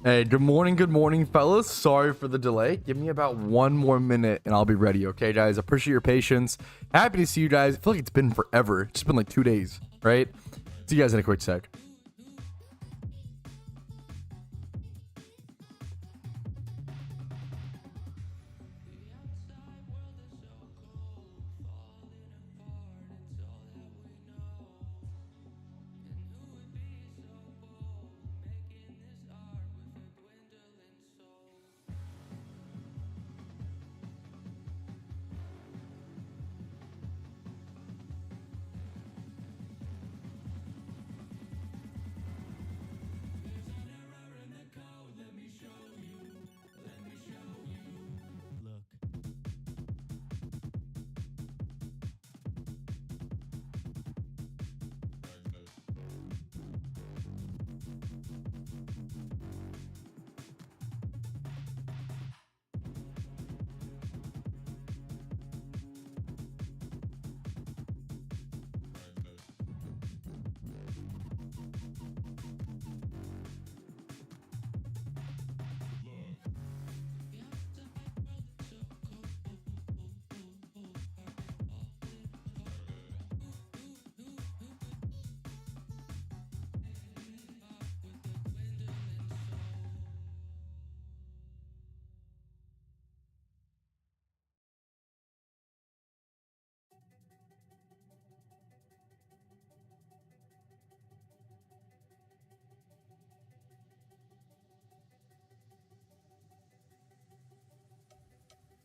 Hey, good morning, fellas. Sorry for the delay. Give me about 1 more minute and I'll be ready, okay, guys? Appreciate your patience. Happy to see you guys. I feel like it's been forever. It's just been like 2 days, right? See you guys in a quick sec.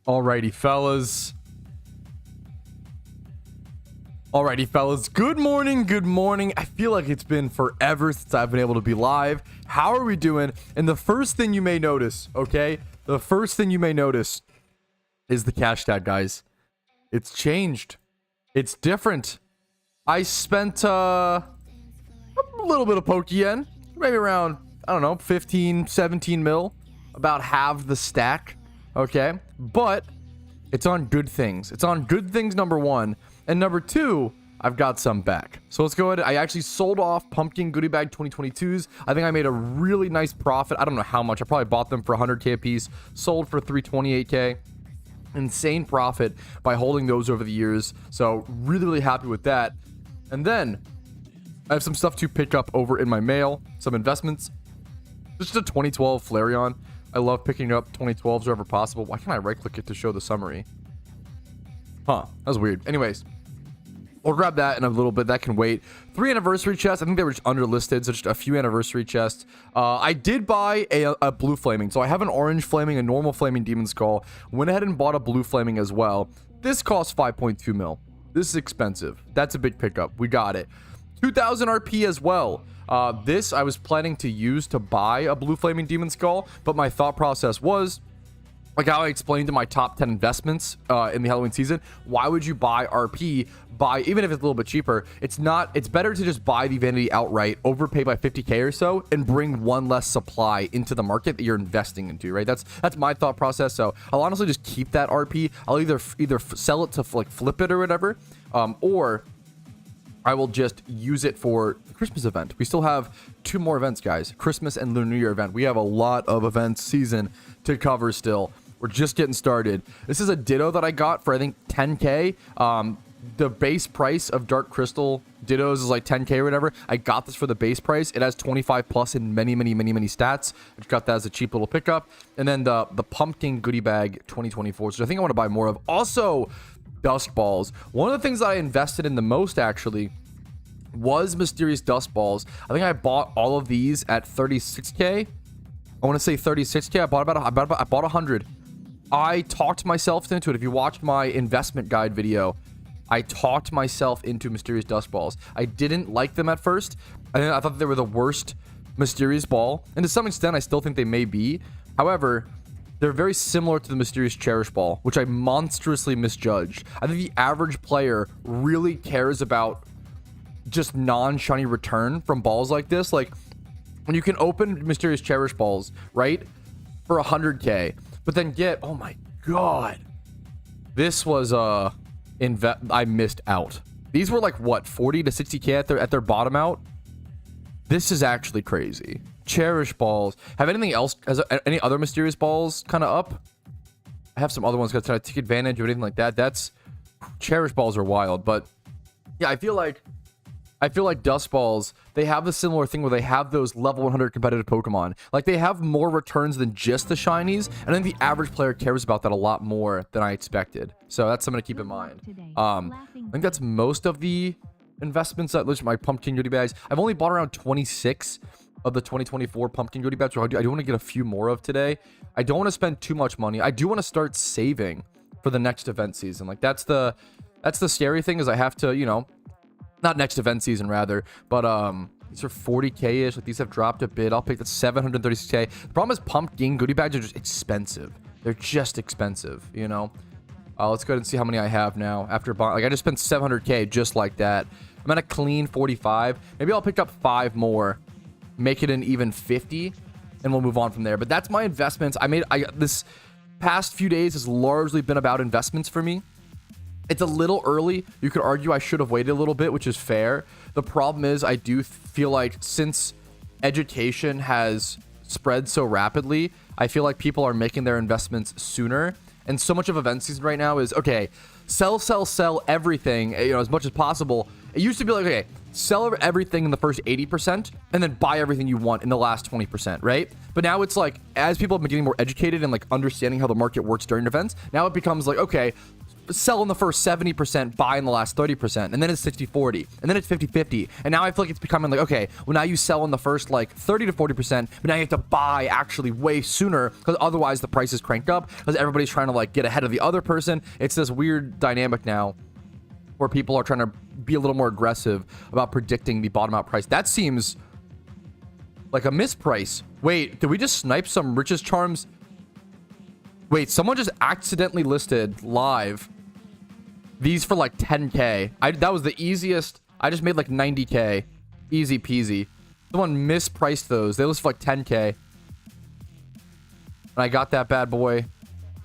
Alrighty, fellas. Good morning. I feel like it's been forever since I've been able to be live. How are we doing? And the first thing you may notice, okay? The first thing you may notice is the cash tag, guys. It's changed. It's different. I spent a little bit of Pokeyen. Maybe around, I don't know, 15, 17 mil. About half the stack. Okay, but it's on good things. It's on good things, number one. And number two, I've got some back. So let's go ahead. I actually sold off pumpkin goodie bag 2022s. I think I made a really nice profit. I don't know how much. I probably bought them for 100K a piece, sold for 328K. Insane profit by holding those over the years. So really happy with that. And then I have some stuff to pick up over in my mail, some investments. This is a 2012 Flareon. I love picking up 2012s wherever possible. Why can't I right click it to show the summary? Huh, that was weird. Anyways, we'll grab that in a little bit. That can wait. 3 anniversary chests. I think they were just underlisted, so just a few anniversary chests. I did buy a blue flaming. So I have an orange flaming, a normal flaming demon skull. Went ahead and bought a blue flaming as well. This costs 5.2 mil. This is expensive. That's a big pickup. We got it. 2,000 RP as well. This I was planning to use to buy a blue flaming demon skull, but my thought process was, like how I explained in my top 10 investments in the Halloween season, why would you buy RP? Even if it's a little bit cheaper, it's better to just buy the vanity outright, overpay by 50K or so, and bring one less supply into the market that you're investing into, right? That's my thought process. So I'll honestly just keep that RP. I'll either sell it to like flip it or whatever, or I will just use it for the Christmas event. We still have 2 more events, guys. Christmas and Lunar New Year event. We have a lot of events season to cover still. We're just getting started. This is a Ditto that I got for, I think, 10K. The base price of Dark Crystal Dittos is like 10K or whatever. I got this for the base price. It has 25 plus in many stats. I just got that as a cheap little pickup. And then the Pumpkin Goodie Bag 2024, which I think I want to buy more of. Also, Dust Balls. One of the things that I invested in the most actually was Mysterious Dust Balls. I think I bought all of these at 36K. I want to say 36K. I bought 100. I talked myself into it. If you watched my investment guide video, I talked myself into Mysterious Dust Balls. I didn't like them at first. I thought they were the worst Mysterious Ball, and to some extent I still think they may be. However, they're very similar to the Mysterious Cherish Ball, which I monstrously misjudged. I think the average player really cares about just non-shiny return from balls like this. Like, when you can open Mysterious Cherish Balls, right, for 100K, but then get, oh my god, this was, I missed out. These were like, what, 40 to 60K at their bottom out? This is actually crazy. Cherish balls. Have anything else? Has any other mysterious balls kind of up? I have some other ones. Got to take advantage of anything like that. That's cherish balls are wild, but yeah, I feel like dust balls, they have the similar thing where they have those level 100 competitive Pokemon. Like, they have more returns than just the shinies, and I think the average player cares about that a lot more than I expected. So that's something to keep in mind. I think that's most of the investments that list my pumpkin goodie bags. I've only bought around 26 of the 2024 pumpkin goodie bags, so I do want to get a few more of today. I don't want to spend too much money. I do want to start saving for the next event season. Like, that's the scary thing, is I have to, you know, not next event season rather, but these are 40k ish. Like, these have dropped a bit. I'll pick that 736k. The problem is pumpkin goodie bags are just expensive. They're just expensive, you know. Let's go ahead and see how many I have now after buying. Like, I just spent 700k just like that. I'm at a clean 45. Maybe I'll pick up 5 more, make it an even 50, and we'll move on from there. But that's my investments. This past few days has largely been about investments for me. It's a little early. You could argue I should have waited a little bit, which is fair. The problem is, I do feel like since education has spread so rapidly, I feel like people are making their investments sooner. And so much of event season right now is, okay, sell everything, you know, as much as possible. It used to be like, okay, sell everything in the first 80% and then buy everything you want in the last 20%, right? But now it's like, as people have been getting more educated and like understanding how the market works during events, now it becomes like, okay, sell in the first 70%, buy in the last 30%, and then it's 60-40, and then it's 50-50, and now I feel like it's becoming like, okay, well, now you sell in the first like 30 to 40%, but now you have to buy actually way sooner, because otherwise the price is cranked up, because everybody's trying to like get ahead of the other person. It's this weird dynamic now where people are trying to be a little more aggressive about predicting the bottom out price. That seems like a misprice. Wait, did we just snipe some Riches Charms? Wait, someone just accidentally listed live these for like 10k. That was the easiest. I just made like 90k. Easy peasy. Someone mispriced those. They listed for like 10k. And I got that bad boy.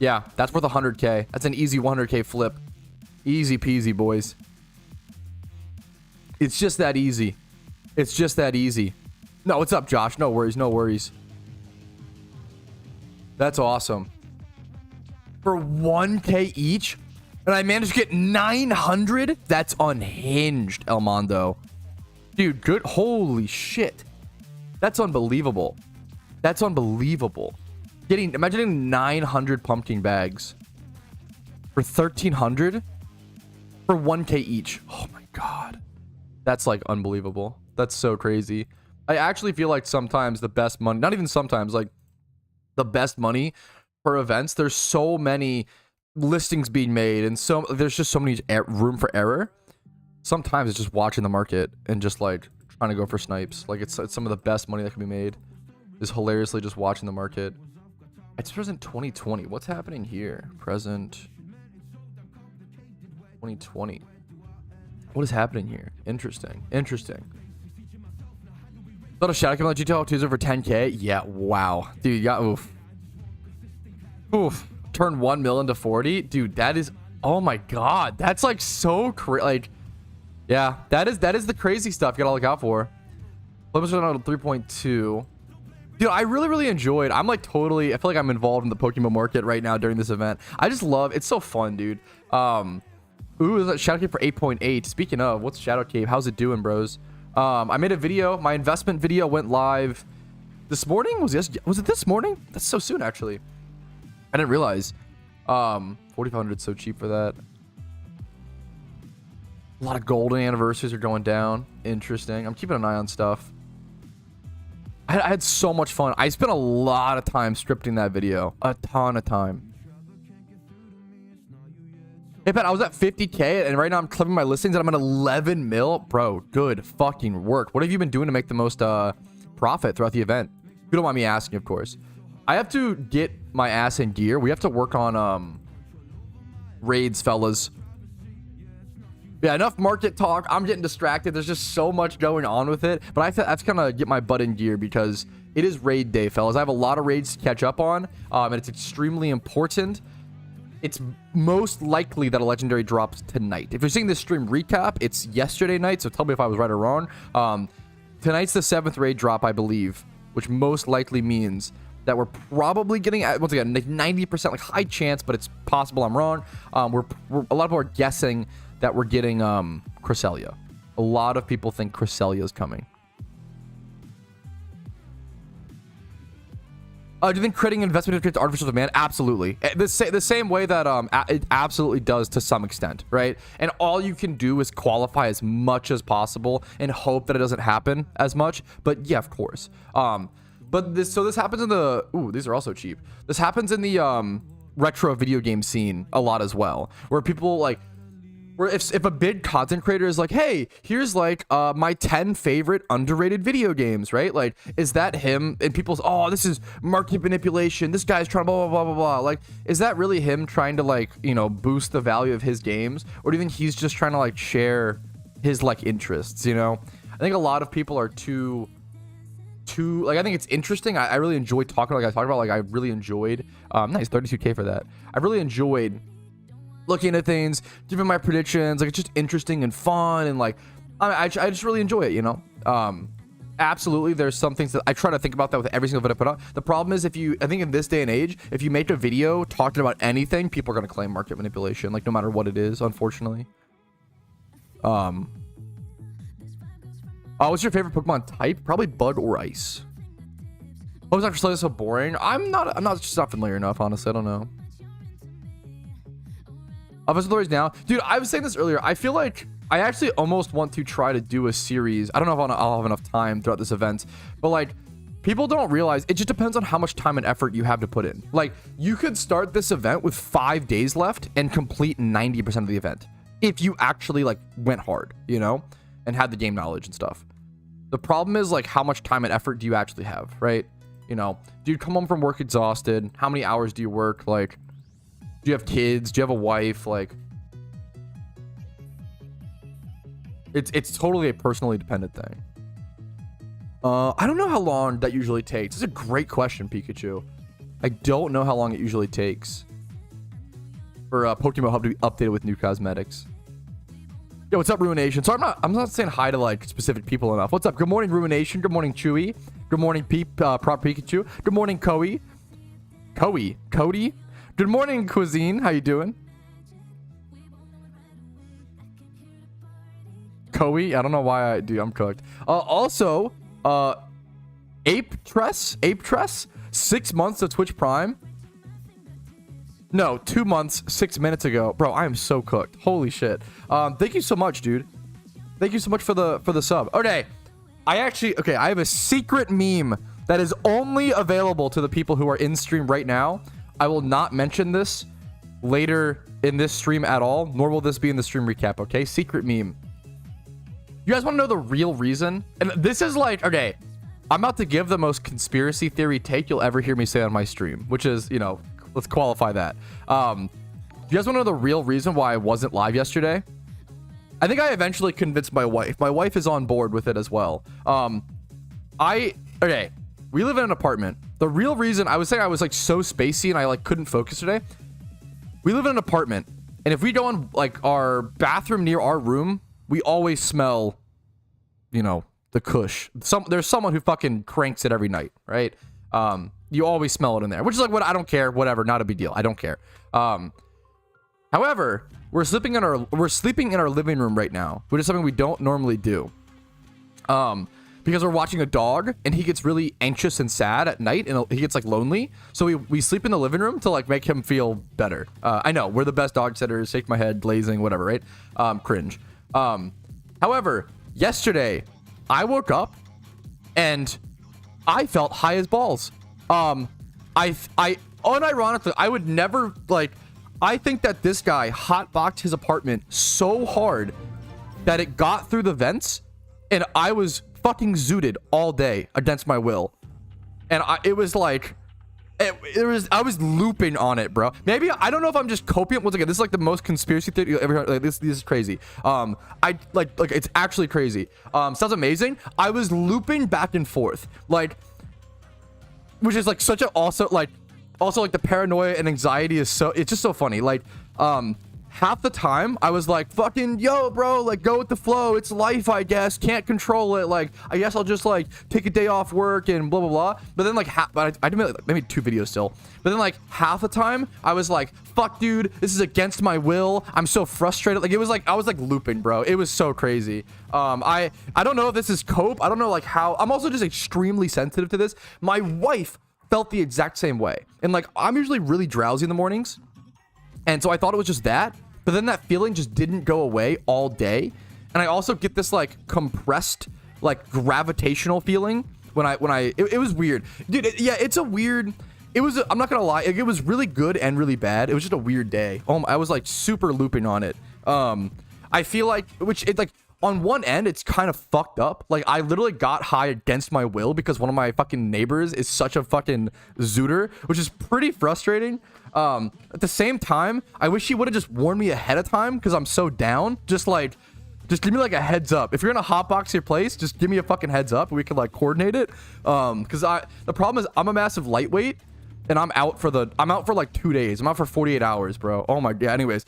Yeah, that's worth 100k. That's an easy 100k flip. Easy peasy, boys. It's just that easy. It's just that easy. No, what's up, Josh? No worries, no worries. That's awesome. For 1k each, and I managed to get 900. That's unhinged, El Mondo. Dude, good. Holy shit. That's unbelievable. That's unbelievable. Imagine 900 pumpkin bags for 1300 for 1k each. Oh my god. That's like unbelievable. That's so crazy. I actually feel like sometimes the best money, not even sometimes, like the best money for events, there's so many listings being made, and there's just so many room for error. Sometimes it's just watching the market and just like trying to go for snipes. Like, it's some of the best money that can be made is hilariously just watching the market. It's present 2020. What's happening here? Present 2020. What is happening here? Interesting. Interesting. Thought a shadow came out GTL Tuesday for 10k. Yeah, wow. Dude, you got oof. Oof. Turn 1 mil into 40. Dude, that is, oh my god. That's like so crazy. Like, yeah, that is the crazy stuff you gotta look out for. Limits are on 3.2. Dude, I really enjoyed. I'm like totally, I feel like I'm involved in the Pokemon market right now during this event. I just love, it's so fun, dude. Ooh, Shadow Cave for 8.8. Speaking of, what's Shadow Cave? How's it doing, bros? I made a video. My investment video went live this morning. Was it this morning? That's so soon, actually. I didn't realize. 4,500 is so cheap for that. A lot of golden anniversaries are going down. Interesting. I'm keeping an eye on stuff. I had so much fun. I spent a lot of time scripting that video. A ton of time. Hey, Pat, I was at 50k, and right now I'm clipping my listings, and I'm at 11 mil. Bro, good fucking work. What have you been doing to make the most profit throughout the event? If you don't mind me asking, of course. I have to get my ass in gear. We have to work on raids, fellas. Yeah, enough market talk. I'm getting distracted. There's just so much going on with it. But I have to kind of get my butt in gear because it is raid day, fellas. I have a lot of raids to catch up on, and it's extremely important. It's most likely that a legendary drops tonight. If you're seeing this stream recap, it's yesterday night, so tell me if I was right or wrong. Tonight's the 7th raid drop, I believe. which most likely means that we're probably getting, once again, like 90%, like high chance, but it's possible I'm wrong. We're a lot of people are guessing that we're getting Cresselia. A lot of people think Cresselia is coming. Do you think creating investment creates artificial demand? Absolutely. The same way that it absolutely does to some extent, right? And all you can do is qualify as much as possible and hope that it doesn't happen as much. But yeah, of course. But this happens in the, ooh, these are also cheap. This happens in the retro video game scene a lot as well, where people like, where if a big content creator is like, hey, here's like my 10 favorite underrated video games, right? Like, is that him? And people's, oh, this is market manipulation. This guy's trying to blah, blah, blah, blah, blah. Like, is that really him trying to like, you know, boost the value of his games? Or do you think he's just trying to like share his like interests, you know? I think a lot of people are too like, I think it's interesting. I really enjoy talking, like I talked about, like I really enjoyed, nice, 32K for that. I really enjoyed looking at things, giving my predictions. Like, it's just interesting and fun, and like I just really enjoy it, you know. Absolutely, there's some things that I try to think about that with every single video I put out. The problem is, I think in this day and age, if you make a video talking about anything, people are going to claim market manipulation, like no matter what it is, unfortunately. What's your favorite Pokemon type? Probably Bug or Ice. Oh, is Dr. so boring? I'm just not familiar enough, honestly. I don't know. Officer Stories now, dude. I was saying this earlier. I feel like I actually almost want to try to do a series. I don't know if I'll have enough time throughout this event, but like, people don't realize it just depends on how much time and effort you have to put in. Like, you could start this event with 5 days left and complete 90% of the event if you actually like went hard, you know, and had the game knowledge and stuff. The problem is like, how much time and effort do you actually have, right? You know, do you come home from work exhausted? How many hours do you work? Like, do you have kids? Do you have a wife? Like, it's totally a personally dependent thing. I don't know how long that usually takes. It's a great question, Pikachu. I don't know how long it usually takes for PokeMMO Hub to be updated with new cosmetics. Yo, what's up, Ruination? So I'm not saying hi to like specific people enough. What's up? Good morning, Ruination. Good morning, Chewy. Good morning, Prop Pikachu. Good morning, Cody. Good morning, Cuisine. How you doing? Cody. I don't know why I'm cooked. Also, Ape Tress. 6 months of Twitch Prime. No, 2 months, 6 minutes ago. Bro, I am so cooked. Holy shit. Thank you so much, dude. Thank you so much for the sub. Okay. I have a secret meme that is only available to the people who are in stream right now. I will not mention this later in this stream at all, nor will this be in the stream recap, okay? Secret meme. You guys want to know the real reason? And this is like, okay, I'm about to give the most conspiracy theory take you'll ever hear me say on my stream, which is, you know, let's qualify that. You guys want to know the real reason why I wasn't live yesterday? I think I eventually convinced my wife. My wife is on board with it as well. Okay, we live in an apartment. The real reason I was saying I was like so spacey and I like couldn't focus today. We live in an apartment, and if we go in like our bathroom near our room, we always smell, you know, the kush. There's someone who fucking cranks it every night, right? You always smell it in there, which is like, what, I don't care, whatever, not a big deal. I don't care. However, we're sleeping in our living room right now, which is something we don't normally do. Because we're watching a dog and he gets really anxious and sad at night and he gets like lonely. So we sleep in the living room to like make him feel better. I know we're the best dog sitters, shake my head, glazing, whatever, right? Cringe. However, yesterday I woke up and I felt high as balls. Unironically, I would never like, I think that this guy hotboxed his apartment so hard that it got through the vents and I was fucking zooted all day against my will. And it was like, I was looping on it, bro. Maybe, I don't know if I'm just coping. Once again, this is like the most conspiracy theory you ever heard. Like, this is crazy. I like it's actually crazy. Sounds amazing. I was looping back and forth, like, which is like such a also like the paranoia and anxiety is so, it's just so funny. Like, half the time I was like, fucking yo, bro, like go with the flow. It's life, I guess. Can't control it. Like, I guess I'll just like take a day off work and blah, blah, blah. But then like, I did like, maybe 2 videos still. But then like half the time I was like, fuck, dude, this is against my will. I'm so frustrated. Like, it was like, I was like looping, bro. It was so crazy. I don't know if this is cope. I don't know like how. I'm also just extremely sensitive to this. My wife felt the exact same way. And like, I'm usually really drowsy in the mornings. And so I thought it was just that. But then that feeling just didn't go away all day. And I also get this like compressed, like gravitational feeling it was weird. Dude, yeah, it's a weird, I'm not gonna lie, it was really good and really bad. It was just a weird day. I was like super looping on it. I feel like, on one end, it's kind of fucked up. Like, I literally got high against my will because one of my fucking neighbors is such a fucking zooter, which is pretty frustrating. At the same time, I wish he would have just warned me ahead of time because I'm so down. Just give me like a heads up. If you're gonna hotbox your place, just give me a fucking heads up and we can like coordinate it. Because the problem is I'm a massive lightweight and I'm out for like 2 days. I'm out for 48 hours, bro. Oh my god. Anyways,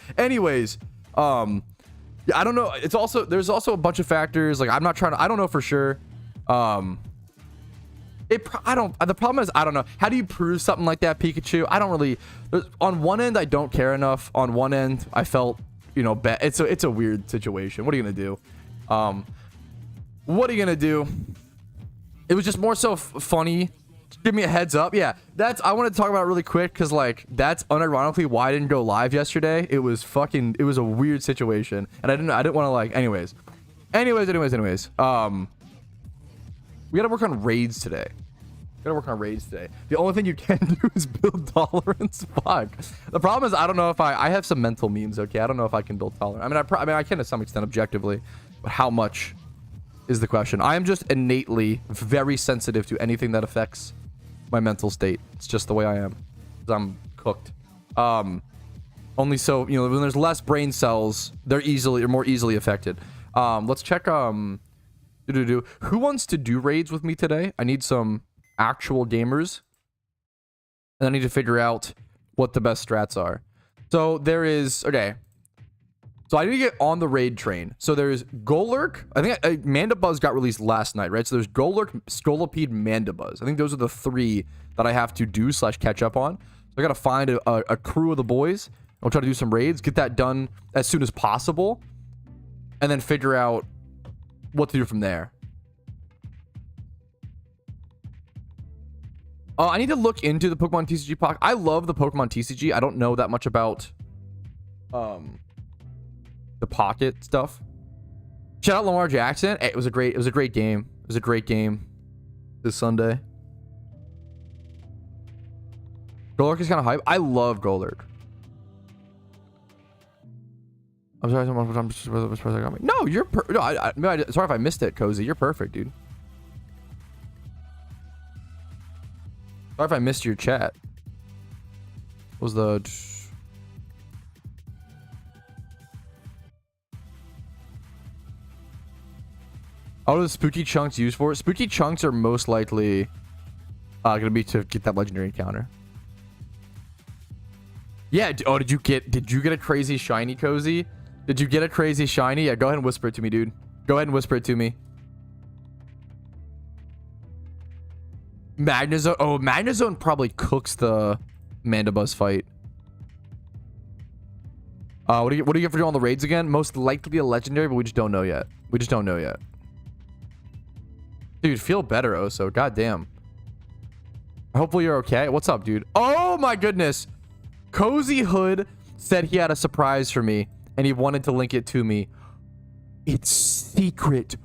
yeah, I don't know. There's also a bunch of factors. Like, I don't know for sure. The problem is, I don't know. How do you prove something like that, Pikachu? I don't really, on one end, I don't care enough. On one end, I felt, bad. It's a weird situation. What are you going to do? What are you going to do? It was just more so funny. Give me a heads up. Yeah, I want to talk about it really quick because like that's unironically why I didn't go live yesterday. It was a weird situation and I didn't want to like, anyways. We gotta work on raids today. The only thing you can do is build tolerance. Fuck. The problem is I don't know if I have some mental memes. Okay, I don't know if I can build tolerance. I mean I can to some extent objectively, but how much is the question. I am just innately very sensitive to anything that affects my mental state. It's just the way I am. I'm cooked. Only so when there's less brain cells, they're more easily affected. Let's check. Who wants to do raids with me today? I need some actual gamers. And I need to figure out what the best strats are. So there is... Okay. So I need to get on the raid train. So there's Golurk. I think Mandibuzz got released last night, right? So there's Golurk, Scolipede, Mandibuzz. I think those are the 3 that I have to do / catch up on. So I got to find a crew of the boys. I'll try to do some raids. Get that done as soon as possible. And then figure out what to do from there. I need to look into the Pokemon TCG Pocket. I love the Pokemon TCG. I don't know that much about the Pocket stuff. Shout out Lamar Jackson. It was a great game. It was a great game this Sunday. Golurk is kind of hype. I love Golurk. I'm sorry. No, you're sorry if I missed it, Cozy. You're perfect, dude. Sorry if I missed your chat. What was the... What are the spooky chunks used for? Spooky chunks are most likely gonna be to get that legendary encounter. Yeah. Oh, did you get a crazy shiny, Cozy? Did you get a crazy shiny? Yeah, go ahead and whisper it to me, dude. Go ahead and whisper it to me. Magnezone. Oh, Magnezone probably cooks the Mandibuzz fight. What do you get for doing all the raids again? Most likely a legendary, but we just don't know yet. Dude, feel better, Oso. Goddamn. Hopefully you're okay. What's up, dude? Oh my goodness. Cozy Hood said he had a surprise for me and he wanted to link it to me. It's secret.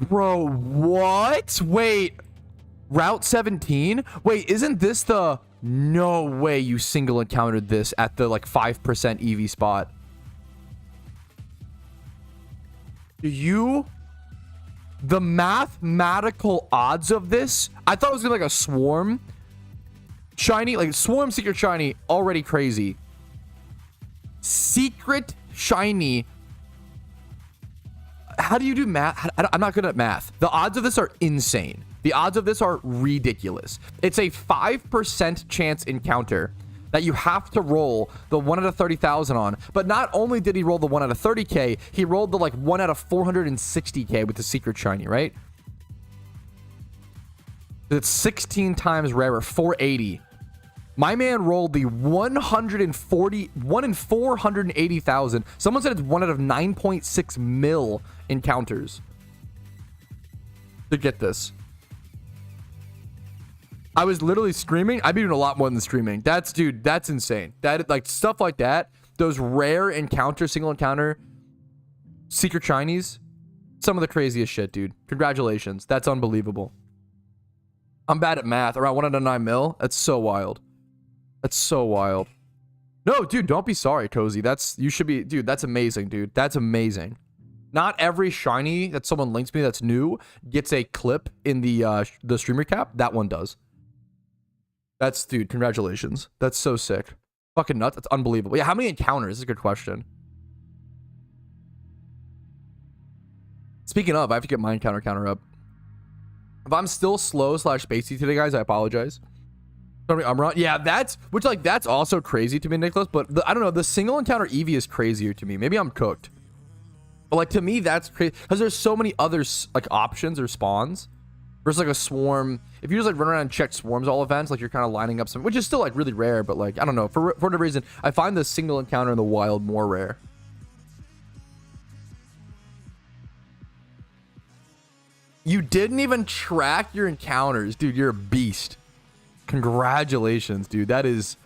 Bro, what? Wait. Route 17? Wait, isn't this the... No way you single encountered this at the like 5% Eevee spot. The mathematical odds of this, I thought it was gonna be like a swarm shiny, like swarm secret shiny, already crazy. Secret shiny. How do you do math? I'm not good at math. The odds of this are insane. The odds of this are ridiculous. It's a 5% chance encounter that you have to roll the 1 out of 30,000 on. But not only did he roll the 1 out of 30k, he rolled the like 1 out of 460k with the secret shiny, right? It's 16 times rarer, 480. My man rolled the 1 in 480,000. Someone said it's 1 out of 9.6 mil encounters to get this. I was literally screaming. I've been doing a lot more than streaming. Dude, that's insane. That, like, stuff like that, those rare encounter, single encounter, secret shinies, some of the craziest shit, dude. Congratulations. That's unbelievable. I'm bad at math. Around 1 out of 9 mil. That's so wild. That's so wild. No, dude, don't be sorry, Cozy. You should be, dude, that's amazing, dude. That's amazing. Not every shiny that someone links me that's new gets a clip in the stream recap. That one does. Dude, congratulations. That's so sick. Fucking nuts. That's unbelievable. Yeah, how many encounters? This is a good question. Speaking of, I have to get my encounter counter up. If I'm still slow / spacey today, guys, I apologize. I'm wrong. Yeah, that's also crazy to me, Nicholas. But I don't know. The single encounter Eevee is crazier to me. Maybe I'm cooked. But like to me, that's crazy because there's so many other like options or spawns versus like a swarm. If you just like run around and check swarms all events, like you're kind of lining up some, which is still like really rare. But like I don't know, for whatever reason, I find the single encounter in the wild more rare. You didn't even track your encounters, dude. You're a beast. Congratulations, dude. That is,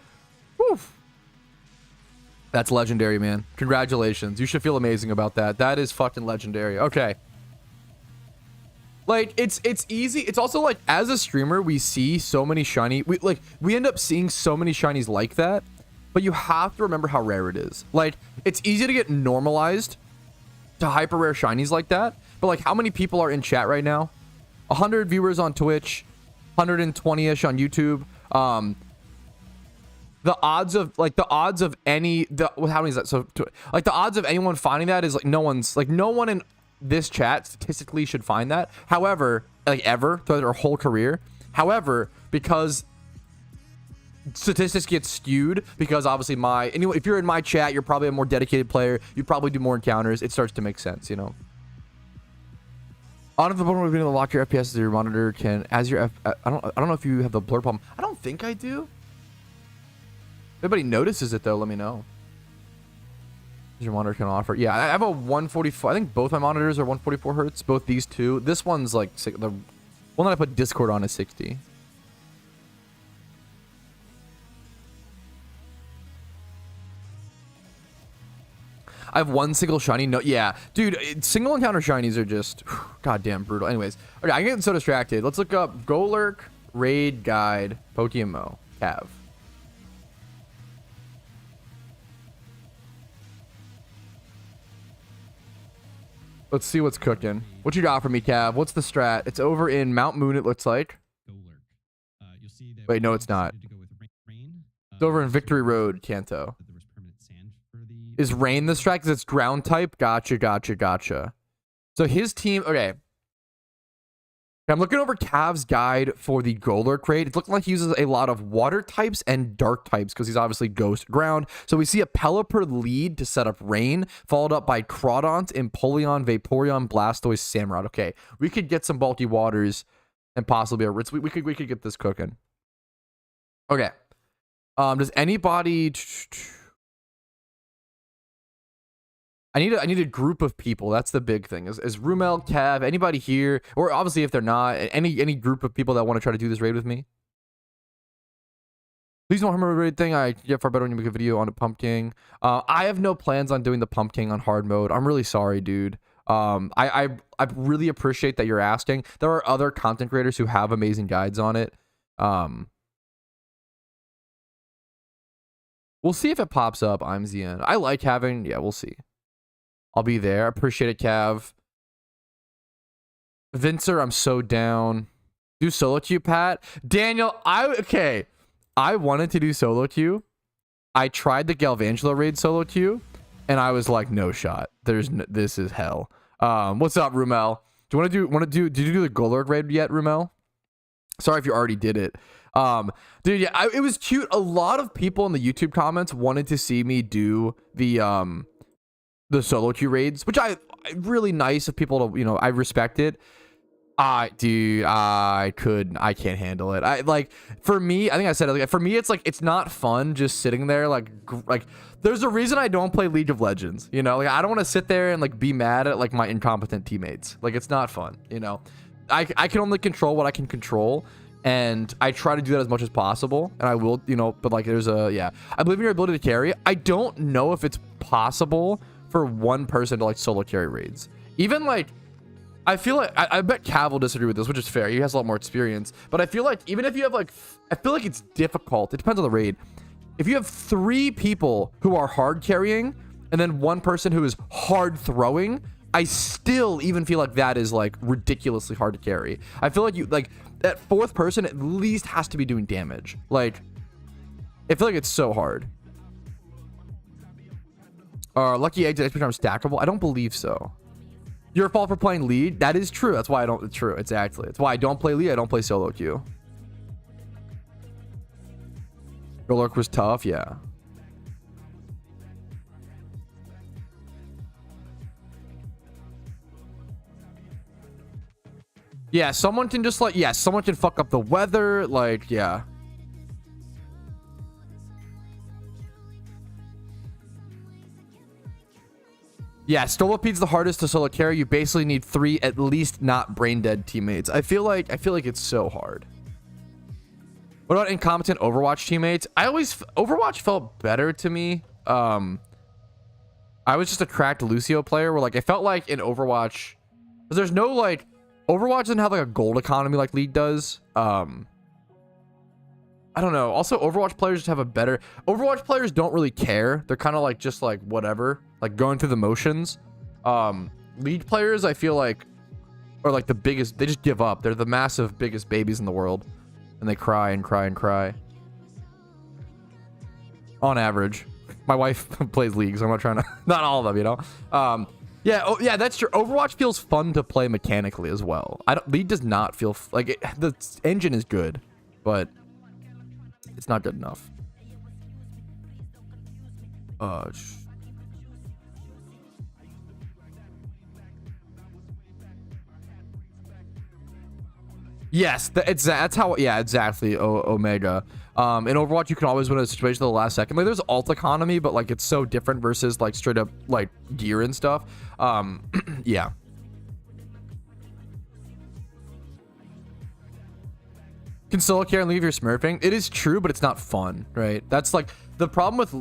whew. That's legendary, man. Congratulations. You should feel amazing about that. That is fucking legendary. Okay. Like it's easy. It's also like as a streamer, we see so many shiny. We end up seeing so many shinies like that, but you have to remember how rare it is. Like it's easy to get normalized to hyper rare shinies like that. But like how many people are in chat right now? 100 viewers on Twitch, 120-ish on YouTube. The odds of any how many is that? So like the odds of anyone finding that is like no one in this chat statistically should find that. However, like ever throughout their whole career. However, because statistics get skewed because obviously if you're in my chat, you're probably a more dedicated player. You probably do more encounters. It starts to make sense, you know. On the bottom of being able to lock your FPS as your monitor can as your I don't know if you have the blur problem. I don't think I do. If anybody notices it though, let me know. Your monitor can offer. Yeah, I have a 144. I think both my monitors are 144 hertz. Both these two. This one's like the one that I put Discord on is 60. I have one single shiny. No, yeah, dude, single encounter shinies are just goddamn brutal. Anyways, okay, I'm getting so distracted. Let's look up Golurk raid guide PokeMMO Cav. Let's see what's cooking. What you got for me, Cav? What's the strat? It's over in Mount Moon, it looks like. You'll see that. Wait, no, it's not. It's over in Victory Road, Kanto. Is rain the strat because it's ground type? Gotcha. So his team, okay. I'm looking over Cav's guide for the Golurk raid. It's looking like he uses a lot of water types and dark types because he's obviously ghost ground. So we see a Pelipper lead to set up rain, followed up by Crawdont, Empoleon, Vaporeon, Blastoise, Samurott. Okay, we could get some bulky waters and possibly a Ritz. We could get this cooking. Okay. Does anybody? I need a group of people. That's the big thing. Is Rumel, Cav, anybody here, or obviously if they're not, any group of people that want to try to do this raid with me? Please don't remember the raid thing. I get far better when you make a video on a Pumpkin. I have no plans on doing the Pumpkin on hard mode. I'm really sorry, dude. I really appreciate that you're asking. There are other content creators who have amazing guides on it. We'll see if it pops up. I'm Zian. I like having. Yeah, we'll see. I'll be there. Appreciate it, Cav. Vincer, I'm so down. Do solo queue, Pat. Daniel, okay. I wanted to do solo queue. I tried the Galvantula raid solo queue, and I was like, no shot. This is hell. What's up, Rumel? Did you do the Golurk raid yet, Rumel? Sorry if you already did it. Dude, yeah, it was cute. A lot of people in the YouTube comments wanted to see me do the solo queue raids, which I really nice of people to, you know, I respect it. Dude, I can't handle it. For me, I think I said it, like, for me, it's like, it's not fun just sitting there. Like there's a reason I don't play League of Legends, you know, like I don't want to sit there and like be mad at like my incompetent teammates. Like, it's not fun, you know. I can only control what I can control, and I try to do that as much as possible, and I will, you know, but like I believe in your ability to carry. I don't know if it's possible for one person to like solo carry raids. Even like, I feel like, I bet Cav will disagree with this, which is fair. He has a lot more experience. But I feel like even if you have like, I feel like it's difficult. It depends on the raid. If you have 3 people who are hard carrying and then 1 person who is hard throwing, I still even feel like that is like ridiculously hard to carry. I feel like you, like, that 4th person at least has to be doing damage. Like, I feel like it's so hard. Lucky eggs XP become stackable? I don't believe so. Your fault for playing lead? That is true. That's why I don't. It's true. Exactly. That's why I don't play lead. I don't play solo queue. Golurk was tough. Yeah. Yeah. Someone can just like, yeah, someone can fuck up the weather. Like, yeah. Yeah, Scolipede the hardest to solo carry. You basically need 3 at least not brain dead teammates. I feel like it's so hard. What about incompetent Overwatch teammates? Overwatch felt better to me. I was just a cracked Lucio player where like I felt like in Overwatch, because there's no like, Overwatch doesn't have like a gold economy like League does. I don't know. Also, Overwatch players just have a better... Overwatch players don't really care. They're kind of like just like whatever, like going through the motions. League players, I feel like, are like the biggest... They just give up. They're the massive biggest babies in the world, and they cry and cry and cry. On average, my wife plays League, so I'm not trying to... Not all of them, you know. Yeah, oh, yeah, that's true. Overwatch feels fun to play mechanically as well. League does not feel like it, the engine is good, but it's not good enough. Yes, that's how. Yeah, exactly. Omega. In Overwatch, you can always win a situation at the last second. Like, there's ult economy, but like it's so different versus like straight up like gear and stuff. Yeah. Can solo carry and leave your smurfing? It is true, but it's not fun, right? That's like the problem with...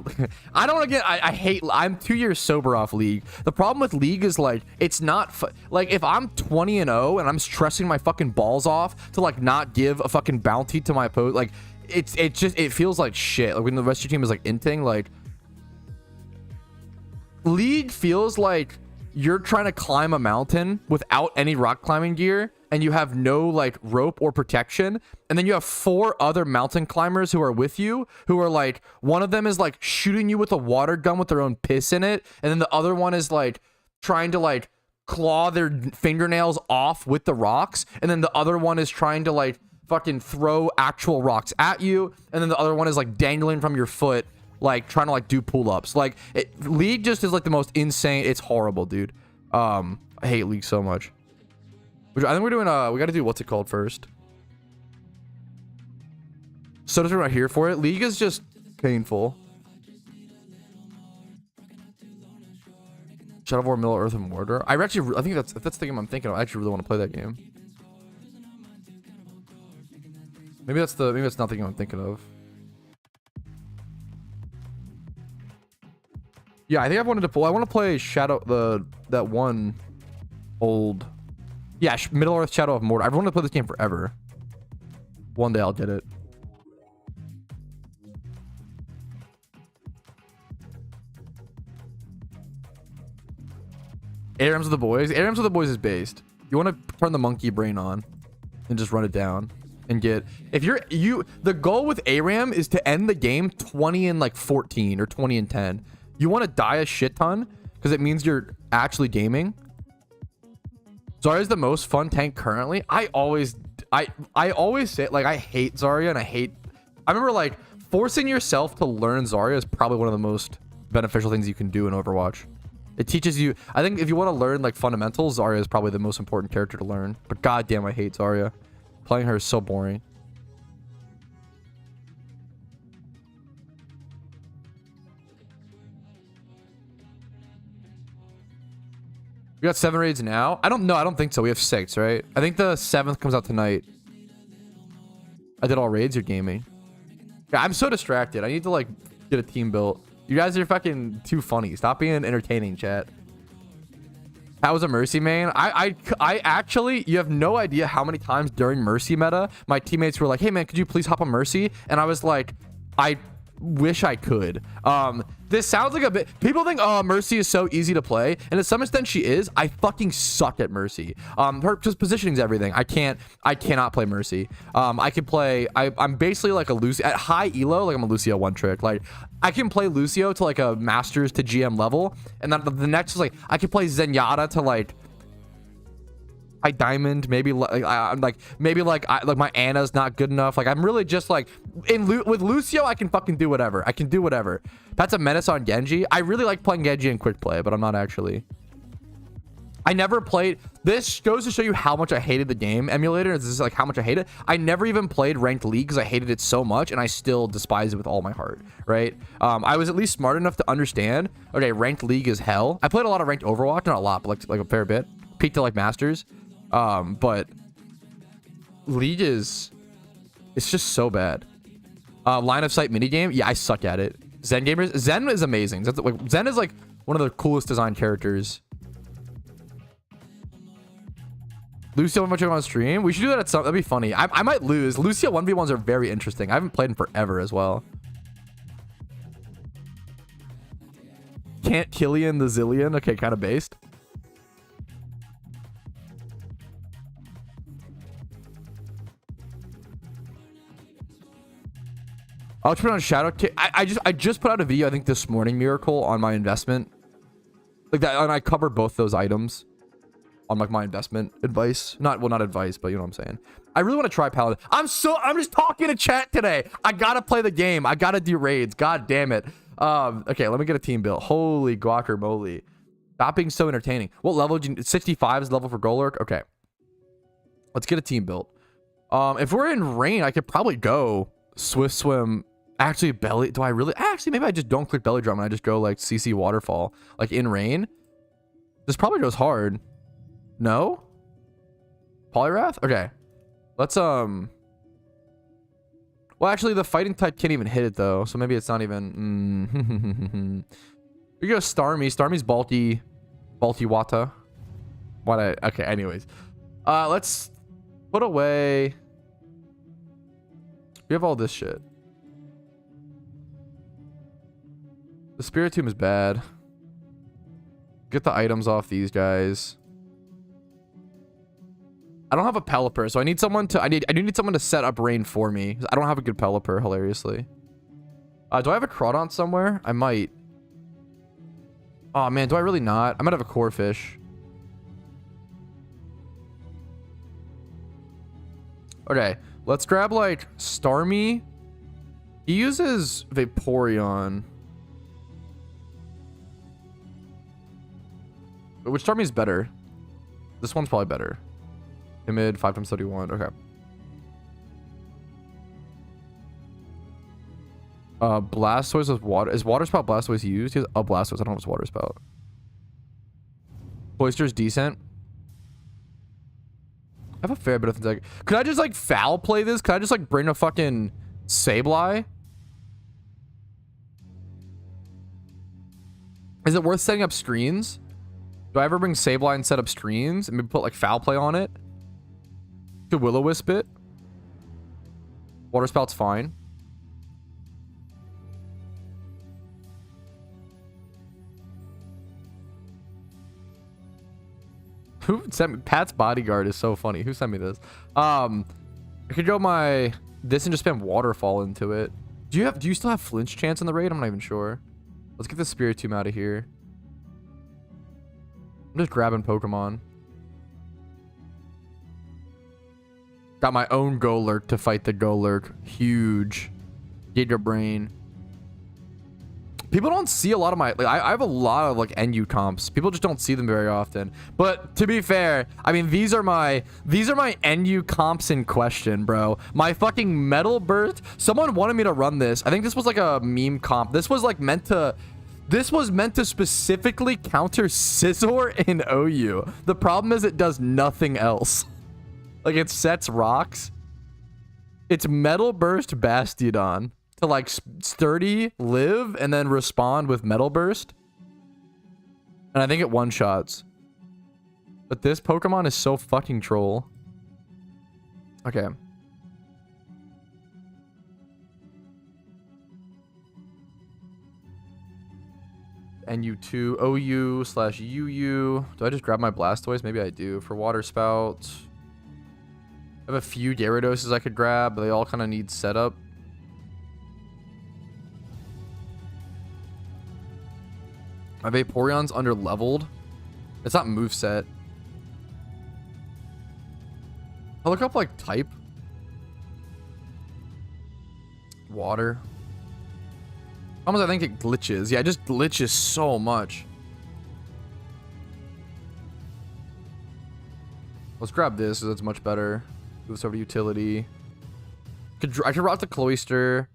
I don't want to get... I hate... I'm 2 years sober off League. The problem with League is like, it's not... Like, if I'm 20-0 and I'm stressing my fucking balls off to like not give a fucking bounty to my opponent, like, it feels like shit. Like when the rest of your team is like inting, like... League feels like you're trying to climb a mountain without any rock climbing gear, and you have no like rope or protection, and then you have 4 other mountain climbers who are with you, who are like, one of them is like shooting you with a water gun with their own piss in it, and then the other one is like trying to like claw their fingernails off with the rocks, and then the other one is trying to like fucking throw actual rocks at you, and then the other one is like dangling from your foot, like trying to like do pull-ups. Like League just is like the most insane. It's horrible, dude. I hate League so much. I think we're doing we gotta do what's it called first. So we're not here for it. League is just painful. Shadow of War, Middle Earth, and Mortar. I think that's the game I'm thinking of. I actually really want to play that game. Maybe that's not the game I'm thinking of. Yeah, I think I want to play Shadow, that one old... Yeah, Middle Earth, Shadow of Mortar. I've wanted to play this game forever. One day I'll get it. ARAMs with the Boys. ARAMs with the Boys is based. You want to turn the monkey brain on and just run it down and get... If the goal with ARAM is to end the game 20 and like 14 or 20 and 10. You want to die a shit ton because it means you're actually gaming. Zarya is the most fun tank currently. I always I always say, like, I hate Zarya, and I remember, like, forcing yourself to learn Zarya is probably one of the most beneficial things you can do in Overwatch. It teaches you, I think if you want to learn, like, fundamentals, Zarya is probably the most important character to learn. But goddamn, I hate Zarya. Playing her is so boring. We got 7 raids now. I don't think so. We have 6, right? I think the 7th comes out tonight. I did all raids. You're gaming. Yeah, I'm so distracted. I need to, like, get a team built. You guys are fucking too funny. Stop being entertaining, chat. How was a Mercy main? I actually, you have no idea how many times during Mercy meta my teammates were like, hey man, could you please hop on Mercy? And I was like, I wish I could. This sounds like a bit, people think, oh, Mercy is so easy to play, and to some extent she is. I fucking suck at Mercy. Her just positioning's everything. I cannot play Mercy. I can play, I'm basically like a Lucio at high elo, like I'm a Lucio one trick. Like I can play Lucio to like a masters to GM level, and then the next is like I can play Zenyatta to like high diamond, maybe like my Anna's not good enough. Like I'm really just like with Lucio I can fucking do whatever. I can do whatever. That's a menace on Genji. I really like playing Genji in quick play, but I'm not actually. I never played. This goes to show you how much I hated the game emulator. This is like how much I hate it. I never even played ranked league because I hated it so much, and I still despise it with all my heart, right? I was at least smart enough to understand, okay, ranked league is hell. I played a lot of ranked Overwatch, not a lot, but like a fair bit. Peaked at like masters. But league is, it's just so bad. Line of sight minigame, yeah, I suck at it. Zen gamers, Zen is amazing. Zen is like one of the coolest designed characters. Lucio 1v1 on stream, we should do that at some, that'd be funny. I might lose. Lucio 1v1s are very interesting. I haven't played in forever as well. Can't Killian the Zillion, okay, kind of based. I'll put on Shadow. I just put out a video, I think this morning, Miracle, on my investment. Like that, and I covered both those items on like my investment advice. Not advice, but you know what I'm saying. I really want to try Paladin. I'm just talking to chat today. I gotta play the game. I gotta do raids. God damn it. Okay, let me get a team built. Holy guacamole. Stop being so entertaining. What level do you 65 is the level for Golurk? Okay. Let's get a team built. If we're in rain, I could probably go Swift Swim. Actually, belly. Do I really? Actually, maybe I just don't click belly drum and I just go like CC waterfall, like in rain. This probably goes hard. No? Polyrath? Okay. Let's well, actually the fighting type can't even hit it though, so maybe it's not even we go Starmie. Starmie's bulky Wata. Okay, anyways. Let's put away. We have all this shit. The Spiritomb is bad. Get the items off these guys. I don't have a Pelipper, so I need someone to. I do need someone to set up rain for me. I don't have a good Pelipper, hilariously. Do I have a Crawdon somewhere? I might. Oh man, do I really not? I might have a Corefish. Okay, let's grab like Starmie. He uses Vaporeon. Which Starmie is better? This one's probably better. Timid, 5x31. Okay. Blastoise with water. Is Water Spout Blastoise used? He has a Blastoise. I don't know if it's Water Spout. Cloyster's decent. I have a fair bit of things. Could I just like foul play this? Could I just like bring a fucking Sableye? Is it worth setting up screens? Do I ever bring Sableye and set up screens and maybe put like foul play on it? Could Will-O-Wisp it? Water Spout's fine. Who sent me? Pat's Bodyguard is so funny. Who sent me this? I could go this and just spam Waterfall into it. Do you still have flinch chance in the raid? I'm not even sure. Let's get the Spiritomb out of here. I'm just grabbing Pokemon. Got my own Golurk to fight the Golurk. Huge. Giga brain. People don't see a lot of my... Like, I have a lot of, like, NU comps. People just don't see them very often. But, to be fair, I mean, these are my NU comps in question, bro. My fucking Metal Burst. Someone wanted me to run this. I think this was, like, a meme comp. This was, like, meant to... This was meant to specifically counter Scizor in OU. The problem is it does nothing else. Like, it sets rocks. It's Metal Burst Bastiodon to, like, sturdy, live, and then respond with Metal Burst. And I think it one-shots. But this Pokemon is so fucking troll. Okay. NU2, OU/UU. Do I just grab my Blastoise? Maybe I do. For Water Spout. I have a few Gyarados I could grab, but they all kind of need setup. My Vaporeon's under-leveled. It's not moveset. I'll look up, like, type. Water. Almost, I think it glitches. Yeah, it just glitches so much. Let's grab this, so that's much better. Move this over to utility. I could route the Cloyster.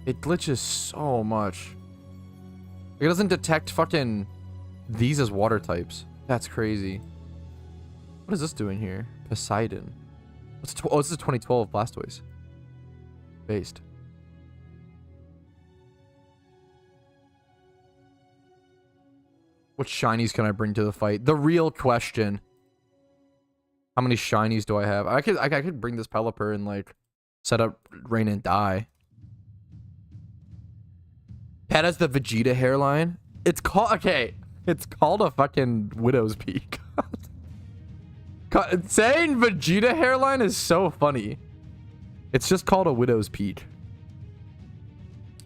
It glitches so much. It doesn't detect fucking these as water types. That's crazy. What is this doing here? Poseidon. Oh, this is 2012 Blastoise. Based. What shinies can I bring to the fight? The real question. How many shinies do I have? I could bring this Pelipper and, like, set up Rain and Die. Cat has the Vegeta hairline. It's called... Okay. It's called a fucking Widow's Peak. Saying Vegeta hairline is so funny. It's just called a Widow's Peak.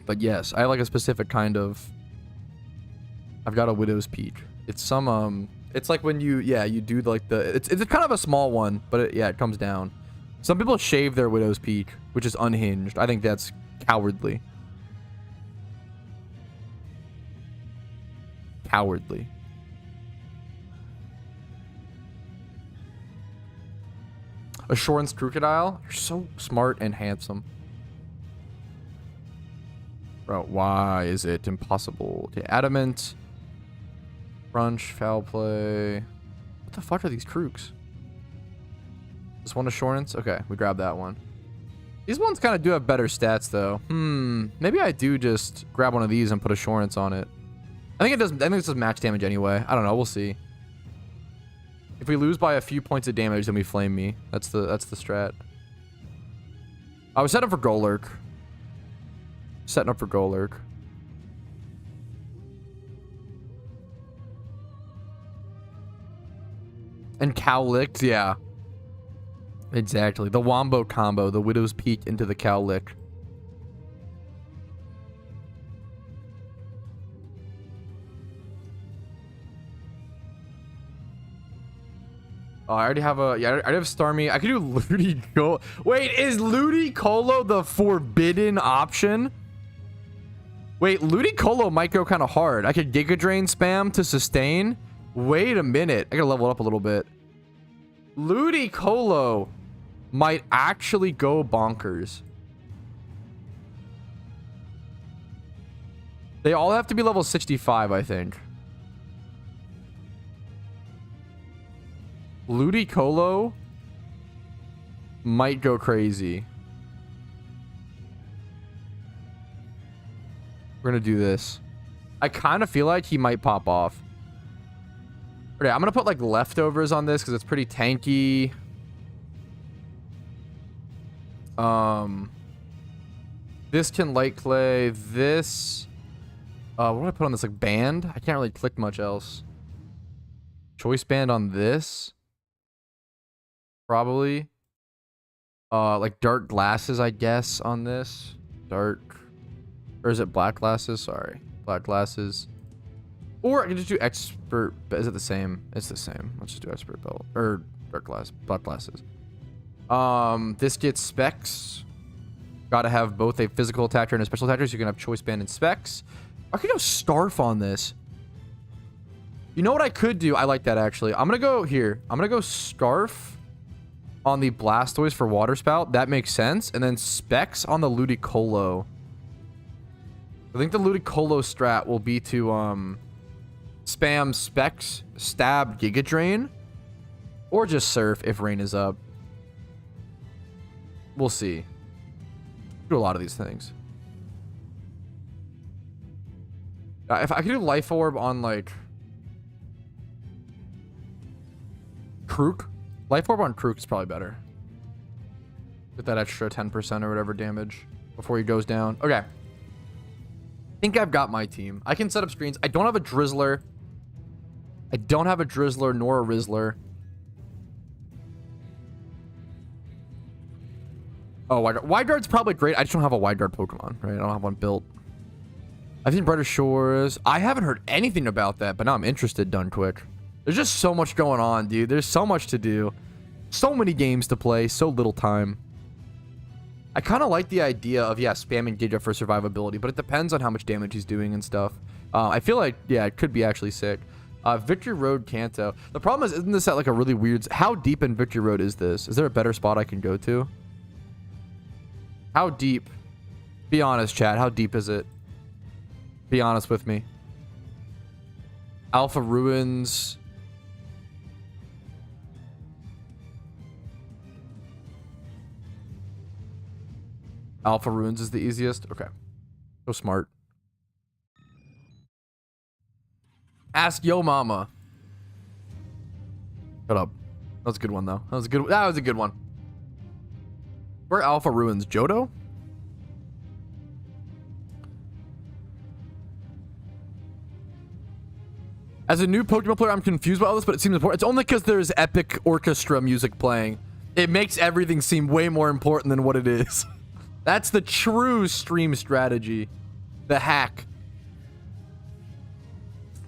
But yes, I like a specific kind of... I've got a Widow's Peak. It's some, it's like when you, yeah, you do like the... It's kind of a small one, but it comes down. Some people shave their Widow's Peak, which is unhinged. I think that's cowardly. Cowardly. Assurance Crocodile. You're so smart and handsome. Bro, why is it impossible? Okay, Adamant. Crunch, Foul Play. What the fuck are these Crooks? Just one Assurance? Okay, we grab that one. These ones kind of do have better stats, though. Maybe I do just grab one of these and put Assurance on it. I think it does. I think this does max damage anyway. I don't know. We'll see. If we lose by a few points of damage, then we flame me. That's the strat. I was setting up for Golurk. Setting up for Golurk. And Cowlicked, yeah. Exactly. The Wombo combo. The Widow's Peak into the Cowlick. Oh, I already have a... Yeah, I already have Starmie. I could do Ludicolo. Wait, is Ludicolo the forbidden option? Wait, Ludicolo might go kind of hard. I could Giga Drain spam to sustain. Wait a minute. I gotta level it up a little bit. Ludicolo might actually go bonkers. They all have to be level 65, I think. Ludicolo might go crazy. We're gonna do this. I kind of feel like he might pop off. Okay, I'm gonna put like leftovers on this because it's pretty tanky. This can light clay. This. What do I put on this? Like band? I can't really click much else. Choice band on this. Probably. Like dark glasses, I guess, on this. Dark. Or is it black glasses? Sorry. Black glasses. Or I can just do expert. Is it the same? It's the same. Let's just do expert belt or dark glass, blood glasses. This gets specs. Gotta have both a physical attacker and a special attacker, so you can have choice band and specs. I could go Starf on this. You know what I could do? I like that actually. I'm gonna go here. I'm gonna go Scarf on the Blastoise for Water Spout. That makes sense. And then specs on the Ludicolo. I think the Ludicolo strat will be to spam specs, stab, Giga Drain, or just surf if rain is up. We'll see. Do a lot of these things. If I could do Life Orb on like Krook, Life Orb on Krook is probably better. Get that extra 10% or whatever damage before he goes down. Okay. I think I've got my team. I can set up screens. I don't have a Drizzler. I don't have a Drizzler nor a Rizzler. Oh, Wide Guard's probably great. I just don't have a Wide Guard Pokemon, right? I don't have one built. I've seen Brighter Shores. I haven't heard anything about that, but now I'm interested done quick. There's just so much going on, dude. There's so much to do. So many games to play. So little time. I kind of like the idea of, yeah, spamming Giga for survivability, but it depends on how much damage he's doing and stuff. I feel like, yeah, it could be actually sick. Victory Road Kanto. The problem is, isn't this at like a really weird... How deep in Victory Road is this? Is there a better spot I can go to? How deep? Be honest, chat. How deep is it? Be honest with me. Alpha Ruins. Alpha Ruins is the easiest? Okay. So smart. Ask Yo Mama. Shut up. That was a good one, though. That was a good one. Where Alpha Ruins? Johto? As a new Pokemon player, I'm confused about all this, but it seems important. It's only because there's epic orchestra music playing. It makes everything seem way more important than what it is. That's the true stream strategy. The hack.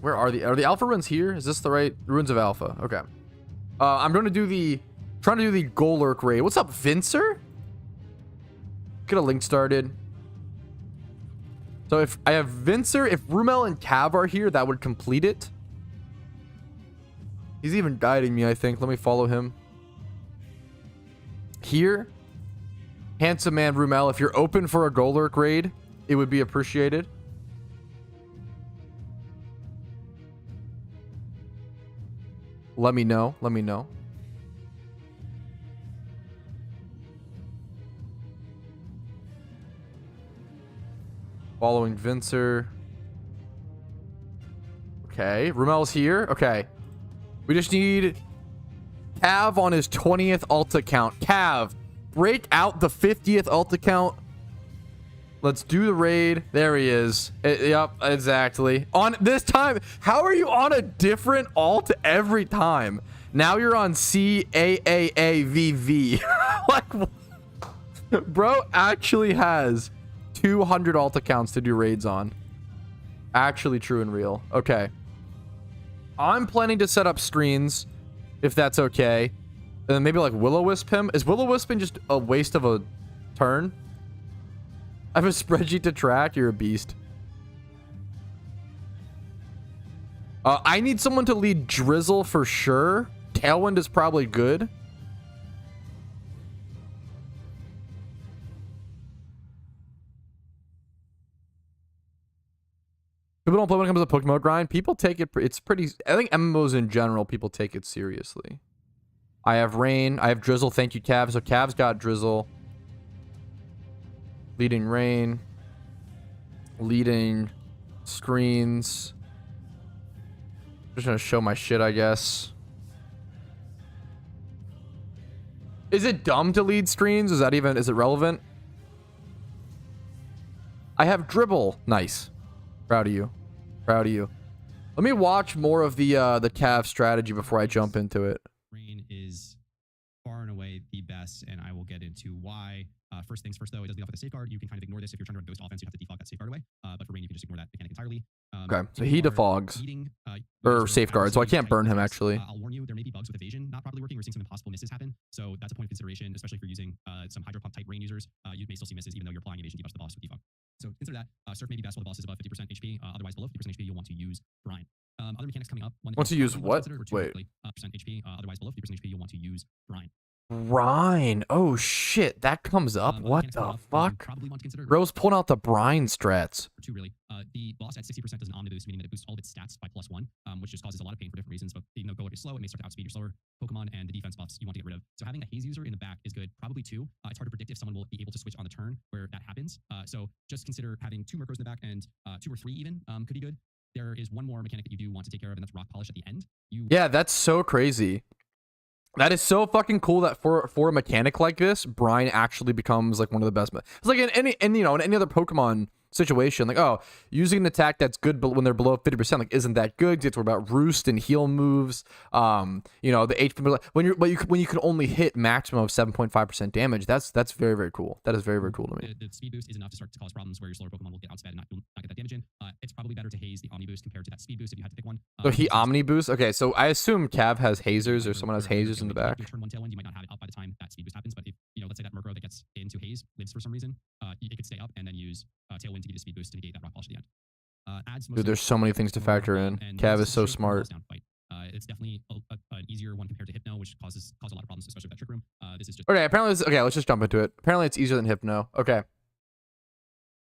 Where are the Alpha Ruins here? Is this the right Ruins of Alpha? Okay. I'm going to do trying to do the Golurk raid. What's up, Vincer? Get a link started. So if I have Vincer, if Rumel and Cav are here, that would complete it. He's even guiding me, I think. Let me follow him. Here. Handsome man Rumel, if you're open for a Golurk raid, it would be appreciated. Let me know. Let me know. Following Vincer. Okay. Rumel's here. Okay. We just need Cav on his 20th alt account. Cav, break out the 50th alt account. Let's do the raid. There he is. Yep, exactly. On this time, how are you on a different alt every time? Now you're on CAAAVV. Like, bro actually has 200 alt accounts to do raids on. Actually true and real. Okay. I'm planning to set up screens, if that's okay. And then maybe like Will-O-Wisp him. Is Will-O-Wisping just a waste of a turn? I have a spreadsheet to track. You're a beast. I need someone to lead Drizzle for sure. Tailwind is probably good. People don't play when it comes to Pokemon grind. People take it. It's pretty. I think MMOs in general, people take it seriously. I have Rain. I have Drizzle. Thank you, Cav. So Cav's got Drizzle. Leading Rain. Leading screens. Just gonna show my shit, I guess. Is it dumb to lead screens? Is that even, is it relevant? I have Dribble. Nice. Proud of you. Proud of you. Let me watch more of the Cav strategy before I jump into it. Rain is far and away the best, and I will get into why. First things first, though, it does lead off with a safeguard. You can kind of ignore this if you're trying to run ghost offense. You'd have to defog that safeguard away. But for rain, you can just ignore that mechanic entirely. Okay, so he defogs or safeguards, so I can't burn him actually. I'll warn you, there may be bugs with evasion not properly working. We're seeing some impossible misses happen, so that's a point of consideration, especially if you're using some hydro pump type rain users. You may still see misses even though you're applying evasion debuffs to the boss with defog. So consider that. Surf may be best while the boss is above 50% HP. Otherwise, below 50% HP, you'll want to use brine. Other mechanics coming up. Want to use what? Wait. Percent HP. Otherwise, below 50% HP, you'll want to use brine. Brine. Oh shit, that comes up. What the fuck? Bro's pulling out the brine strats. Two really. The boss at 60% does an omni boost, meaning that it boosts all of its stats by +1, which just causes a lot of pain for different reasons. But even though Golurk is slow, it may start to outspeed your slower Pokemon, and the defense buffs you want to get rid of. So having a haze user in the back is good. Probably 2. It's hard to predict if someone will be able to switch on the turn where that happens. So just consider having 2 Murkrows in the back, and 2 or 3 even could be good. There is one more mechanic that you do want to take care of, and that's rock polish at the end. Yeah, that's so crazy. That is so fucking cool that for a mechanic like this, brine actually becomes like one of the best. It's like in any other Pokemon situation, like, oh, using an attack that's good but when they're below 50%, like, isn't that good? You have to worry about roost and heal moves. The HP when you can only hit maximum of 7.5% damage. That's very, very cool. That is very, very cool to me. The speed boost is enough to start to cause problems where your slower Pokemon will get outsped and not get that damage in. It's probably better to haze the Omni boost compared to that speed boost if you had to pick one. So he Omni boost. Okay, so I assume Cav has hazers or someone has hazers in the back. Turn 1 tailwind, you might not have it up by the time that speed boost happens, but if let's say that Murkrow that gets into haze lives for some reason, it could stay up and then use tailwind to give you speed boost to negate that rock polish at the end. Dude, there's so many things to factor in. Cav is so smart. It's definitely an easier one compared to Hypno, which causes a lot of problems, especially with that Trick Room. This is just okay. Apparently, okay. Let's just jump into it. Apparently, it's easier than Hypno. Okay,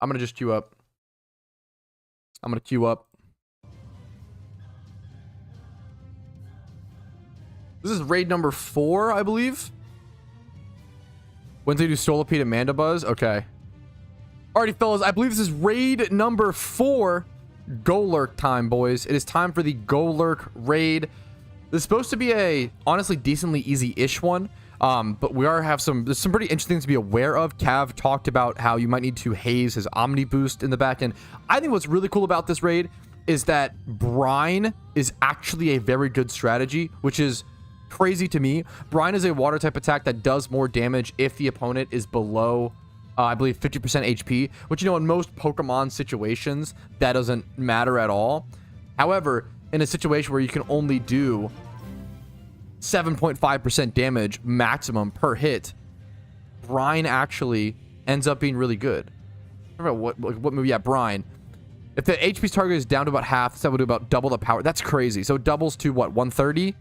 I'm gonna just queue up. This is raid number 4, I believe. When they do Scolipede and Mandibuzz. Okay. Alrighty, fellas. I believe this is raid number 4. Golurk time, boys. It is time for the Golurk raid. This is supposed to be a honestly decently easy-ish one. But there's some pretty interesting things to be aware of. Cav talked about how you might need to haze his Omni boost in the back end. I think what's really cool about this raid is that brine is actually a very good strategy, which is crazy to me. Brine is a water type attack that does more damage if the opponent is below I believe 50% HP, which, in most Pokemon situations, that doesn't matter at all. However, in a situation where you can only do 7.5% damage maximum per hit, brine actually ends up being really good. I don't know what movie? Yeah, brine. If the HP's target is down to about half, that would do about double the power. That's crazy. So it doubles to what, 130?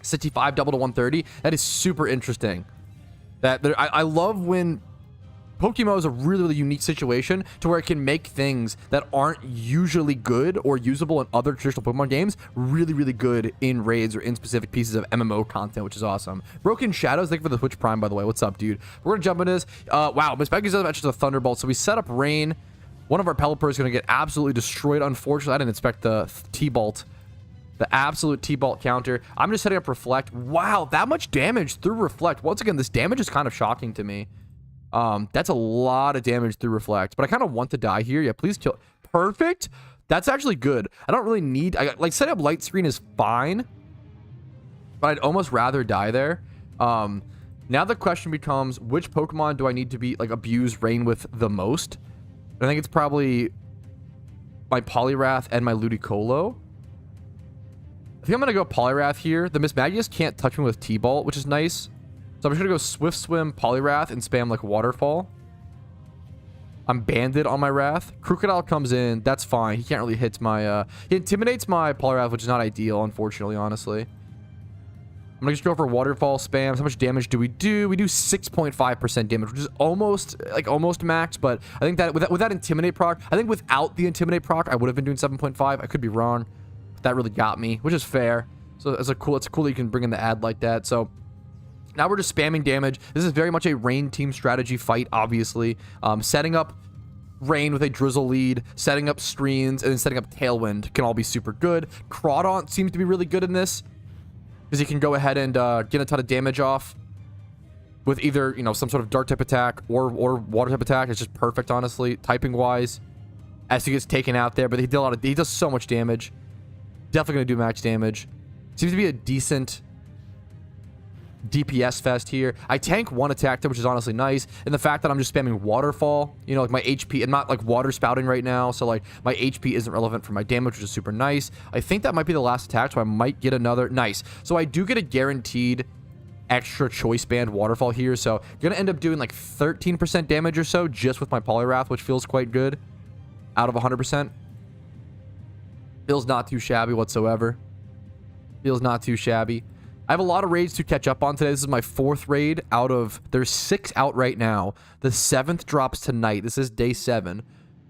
65 double to 130. That is super interesting. I love when PokeMMO is a really, really unique situation to where it can make things that aren't usually good or usable in other traditional Pokemon games really, really good in raids or in specific pieces of MMO content, which is awesome. Broken Shadows, thank you for the Twitch Prime, by the way. What's up, dude? We're going to jump into this. Wow, Miss Becky's actually a Thunderbolt. So we set up Rain. One of our Pelipper is going to get absolutely destroyed. Unfortunately, I didn't expect the T-Bolt. The absolute T-Bolt counter. I'm just setting up Reflect. Wow, that much damage through Reflect. Once again, this damage is kind of shocking to me. That's a lot of damage through Reflect, but I kind of want to die here. Yeah, please kill. Perfect. That's actually good. I don't really need, like, setting up Light Screen is fine, but I'd almost rather die there. Now the question becomes, which Pokemon do I need to be, like, abuse Rain with the most? I think it's probably my Poliwrath and my Ludicolo. I think I'm going to go Poliwrath here. The Mismagius can't touch me with T-Bolt, which is nice. So I'm just going to go Swift Swim, Poliwrath, and spam, like, Waterfall. I'm banded on my Wrath. Crocodile comes in. That's fine. He can't really hit my... he intimidates my Poliwrath, which is not ideal, unfortunately, honestly. I'm going to just go for Waterfall spams. How much damage do? We do 6.5% damage, which is almost max, but I think that with that Intimidate proc, I think without the Intimidate proc, I would have been doing 7.5. I could be wrong. But that really got me, which is fair. So it's cool that you can bring in the ad like that. So... now we're just spamming damage. This is very much a Rain team strategy fight, obviously. Setting up Rain with a Drizzle lead, setting up screens, and then setting up Tailwind can all be super good. Crawdaunt seems to be really good in this, because he can go ahead and get a ton of damage off with either, some sort of Dark type attack or Water type attack. It's just perfect, honestly, typing-wise, as he gets taken out there. But he does so much damage. Definitely going to do max damage. Seems to be a decent DPS fest here. I tank one attack type, which is honestly nice. And the fact that I'm just spamming waterfall, you know, like my HP, I'm not like water spouting right now. So like my HP isn't relevant for my damage, which is super nice. I think that might be the last attack. So I might get another. Nice. So I do get a guaranteed extra choice band waterfall here. So you're going to end up doing like 13% damage or so just with my Poliwrath, which feels quite good out of 100%. Feels not too shabby whatsoever. Feels not too shabby. I have a lot of raids to catch up on today. This is my 4th raid out of... There's 6 out right now. The 7th drops tonight. This is day 7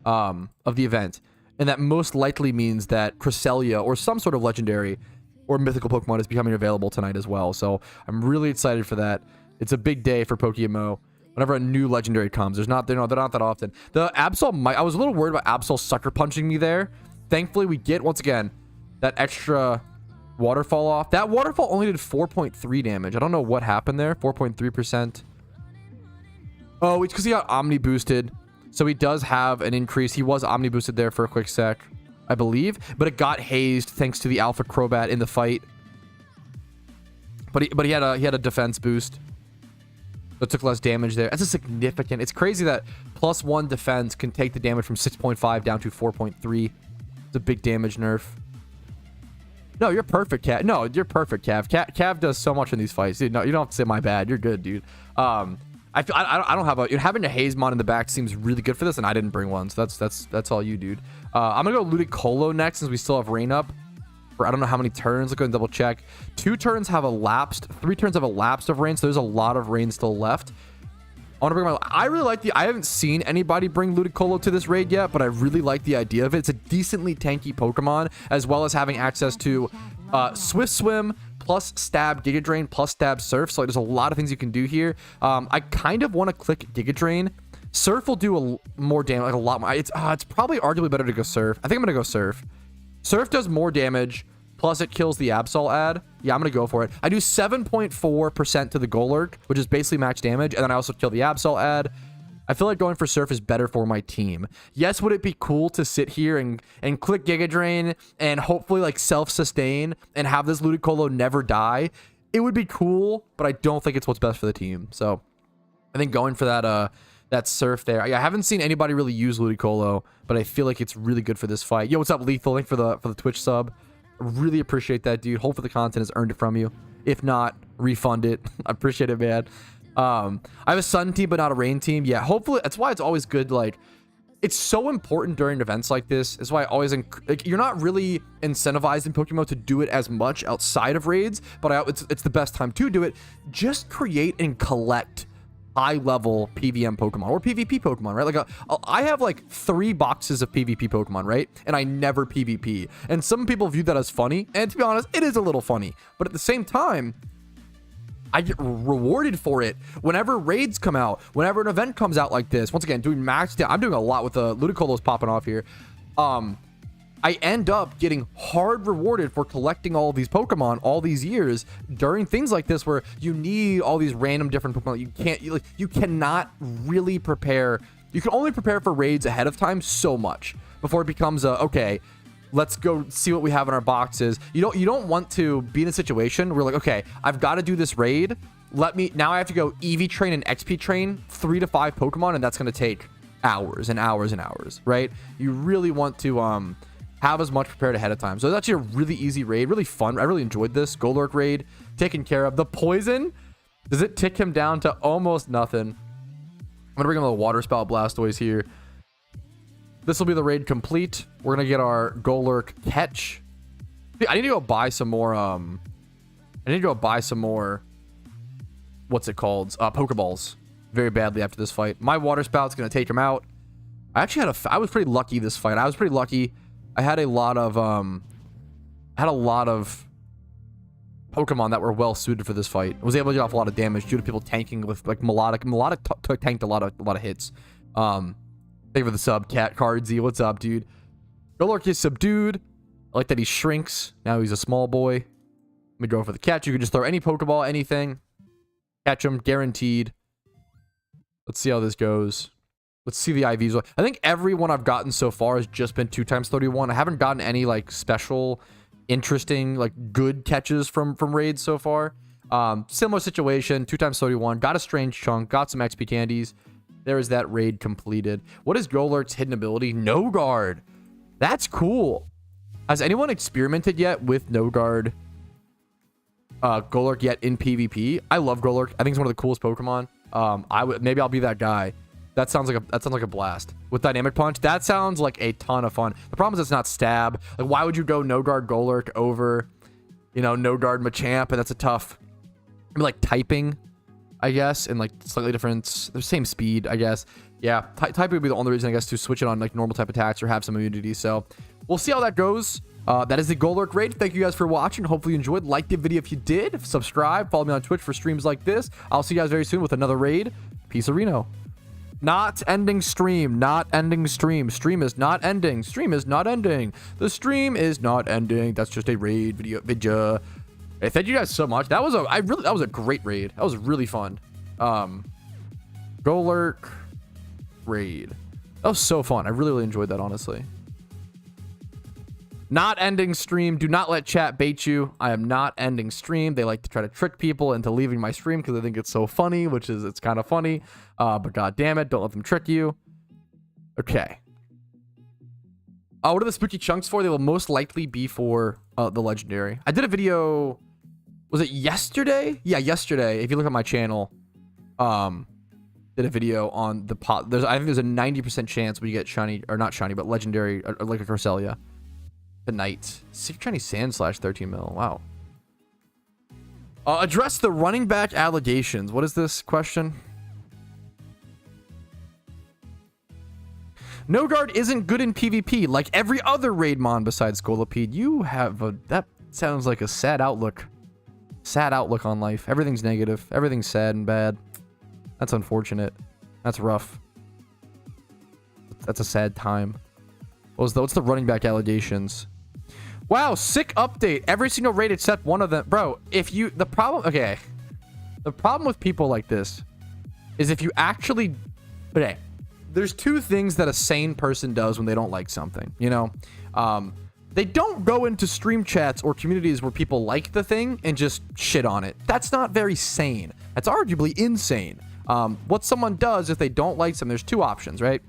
of the event. And that most likely means that Cresselia or some sort of legendary or mythical Pokemon is becoming available tonight as well. So I'm really excited for that. It's a big day for PokeMMO. Whenever a new legendary comes, they're not that often. The Absol I was a little worried about Absol sucker punching me there. Thankfully, we get, once again, that extra waterfall off. That waterfall only did 4.3 damage. I don't know what happened there. 4.3%. Oh, it's because he got Omni boosted. So he does have an increase. He was Omni boosted there for a quick sec, I believe. But it got hazed thanks to the Alpha Crobat in the fight. But he had a defense boost. So it took less damage there. That's a significant... It's crazy that +1 defense can take the damage from 6.5 down to 4.3. It's a big damage nerf. No, you're perfect, Cav. No, you're perfect, Cav. Cav does so much in these fights. Dude, no, you don't have to say my bad. You're good, dude. I don't have a... Having a Hazemon in the back seems really good for this, and I didn't bring one, so that's all you, dude. I'm gonna go Ludicolo next, since we still have rain up. For I don't know how many turns. Let's go and double check. 2 turns have elapsed. 3 turns have elapsed of rain, so there's a lot of rain still left. I want to bring my... I really like the... I haven't seen anybody bring Ludicolo to this raid yet, but I really like the idea of it. It's a decently tanky Pokemon, as well as having access to Swift Swim, plus Stab Giga Drain, plus Stab Surf. So like, there's a lot of things you can do here. I kind of want to click Giga Drain. Surf will do more damage, like a lot more. It's probably arguably better to go Surf. I think I'm going to go Surf. Surf does more damage, plus it kills the Absol ad. Yeah, I'm going to go for it. I do 7.4% to the Golurk, which is basically max damage, and then I also kill the Absol ad. I feel like going for Surf is better for my team. Yes, would it be cool to sit here and click Giga Drain and hopefully like self-sustain and have this Ludicolo never die? It would be cool, but I don't think it's what's best for the team. So I think going for that Surf there. I haven't seen anybody really use Ludicolo, but I feel like it's really good for this fight. Yo, what's up, Lethal? Thank you for the Twitch sub. I really appreciate that, dude. Hopefully the content has earned it from you. If not, refund it. I appreciate it, man. I have a Sun team, but not a Rain team. Yeah, hopefully. That's why it's always good. Like, it's so important during events like this. That's why I always... Like, you're not really incentivized in PokeMMO to do it as much outside of raids, but it's the best time to do it. Just create and collect high-level PVM Pokemon or PvP Pokemon, right? Like I have like 3 boxes of PvP Pokemon, right? And I never PvP. And some people view that as funny. And to be honest, it is a little funny. But at the same time, I get rewarded for it whenever raids come out, whenever an event comes out like this. Once again, doing max down. I'm doing a lot with the Ludicolo's popping off here. I end up getting hard rewarded for collecting all of these Pokemon all these years during things like this where you need all these random different Pokemon. You cannot really prepare. You can only prepare for raids ahead of time so much before it becomes okay, let's go see what we have in our boxes. You don't want to be in a situation where like, okay, I've got to do this raid. Now I have to go Eevee train and XP train 3 to 5 Pokemon, and that's going to take hours and hours and hours, right? You really want to have as much prepared ahead of time. So it's actually a really easy raid, really fun. I really enjoyed this Golurk raid, taken care of. The poison, does it tick him down to almost nothing? I'm gonna bring him the Water Spout Blastoise here. This will be the raid complete. We're gonna get our Golurk catch. I need to go buy some more. What's it called? Pokeballs. Very badly after this fight. My Water Spout's gonna take him out. I actually I was pretty lucky this fight. I was pretty lucky. I had a lot of Pokemon that were well suited for this fight. I was able to get off a lot of damage due to people tanking with like Melodic. Melodic tanked a lot of hits. Thank you for the sub, Cat Cardsy. What's up, dude? Golurk is subdued. I like that he shrinks. Now he's a small boy. Let me go for the catch. You can just throw any Pokeball, anything. Catch him, guaranteed. Let's see how this goes. Let's see the IVs. I think every one I've gotten so far has just been 2x31. I haven't gotten any like special, interesting, like good catches from raids so far. Similar situation, 2x31, got a strange chunk, got some XP candies. There is that raid completed. What is Golurk's hidden ability? No guard. That's cool. Has anyone experimented yet with no guard Golurk yet in PvP? I love Golurk. I think it's one of the coolest Pokemon. Maybe I'll be that guy. That sounds like a blast. With dynamic punch, that sounds like a ton of fun. The problem is it's not stab. Like, why would you go no guard Golurk over, you know, no guard Machamp? And that's a tough. I mean, like typing, I guess, and like slightly different. The same speed, I guess. Yeah, typing would be the only reason, I guess, to switch it on like normal type attacks or have some immunity. So we'll see how that goes. That is the Golurk raid. Thank you guys for watching. Hopefully you enjoyed. Like the video if you did. Subscribe. Follow me on Twitch for streams like this. I'll see you guys very soon with another raid. Peace, Reno. Not ending stream. Not ending stream. Stream is not ending. Stream is not ending. The stream is not ending. That's just a raid video. Hey, thank you guys so much. That was a great raid. That was really fun. Golurk raid. That was so fun. I really enjoyed that, honestly. Not ending stream. Do not let chat bait you. I am not ending stream. They like to try to trick people into leaving my stream because they think it's so funny, which is, it's kind of funny. But god damn it, don't let them trick you. Okay. What are the spooky chunks for? They will most likely be for the legendary. I did a video. Was it yesterday? Yeah, yesterday. If you look at my channel, did a video on the pot. I think there's a 90% chance we get shiny, or not shiny, but legendary, or like a Corselia. Tonight. 6 shiny sand slash 13 mil. Wow. Address the running back allegations. What is this question? No guard isn't good in PvP like every other raid mon besides Scolipede. You have a, that sounds like a sad outlook. Sad outlook on life. Everything's negative. Everything's sad and bad. That's unfortunate. That's rough. That's a sad time. What's the running back allegations? Wow, sick update. Every single raid except one of them. Bro, if you... The problem... Okay. The problem with people like this is if you actually... Okay. There's two things that a sane person does when they don't like something. You know? They don't go into stream chats or communities where people like the thing and just shit on it. That's not very sane. That's arguably insane. What someone does if they don't like something, there's two options, right?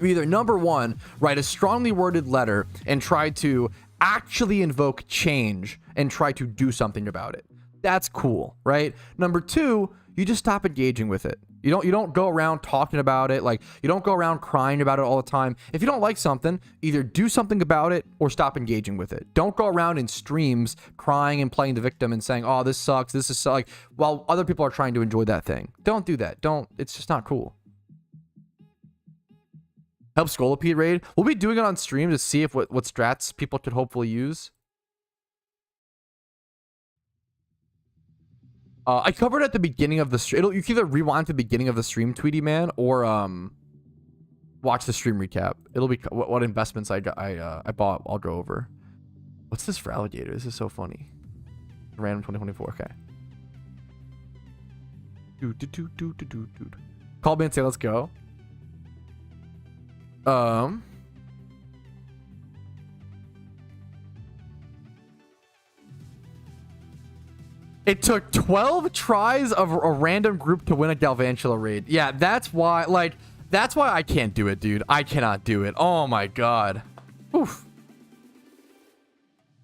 Either number one, write a strongly worded letter and try to actually invoke change and try to do something about it. That's cool, right? Number two, you just stop engaging with it. You don't go around talking about it. Like, you don't go around crying about it all the time. If you don't like something, either do something about it or stop engaging with it. Don't go around in streams crying and playing the victim and saying, oh, this sucks, this is so, like, while other people are trying to enjoy that thing. Don't do that. It's just not cool. Help Scolipede raid. We'll be doing it on stream to see if what strats people could hopefully use. I covered at the beginning of the stream. You can either rewind to the beginning of the stream, Tweety Man, or watch the stream recap. It'll be what investments I bought. I'll go over. What's this for alligator? This is so funny. Random 2024. Okay. Dude. Call me and say let's go. It took 12 tries of a random group to win a Galvantula raid. Yeah, that's why, like, that's why I can't do it, dude. I cannot do it. Oh my god. Oof.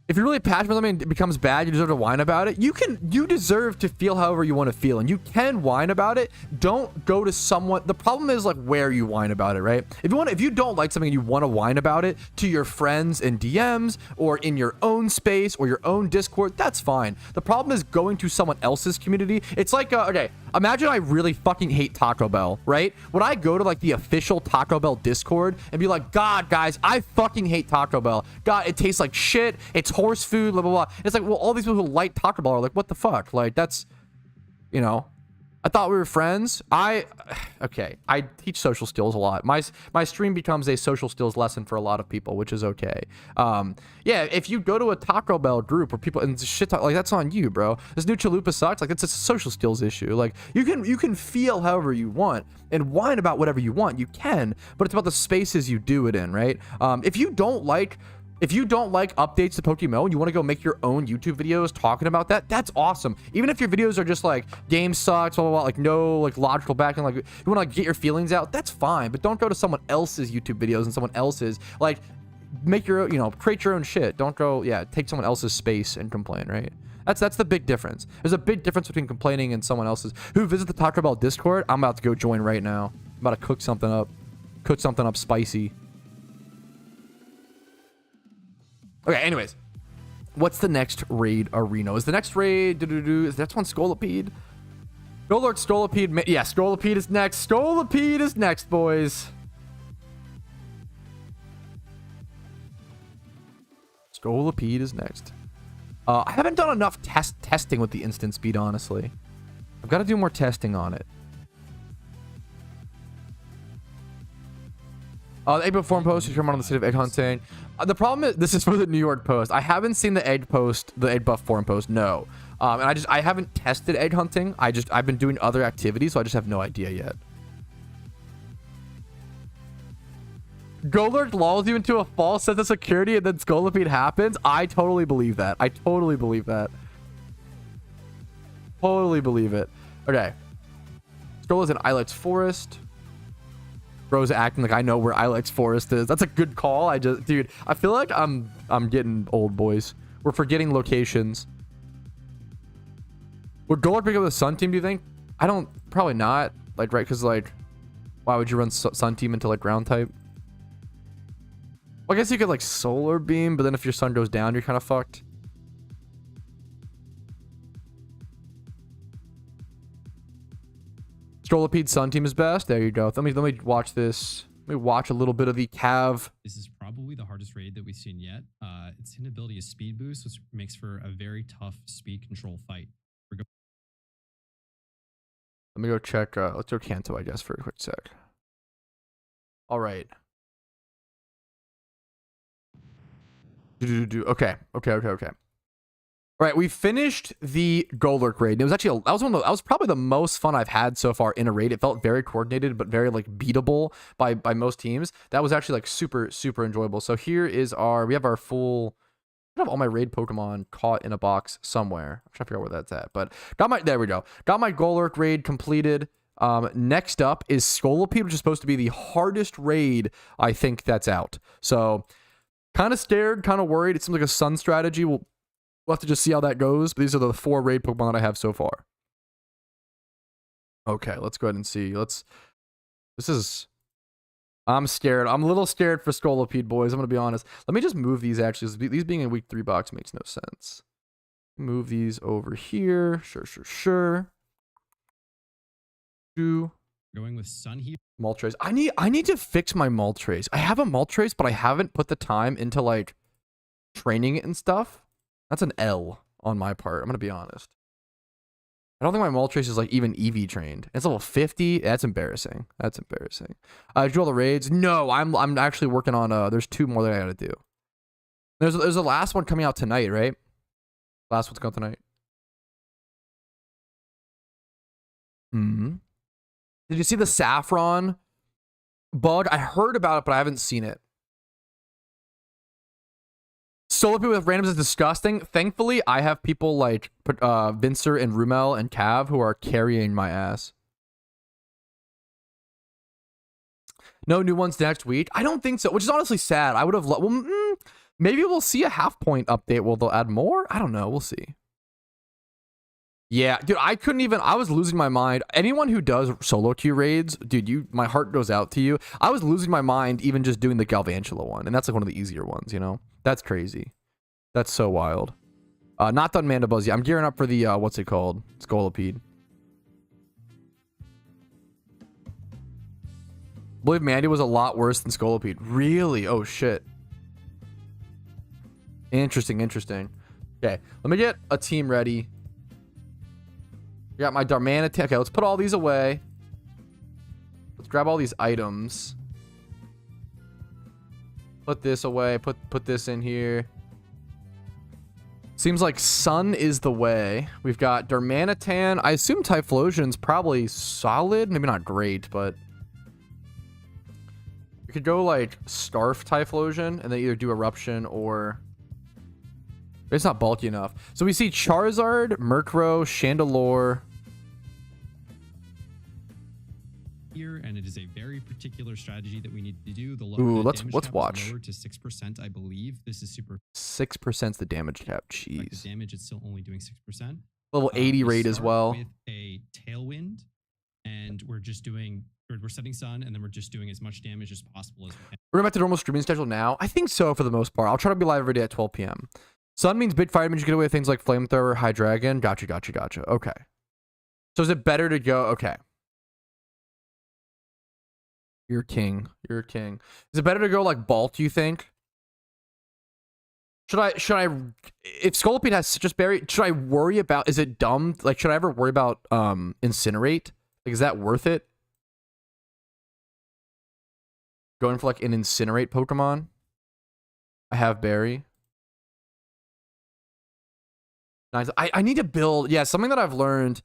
If you're really passionate about something and it becomes bad, you deserve to whine about it. You deserve to feel however you want to feel, and you can whine about it. Don't go to someone. The problem is like where you whine about it, right? If you don't like something and you want to whine about it to your friends in DMs or in your own space or your own Discord, that's fine. The problem is going to someone else's community. It's like, okay, imagine I really fucking hate Taco Bell, right? Would I go to like the official Taco Bell Discord and be like, God, guys, I fucking hate Taco Bell. God, it tastes like shit. It's horse food, blah, blah, blah. It's like, well, all these people who like Taco Bell are like, what the fuck? Like, that's, you know, I thought we were friends. Okay, I teach social skills a lot. My stream becomes a social skills lesson for a lot of people, which is okay. Yeah, if you go to a Taco Bell group where people and shit talk, like, that's on you, bro. This new chalupa sucks. Like, it's a social skills issue. Like, you can feel however you want and whine about whatever you want. You can, but it's about the spaces you do it in, right? If you don't like If you don't like updates to PokeMMO and you want to go make your own YouTube videos talking about that, that's awesome. Even if your videos are just like game sucks, blah blah blah, like no like logical backend, like you want to like get your feelings out, that's fine. But don't go to someone else's YouTube videos and someone else's like make your, you know, create your own shit. Don't go, yeah, take someone else's space and complain, right? That's the big difference. There's a big difference between complaining and someone else's. Who visit the Taco Bell Discord? I'm about to go join right now. I'm about to cook something up spicy. Okay, anyways. What's the next raid arena? Is the next raid, is that one Scolipede? Golurk, Scolipede, yeah, Scolipede is next. Scolipede is next, boys. Scolipede is next. I haven't done enough testing with the instant speed, honestly. I've got to do more testing on it. The egg buff forum post, you come on the state of egg hunting. The problem is, this is for the New York Post. I haven't seen the egg buff forum post, no. And I haven't tested egg hunting. I've been doing other activities, so I just have no idea yet. Golurk lulls you into a false sense of security and then Scolipede happens. I totally believe that. I totally believe that. Totally believe it. Okay. Scolipede is in Ilex Forest. Bro's acting like I know where Ilex Forest is. That's a good call. Dude, I feel like I'm getting old, boys. We're forgetting locations. Would Golurk pick up the Sun team, do you think? Probably not. Like, right, because, like, why would you run Sun team into, like, ground type? Well, I guess you could, like, Solar Beam, but then if your Sun goes down, you're kind of fucked. Scolipede Sun team is best. There you go. Let me watch this. Let me watch a little bit of the Cav. This is probably the hardest raid that we've seen yet. Its hidden ability is Speed Boost, which makes for a very tough speed control fight. Let me go check. Let's go Kanto, I guess, for a quick sec. All right. Okay. All right, we finished the Golurk raid. It was actually that was probably the most fun I've had so far in a raid. It felt very coordinated, but very like beatable by most teams. That was actually like super enjoyable. So here is we have our full. I have all my raid Pokemon caught in a box somewhere. I'm trying to figure out where that's at, but there we go. Got my Golurk raid completed. Next up is Scolipede, which is supposed to be the hardest raid I think that's out. So kind of scared, kind of worried. It seems like a Sun strategy. We'll have to just see how that goes. But these are the 4 raid Pokemon that I have so far. Okay, let's go ahead and see. I'm scared. I'm a little scared for Scolipede, boys. I'm going to be honest. Let me just move these, actually. These being in week 3 box makes no sense. Move these over here. Sure. Going with Sun here. Moltres. I need to fix my Moltres. I have a Moltres, but I haven't put the time into, like, training it and stuff. That's an L on my part. I'm going to be honest. I don't think my Moltres is like even Eevee trained. It's level 50. That's embarrassing. Did you do all the raids? No, I'm actually working on there's 2 more that I gotta do. There's a last one coming out tonight, right? Last one's coming tonight. Did you see the Saffron bug? I heard about it, but I haven't seen it. Scolipede with randoms is disgusting. Thankfully, I have people like Vincer and Rumel and Cav who are carrying my ass. No new ones next week. I don't think so, which is honestly sad. I would have maybe we'll see a half-point update. Will they'll add more? I don't know. We'll see. Yeah, dude, I was losing my mind. Anyone who does solo queue raids, dude, my heart goes out to you. I was losing my mind even just doing the Galvantula one, and that's like one of the easier ones, you know? That's crazy. That's so wild. Not done Mandibuzz yet. I'm gearing up for the, what's it called? Scolipede. I believe Mandy was a lot worse than Scolipede. Really? Oh, shit. Interesting. Okay, let me get a team ready. I got my Darmanitan. Okay, let's put all these away. Let's grab all these items. Put this away. Put this in here. Seems like Sun is the way. We've got Darmanitan. I assume Typhlosion's probably solid. Maybe not great, but... We could go like Scarf Typhlosion and then either do Eruption or... It's not bulky enough. So we see Charizard, Murkrow, Chandelure. Here, and it is a very particular strategy that we need to do. Ooh, let's watch. Lower to 6%, I believe. This is super. 6% the damage cap. Jeez. Like the damage, it's still only doing 6%. Level 80 raid as well. With a Tailwind, and we're just doing. We're setting Sun, and then we're just doing as much damage as possible as we can. We're back to normal streaming schedule now. I think so for the most part. I'll try to be live every day at 12 p.m. Sun means big fire damage. You get away with things like Flamethrower, High Dragon. Gotcha. Okay. So is it better to go? Okay. You're king. Is it better to go like Bolt, you think? Should I if Scolipede has just berry, should I worry about, is it dumb? Like, should I ever worry about Incinerate? Like, is that worth it? Going for like an Incinerate Pokemon? I have berry. Nice. I need to build, yeah, something that I've learned.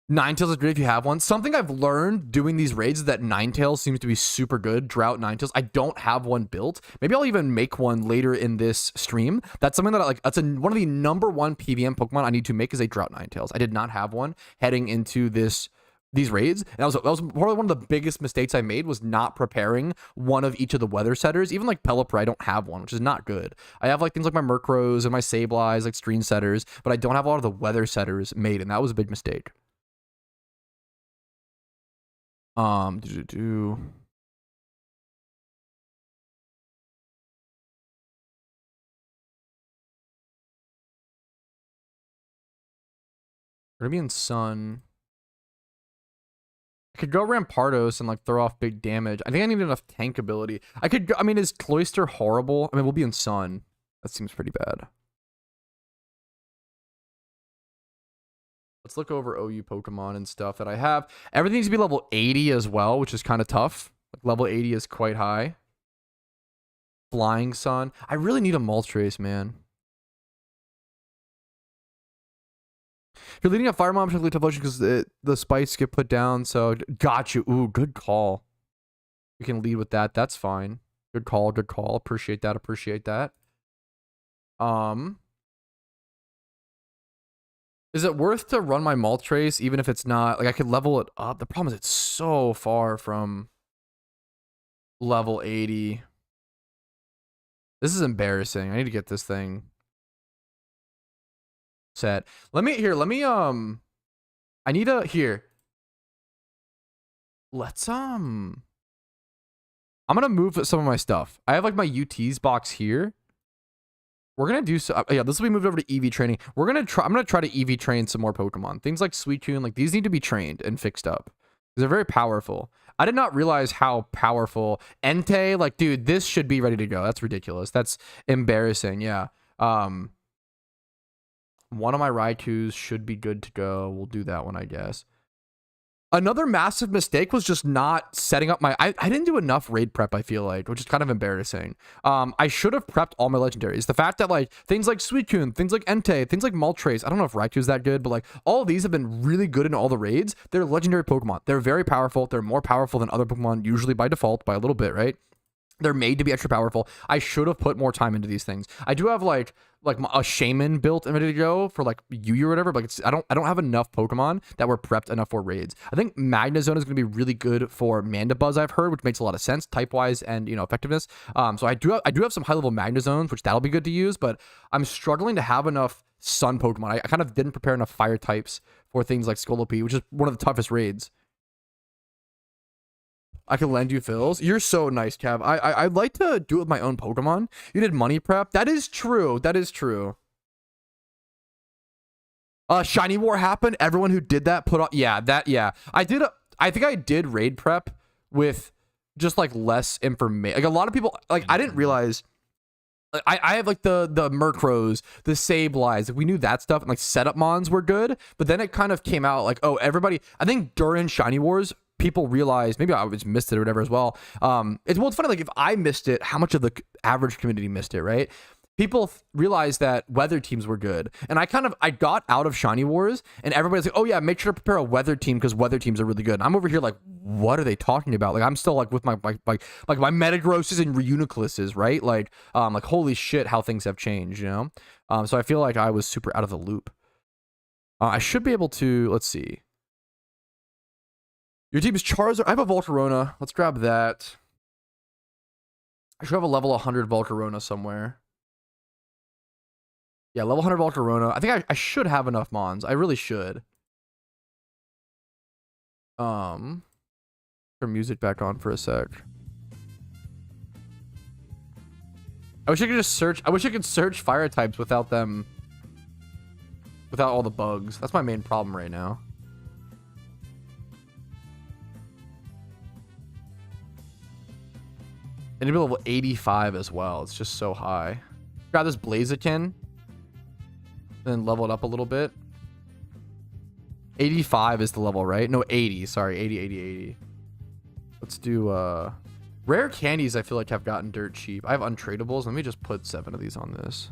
Ninetales is great if you have one. Something I've learned doing these raids is that Ninetales seems to be super good. Drought Ninetales. I don't have one built. Maybe I'll even make one later in this stream. That's something that I like. That's one of the #1 PVM Pokemon I need to make is a Drought Ninetales. I did not have one heading into these raids. And that was probably one of the biggest mistakes I made was not preparing one of each of the weather setters. Even like Pelipper, I don't have one, which is not good. I have like things like my Murkrows and my Sableyes, like Stream setters, but I don't have a lot of the weather setters made, and that was a big mistake. Gonna be in Sun. I could go Rampardos and like throw off big damage. I think I need enough tank ability. I could go, I mean, is Cloyster horrible? I mean, we'll be in Sun. That seems pretty bad. Let's look over OU Pokemon and stuff that I have. Everything needs to be level 80 as well, which is kind of tough. Like level 80 is quite high. Flying Sun. I really need a Moltres, man. If you're leading a Fire Mom, particularly tough potion because the spikes get put down. So got you. Ooh, good call. We can lead with that. That's fine. Good call. Appreciate that. Is it worth to run my Moltres even if it's not, like I could level it up? The problem is it's so far from level 80. This is embarrassing. I need to get this thing set. I need a, here. Let's, I'm gonna move some of my stuff. I have like my UTs box here. We're gonna do so. Yeah, this will be moved over to Eevee training. I'm gonna try to Eevee train some more Pokemon. Things like Suicune, like these need to be trained and fixed up. They're very powerful. I did not realize how powerful Entei. Like, dude, this should be ready to go. That's ridiculous. That's embarrassing. Yeah. One of my Raikous should be good to go. We'll do that one, I guess. Another massive mistake was just not setting up my... I didn't do enough raid prep, I feel like, which is kind of embarrassing. I should have prepped all my legendaries. The fact that, like, things like Suicune, things like Entei, things like Moltres, I don't know if Raikou's that good, but, like, all of these have been really good in all the raids. They're legendary Pokemon. They're very powerful. They're more powerful than other Pokemon, usually by default, by a little bit, right? They're made to be extra powerful. I should have put more time into these things. I do have like a shaman built and ready to go for like Yu or whatever, but like I don't have enough Pokemon that were prepped enough for raids. I think Magnezone is going to be really good for Mandibuzz, I've heard, which makes a lot of sense type wise and, you know, effectiveness. So I do have some high level Magnezones, which that'll be good to use, but I'm struggling to have enough Sun Pokemon. I kind of didn't prepare enough fire types for things like Scolipede, which is one of the toughest raids. I can lend you fills. You're so nice, Kev. I'd like to do it with my own Pokemon. You did money prep. That is true. That is true. Shiny War happened. Everyone who did that put on. Yeah, I think I did raid prep with just like less information. Like a lot of people, like I didn't realize. Like, I have like the Murkrows, the Sableyes. Like, we knew that stuff, and like setup mons were good, but then it kind of came out like, oh, everybody. I think during Shiny Wars, people realized, maybe I just missed it or whatever as well. It's funny, like if I missed it, how much of the average community missed it, right? people realized that weather teams were good. And I got out of Shiny Wars, and everybody's like, oh yeah, make sure to prepare a weather team because weather teams are really good. And I'm over here like, what are they talking about? Like, I'm still like with my Metagrosses and Reunicluses, right? Like holy shit, how things have changed, you know? So I feel like I was super out of the loop. I should be able to, let's see. Your team is Charizard. I have a Volcarona. Let's grab that. I should have a level 100 Volcarona somewhere. Yeah, level 100 Volcarona. I think I should have enough Mons. I really should. Turn music back on for a sec. I wish I could just search. I wish I could search fire types without them. Without all the bugs. That's my main problem right now. I need to be level 85 as well. It's just so high. Grab this Blaziken. Then level it up a little bit. 85 is the level, right? No, 80. Sorry, 80. Let's do rare candies. I feel like have gotten dirt cheap. I have untradables. Let me just put 7 of these on this.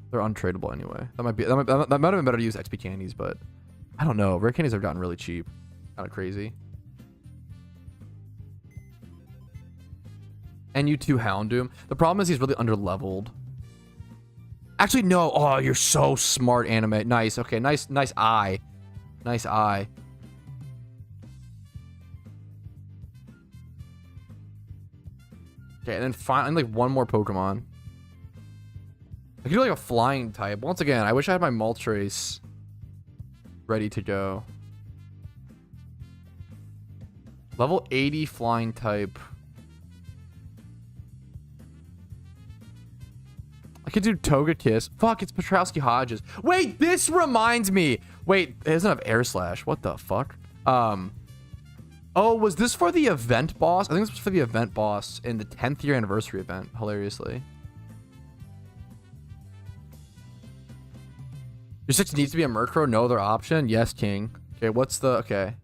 They're untradeable anyway. That might have been better to use XP candies, but I don't know. Rare candies have gotten really cheap. Kind of crazy. And you too, Houndoom. The problem is he's really under-leveled. Actually, no. Oh, you're so smart, Anime. Nice. Okay, nice eye. Nice eye. Okay, and then finally, like, one more Pokemon. I could do, like, a flying type. Once again, I wish I had my Moltres ready to go. Level 80 flying type. I could do Togekiss. Fuck, it's Patrouski Hodges. Wait, this reminds me. Wait, it doesn't have Air Slash. What the fuck? Oh, was this for the event boss? I think this was for the event boss in the 10th year anniversary event, hilariously. Your 6 needs to be a Murkrow. No other option? Yes, King. Okay, what's the... Okay.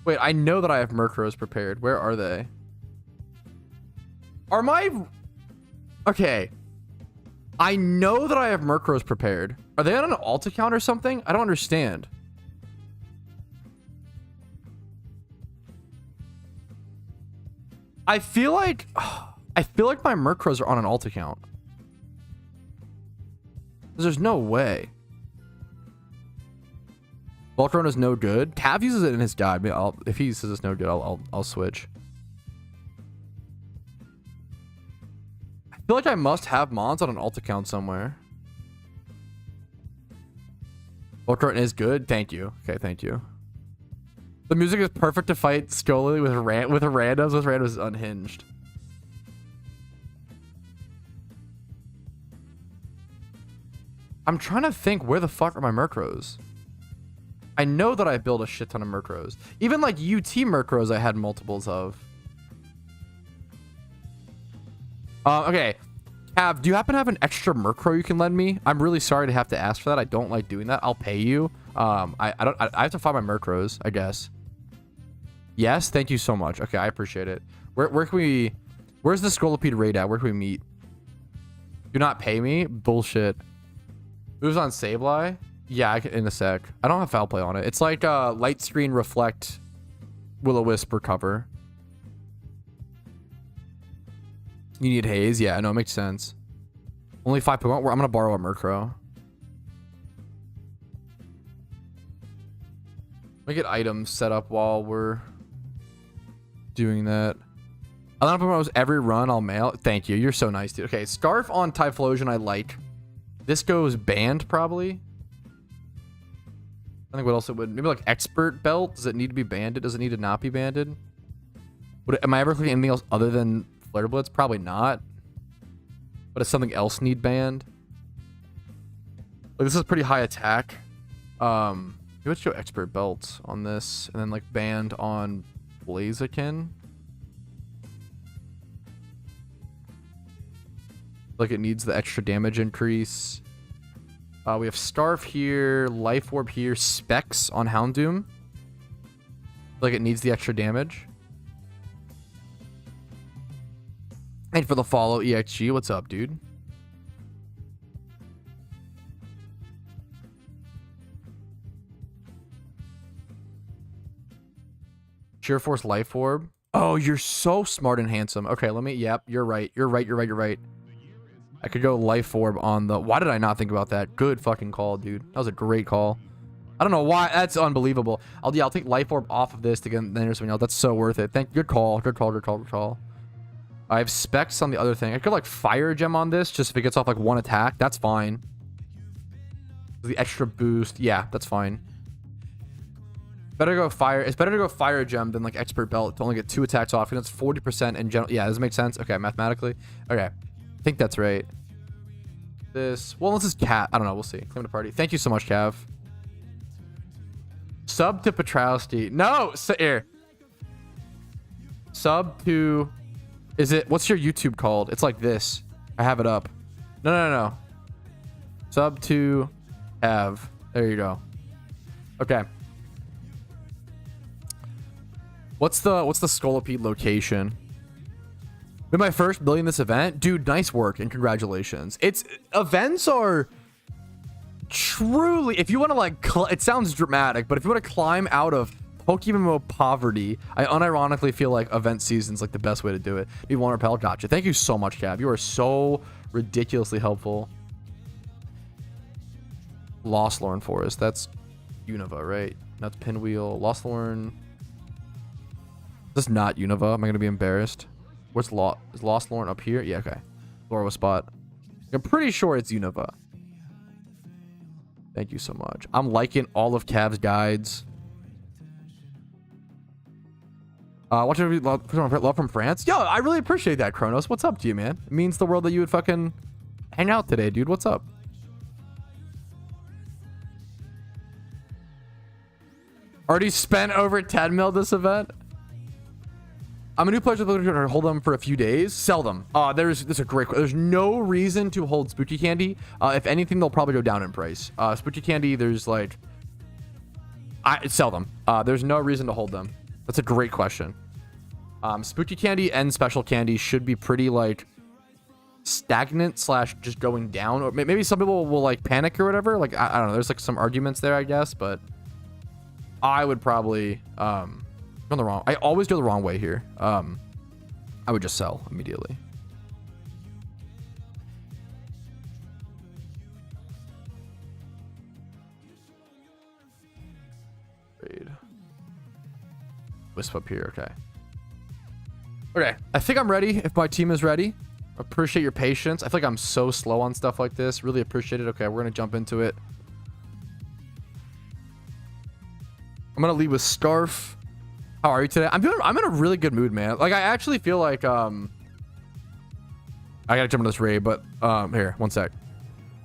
Wait, I know that I have Murkrows prepared. Where are they? Are my... Okay. I know that I have Murkrows prepared. Are they on an alt account or something? I don't understand. I feel like my Murkrows are on an alt account. There's no way. Volcarona's no good. Cav uses it in his guide. If he says it's no good, I'll switch. I feel like I must have Mons on an alt account somewhere. Volcarona is good. Thank you. Okay, thank you. The music is perfect to fight Scolipede with randoms. With randoms is unhinged. I'm trying to think, where the fuck are my Murkrows? I know that I built a shit ton of Murkrows. Even like UT Murkrows I had multiples of. Okay. Cav, do you happen to have an extra Murkrow you can lend me? I'm really sorry to have to ask for that. I don't like doing that. I'll pay you. I have to find my Murkrows, I guess. Yes, thank you so much. Okay, I appreciate it. Where can we... Where's the Scolipede raid at? Where can we meet? Do not pay me? Bullshit. Moves on Sableye? Yeah, in a sec. I don't have Foul Play on it. It's like Light Screen, Reflect, Will-O-Wisp, Recover. You need Haze? Yeah, no, it makes sense. Only 5 Pokemon. I'm going to borrow a Murkrow. Let me get items set up while we're doing that. I don't know if every run I'll mail. Thank you. You're so nice, dude. Okay, Scarf on Typhlosion I like. This goes banned, probably. I think what else it would... Maybe like Expert Belt. Does it need to be banded? Does it need to not be banded? Am I ever clicking anything else other than Flare Blitz? Probably not. But does something else need banned? Like, this is pretty high attack. Maybe let's go Expert Belt on this. And then like banned on Blaziken. Like it needs the extra damage increase. We have Scarf here, Life Orb here, Specs on Houndoom. Like it needs the extra damage. And for the follow, EXG, what's up, dude? Sheer Force Life Orb. Oh, you're so smart and handsome. Okay, let me, yep, you're right. You're right. I could go Life Orb on the, why did I not think about that? Good fucking call, dude. That was a great call. I don't know why, that's unbelievable. I'll take Life Orb off of this to get then something else. That's so worth it. Good call. I have specs on the other thing. I could like Fire Gem on this just if it gets off like one attack. That's fine. The extra boost. Yeah, that's fine. Better go Fire. It's better to go Fire Gem than like Expert Belt to only get 2 attacks off. And it's 40% in general. Yeah, does it make sense? Okay, mathematically. Okay. I think that's right. Well, this is Cat. I don't know. We'll see. Claim to party. Thank you so much, Cav. Sub to Patrouski. No! Here. Sub to... Is it... What's your YouTube called? It's like this. I have it up. No. Sub to... Have. There you go. Okay. What's the Scolipede location? Been my first billion this event? Dude, nice work and congratulations. Events are... Truly, if you want to like, it sounds dramatic, but if you want to climb out of PokeMMO poverty, I unironically feel like event season's like the best way to do it. Need one repel? Gotcha. Thank you so much, Cab. You are so ridiculously helpful. Lost Lorn Forest. That's Unova, right? That's Pinwheel. Lost Lorn. That's not Unova. Am I going to be embarrassed? Where's Is Lost Lorn up here? Yeah, okay. Lorwa spot. I'm pretty sure it's Unova. Thank you so much. I'm liking all of Cav's guides. Watch every love from France. Yo, I really appreciate that, Kronos. What's up to you, man? It means the world that you would fucking hang out today, dude. What's up? Already spent over 10 mil this event. I'm a new player looking to hold them for a few days. Sell them. There's a great. There's no reason to hold Spooky Candy. If anything, they'll probably go down in price. Spooky Candy, there's like, sell them. There's no reason to hold them. That's a great question. Spooky Candy and Special Candy should be pretty like stagnant / just going down. Or maybe some people will like panic or whatever. Like I don't know. There's like some arguments there, I guess, but I would probably I always go the wrong way here. I would just sell immediately. Trade. Wisp up here. Okay, I think I'm ready. If my team is ready, appreciate your patience. I feel like I'm so slow on stuff like this. Really appreciate it. Okay, we're gonna jump into it. I'm gonna lead with Scarf. How are you today? I'm in a really good mood, man. Like I actually feel like I gotta jump into this raid, but here, one sec.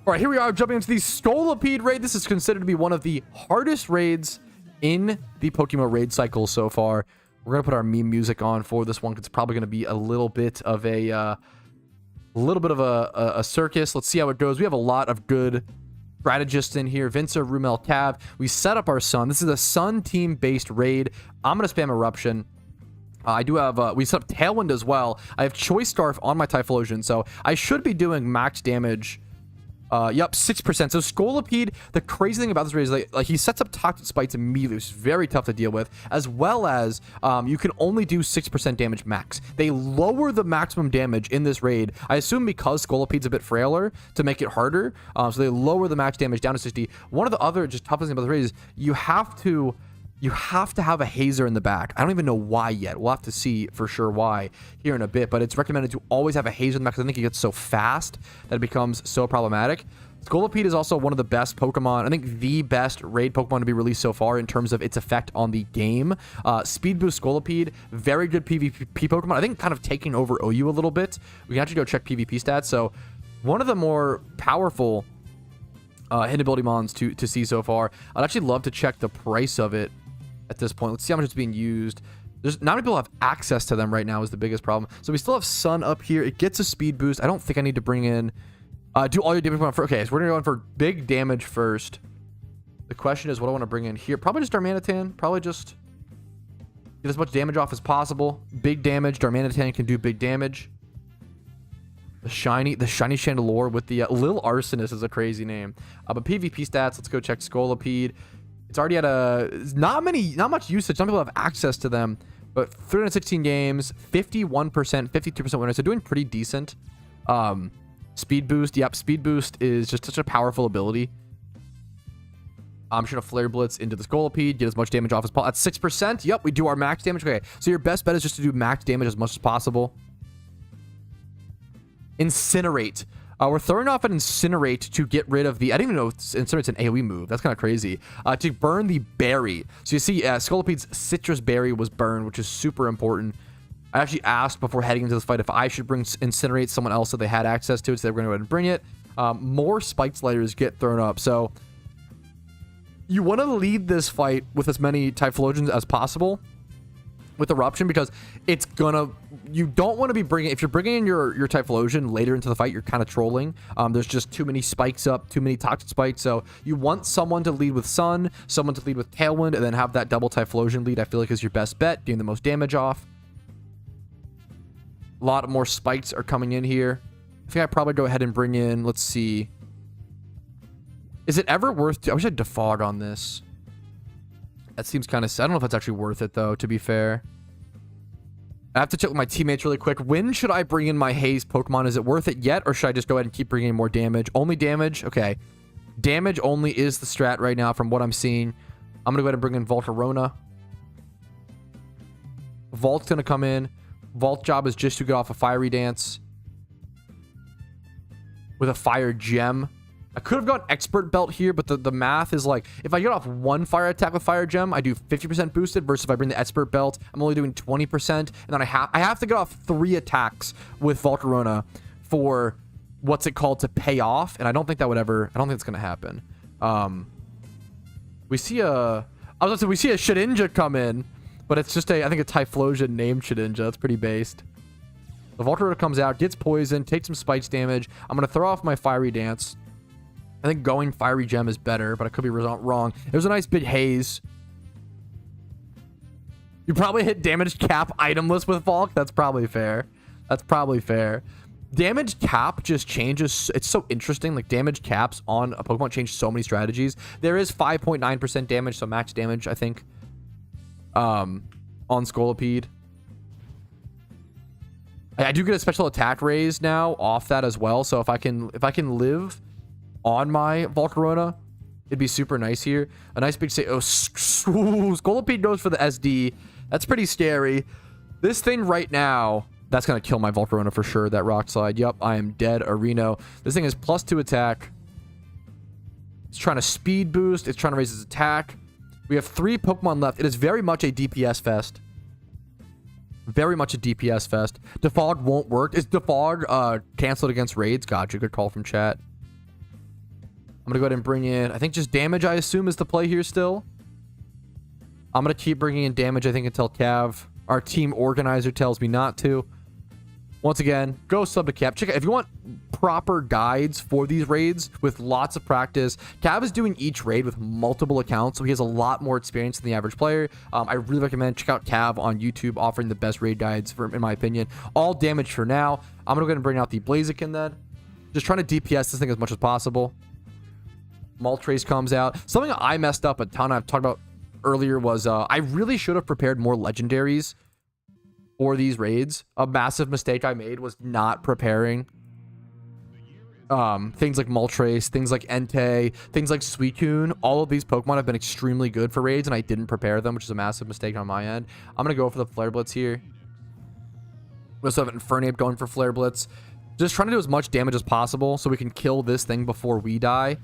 All right, here we are jumping into the Scolipede raid. This is considered to be one of the hardest raids in the Pokemon raid cycle so far. We're gonna put our meme music on for this one. It's probably gonna be a little bit of a circus. Let's see how it goes. We have a lot of good strategists in here. Vincer, Rumel, Cav. We set up our Sun. This is a Sun team based raid. I'm gonna spam Eruption. I do have we set up Tailwind as well. I have Choice Scarf on my Typhlosion, so I should be doing max damage. Yep, 6%. So Scolipede, the crazy thing about this raid is like he sets up Toxic Spites immediately, which is very tough to deal with, as well as you can only do 6% damage max. They lower the maximum damage in this raid, I assume because Scolipede's a bit frailer to make it harder. So they lower the max damage down to 60. One of the other just toughest things about the raid is you have to have a hazer in the back. I don't even know why yet. We'll have to see for sure why here in a bit, but it's recommended to always have a hazer in the back because I think it gets so fast that it becomes so problematic. Scolipede is also one of the best Pokemon, I think the best raid Pokemon to be released so far in terms of its effect on the game. Speed Boost Scolipede, very good PvP Pokemon. I think kind of taking over OU a little bit. We can actually go check PvP stats. So one of the more powerful hidden ability mons to see so far. I'd actually love to check the price of it at this point. Let's see how much it's being used. There's not many people have access to them right now is the biggest problem. So we still have Sun up here. It gets a speed boost. I don't think I need to bring in do all your damage first. Okay, so we're gonna go in for big damage first. The question is what I want to bring in here. Probably just Darmanitan. Probably just get as much damage off as possible. Big damage. Darmanitan can do big damage. The shiny Chandelure with the Lil Arsonist is a crazy name. But PvP stats, let's go check Scolipede. It's already at not much usage. Some people have access to them, but 316 games, 51%, 52% winner. So doing pretty decent. Speed boost. Yep, speed boost is just such a powerful ability. I'm just gonna Flare Blitz into the Scolipede, get as much damage off as possible. At 6%, yep, we do our max damage. Okay, so your best bet is just to do max damage as much as possible. Incinerate. We're throwing off an Incinerate to get rid of the... I didn't even know Incinerate's an AoE move. That's kind of crazy. To burn the berry. So you see, Scolipede's Citrus Berry was burned, which is super important. I actually asked before heading into this fight if I should bring Incinerate someone else so they had access to it, so they were going to go ahead and bring it. More Spike Slayers get thrown up. So you want to lead this fight with as many Typhlosions as possible with Eruption, because it's gonna... You don't want to be bringing... If you're bringing in your Typhlosion later into the fight, you're kind of trolling. There's just too many spikes up, too many toxic spikes. So you want someone to lead with Sun, someone to lead with Tailwind, and then have that double Typhlosion lead. I feel like is your best bet, getting the most damage off. A lot more spikes are coming in here. I think I'd probably go ahead and bring in... Let's see. Is it ever worth... I wish I had Defog on this. That seems kind of... I don't know if that's actually worth it, though, to be fair. I have to check with my teammates really quick. When should I bring in my Haze Pokemon? Is it worth it yet, or should I just go ahead and keep bringing in more damage? Only damage? Okay. Damage only is the strat right now from what I'm seeing. I'm going to go ahead and bring in Volcarona. Volt's going to come in. Volt's job is just to get off a Fiery Dance with a Fire Gem. I could have gone Expert Belt here, but the math is like, if I get off one fire attack with Fire Gem, I do 50% boosted, versus if I bring the Expert Belt, I'm only doing 20%, and then I have to get off 3 attacks with Volcarona for what's it called to pay off, and I don't think that would ever... I don't think it's going to happen. We see a... I was going to say, we see a Shedinja come in, but it's just I think a Typhlosion named Shedinja. That's pretty based. The Volcarona comes out, gets poisoned, takes some spikes damage. I'm going to throw off my Fiery Dance. I think going Fiery Gem is better, but I could be wrong. There's a nice big Haze. You probably hit damage cap itemless with Volk. That's probably fair. That's probably fair. Damage cap just changes. It's so interesting. Like, damage caps on a Pokemon change so many strategies. There is 5.9% damage, so max damage, I think, on Scolipede. I do get a special attack raise now off that as well. So if I can live on my Volcarona, it'd be super nice here. A nice big say. Oh, Scolipede goes for the SD. That's pretty scary. This thing right now, that's gonna kill my Volcarona for sure. That Rock Slide. Yup, I am dead. Areno. This thing is +2 attack. It's trying to speed boost. It's trying to raise its attack. We have 3 Pokemon left. It is very much a DPS fest. Very much a DPS fest. Defog won't work. Is Defog canceled against raids? Gotcha. Good call from chat. I'm going to go ahead and bring in... I think just damage, I assume, is the play here still. I'm going to keep bringing in damage, I think, until Cav, our team organizer, tells me not to. Once again, go sub to Cav. Check out if you want proper guides for these raids with lots of practice. Cav is doing each raid with multiple accounts, so he has a lot more experience than the average player. I really recommend check out Cav on YouTube, offering the best raid guides, in my opinion. All damage for now. I'm going to go ahead and bring out the Blaziken then. Just trying to DPS this thing as much as possible. Moltres comes out. Something I messed up a ton, I've talked about earlier, was I really should have prepared more legendaries for these raids. A massive mistake I made was not preparing things like Moltres, things like Entei, things like Suicune. All of these Pokemon have been extremely good for raids, and I didn't prepare them, which is a massive mistake on my end. I'm going to go for the Flare Blitz here. We also have Infernape going for Flare Blitz. Just trying to do as much damage as possible so we can kill this thing before we die.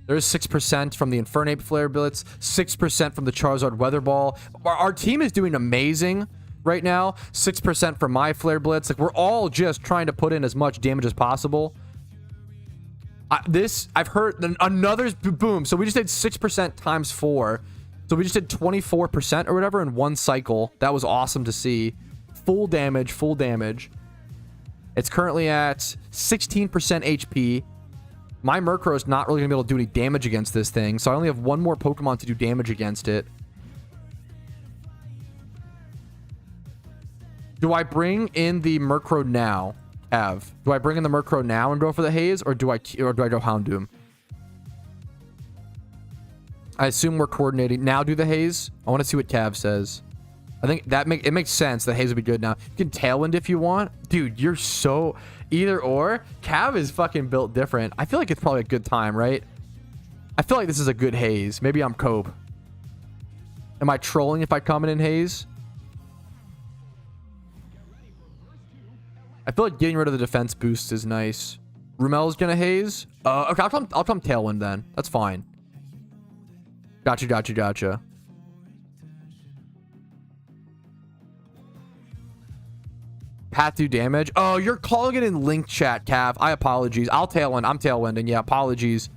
There's 6% from the Infernape Flare Blitz, 6% from the Charizard Weather Ball. Our team is doing amazing right now. 6% from my Flare Blitz. Like, we're all just trying to put in as much damage as possible. I've heard another boom. So we just did 6% times 4. So we just did 24% or whatever in one cycle. That was awesome to see. Full damage, full damage. It's currently at 16% HP. My Murkrow is not really going to be able to do any damage against this thing, so I only have one more Pokemon to do damage against it. Do I bring in the Murkrow now? Av, do I bring in the Murkrow now and go for the haze, or do I go Houndoom? I assume we're coordinating now. Do the haze. I want to see what Cav says. I think that it makes sense that haze would be good now. You can tailwind if you want, dude. You're so either or. Cav is fucking built different. I feel like it's probably a good time, right? I feel like this is a good haze. Maybe I'm Cope. Am I trolling if I comment in haze? I feel like getting rid of the defense boost is nice. Rumel's gonna haze. Okay, I'll come tailwind then. That's fine. Gotcha. Path do damage. Oh, you're calling it in link chat, Cav. Apologies. I'm tailwinding. Yeah, apologies.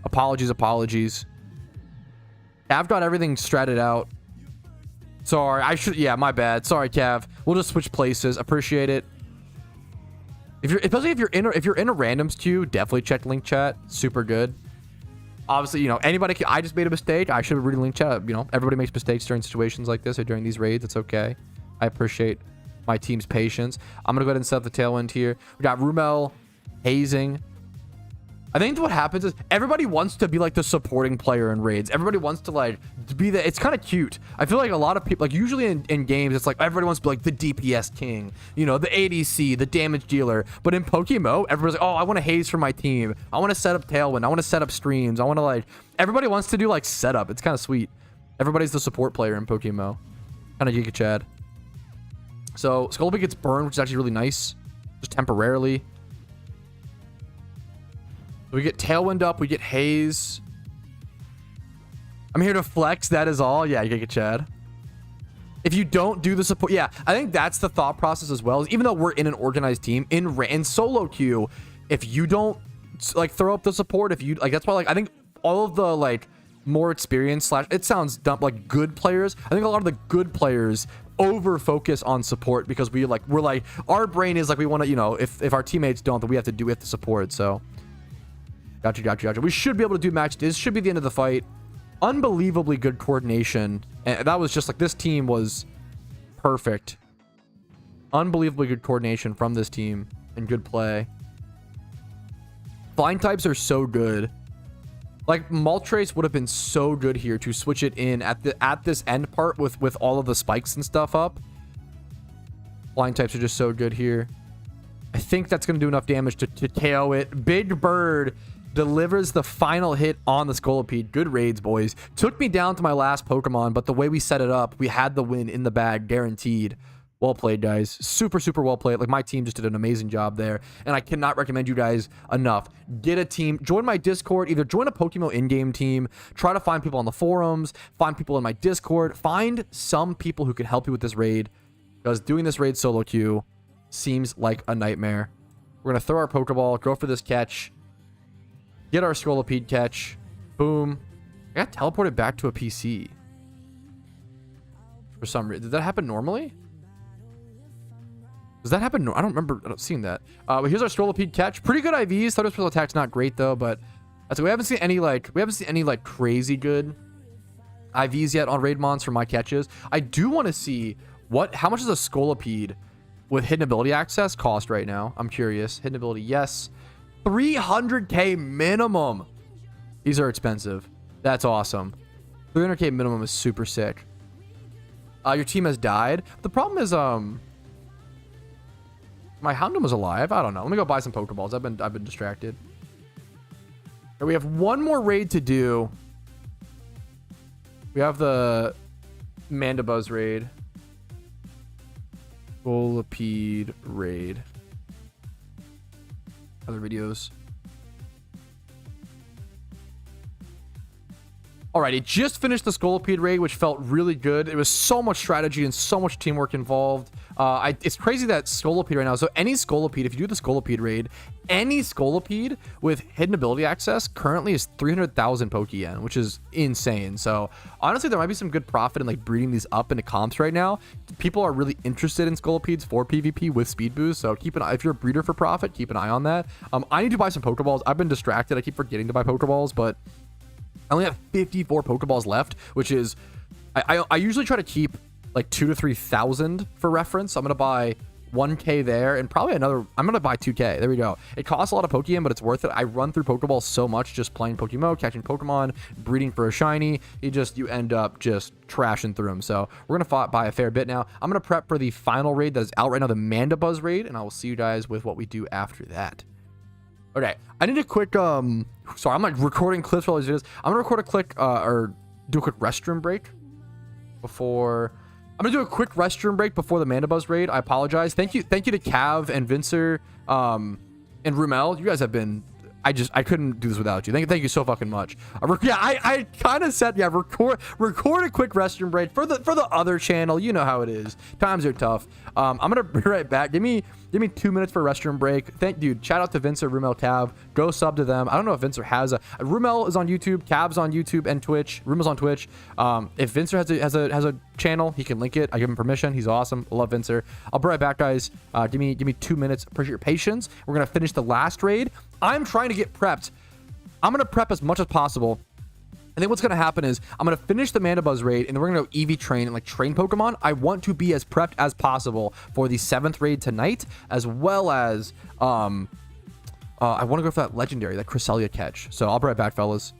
Apologies. Cav got everything stratted out. Sorry, yeah, my bad. Sorry, Cav. We'll just switch places. Appreciate it. Especially if you're in a randoms queue, definitely check link chat. Super good. Obviously, you know, I just made a mistake. I should have read link chat. You know, everybody makes mistakes during situations like this or during these raids. It's okay. I appreciate my team's patience. I'm gonna go ahead and set up the tailwind here. We got Rumel hazing. I think what happens is everybody wants to be like the supporting player in raids. Everybody wants to like be the, it's kind of cute. I feel like a lot of people, like usually in games, it's like everybody wants to be like the DPS king, you know, the ADC, the damage dealer. But in PokeMMO, everybody's like, oh, I want to haze for my team. I want to set up tailwind. I want to set up streams. I want to like, everybody wants to do like setup. It's kind of sweet. Everybody's the support player in PokeMMO. Kind of Giga Chad. So Scolipede gets burned, which is actually really nice. Just temporarily. We get tailwind up, we get haze. I'm here to flex, that is all. Yeah, you get Chad. If you don't do the support, yeah, I think that's the thought process as well. Is even though we're in an organized team, in solo queue, if you don't like throw up the support, if you like, that's why like I think all of the like more experienced / it sounds dumb, like good players. I think a lot of the good players over focus on support because we're like our brain is like we want to, you know, if our teammates don't, then we have to support. So Gotcha. We should be able to do match. This should be the end of the fight. Unbelievably good coordination. And that was just like, this team was perfect. Unbelievably good coordination from this team and good play. Flying types are so good. Like Moltres would have been so good here to switch it in at this end part with all of the spikes and stuff up. Flying types are just so good here. I think that's going to do enough damage to KO it. Big Bird delivers the final hit on the Scolipede. Good raids, boys. Took me down to my last Pokemon, but the way we set it up, we had the win in the bag, guaranteed. Well played, guys. Super well played. Like, my team just did an amazing job there, and I cannot recommend you guys enough. Get a team. Join my Discord. Either join a PokeMMO in-game team. Try to find people on the forums. Find people in my Discord. Find some people who can help you with this raid, because doing this raid solo queue seems like a nightmare. We're going to throw our Pokeball, go for this catch, get our Scolipede catch. Boom. I got teleported back to a PC. For some reason. Did that happen normally? Does that happen? I don't remember seeing that. But here's our Scolipede catch. Pretty good IVs. Thunder Special Attack's not great though, but we haven't seen any like crazy good IVs yet on raid mons for my catches. I do want to see how much is a Scolipede with hidden ability access cost right now. I'm curious. Hidden ability, yes. 300k minimum. These are expensive. That's awesome. 300k minimum is super sick. Your team has died. The problem is, my Houndoom was alive. I don't know. Let me go buy some Pokeballs. I've been distracted. Right, we have one more raid to do. We have the Mandibuzz raid. Scolipede raid. Other videos. Alrighty, just finished the Scolipede raid, which felt really good. It was so much strategy and so much teamwork involved. It's crazy that Scolipede right now. So any Scolipede, if you do the Scolipede raid, any Scolipede with hidden ability access currently is 300,000 Pokeyen, which is insane. So honestly, there might be some good profit in like breeding these up into comps right now. People are really interested in Scolipedes for PvP with speed boost. So keep an eye, if you're a breeder for profit, keep an eye on that. I need to buy some Pokeballs. I've been distracted. I keep forgetting to buy Pokeballs, but I only have 54 Pokeballs left, which is, I usually try to keep like 2,000 to 3,000 for reference. I'm going to buy 1K there, and probably another. I'm gonna buy 2K. There we go. It costs a lot of Pokeyen, but it's worth it. I run through Pokeballs so much just playing PokeMMO, catching Pokemon, breeding for a shiny. You end up just trashing through them. So we're gonna buy a fair bit now. I'm gonna prep for the final raid that is out right now, the Mandibuzz raid, and I will see you guys with what we do after that. Okay, I need a quick sorry, I'm like recording clips for all these videos. I'm gonna record a quick or do a quick restroom break before. I'm gonna do a quick restroom break before the Mandibuzz raid. I apologize. Thank you to Cav and Vincer and Rumel. You guys have been. I couldn't do this without you. Thank you so fucking much. I kind of said record a quick restroom break for the other channel. You know how it is. Times are tough. I'm gonna be right back. Give me 2 minutes for a restroom break. Dude. Shout out to Vincer, Rumel, Cav. Go sub to them. I don't know if Vincer has a Rumel is on YouTube. Cav's on YouTube and Twitch. Rumel's on Twitch. If Vincer has a channel, he can link it. I give him permission. He's awesome. I love Vincer. I'll be right back, guys. Give me 2 minutes. Appreciate your patience. We're gonna finish the last raid. I'm trying to get prepped. I'm gonna prep as much as possible. And then what's going to happen is I'm going to finish the Mandibuzz raid, and then we're going to go Eevee train and like train Pokemon. I want to be as prepped as possible for the 7th raid tonight, as well as I want to go for that legendary, that Cresselia catch. So I'll be right back, fellas.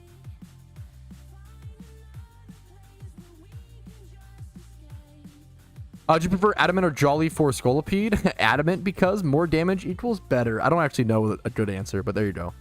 Do you prefer Adamant or Jolly for Scolipede? Adamant, because more damage equals better. I don't actually know a good answer, but there you go.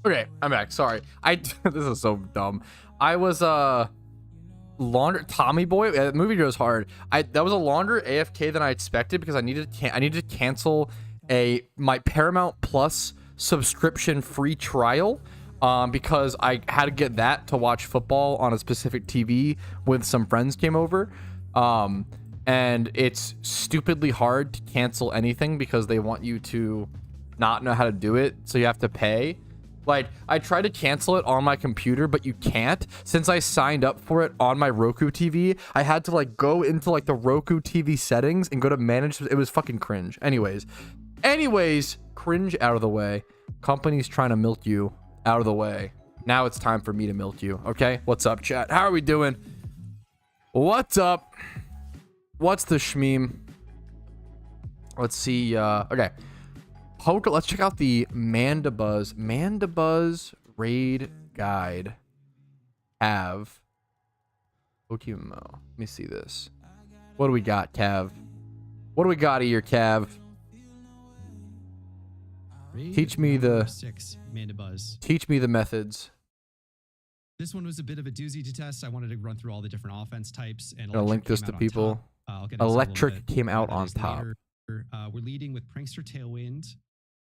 Okay, I'm back. Sorry. This is so dumb. I was longer Tommy Boy. The movie goes hard. That was a longer AFK than I expected because I needed to cancel my Paramount Plus subscription free trial because I had to get that to watch football on a specific TV when some friends came over. And it's stupidly hard to cancel anything because they want you to not know how to do it, so you have to pay. Like, I tried to cancel it on my computer, but you can't. Since I signed up for it on my Roku TV, I had to, like, go into, like, the Roku TV settings and go to manage. It was fucking cringe. Anyways, cringe out of the way. Companies trying to milk you out of the way. Now it's time for me to milk you, okay? What's up, chat? How are we doing? What's up? What's the shmeem? Let's see. Okay. Let's check out the Mandibuzz raid guide. Cav. PokeMMO. Let me see this. What do we got, Cav? What do we got here, Cav? Teach me the 6 Mandibuzz. Teach me the methods. This one was a bit of a doozy to test. I wanted to run through all the different offense types and I'll link this to people. Electric came out on top. We're leading with Prankster Tailwind,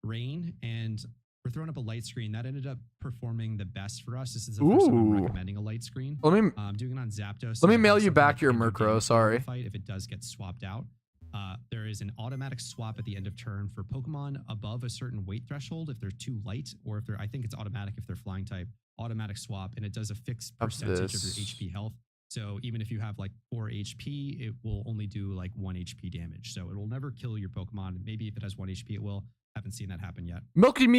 Rain, and we're throwing up a light screen. That ended up performing the best for us. This is the first time I'm recommending a light screen. I'm doing it on Zapdos. Let me mail you back your Murkrow. Sorry. If it does get swapped out. There is an automatic swap at the end of turn for Pokemon above a certain weight threshold if they're too light, or if they're, I think it's automatic if they're flying type, automatic swap, and it does a fixed percentage of your HP health. So even if you have like 4 HP, it will only do like 1 HP damage. So it will never kill your Pokemon. Maybe if it has 1 HP, it will. Haven't seen that happen yet. Milking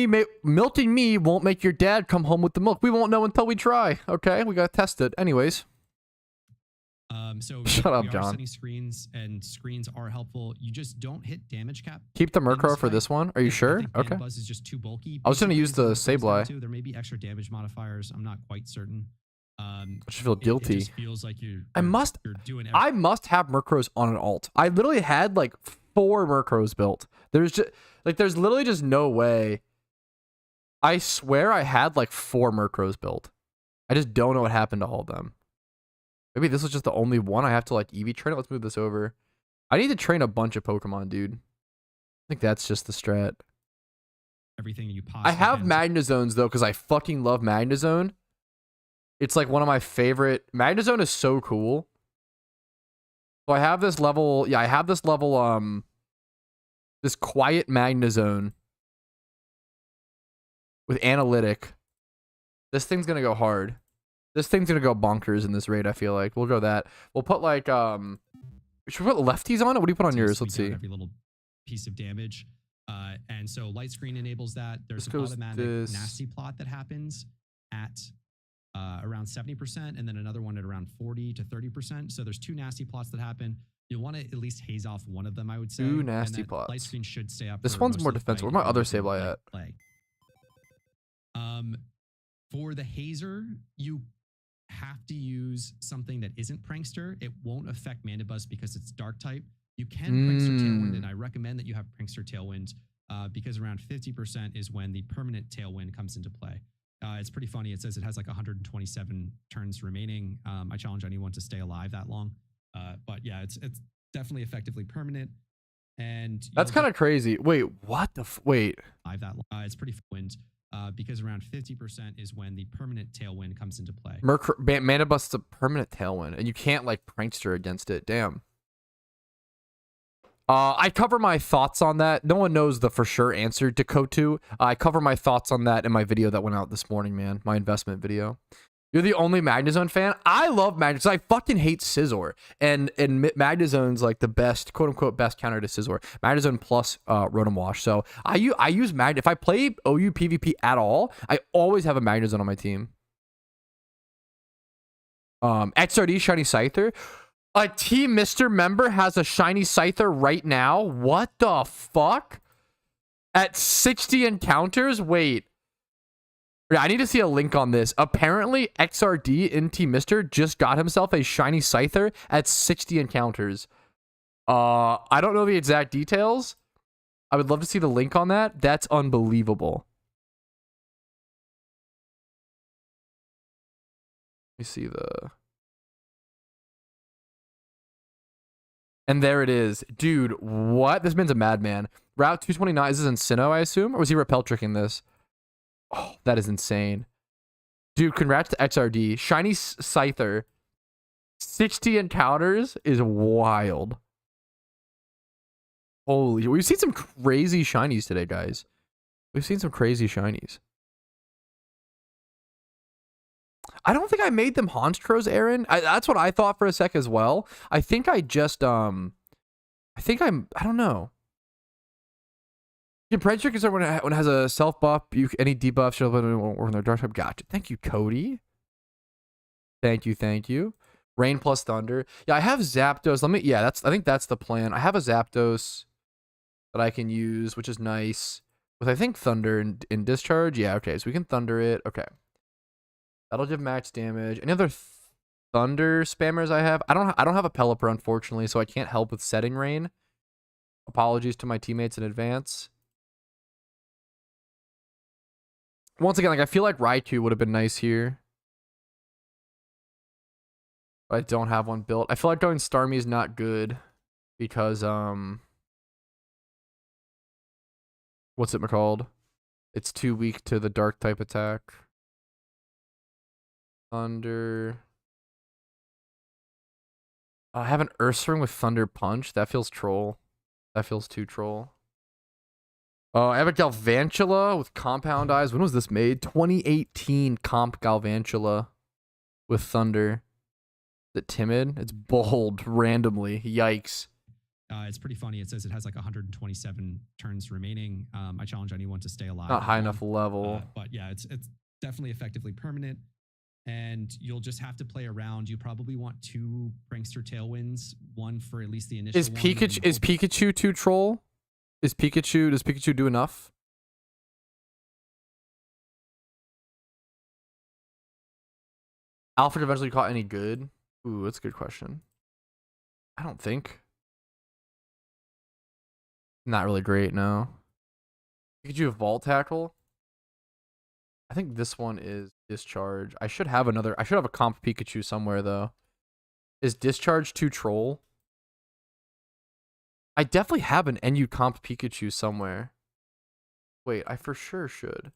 me won't make your dad come home with the milk. We won't know until we try. Okay, we gotta test it. Anyways. So Shut up, we are John. setting screens, and screens are helpful. You just don't hit damage cap. Keep the Murkrow for this one. Are you sure? Okay. Mandibuzz is just too bulky. I was gonna use the Sableye. There may be extra damage modifiers. I'm not quite certain. I should feel guilty. It just feels like you're doing everything. I must have Murkrows on an alt. I literally had like 4 Murkrows built. There's literally just no way. I swear I had like 4 Murkrows built. I just don't know what happened to all of them. Maybe this was just the only one I have to like Eevee train. Let's move this over. I need to train a bunch of Pokemon, dude. I think that's just the strat. Everything you possibly I have Magnezones though, because I fucking love Magnezone. It's like one of my favorite. Magnezone is so cool. So I have this level. Yeah, I have this level. This quiet Magnezone with analytic. This thing's gonna go hard. This thing's gonna go bonkers in this raid. I feel like we'll go that. We'll put like should we put lefties on it? What do you put on yours? Let's see. Every little piece of damage. And so light screen enables that. There's an automatic nasty plot that happens at around 70%, and then another one at around 40 to 30%. So there's 2 nasty plots that happen. You'll want to at least haze off one of them, I would say. 2 nasty plots. Light screen should stay up. This one's more defensive. Where's my other Sableye at? For the hazer, you have to use something that isn't Prankster. It won't affect Mandibuzz because it's dark type. You can Prankster Tailwind, and I recommend that you have Prankster Tailwind because around 50% is when the permanent Tailwind comes into play. It's pretty funny. It says it has like 127 turns remaining. I challenge anyone to stay alive that long. But yeah, it's definitely effectively permanent. And that's kind of crazy. Wait, what the wait? That it's pretty wind. Because around 50% is when the permanent Tailwind comes into play. Mandibuzz is a permanent Tailwind, and you can't like Prankster against it. Damn. I cover my thoughts on that. No one knows the for sure answer to Kotu. I cover my thoughts on that in my video that went out this morning, man. My investment video. You're the only Magnezone fan? I love Magnezone. I fucking hate Scizor. And Magnezone's like the best, quote unquote, best counter to Scizor. Magnezone plus Rotom Wash. So I use Mag. If I play OU PvP at all, I always have a Magnezone on my team. XRD Shiny Scyther. A Team Mr. member has a shiny Scyther right now? What the fuck? At 60 encounters? Wait. Yeah, I need to see a link on this. Apparently, XRD in Team Mister just got himself a shiny Scyther at 60 encounters. I don't know the exact details. I would love to see the link on that. That's unbelievable. Let me see the... And there it is. Dude, what? This man's a madman. Route 229. Is this in Sinnoh, I assume? Or was he repel tricking this? Oh, that is insane. Dude, congrats to XRD. Shiny Scyther. 60 encounters is wild. Holy, we've seen some crazy shinies today, guys. We've seen some crazy shinies. I don't think I made them Honstros, Aaron. That's what I thought for a sec as well. I think I just, I don't know. You can pressure trick when it has a self buff, any debuffs, or in their dark type. Gotcha. Thank you, Cody. Thank you, thank you. Rain plus Thunder. Yeah, I have Zapdos. I think that's the plan. I have a Zapdos that I can use, which is nice. With, I think, Thunder in Discharge. Yeah, okay, so we can Thunder it. Okay. That'll give max damage. Any other Thunder spammers I have? I don't have a Pelipper, unfortunately, so I can't help with setting Rain. Apologies to my teammates in advance. Once again, like, I feel like Raikou would have been nice here. But I don't have one built. I feel like going Starmie is not good because, what's it called? It's too weak to the dark type attack. Thunder. I have an Ursaring with Thunder Punch. That feels troll. That feels too troll. I have a Galvantula with Compound Eyes. When was this made? 2018 Comp Galvantula with Thunder. Is it timid? It's bold randomly. Yikes. It's pretty funny. It says it has like 127 turns remaining. I challenge anyone to stay alive. Not high enough level. But yeah, it's definitely effectively permanent. And you'll just have to play around. You probably want 2 Prankster Tailwinds, one for at least the initial Is Pikachu too troll? Does Pikachu do enough? Alfred eventually caught any good? Ooh, that's a good question. I don't think. Not really great, no. Pikachu have Vault Tackle? I think this one is Discharge. I should have a comp Pikachu somewhere, though. Is Discharge too troll? I definitely have an NU comp Pikachu somewhere. Wait, I for sure should.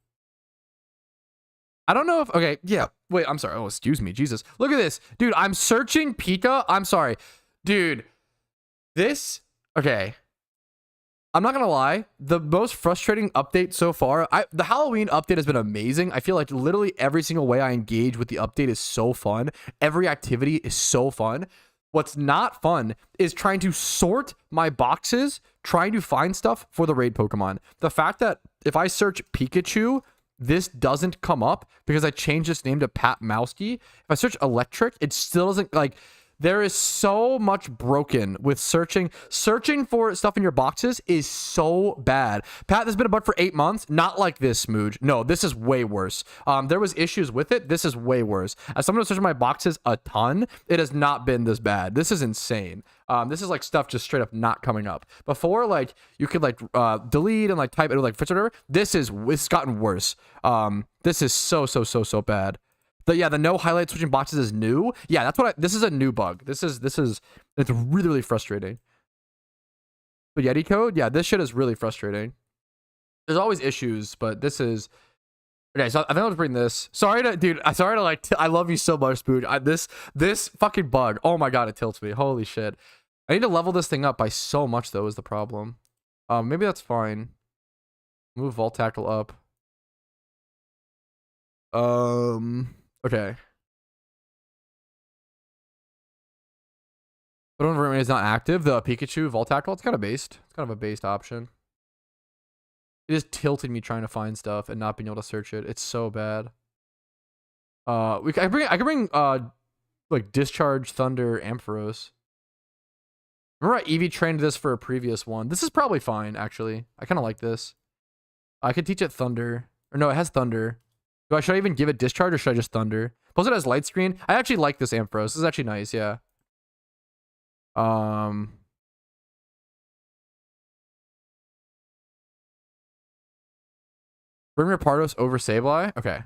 I don't know if... Okay, yeah. Wait, I'm sorry. Oh, excuse me. Jesus. Look at this. Dude, I'm searching Pika. I'm sorry. Dude, this... Okay. I'm not going to lie. The most frustrating update so far... The Halloween update has been amazing. I feel like literally every single way I engage with the update is so fun. Every activity is so fun. What's not fun is trying to sort my boxes, trying to find stuff for the raid Pokemon. The fact that if I search Pikachu, this doesn't come up because I changed its name to Pat Mowski. If I search Electric, it still doesn't, like, there is so much broken with searching. Searching for stuff in your boxes is so bad. Pat, this has been a bug for 8 months. Not like this, Smooge. No, this is way worse. There was issues with it. This is way worse. As someone who's searching my boxes a ton, it has not been this bad. This is insane. This is like stuff just straight up not coming up. Before, like, you could like delete and like type it with like fix or whatever. It's gotten worse. This is so bad. The no highlight switching boxes is new. Yeah, that's what this is a new bug. It's really frustrating. But Yeti code, yeah, this shit is really frustrating. There's always issues, but this is okay. So I think I'll just bring this. Sorry to like. I love you so much, Spooge. This fucking bug. Oh my god, it tilts me. Holy shit. I need to level this thing up by so much though. Is the problem? Maybe that's fine. Move Vault Tackle up. Okay. But when it's not active, the Pikachu Vault Tackle, it's kind of based. It's kind of a based option. It is tilting me trying to find stuff and not being able to search it. It's so bad. I can bring like Discharge, Thunder, Ampharos. Remember I Eevee trained this for a previous one. This is probably fine, actually. I kind of like this. I could teach it Thunder. Or no, it has Thunder. Should I even give it discharge or should I just thunder? Plus it has light screen. I actually like this Ampharos. This is actually nice, yeah. Bring Rampardos over Sableye? Okay.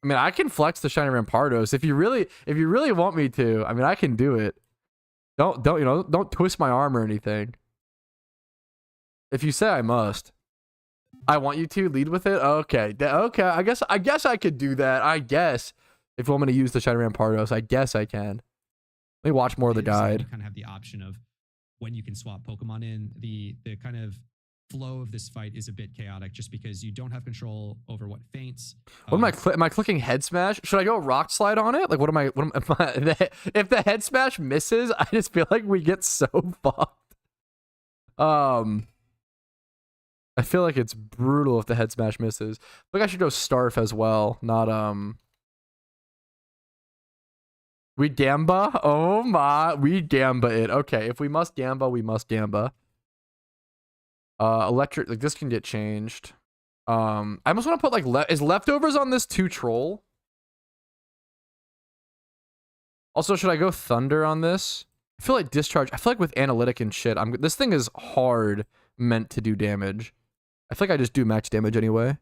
I mean, I can flex the shiny Rampardos if you really want me to. I mean, I can do it. Don't twist my arm or anything. If you say I must. I want you to lead with it. Okay. Okay. I guess I could do that. I guess if you want me to use the shiny Rampardos, I guess I can. Let me watch more of the guide. You kind of have the option of when you can swap Pokemon in. The kind of flow of this fight is a bit chaotic just because you don't have control over what feints. What am I clicking head smash? Should I go rock slide on it? Like what am I if the head smash misses, I just feel like we get so fucked. I feel like it's brutal if the head smash misses. I think I should go Starf as well, not we Gamba? Oh my, we Gamba it. Okay, if we must Gamba, we must Gamba. Electric, like this can get changed. I almost want to put like is leftovers on this too troll? Also, should I go thunder on this? I feel like discharge. I feel like with analytic and shit, this thing is hard meant to do damage. I feel like I just do max damage anyway.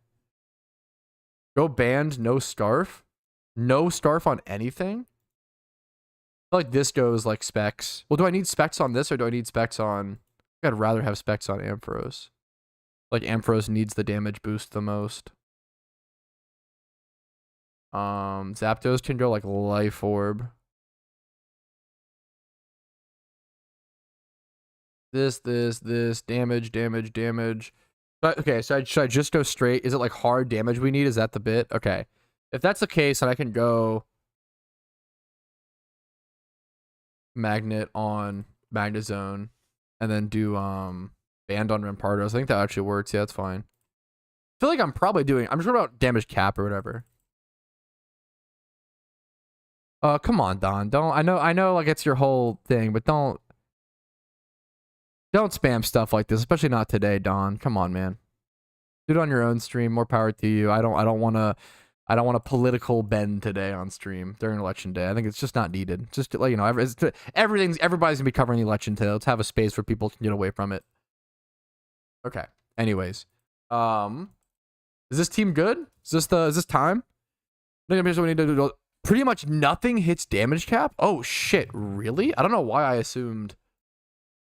Go band, no Starf. No Starf on anything? I feel like this goes like specs. Well, do I need specs on this or do I need specs on... I'd rather have specs on Ampharos. Like Ampharos needs the damage boost the most. Zapdos can go like Life Orb. This, damage. But okay, so should I just go straight? Is it like hard damage we need? Is that the bit? Okay. If that's the case, then I can go Magnet on Magnezone and then do Band on Rampardos. I think that actually works. Yeah, that's fine. I feel like I'm probably doing... I'm just worried about damage cap or whatever. Come on, Don. I know like it's your whole thing, but don't spam stuff like this, especially not today, Don. Come on, man. Do it on your own stream. More power to you. I don't want a political bend today on stream during election day. I think it's just not needed. Just to let you know, everybody's gonna be covering the election today. Let's have a space where people can get away from it. Okay. Anyways, is this team good? Is this time? I think we need to do. Pretty much nothing hits damage cap. Oh shit! Really? I don't know why I assumed.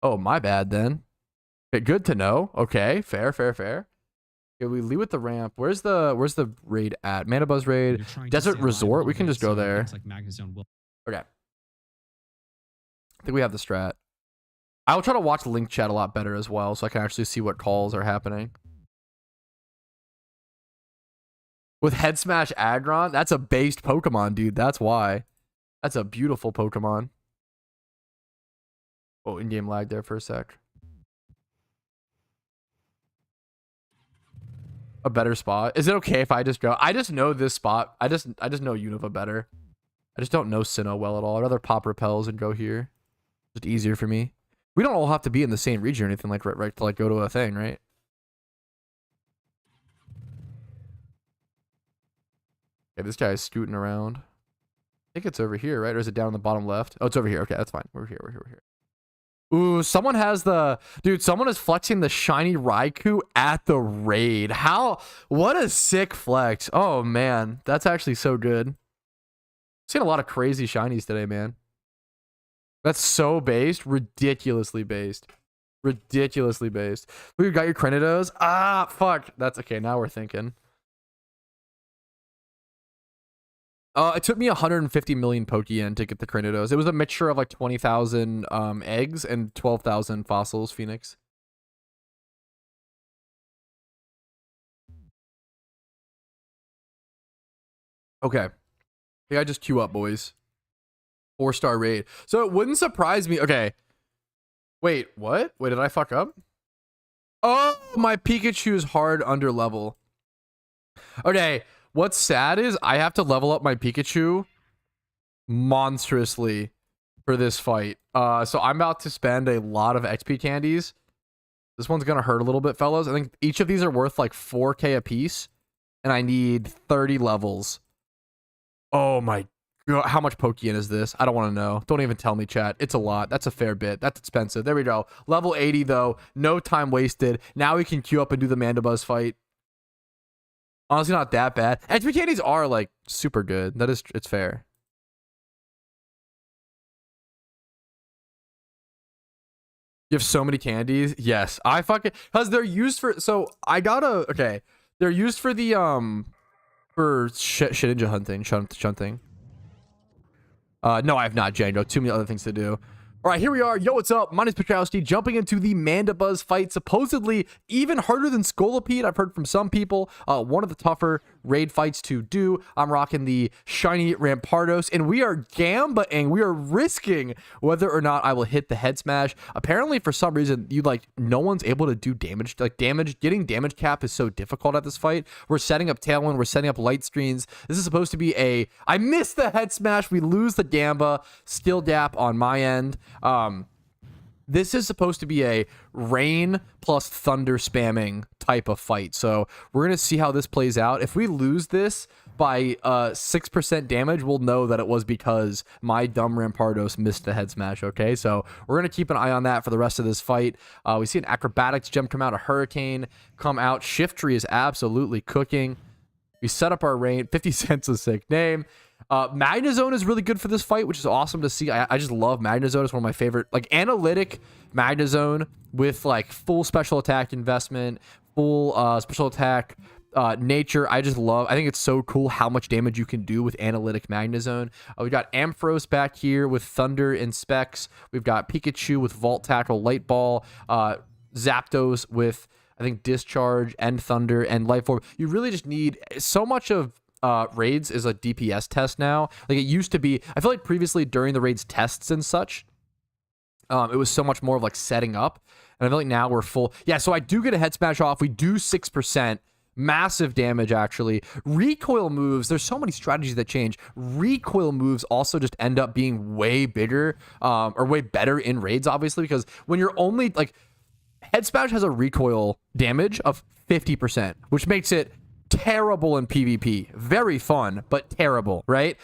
Oh, my bad then. Okay, good to know. Okay, fair. Okay, we lead with the ramp. Where's the raid at? Mandibuzz raid. Desert Resort. We can just go there. Okay. I think we have the strat. I will try to watch link chat a lot better as well, so I can actually see what calls are happening. With Head Smash Aggron, that's a based Pokemon, dude. That's why. That's a beautiful Pokemon. Oh, in-game lag there for a sec. A better spot. Is it okay if I just go? I just know this spot. I just know Unova better. I just don't know Sinnoh well at all. I'd rather pop repels and go here. Just easier for me. We don't all have to be in the same region or anything like right to like go to a thing, right? Okay, this guy is scooting around. I think it's over here, right? Or is it down in the bottom left? Oh, it's over here. Okay, that's fine. We're here. Ooh, someone has the... Dude, someone is flexing the shiny Raikou at the raid. How... What a sick flex. Oh, man. That's actually so good. Seen a lot of crazy shinies today, man. That's so based. Ridiculously based. We got your Cranidos. Ah, fuck. That's... Okay, now we're thinking. It took me 150 million Pokeyen to get the Cranidos. It was a mixture of like 20,000 eggs and 12,000 fossils, Phoenix. Okay. Hey, I just queue up, boys. 4-star raid. So it wouldn't surprise me. Okay. Wait, what? Wait, did I fuck up? Oh, my Pikachu is hard under level. Okay. What's sad is I have to level up my Pikachu monstrously for this fight. So I'm about to spend a lot of XP candies. This one's going to hurt a little bit, fellas. I think each of these are worth like 4K a piece. and I need 30 levels. Oh my god, how much Pokeyen is this? I don't want to know. Don't even tell me, chat. It's a lot. That's a fair bit. That's expensive. There we go. Level 80 though. No time wasted. Now we can queue up and do the Mandibuzz fight. Honestly, not that bad. XP candies are like super good. It's fair. You have so many candies. Yes, I fucking because they're used for. So I gotta okay. They're used for the for Shedinja hunting, shunting. No, I have not, Django. Too many other things to do. All right, here we are. Yo, what's up? My name's Patrouski, jumping into the Mandibuzz fight. Supposedly even harder than Scolipede. I've heard from some people. One of the tougher raid fights to do. I'm rocking the shiny Rampardos, and we are gambaing. We are risking whether or not I will hit the head smash. Apparently, for some reason, no one's able to do damage. Getting damage cap is so difficult at this fight. We're setting up Tailwind. We're setting up light screens. This is supposed to be I missed the head smash. We lose the Gamba. Skill gap on my end. This is supposed to be a rain plus thunder spamming type of fight. So we're going to see how this plays out. If we lose this by 6% damage, we'll know that it was because my dumb Rampardos missed the head smash. Okay, so we're going to keep an eye on that for the rest of this fight. We see an acrobatics gem come out, a hurricane come out. Shiftry is absolutely cooking. We set up our rain. 50 cents a sick name. Magnezone is really good for this fight, which is awesome to see. I just love Magnezone. It's one of my favorite, like, analytic Magnezone with like full special attack investment, full special attack nature. I think it's so cool how much damage you can do with analytic Magnezone. We got Ampharos back here with Thunder and Specs. We've got Pikachu with Vault Tackle, Light Ball, Zapdos with, I think, Discharge and Thunder and Light Orb. You really just need so much of raids is a DPS test now. Like it used to be. I feel like previously during the raids tests and such, it was so much more of like setting up. And I feel like now we're full. Yeah, so I do get a head smash off. We do 6%. Massive damage, actually. Recoil moves, there's so many strategies that change. Recoil moves also just end up being way bigger or way better in raids, obviously, because when you're only like head smash has a recoil damage of 50%, which makes it terrible in PvP. Very fun, but terrible, right?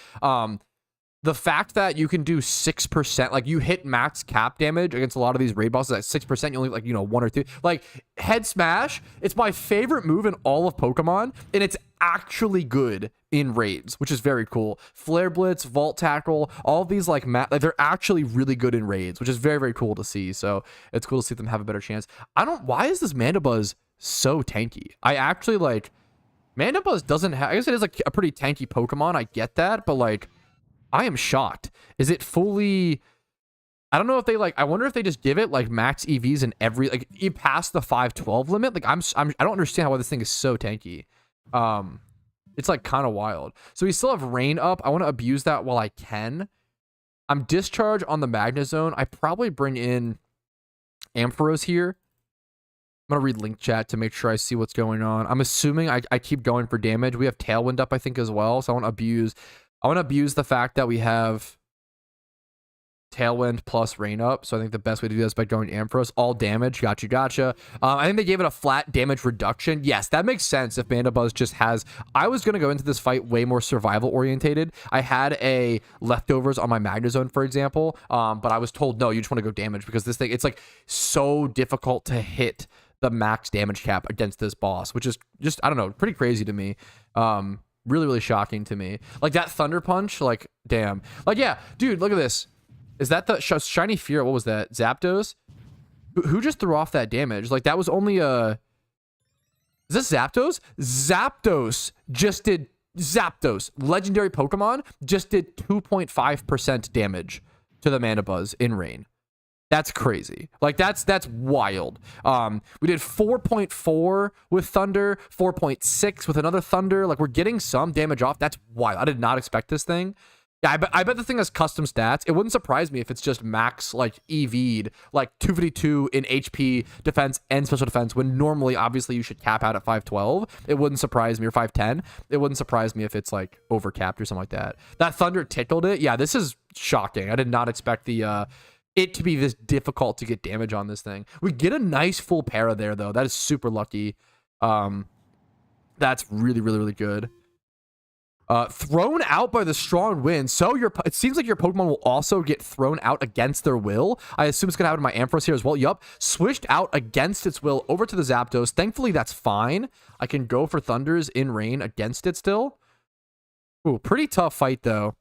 The fact that you can do 6%, like you hit max cap damage against a lot of these raid bosses at 6%, you only like, 1 or 2. Like head smash, it's my favorite move in all of Pokemon, and it's actually good in raids, which is very cool. Flare Blitz, Vault Tackle, all of these like they're actually really good in raids, which is very, very cool to see. So it's cool to see them have a better chance. Why is this Mandibuzz so tanky? I actually like Mandibuzz doesn't have, I guess it is like a pretty tanky Pokemon. I get that, but like, I am shocked. Is it fully, I don't know if they like, I wonder if they just give it like max EVs in every, like you pass the 512 limit. Like I don't understand why this thing is so tanky. It's like kind of wild. So we still have rain up. I want to abuse that while I can. I'm discharge on the Magnezone. I probably bring in Ampharos here. I'm going to read link chat to make sure I see what's going on. I'm assuming I keep going for damage. We have Tailwind up, I think, as well. So I want to abuse the fact that we have Tailwind plus rain up. So I think the best way to do this is by going Ampharos. All damage. Gotcha. I think they gave it a flat damage reduction. Yes, that makes sense if Mandibuzz just has... I was going to go into this fight way more survival orientated. I had a leftovers on my Magnezone, for example. But I was told, no, you just want to go damage because this thing, it's like so difficult to hit the max damage cap against this boss, which is just, I don't know, pretty crazy to me. Really, really shocking to me. Like that Thunder Punch, like, damn. Like, yeah, dude, look at this. Is that the Shiny Fear? What was that? Zapdos? Who just threw off that damage? Like, that was only a... Is this Zapdos? Zapdos just did... Zapdos, legendary Pokemon, just did 2.5% damage to the Mandibuzz in rain. That's crazy. Like, that's wild. We did 4.4 with Thunder, 4.6 with another Thunder. Like, we're getting some damage off. That's wild. I did not expect this thing. Yeah, I bet the thing has custom stats. It wouldn't surprise me if it's just max, like, EV'd, like, 252 in HP, defense, and special defense, when normally, obviously, you should cap out at 512. It wouldn't surprise me, or 510. It wouldn't surprise me if it's, like, overcapped or something like that. That Thunder tickled it. Yeah, this is shocking. I did not expect it to be this difficult to get damage on this thing. We get a nice full para there, though. That is super lucky. That's really, really, really good. Thrown out by the strong wind. So it seems like your Pokemon will also get thrown out against their will. I assume it's going to happen to my Ampharos here as well. Yup. Switched out against its will over to the Zapdos. Thankfully, that's fine. I can go for Thunders in rain against it still. Ooh, pretty tough fight, though.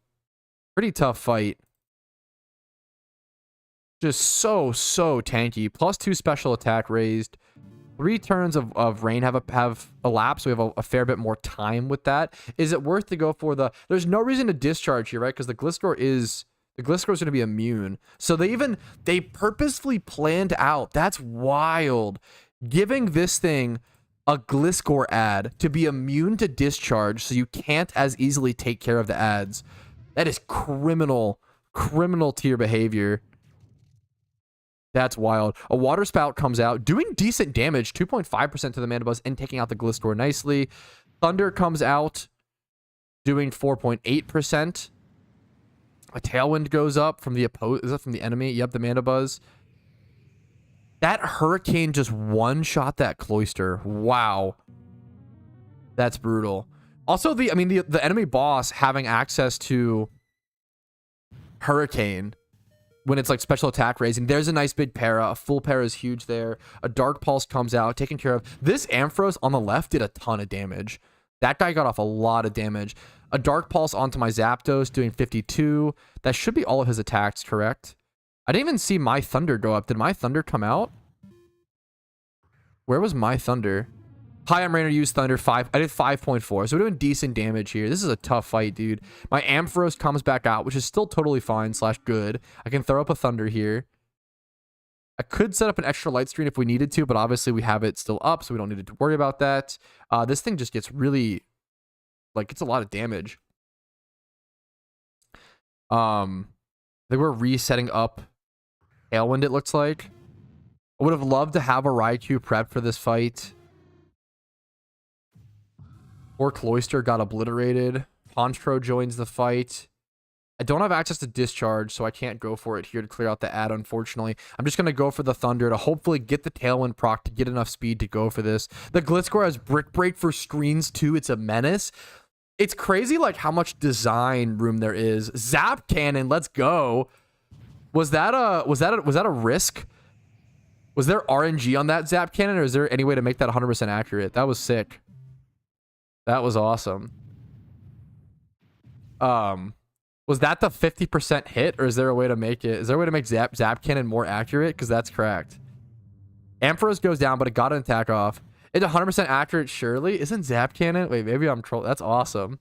Pretty tough fight. Just so tanky. +2 special attack raised. 3 turns of rain have elapsed, so we have a fair bit more time with that. Is it worth to go for the... There's no reason to discharge here, right? Because the Gliscor is going to be immune. So they purposefully planned out. That's wild. Giving this thing a Gliscor ad to be immune to discharge so you can't as easily take care of the ads. That is criminal tier behavior. That's wild. A Water Spout comes out, doing decent damage, 2.5% to the Mandibuzz, and taking out the Gliscor nicely. Thunder comes out, doing 4.8%. A Tailwind goes up from the is that from the enemy? Yep, the Mandibuzz. That Hurricane just one-shot that Cloyster. Wow. That's brutal. Also, the enemy boss having access to Hurricane when it's like special attack raising. There's a nice big para. A full para is huge there. A Dark Pulse comes out, taken care of. This Ampharos on the left did a ton of damage. That guy got off a lot of damage. A Dark Pulse onto my Zapdos doing 52. That should be all of his attacks, correct? I didn't even see my Thunder go up. Did my Thunder come out? Where was my Thunder? Hi, I'm Rainer, used Thunder 5. I did 5.4, so we're doing decent damage here. This is a tough fight, dude. My Ampharos comes back out, which is still totally fine / good. I can throw up a Thunder here. I could set up an extra light screen if we needed to, but obviously we have it still up, so we don't need to worry about that. This thing just gets really, like, it's a lot of damage. I think we're resetting up Tailwind, it looks like. I would have loved to have a Raikou prepped for this fight. Or Cloyster got obliterated. Honchkrow joins the fight. I don't have access to Discharge, so I can't go for it here to clear out the ad, unfortunately. I'm just going to go for the Thunder to hopefully get the Tailwind proc to get enough speed to go for this. The Gliscor has Brick Break for screens, too. It's a menace. It's crazy, like, how much design room there is. Zap Cannon, let's go. Was that a risk? Was there RNG on that Zap Cannon, or is there any way to make that 100% accurate? That was sick. That was awesome. Was that the 50% hit, or is there a way to make it? Is there a way to make Zap Cannon more accurate? Because that's cracked. Ampharos goes down, but it got an attack off. It's 100% accurate, surely. Isn't Zap Cannon? Wait, maybe I'm trolling. That's awesome.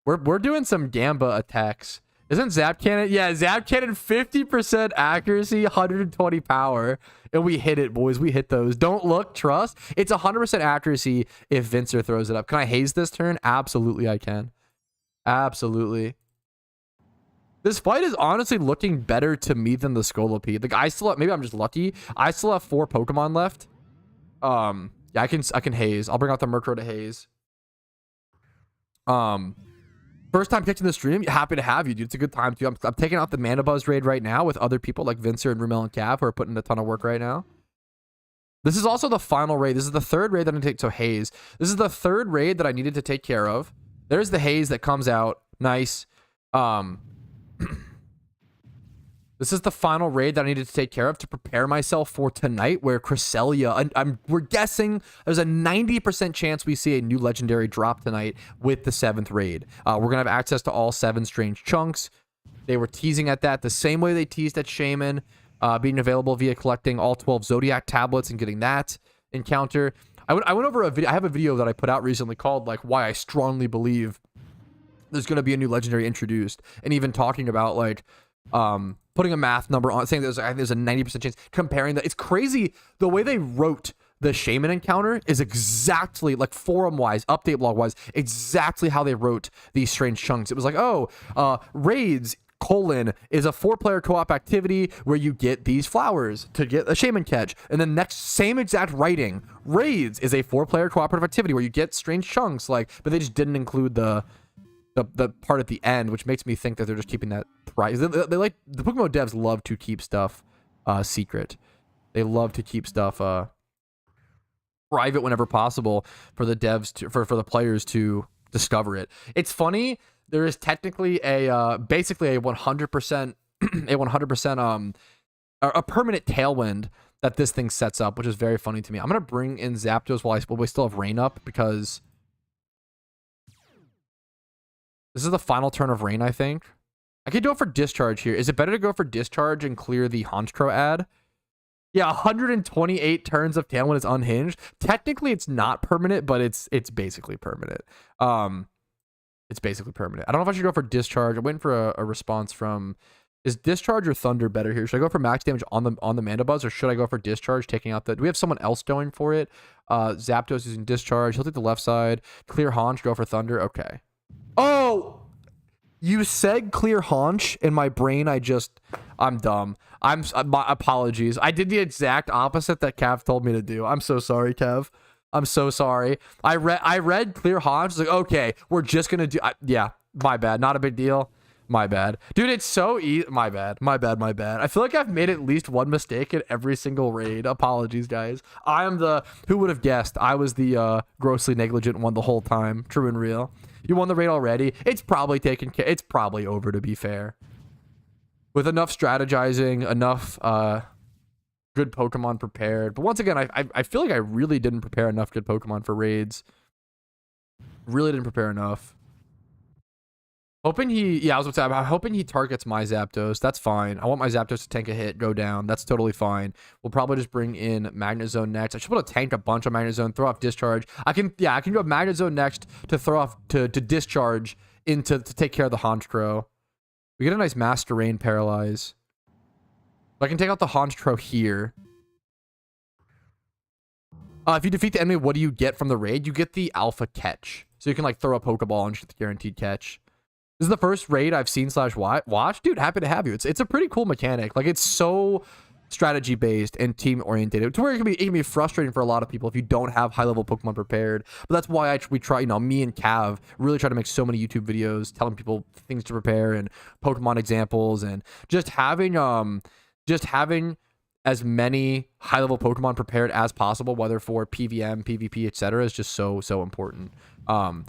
We're doing some Gamba attacks. Isn't Zap Cannon? Yeah, Zap Cannon 50% accuracy, 120 power. And we hit it, boys. We hit those. Don't look, trust. It's 100% accuracy if Vincer throws it up. Can I haze this turn? Absolutely, I can. Absolutely. This fight is honestly looking better to me than the Scolipede. Like, I still have, maybe I'm just lucky. I still have 4 Pokemon left. Yeah, I can haze. I'll bring out the Murkrow to haze. First time catching the stream, happy to have you, dude. It's a good time too. I'm taking out the Mandibuzz raid right now with other people like Vincer and Rumel and Cav who are putting in a ton of work right now. This is also the final raid. This is the 3rd raid that I take. So haze. This is the 3rd raid that I needed to take care of. There's the haze that comes out. Nice. This is the final raid that I needed to take care of to prepare myself for tonight, where Cresselia, we're guessing there's a 90% chance we see a new legendary drop tonight with the 7th raid. We're going to have access to all 7 strange chunks. They were teasing at that the same way they teased at Shaman, being available via collecting all 12 Zodiac tablets and getting that encounter. I went over a video. I have a video that I put out recently called, like, why I strongly believe there's going to be a new legendary introduced, and even talking about, like, putting a math number on, saying there's a 90% chance, comparing that. It's crazy the way they wrote the Shaman encounter is exactly, like, forum wise, update blog wise, exactly how they wrote these strange chunks. It was like, raids is a 4-player co-op activity where you get these flowers to get a Shaman catch, and then next same exact writing, raids is a 4-player cooperative activity where you get strange chunks, like, but they just didn't include the part at the end, which makes me think that they're just keeping that prize. They like, the PokeMMO devs love to keep stuff secret. They love to keep stuff private whenever possible for the devs to, for the players to discover it. It's funny. There is technically a basically a 100% a permanent tailwind that this thing sets up, which is very funny to me. I'm gonna bring in Zapdos while we still have rain up, because this is the final turn of rain, I think. I could go for discharge here. Is it better to go for discharge and clear the Honchkrow ad? Yeah, 128 turns of tailwind is unhinged. Technically, it's not permanent, but it's basically permanent. It's basically permanent. I don't know if I should go for discharge. I'm waiting for a response from. Is discharge or thunder better here? Should I go for max damage on the Mandibuzz, or should I go for discharge, taking out the? Do we have someone else going for it? Zapdos using discharge. He'll take the left side. Clear Haunch. Go for thunder. Okay. Oh. You said clear Haunch in my brain. I'm dumb. My apologies. I did the exact opposite that Kev told me to do. I'm so sorry, Kev. I'm so sorry. I read clear Haunch. It's like, okay, we're just gonna do. Yeah, my bad. Not a big deal. My bad, dude. It's so easy. My bad. I feel like I've made at least one mistake in every single raid. Apologies, guys. I am the. Who would have guessed? I was the grossly negligent one the whole time. True and real. You won the raid already. It's probably taken care. It's probably over, to be fair. With enough strategizing, enough good Pokemon prepared. But once again, I feel like I really didn't prepare enough good Pokemon for raids. Really didn't prepare enough. Hoping I was about to say, I'm hoping he targets my Zapdos. That's fine. I want my Zapdos to tank a hit, go down. That's totally fine. We'll probably just bring in Magnezone next. I should be able to tank a bunch of Magnezone, throw off Discharge. I can go Magnezone next to throw off to Discharge to take care of the Honchkrow. We get a nice Master Rain Paralyze. But I can take out the Honchkrow here. If you defeat the enemy, what do you get from the raid? You get the Alpha Catch. So you can like throw a Pokeball and get the guaranteed catch. This is the first raid I've seen / watch. Dude, happy to have you. It's a pretty cool mechanic. Like, it's so strategy based and team oriented to where it can be frustrating for a lot of people if you don't have high level Pokemon prepared. But that's why we try, me and Cav really try to make so many YouTube videos telling people things to prepare and Pokemon examples, and just having as many high level Pokemon prepared as possible, whether for PVM, PvP, etc., is just so important. I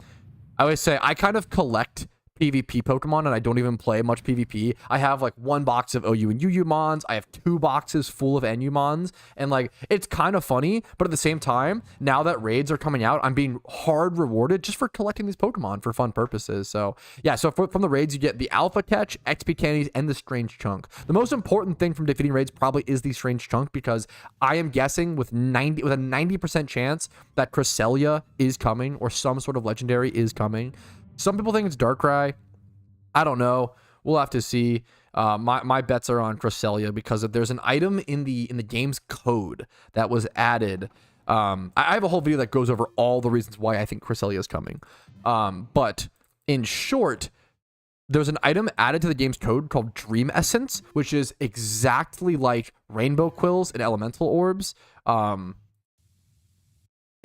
always say I kind of collect PvP Pokemon, and I don't even play much PvP. I have like 1 box of OU and UU Mons. I have 2 boxes full of NU Mons, and like, it's kind of funny, but at the same time, now that raids are coming out, I'm being hard rewarded just for collecting these Pokemon for fun purposes. So yeah, so from the raids, you get the Alpha Catch, XP Candies, and the Strange Chunk. The most important thing from defeating raids probably is the Strange Chunk, because I am guessing with a 90% chance that Cresselia is coming, or some sort of legendary is coming. Some people think it's Darkrai. I don't know. We'll have to see. My bets are on Cresselia, because there's an item in the game's code that was added. I have a whole video that goes over all the reasons why I think Cresselia is coming. But in short, there's an item added to the game's code called Dream Essence, which is exactly like Rainbow Quills and Elemental Orbs.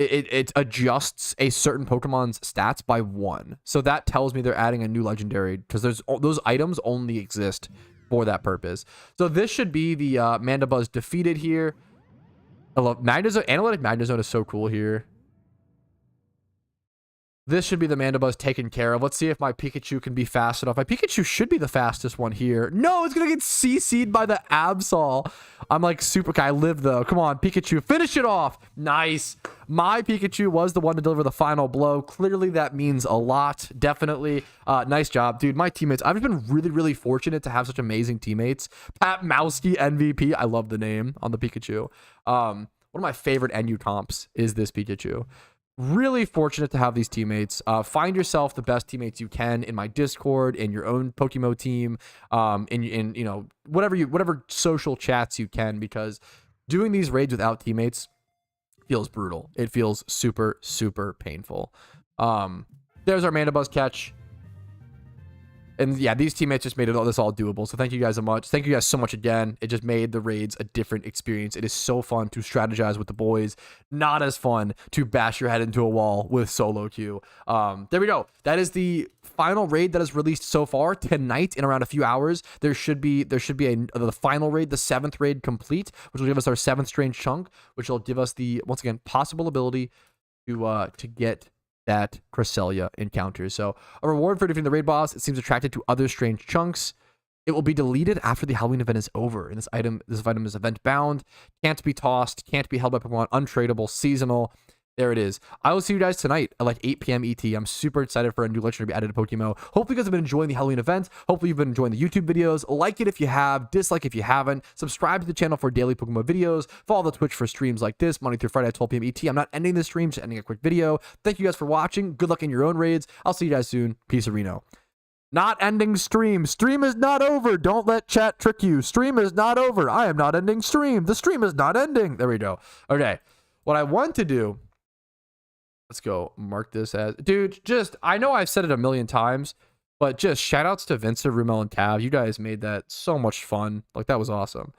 It adjusts a certain Pokemon's stats by 1. So that tells me they're adding a new legendary, because those items only exist for that purpose. So this should be the Mandibuzz defeated here. I love Magnezone. Analytic Magnezone is so cool here. This should be the Mandibuzz taken care of. Let's see if my Pikachu can be fast enough. My Pikachu should be the fastest one here. No, it's going to get CC'd by the Absol. I'm like, super. Okay, I live though. Come on, Pikachu. Finish it off. Nice. My Pikachu was the one to deliver the final blow. Clearly, that means a lot. Definitely. Nice job, dude. My teammates. I've been really fortunate to have such amazing teammates. Pat Mowski MVP. I love the name on the Pikachu. One of my favorite NU comps is this Pikachu. Really fortunate to have these teammates. Find yourself the best teammates you can in my Discord, in your own PokeMMO team, in whatever social chats you can, because doing these raids without teammates feels brutal. It feels super painful. There's our Mandibuzz catch. And yeah, these teammates just made this all doable. So thank you guys so much. Thank you guys so much again. It just made the raids a different experience. It is so fun to strategize with the boys. Not as fun to bash your head into a wall with solo queue. There we go. That is the final raid that is released so far. Tonight, in around a few hours, there should be the final raid, the 7th raid complete, which will give us our 7th strange chunk, which will give us the, once again, possible ability to get that Cresselia encounter. So a reward for defeating the raid boss. It seems attracted to other strange chunks. It will be deleted after the Halloween event is over. And this item is event bound, can't be tossed, can't be held by Pokemon, untradeable, seasonal. There it is. I will see you guys tonight at like 8 p.m. ET. I'm super excited for a new legendary to be added to PokeMMO. Hopefully you guys have been enjoying the Halloween event. Hopefully you've been enjoying the YouTube videos. Like it if you have, dislike if you haven't. Subscribe to the channel for daily PokeMMO videos. Follow the Twitch for streams like this, Monday through Friday at 12 p.m. ET. I'm not ending this stream, just ending a quick video. Thank you guys for watching. Good luck in your own raids. I'll see you guys soon. Peace, Reno. Not ending stream. Stream is not over. Don't let chat trick you. Stream is not over. I am not ending stream. The stream is not ending. There we go. Okay. What I want to do, let's go mark this as, dude, just, I know I've said it a million times, but just shout outs to Vincent, Rumel, and Cav. You guys made that so much fun. Like, that was awesome.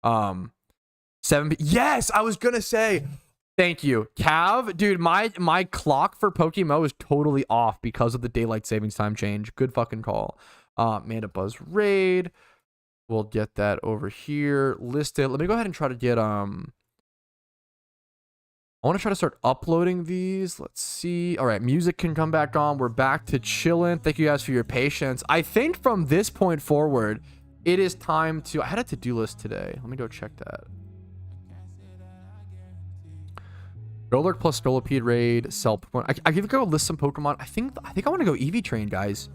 7, yes, I was gonna say, thank you. Cav, dude, my clock for PokeMMO is totally off because of the daylight savings time change. Good fucking call. Mandibuzz raid. We'll get that over here listed. Let me go ahead and try to get, I want to try to start uploading these. Let's see. All right, music can come back on. We're back to chilling. Thank you guys for your patience. I think from this point forward, it is time to, I had a to-do list today. Let me go check that. Golurk plus Scolipede raid, sell Pokemon. I can go list some Pokemon. I think I want to go Eevee train, guys.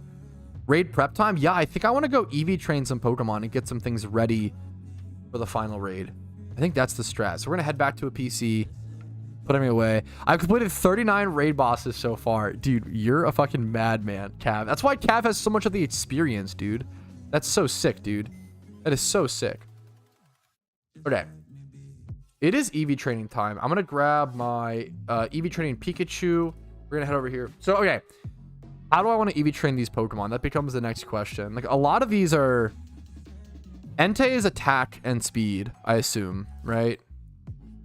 Raid prep time. Yeah, I think I want to go Eevee train some Pokemon and get some things ready for the final raid. I think that's the strat. So we're going to head back to a PC. Putting me away. I've completed 39 raid bosses so far. Dude, you're a fucking madman, Cav. That's why Cav has so much of the experience, dude. That's so sick, dude. That is so sick. Okay. It is Eevee training time. I'm going to grab my Eevee training Pikachu. We're going to head over here. So, okay. How do I want to Eevee train these Pokemon? That becomes the next question. Like, a lot of these are... Entei is attack and speed, I assume, right?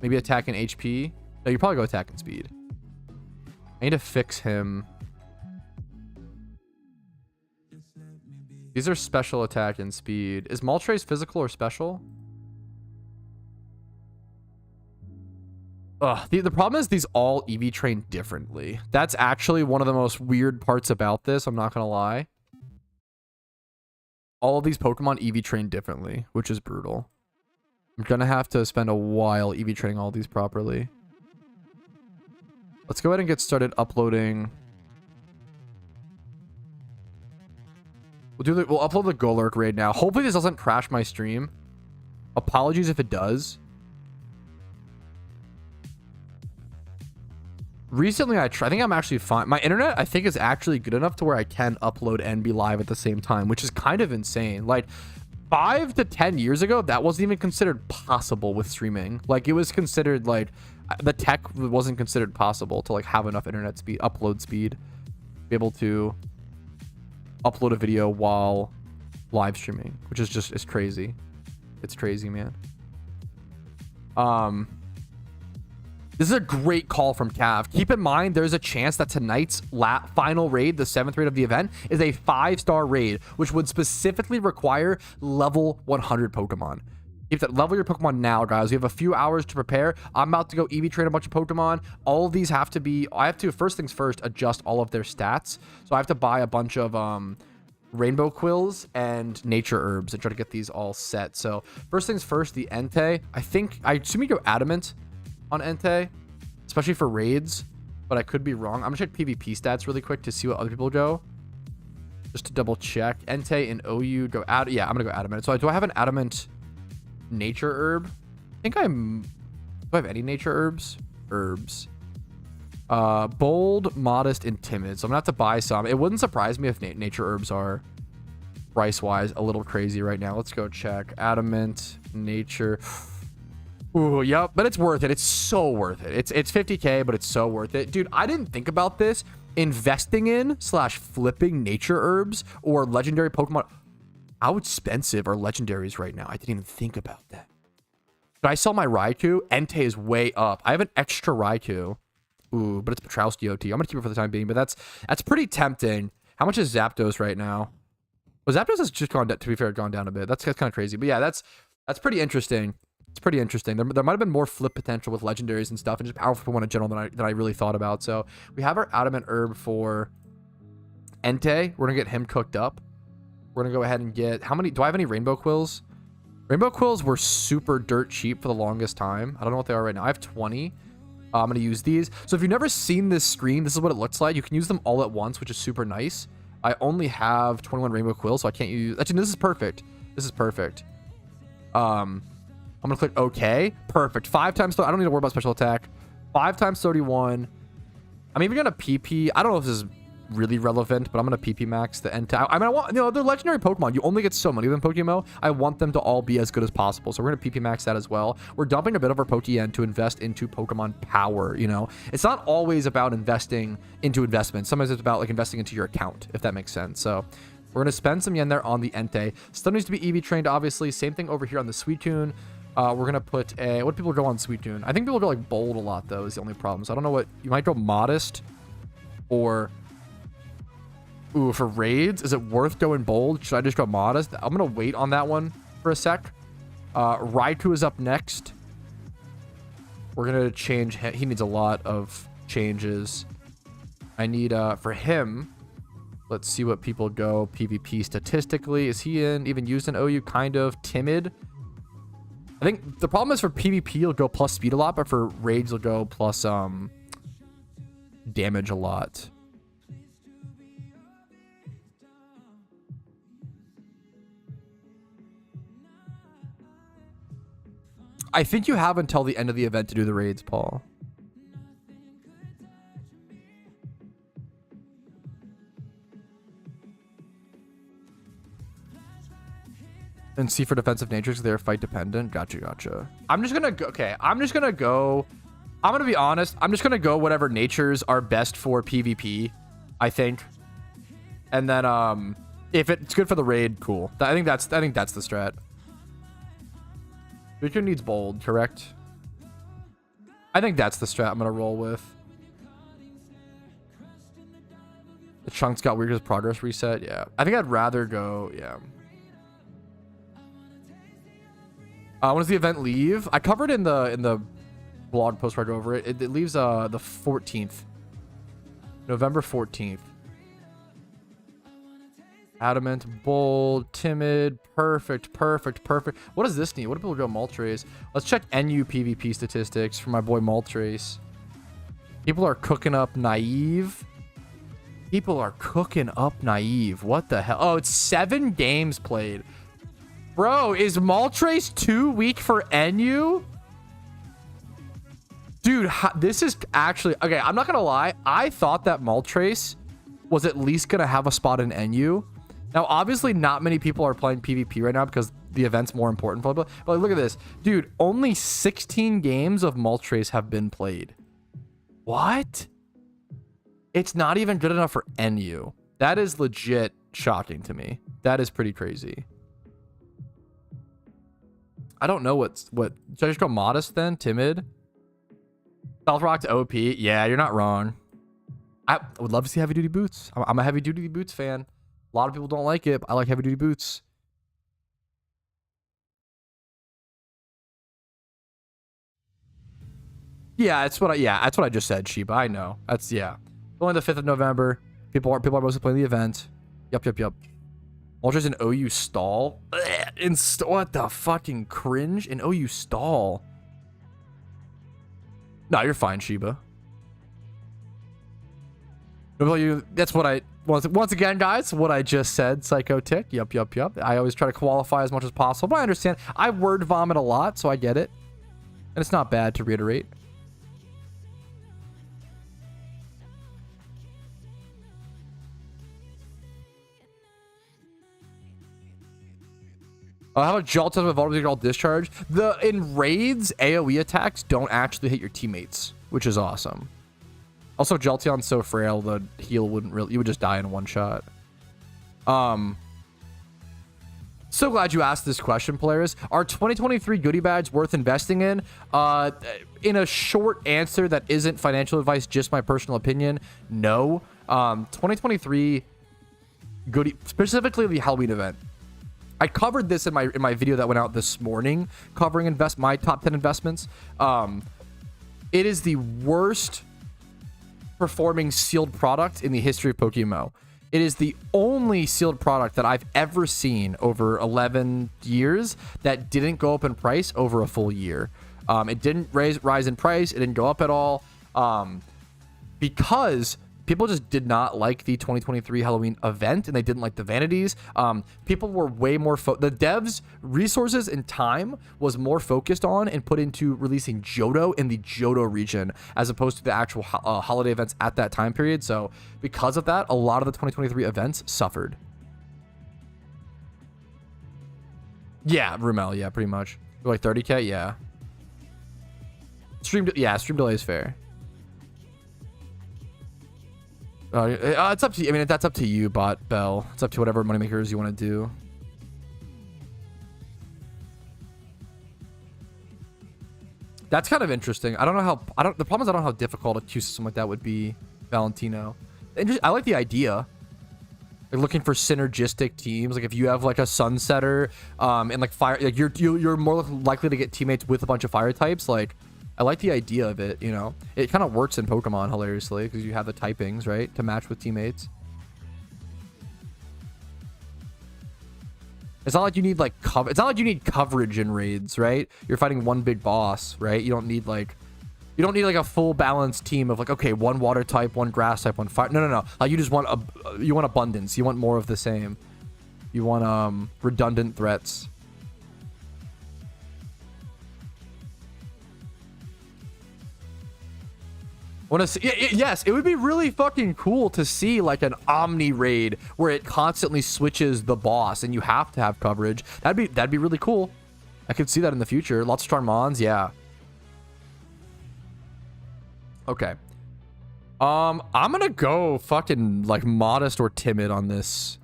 Maybe attack and HP. No, you probably go attack and speed. I need to fix him. These are special attack and speed. Is Moltres physical or special? Ugh, the problem is these all Eevee train differently. That's actually one of the most weird parts about this. I'm not going to lie. All of these Pokemon Eevee train differently, which is brutal. I'm going to have to spend a while Eevee training all these properly. Let's go ahead and get started uploading. We'll upload the Golurk raid now. Hopefully this doesn't crash my stream. Apologies if it does. Recently I think I'm actually fine. My internet I think is actually good enough to where I can upload and be live at the same time, which is kind of insane. Like 5 to 10 years ago, that wasn't even considered possible with streaming. Like it was considered like the tech wasn't considered possible to like have enough internet speed, upload speed, be able to upload a video while live streaming, which is just, it's crazy. It's crazy, man. This is a great call from Cav. Keep in mind, there's a chance that tonight's final raid, the 7th raid of the event, is a 5-star raid, which would specifically require level 100 Pokemon. Keep that, level your Pokemon now, guys. We have a few hours to prepare. I'm about to go Eevee train a bunch of Pokemon. All of these have to be, I have to, first things first, adjust all of their stats. So I have to buy a bunch of rainbow quills and nature herbs and try to get these all set. So first things first, the Entei. I assume you go adamant on Entei, especially for raids, but I could be wrong. I'm gonna check PvP stats really quick to see what other people go, just to double check. Entei and OU go out. Yeah, I'm gonna go adamant. So do I have an adamant nature herb? I think do I have any nature herbs? Bold, modest, and timid. So I'm gonna have to buy some. It wouldn't surprise me if nature herbs are price wise a little crazy right now. Let's go check. Adamant, nature. Ooh, yep, but it's worth it. It's so worth it. It's 50k, but it's so worth it. Dude, I didn't think about this investing in / flipping nature herbs or legendary Pokemon. How expensive are legendaries right now? I didn't even think about that. Should I sell my Raikou? Entei is way up. I have an extra Raikou. Ooh, but it's Patrouski OT. I'm going to keep it for the time being, but that's pretty tempting. How much is Zapdos right now? Well, Zapdos has just gone down, to be fair, gone down a bit. That's kind of crazy. But yeah, that's pretty interesting. It's pretty interesting. There might have been more flip potential with legendaries and stuff and just powerful Pokemon in general than I really thought about. So we have our Adamant Herb for Entei. We're going to get him cooked up. We're going to go ahead and get... How many... Do I have any Rainbow Quills? Rainbow Quills were super dirt cheap for the longest time. I don't know what they are right now. I have 20. I'm going to use these. So if you've never seen this screen, this is what it looks like. You can use them all at once, which is super nice. I only have 21 Rainbow Quills, so I can't use... Actually, this is perfect. This is perfect. I'm going to click OK. Perfect. 5 times... I don't need to worry about special attack. 5 times 31. I'm even going to PP. I don't know if this is really relevant, but I'm going to PP max the Entei. I mean, I want... You know, they're legendary Pokemon. You only get so many of them, PokeMMO. I want them to all be as good as possible. So we're going to PP max that as well. We're dumping a bit of our Pokeyen to invest into Pokemon power, you know? It's not always about investing into investments. Sometimes it's about, like, investing into your account, if that makes sense. So we're going to spend some yen there on the Entei. Still needs to be Eevee trained, obviously. Same thing over here on the Suicune. We're going to put a... What do people go on Suicune? I think people go, like, bold a lot, though, is the only problem. So I don't know what... You might go modest or... Ooh, for raids, is it worth going bold? Should I just go modest? I'm going to wait on that one for a sec. Raikou is up next. We're going to change... He needs a lot of changes. I need... For him, let's see what people go PvP statistically. Is he even used in OU? Kind of. Timid. I think the problem is for PvP, he'll go plus speed a lot, but for raids, he'll go plus damage a lot. I think you have until the end of the event to do the raids, Paul. And C for defensive nature because they're fight dependent. Gotcha. I'm just gonna go. Okay, I'm just gonna go. I'm gonna be honest. I'm just gonna go whatever natures are best for PvP, I think. And then if it's good for the raid, cool. I think that's the strat. Suicune needs bold, correct? I think that's the strat I'm gonna roll with. The chunks got weird because progress reset. Yeah, I think I'd rather go. Yeah. When does the event leave? I covered in the blog post right over it. It leaves the 14th, November 14th. Adamant, bold, timid, perfect. What does this need? What do people go Moltres? Let's check NU PvP statistics for my boy Moltres. People are cooking up naive. What the hell? Oh, it's 7 games played. Bro, is Moltres too weak for NU? Dude, this is actually... Okay, I'm not going to lie. I thought that Moltres was at least going to have a spot in NU. Now, obviously, not many people are playing PvP right now because the event's more important. But look at this. Dude, only 16 games of Moltres have been played. What? It's not even good enough for NU. That is legit shocking to me. That is pretty crazy. I don't know what... Should I just go modest then? Timid? Stealth Rock's OP. Yeah, you're not wrong. I would love to see heavy duty boots. I'm a heavy duty boots fan. A lot of people don't like it, but I like heavy duty boots. Yeah, that's what I just said, Sheba. I know. That's only the 5th of November. People are mostly playing the event. Yup. Moltres in OU stall. What the fucking cringe? In OU stall. No, you're fine, Sheba. That's what I... Once again, guys, what I just said, Psycho Tick. Yup. I always try to qualify as much as possible, but I understand. I word vomit a lot, so I get it. And it's not bad to reiterate. How about Jolt of Evolved All Discharge? In raids, AoE attacks don't actually hit your teammates, which is awesome. Also, Jolteon's so frail, the heal wouldn't really... You would just die in one shot. So glad you asked this question, players. Are 2023 goodie bags worth investing in? In a short answer that isn't financial advice, just my personal opinion, no. 2023 goodie, specifically the Halloween event. I covered this in my video that went out this morning, covering my top 10 investments. It is the worst performing sealed product in the history of PokeMMO. It is the only sealed product that I've ever seen over 11 years that didn't go up in price over a full year. It didn't rise in price. It didn't go up at all because people just did not like the 2023 Halloween event, and they didn't like the vanities. People were way more... The devs' resources and time was more focused on and put into releasing Johto in the Johto region as opposed to the actual holiday events at that time period. So because of that, a lot of the 2023 events suffered. Yeah, Rumel. Yeah, pretty much. Like 30K? Yeah. Stream delay is fair. It's up to you. I mean, that's up to you, Bot Bell. It's up to whatever moneymakers you want to do. That's kind of interesting. I don't know how... The problem is I don't know how difficult a Q system like that would be, Valentino. I like the idea. Like looking for synergistic teams. Like if you have like a Sunsetter and like fire... Like you're more likely to get teammates with a bunch of fire types. Like... I like the idea of it, you know. It kind of works in Pokemon hilariously because you have the typings, right, to match with teammates. It's not like you need like It's not like you need coverage in raids, right? You're fighting one big boss, right? You don't need like a full balanced team of like, okay, one water type, one grass type, one fire. No. Like you just want you want abundance. You want more of the same. You want redundant threats. Want to see? Yes, it would be really fucking cool to see like an Omni raid where it constantly switches the boss and you have to have coverage. That'd be really cool. I could see that in the future. Lots of Charmons, yeah. Okay. I'm gonna go fucking like modest or timid on this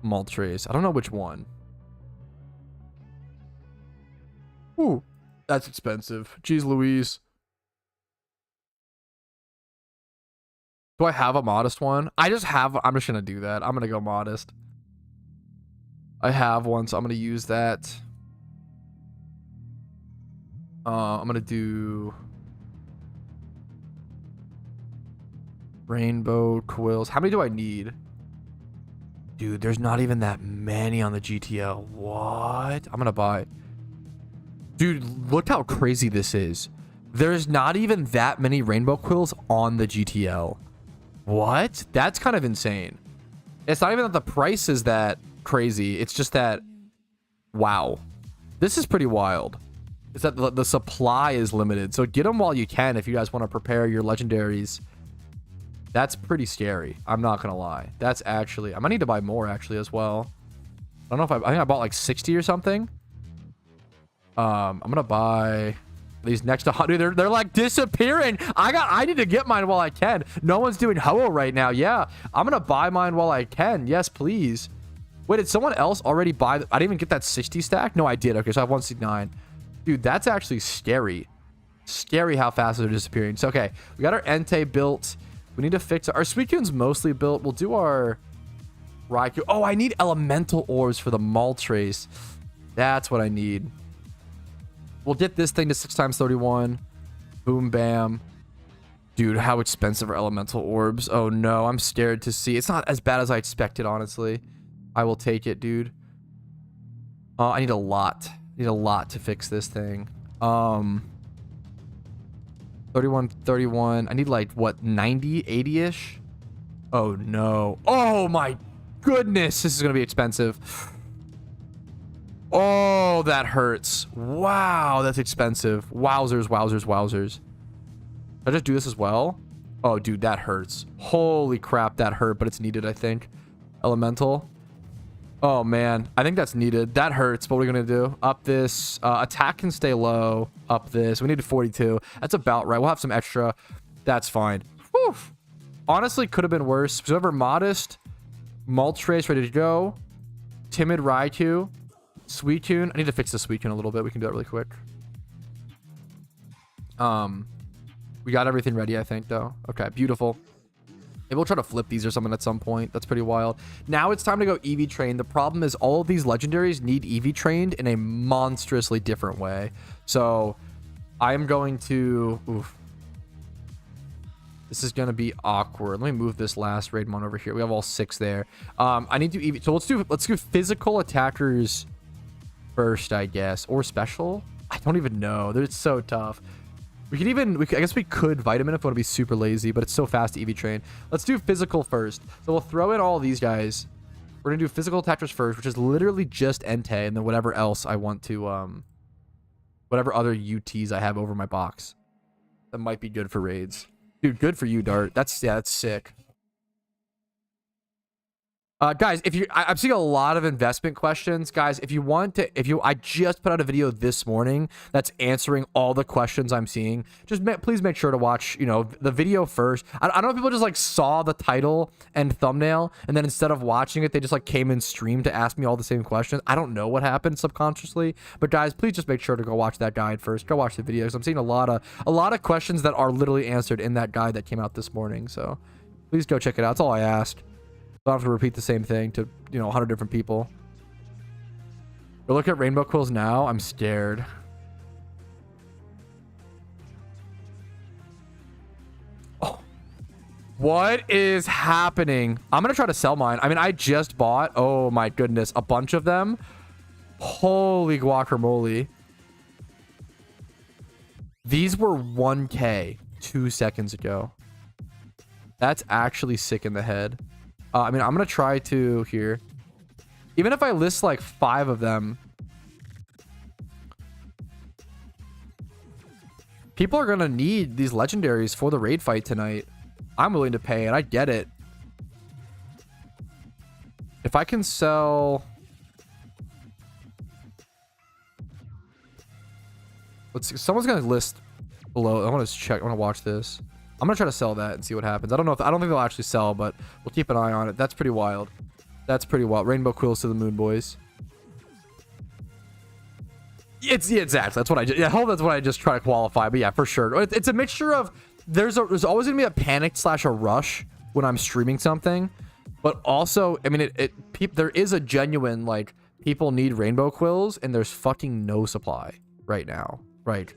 Moltres. I don't know which one. Ooh, that's expensive. Jeez Louise. Do I have a modest one? I'm just gonna do that. I'm gonna go modest. I have one, so I'm gonna use that. I'm gonna do Rainbow Quills. How many do I need? Dude, there's not even that many on the GTL. What? I'm gonna buy. Dude, look how crazy this is. There's not even that many Rainbow Quills on the GTL. What? That's kind of insane. It's not even that the price is that crazy. It's just that, wow. This is pretty wild. It's that the supply is limited. So get them while you can if you guys want to prepare your legendaries. That's pretty scary. I'm not going to lie. That's actually... I might need to buy more actually as well. I don't know if I think I bought like 60 or something. I'm going to buy... These next to dude, they're like disappearing. I need to get mine while I can. No one's doing Ho-Oh right now. Yeah, I'm gonna buy mine while I can. Yes, please. Wait, did someone else already buy? I didn't even get that 60 stack. No, I did. Okay, so I have 169. Dude, that's actually scary. Scary how fast they're disappearing. So okay, we got our Entei built. We need to fix our Suicune's mostly built. We'll do our Raikou. Oh, I need elemental orbs for the Moltres. That's what I need. We'll get this thing to 6x31. Boom, bam. Dude, how expensive are elemental orbs? Oh, no. I'm scared to see. It's not as bad as I expected, honestly. I will take it, dude. I need a lot. I need a lot to fix this thing. 31, 31. I need, like, what, 90, 80-ish? Oh, no. Oh, my goodness. This is going to be expensive. Oh, that hurts. Wow, that's expensive. Wowzers, wowzers, wowzers. Should I just do this as well? Oh, dude, that hurts. Holy crap, that hurt, but it's needed, I think. Elemental. Oh, man. I think that's needed. That hurts. What are we going to do? Up this. Attack can stay low. Up this. We need 42. That's about right. We'll have some extra. That's fine. Whew. Whew. Honestly, could have been worse. Whoever Modest, Moltres ready to go. Timid Raikou. Suicune. I need to fix the Suicune a little bit. We can do that really quick. We got everything ready, I think, though. Okay, beautiful. Maybe we'll try to flip these or something at some point. That's pretty wild. Now it's time to go Eevee train. The problem is all of these legendaries need Eevee trained in a monstrously different way. So I am going to... Oof. This is going to be awkward. Let me move this last Raidmon over here. We have all 6 there. I need to Eevee. So let's do physical attackers first, I guess. Or special? I don't even know. It's so tough. I guess we could Vitamin if we want to be super lazy, but it's so fast to Eevee train. Let's do physical first. So we'll throw in all these guys. We're going to do physical attackers first, which is literally just Entei, and then whatever else I want to, whatever other UTs I have over my box. That might be good for raids. Dude, good for you, Dart. That's sick. Guys, I'm seeing a lot of investment questions. Guys, I just put out a video this morning that's answering all the questions I'm seeing. Please make sure to watch, the video first. I don't know if people just like saw the title and thumbnail, and then instead of watching it, they just like came in stream to ask me all the same questions. I don't know what happened subconsciously, but guys, please just make sure to go watch that guide first. Go watch the videos. I'm seeing a lot of questions that are literally answered in that guide that came out this morning. So please go check it out. That's all I ask. I don't have to repeat the same thing to 100 different people. We're looking at rainbow quills now. I'm scared. Oh, what is happening? I'm gonna try to sell mine. I mean, I just bought, oh my goodness, a bunch of them. Holy guacamole. These were 1K 2 seconds ago. That's actually sick in the head. I mean, I'm going to try to here. Even if I list like 5 of them. People are going to need these legendaries for the raid fight tonight. I'm willing to pay it. I get it. If I can sell... Let's see. Someone's going to list below. I want to check. I want to watch this. I'm gonna try to sell that and see what happens. I don't think they'll actually sell, but we'll keep an eye on it. That's pretty wild. That's pretty wild. Rainbow quills to the moon, boys. Yeah, exactly. That's what I just. Yeah, I hope that's what I just try to qualify. But yeah, for sure, it's a mixture of. There's always gonna be a panic / a rush when I'm streaming something, but also, I mean, there is a genuine like people need rainbow quills and there's fucking no supply right now. Right.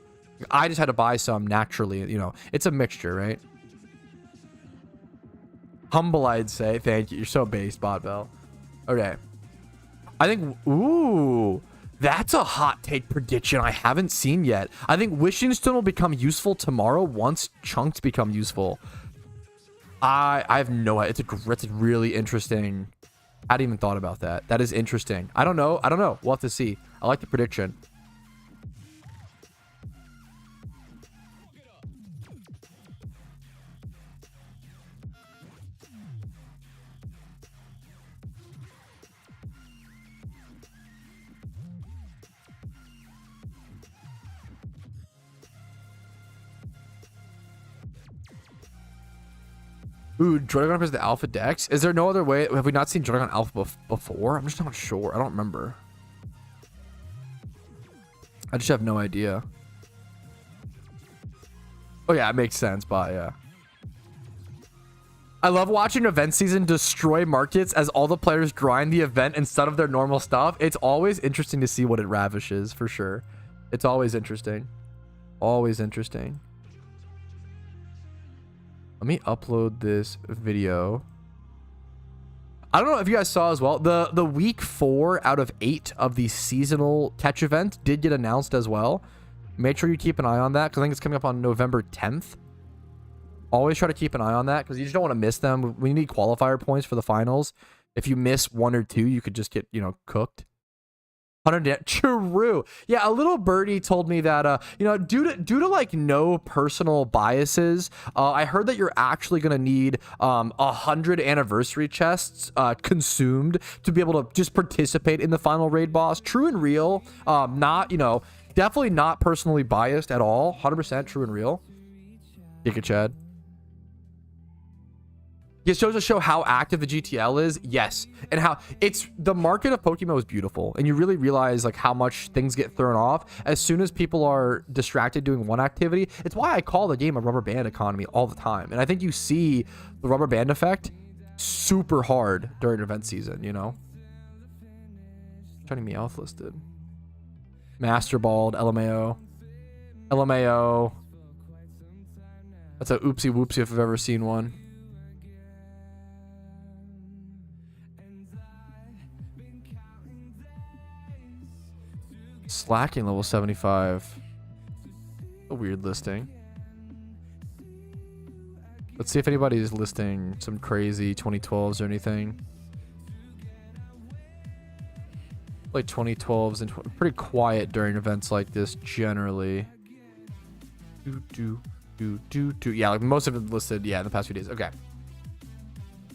I just had to buy some naturally, it's a mixture, right? Humble, I'd say. Thank you. You're so based, Botbell. Okay. I think, ooh, that's a hot take prediction I haven't seen yet. I think Wishing Stone will become useful tomorrow once chunks become useful. I have no idea. It's really interesting. I hadn't even thought about that. That is interesting. I don't know. We'll have to see. I like the prediction. Ooh, Dragon is the alpha dex. Is there no other way? Have we not seen Dragon alpha before? I'm just not sure. I don't remember. I just have no idea. Oh yeah, it makes sense, but yeah. I love watching event season destroy markets as all the players grind the event instead of their normal stuff. It's always interesting to see what it ravishes, for sure. It's always interesting. Always interesting. Let me upload this video. I don't know if you guys saw as well. The week 4 out of 8 of the seasonal catch event did get announced as well. Make sure you keep an eye on that because I think it's coming up on November 10th. Always try to keep an eye on that because you just don't want to miss them. We need qualifier points for the finals. If you miss 1 or 2, you could just get, cooked. 100 true. Yeah, a little birdie told me that due to like no personal biases, I heard that you're actually gonna need 100 anniversary chests consumed to be able to just participate in the final raid boss. True and real. Not definitely not personally biased at all. 100% true and real. Giga Chad. It shows to show how active the GTL is, yes, and how it's the market of PokeMMO is beautiful, and you really realize like how much things get thrown off as soon as people are distracted doing one activity. It's why I call the game a rubber band economy all the time, and I think you see the rubber band effect super hard during event season. You know, trying to Meowth listed, Master Bald, LMAO. That's a oopsie whoopsie if I've ever seen one. Slacking level 75. A weird listing. Let's see if anybody's listing some crazy 2012s or anything. Like 2012s and pretty quiet during events like this generally. Yeah, like most of it listed, yeah, in the past few days. Okay.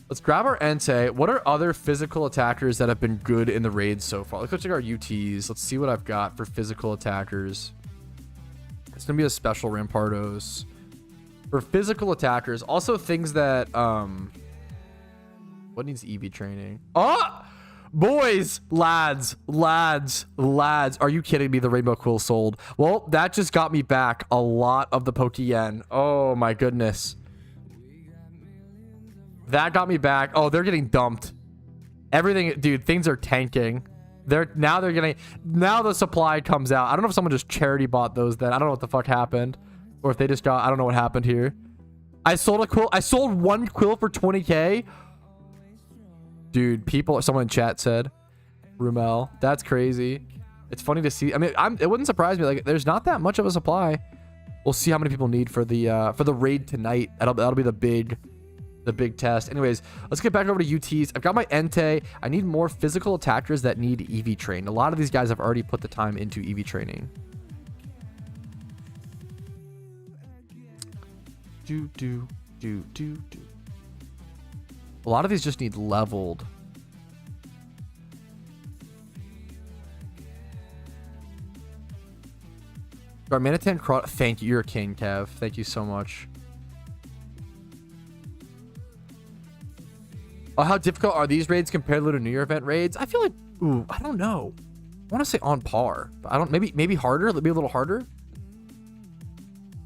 Let's grab our Entei. What are other physical attackers that have been good in the raids so far? Let's go check our UTs. Let's see what I've got for physical attackers. It's gonna be a special Rampardos. For physical attackers, also things that what needs Eevee training? Oh! Boys, lads, are you kidding me? The Rainbow Quill sold. Well, that just got me back a lot of the Pokeyen. Oh my goodness. That got me back. Oh, they're getting dumped. Everything, dude, things are tanking. Now the supply comes out. I don't know if someone just charity bought those then. I don't know what the fuck happened. Or if they just got, I don't know what happened here. I sold a quill. I sold one quill for 20K. Dude, someone in chat said, Rumel, that's crazy. It's funny to see. I mean, it wouldn't surprise me. Like, there's not that much of a supply. We'll see how many people need for the raid tonight. That'll be the big test. Anyways, let's get back over to UTs. I've got my Entei. I need more physical attackers that need Eevee trained. A lot of these guys have already put the time into Eevee training. A lot of these just need leveled. Garmanitan, thank you. You're a king, Kev. Thank you so much. Oh, how difficult are these raids compared to the New Year event raids? I feel like, ooh, I don't know. I want to say on par, but I don't. Maybe harder. Maybe a little harder.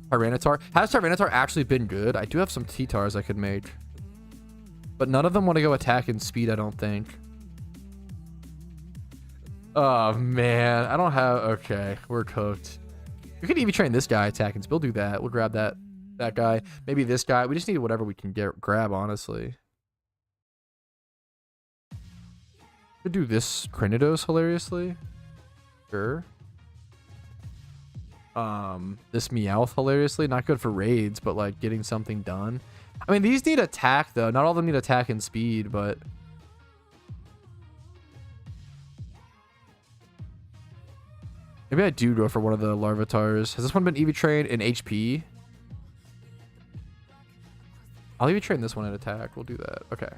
Tyranitar. Has Tyranitar actually been good? I do have some T-Tars I could make, but none of them want to go attack and speed. I don't think. Oh man, I don't have. Okay, we're cooked. We could even train this guy attack and speed. We'll do that. We'll grab that guy. Maybe this guy. We just need whatever we can grab. Honestly. Could do this Cranidos hilariously. Sure. This Meowth hilariously. Not good for raids, but like getting something done. I mean, these need attack though. Not all of them need attack and speed, but maybe I do go for one of the Larvatars. Has this one been Eevee trained in HP? I'll Eevee train this one in attack. We'll do that. Okay.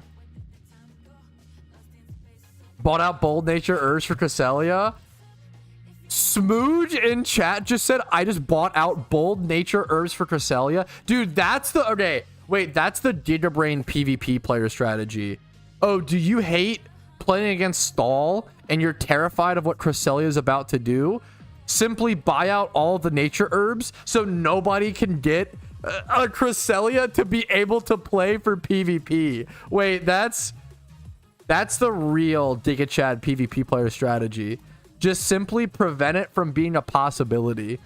Bought out Bold Nature Herbs for Cresselia. Smooge in chat just said, I just bought out Bold Nature Herbs for Cresselia. Dude, that's the... Okay, wait. That's the Gigabrain PvP player strategy. Oh, do you hate playing against Stall and you're terrified of what Cresselia is about to do? Simply buy out all the nature herbs so nobody can get a Cresselia to be able to play for PvP. Wait, that's the real Giga Chad PvP player strategy. Just simply prevent it from being a possibility.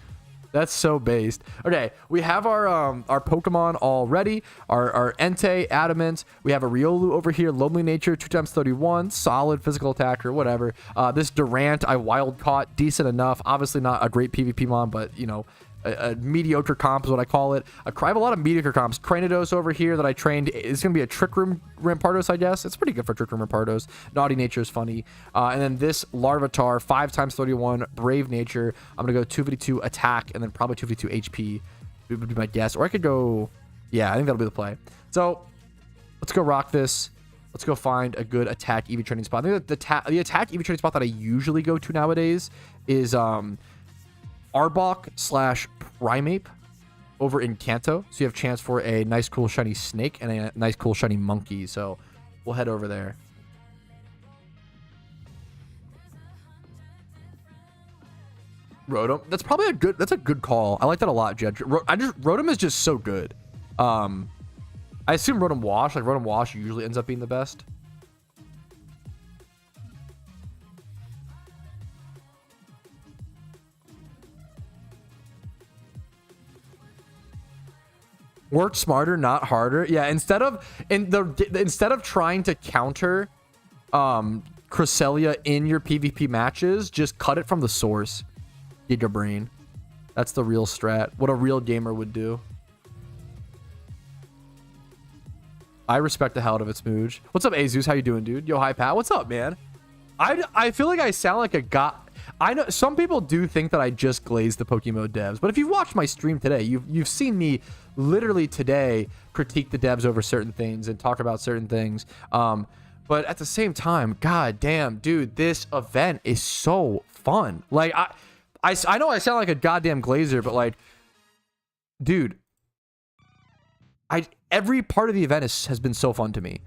That's so based. Okay, we have our Pokemon all ready. Our Entei, Adamant. We have a Riolu over here, Lonely Nature, 2x31, solid physical attacker, whatever. This Durant I wild caught, decent enough. Obviously not a great PvP mon, but you know, a mediocre comp is what I call it. I have a lot of mediocre comps. Cranidos over here that I trained. It's going to be a Trick Room Rampardos, I guess. It's pretty good for Trick Room Rampardos. Naughty Nature is funny. And then this Larvitar, 5x31, Brave Nature. I'm going to go 252 attack and then probably 252 HP would be my guess. Or I could go... Yeah, I think that'll be the play. So, let's go rock this. Let's go find a good attack Eevee training spot. I think that the attack Eevee training spot that I usually go to nowadays is... Arbok / Primeape. over in Kanto. So you have a chance for a nice, cool, shiny snake and a nice, cool, shiny monkey. So we'll head over there. Rotom. That's probably that's a good call. I like that a lot, Jed. Rotom is just so good. I assume Rotom Wash, like Rotom Wash usually ends up being the best. Work smarter, not harder. Yeah, instead of trying to counter Cresselia in your PvP matches, just cut it from the source. Giga Brain. That's the real strat. What a real gamer would do. I respect the hell out of it, Smooge. What's up, Azus? How you doing, dude? Yo, hi, Pat. What's up, man? I feel like I sound like a god. I know some people do think that I just glazed the PokeMMO devs, but if you've watched my stream today, you've seen me literally today critique the devs over certain things and talk about certain things. But at the same time, god damn, dude, this event is so fun. Like I know I sound like a goddamn glazer, but like, dude, every part of the event has been so fun to me.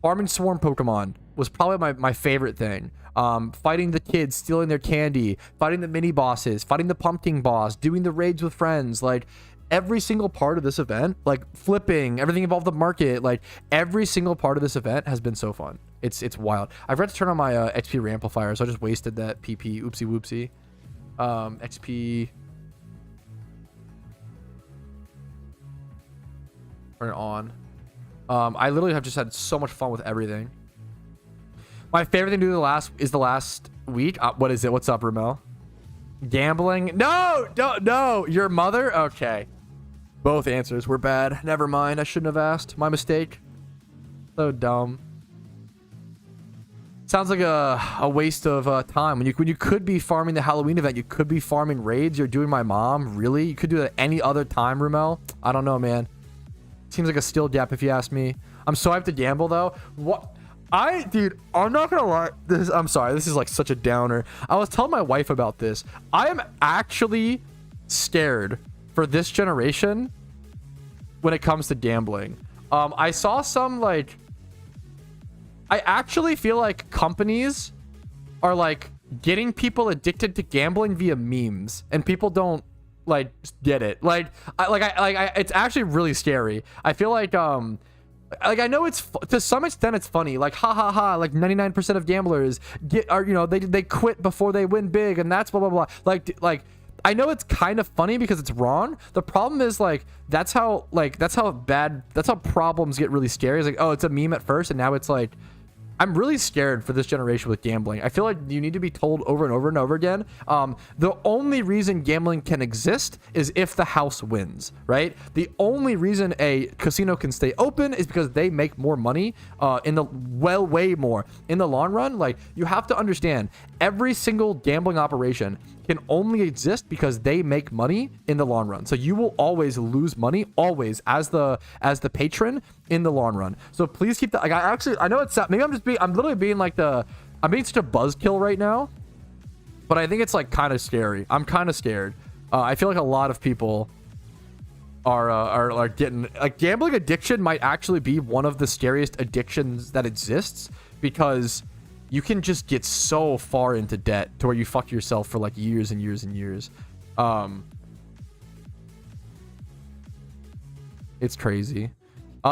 Farming Swarm Pokemon was probably my favorite thing. Fighting the kids, stealing their candy, fighting the mini bosses, fighting the Pumpkin boss, doing the raids with friends, like every single part of this event, like flipping, everything involved the market, like every single part of this event has been so fun. It's wild. I forgot to turn on my XP reamplifier, so I just wasted that PP. Oopsie whoopsie. XP. Turn it on. I literally have just had so much fun with everything. My favorite thing to do the last week. What is it? What's up, Ramel? Gambling? No. Your mother? Okay. Both answers were bad. Never mind. I shouldn't have asked. My mistake. So dumb. Sounds like a waste of time. When you could be farming the Halloween event, you could be farming raids. You're doing my mom. Really? You could do that any other time, Ramel? I don't know, man. Seems like a skill gap if you ask me. I'm so hyped to gamble though. What? Dude, I'm not gonna lie. I'm sorry. This is like such a downer. I was telling my wife about this. I am actually scared for this generation when it comes to gambling. I saw some like. I actually feel like companies are like getting people addicted to gambling via memes, and people don't like get it. It's actually really scary. I feel like I know it's to some extent it's funny, like ha ha ha, like 99% of gamblers they quit before they win big, and that's blah blah blah. Like I know it's kind of funny because it's wrong. The problem is like that's how problems get really scary. It's like, oh, it's a meme at first, and now it's like, I'm really scared for this generation with gambling. I feel like you need to be told over and over and over again. The only reason gambling can exist is if the house wins, right? The only reason a casino can stay open is because they make more money way more in the long run. Like, you have to understand, every single gambling operation can only exist because they make money in the long run. So you will always lose money, always, as the patron in the long run. So please keep that. Like, I know it's maybe I'm literally being like I'm being such a buzzkill right now, but I think it's like kind of scary. I'm kind of scared. I feel like a lot of people are getting like, gambling addiction might actually be one of the scariest addictions that exists, because you can just get so far into debt to where you fuck yourself for like years and years and years. It's crazy.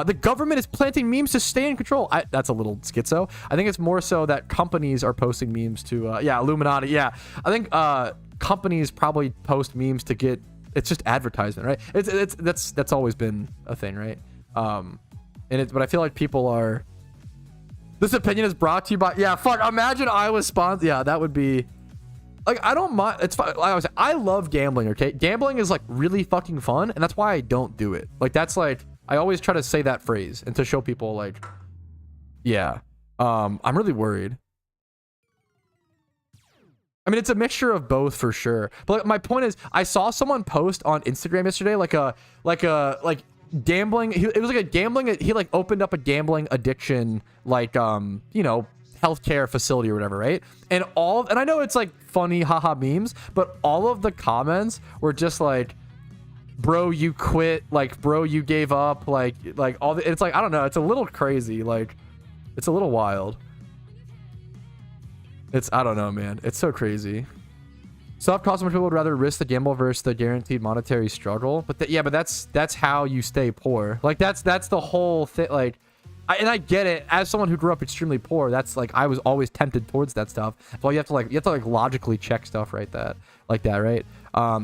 The government is planting memes to stay in control. That's a little schizo. I think it's more so that companies are posting memes to, yeah, Illuminati. Yeah, I think companies probably post memes to get. It's just advertisement, right? That's always been a thing, right? But I feel like people are. This opinion is brought to you by. Yeah, fuck. Imagine I was sponsored. Yeah, that would be. Like, I don't mind. It's fine. Like I was saying, I love gambling. Okay, gambling is like really fucking fun, and that's why I don't do it. Like, that's like, I always try to say that phrase and to show people like, yeah, I'm really worried. I mean, it's a mixture of both for sure. But like, my point is, I saw someone post on Instagram yesterday, like gambling. It was like a gambling. He like opened up a gambling addiction, like, healthcare facility or whatever, right? And I know it's like funny haha memes, but all of the comments were just like, bro, you quit, like, bro, you gave up, like all the, it's like, I don't know, it's a little crazy, like, it's a little wild. It's, I don't know, man, it's so crazy. Self-customers people would rather risk the gamble versus the guaranteed monetary struggle, but yeah, but that's how you stay poor. Like that's the whole thing. Like, and I get it. As someone who grew up extremely poor, that's like I was always tempted towards that stuff. Well, you have to logically check stuff right like that, right?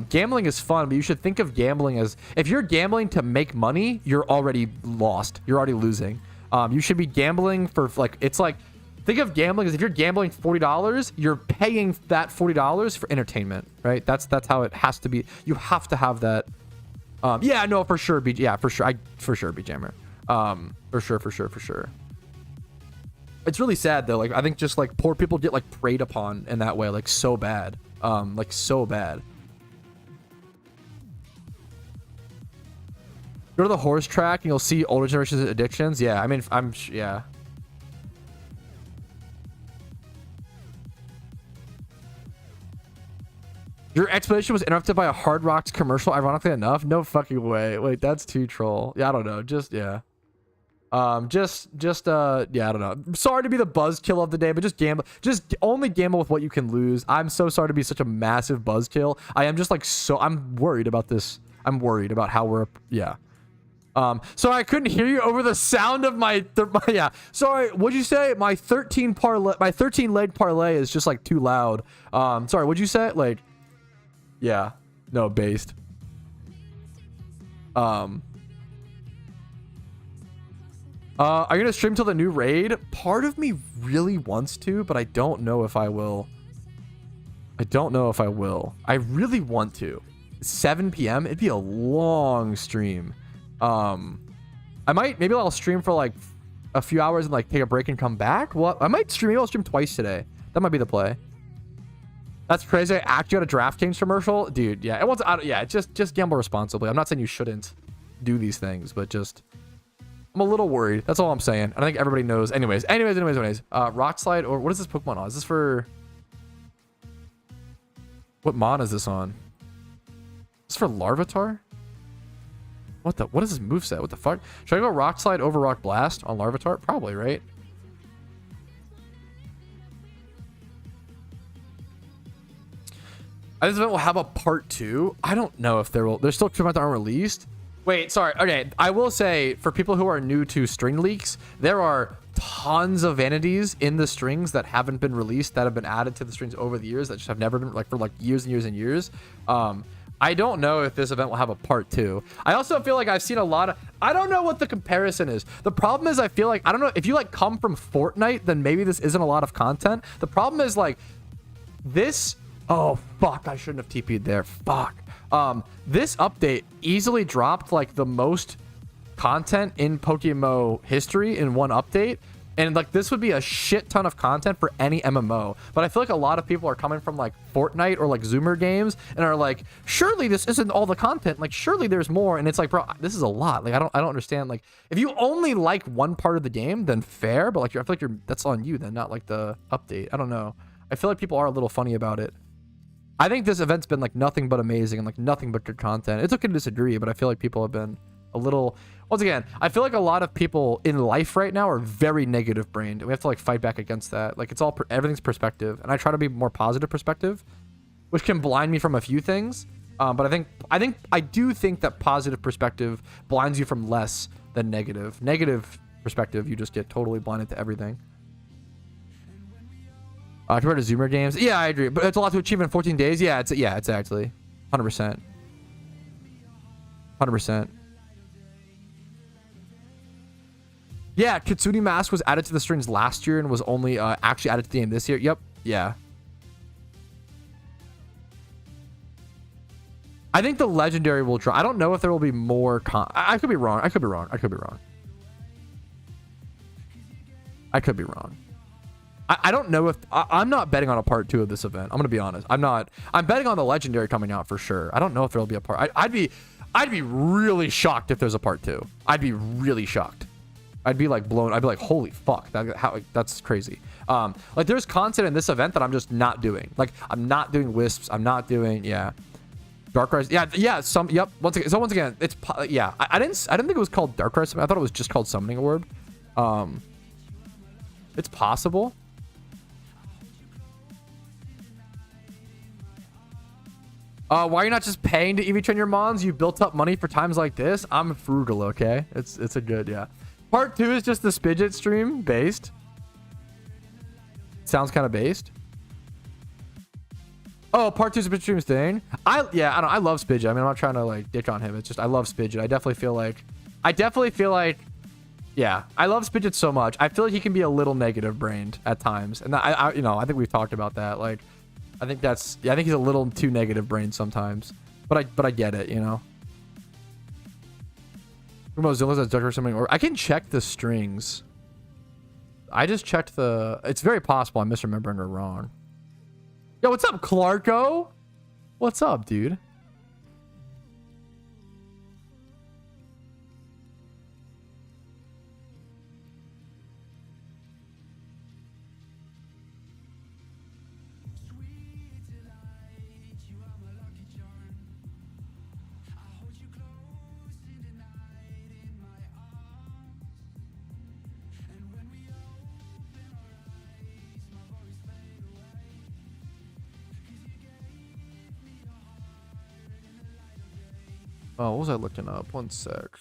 Gambling is fun, but you should think of gambling as, if you're gambling to make money, you're already lost. You're already losing. You should be gambling for, like, it's like, think of gambling as if you're gambling $40, you're paying that $40 for entertainment, right? That's how it has to be. You have to have that. Yeah, no, for sure. For sure, be jammer. For sure. It's really sad though. Like, I think just like poor people get like preyed upon in that way, like so bad. Like so bad. Go to the horse track and you'll see older generations addictions. Yeah, I mean, yeah. Your explanation was interrupted by a Hard Rocks commercial, ironically enough. No fucking way. Wait, that's too troll. Yeah, I don't know. Just, yeah. Yeah, I don't know. Sorry to be the buzzkill of the day, but just gamble. Just only gamble with what you can lose. I'm so sorry to be such a massive buzzkill. I am just like, I'm worried about this. I'm worried about how we're, yeah. Sorry, I couldn't hear you over the sound of my yeah. Sorry, what'd you say? My 13 leg parlay is just like too loud. Sorry, what'd you say? Like, yeah, no, based. Are you gonna stream till the new raid? Part of me really wants to, but I don't know if I will. I really want to. 7 p.m. It'd be a long stream. Maybe I'll stream for like a few hours and like take a break and come back. Well, maybe I'll stream twice today. That might be the play. That's crazy. I actually got a DraftKings commercial, dude. Yeah, just gamble responsibly. I'm not saying you shouldn't do these things, but just, I'm a little worried. That's all I'm saying. I think everybody knows. Anyways. Rock slide, or what is this Pokemon on? Is this for, what mon is this on? Is this for Larvitar? What is this moveset? What the fuck? Should I go Rock Slide over Rock Blast on Larvitar? Probably, right? This event will have a part 2. I don't know if there will. There's still 2 events that aren't released. Wait, sorry. Okay, I will say, for people who are new to string leaks, there are tons of vanities in the strings that haven't been released, that have been added to the strings over the years, that just have never been, like, for like years and years and years. I don't know if this event will have a part 2. I also feel like I've seen a lot of, I don't know what the comparison is. The problem is, I feel like, I don't know, if you like come from Fortnite, then maybe this isn't a lot of content. The problem is like this, oh fuck, I shouldn't have TP'd there. Fuck. This update easily dropped like the most content in PokeMMO history in one update. And like this would be a shit ton of content for any MMO, but I feel like a lot of people are coming from like Fortnite or like Zoomer games and are like, surely this isn't all the content. Like surely there's more, and it's like, bro, this is a lot. Like I don't understand. Like if you only like one part of the game, then fair, but like I feel like that's on you then, not like the update. I don't know. I feel like people are a little funny about it. I think this event's been like nothing but amazing and like nothing but good content. It's okay to disagree, but I feel like people have been a little, once again, I feel like a lot of people in life right now are very negative brained, and we have to like fight back against that. Like it's all, everything's perspective, and I try to be more positive perspective, which can blind me from a few things. But I do think that positive perspective blinds you from less than negative. Negative perspective, you just get totally blinded to everything. Compared to Zoomer games, yeah, I agree, but it's a lot to achieve in 14 days. Yeah, it's actually 100%. Yeah, Kitsune Mask was added to the strings last year and was only actually added to the game this year. Yep. Yeah. I think the legendary will drop. I don't know if there will be more. I could be wrong. I could be wrong. I don't know if I'm not betting on a part 2 of this event. I'm gonna be honest. I'm not. I'm betting on the legendary coming out for sure. I don't know if there'll be a part. I'd be really shocked if there's a part 2. I'd be really shocked. I'd be like blown. I'd be like, holy fuck, that's crazy. Like there's content in this event that I'm just not doing. Like I'm not doing wisps. I'm not doing, yeah. Darkrai. Yeah, yeah. Yep. Once again, it's yeah. I didn't think it was called Darkrai. I thought it was just called Summoning Orb. It's possible. Why are you not just paying to Eevee train your mons? You built up money for times like this. I'm frugal, okay? It's a good, yeah. Part 2 is just the Spidget stream based. Sounds kind of based. Oh, part 2 is a Spidget stream thing. I don't know. I love Spidget. I mean, I'm not trying to like dick on him. It's just I love Spidget. I definitely feel like yeah, I love Spidget so much. I feel like he can be a little negative brained at times. And I think we've talked about that. Like I think he's a little too negative brained sometimes. But I get it, you know. I can check the strings. I just checked the... It's very possible I'm misremembering or wrong. Yo, what's up, Clarko? What's up, dude? Oh, what was I looking up? One sec.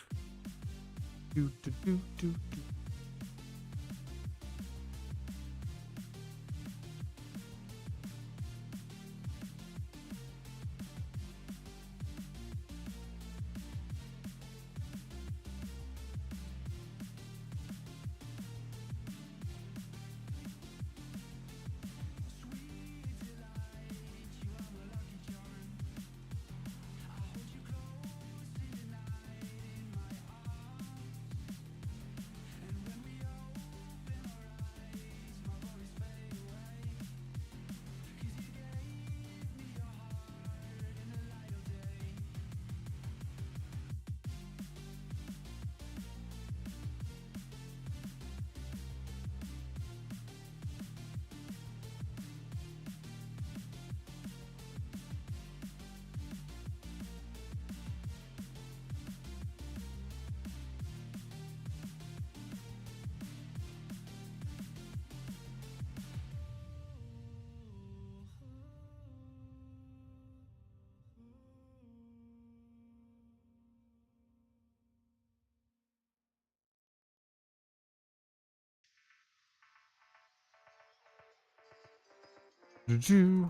Oh,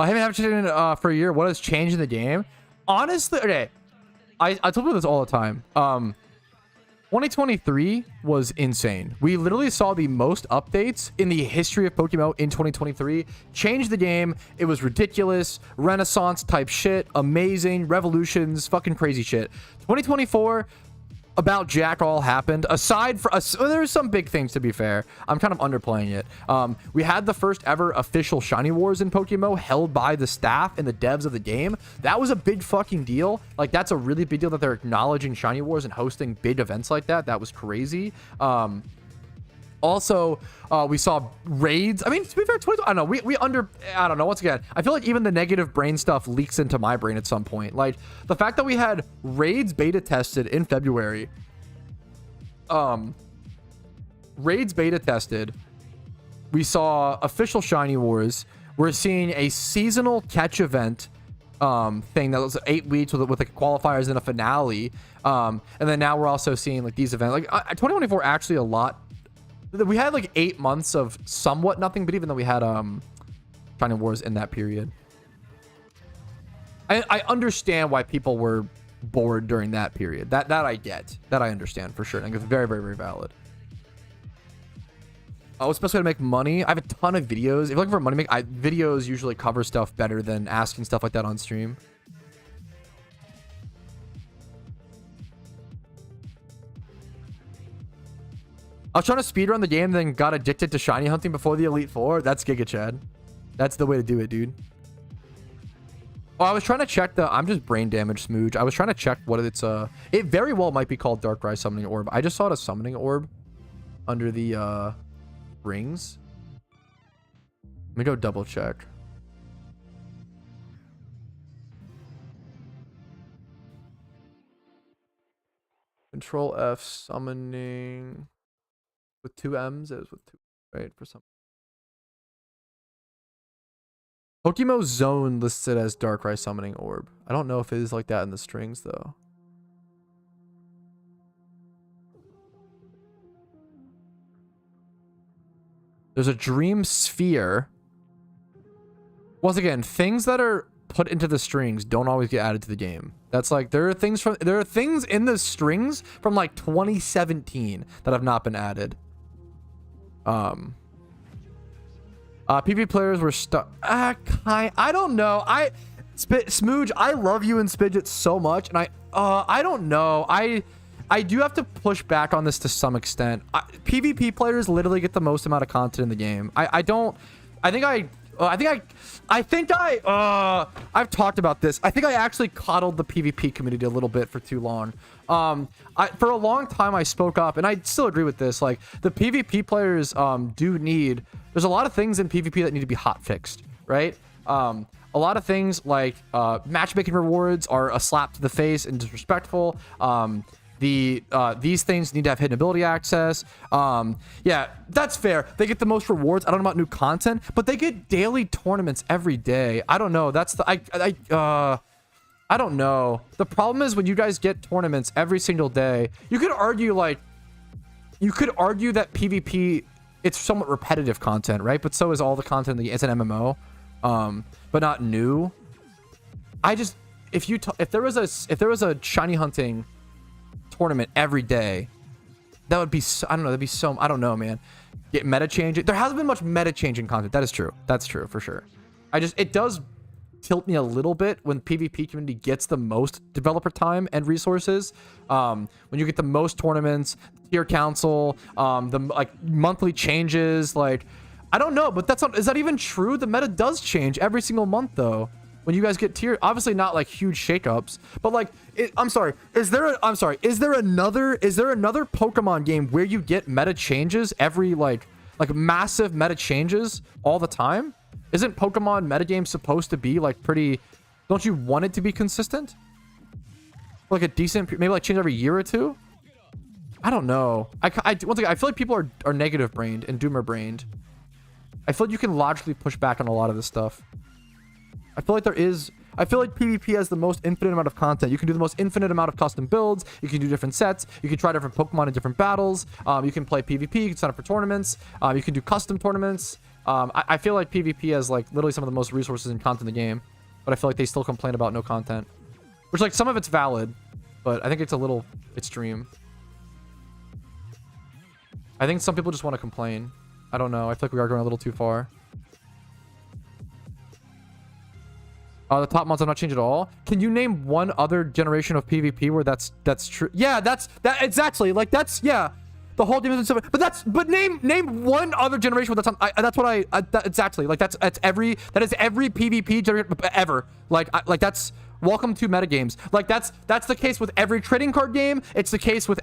I haven't cheated for a year. What has changed in the game? Honestly, okay. I talk about this all the time. 2023 was insane. We literally saw the most updates in the history of Pokemon in 2023. Changed the game. It was ridiculous. Renaissance type shit. Amazing. Revolutions. Fucking crazy shit. 2024... about jack all happened aside for us. There's some big things, to be fair. I'm kind of underplaying it. We had the first ever official shiny wars in PokeMMO held by the staff and the devs of the game. That was a big fucking deal. Like, that's a really big deal that they're acknowledging shiny wars and hosting big events like that. That was crazy. Also, we saw raids. I mean, to be fair, I don't know. I don't know. Once again, I feel like even the negative brain stuff leaks into my brain at some point. Like, the fact that we had raids beta tested in February. Raids beta tested. We saw official shiny wars. We're seeing a seasonal catch event thing that was 8 weeks with the qualifiers and a finale. And then now we're also seeing like these events. Like 2024 actually a lot. We had like 8 months of somewhat nothing, but even though we had shiny wars in that period, I understand why people were bored during that period. That I get. That I understand for sure. I think it's very, very, very valid. Oh, what's the best way to make money? I have a ton of videos. If you're looking for money videos usually cover stuff better than asking stuff like that on stream. I was trying to speedrun the game, then got addicted to shiny hunting before the Elite Four. That's Giga Chad. That's the way to do it, dude. Oh, I was trying to check the... I'm just brain damaged, Smooge. I was trying to check what it's... It very well might be called Darkrai Summoning Orb. I just saw it as Summoning Orb under the rings. Let me go double check. Control F summoning with 2 M's. It was with 2, right? For some. PokeMMO Zone listed as Darkrai summoning orb. I don't know if it is like that in the strings though. There's a Dream Sphere. Once again, things that are put into the strings don't always get added to the game. That's like there are things in the strings from like 2017 that have not been added. PvP players were stuck. I don't know. Smooge, I love you and Spidget so much, and I don't know. I do have to push back on this to some extent. PvP players literally get the most amount of content in the game. I've talked about this. I think I actually coddled the PvP community a little bit for too long. For a long time I spoke up, and I still agree with this. Like the PvP players there's a lot of things in PvP that need to be hot fixed, right? A lot of things like matchmaking rewards are a slap to the face and disrespectful. These things need to have hidden ability access. Yeah, that's fair. They get the most rewards. I don't know about new content, but they get daily tournaments every day. I don't know. That's the I don't know. The problem is when you guys get tournaments every single day, you could argue that PvP, it's somewhat repetitive content, right? But so is all the content it's an MMO, but not new. If there was a shiny hunting tournament every day, that would be I don't know, that'd be so, I don't know, man. Get meta changing. There hasn't been much meta changing content. That is true. That's true for sure. It does tilt me a little bit when PvP community gets the most developer time and resources. When you get the most tournaments, tier council, the like monthly changes, like I don't know, but is that even true? The meta does change every single month though. When you guys get tier, obviously not like huge shakeups, but like I'm sorry, is there another Pokemon game where you get meta changes every like massive meta changes all the time? Isn't Pokemon metagame supposed to be like pretty, don't you want it to be consistent? Like a decent, maybe like change every year or two? I don't know. Once again, I feel like people are negative brained and doomer brained. I feel like you can logically push back on a lot of this stuff. I feel like PvP has the most infinite amount of content. You can do the most infinite amount of custom builds. You can do different sets. You can try different Pokemon in different battles. You can play PvP. You can sign up for tournaments. You can do custom tournaments. I feel like PvP has like literally some of the most resources and content in the game, but I feel like they still complain about no content, which like some of it's valid, but I think it's a little extreme. I think some people just want to complain. I don't know. I feel like we are going a little too far. The top mods have not changed at all. Can you name one other generation of PvP where that's true? Yeah, that's exactly like yeah. The whole game is but name one other generation where exactly like that is every PvP generation ever. Like that's welcome to metagames. Like that's the case with every trading card game. It's the case with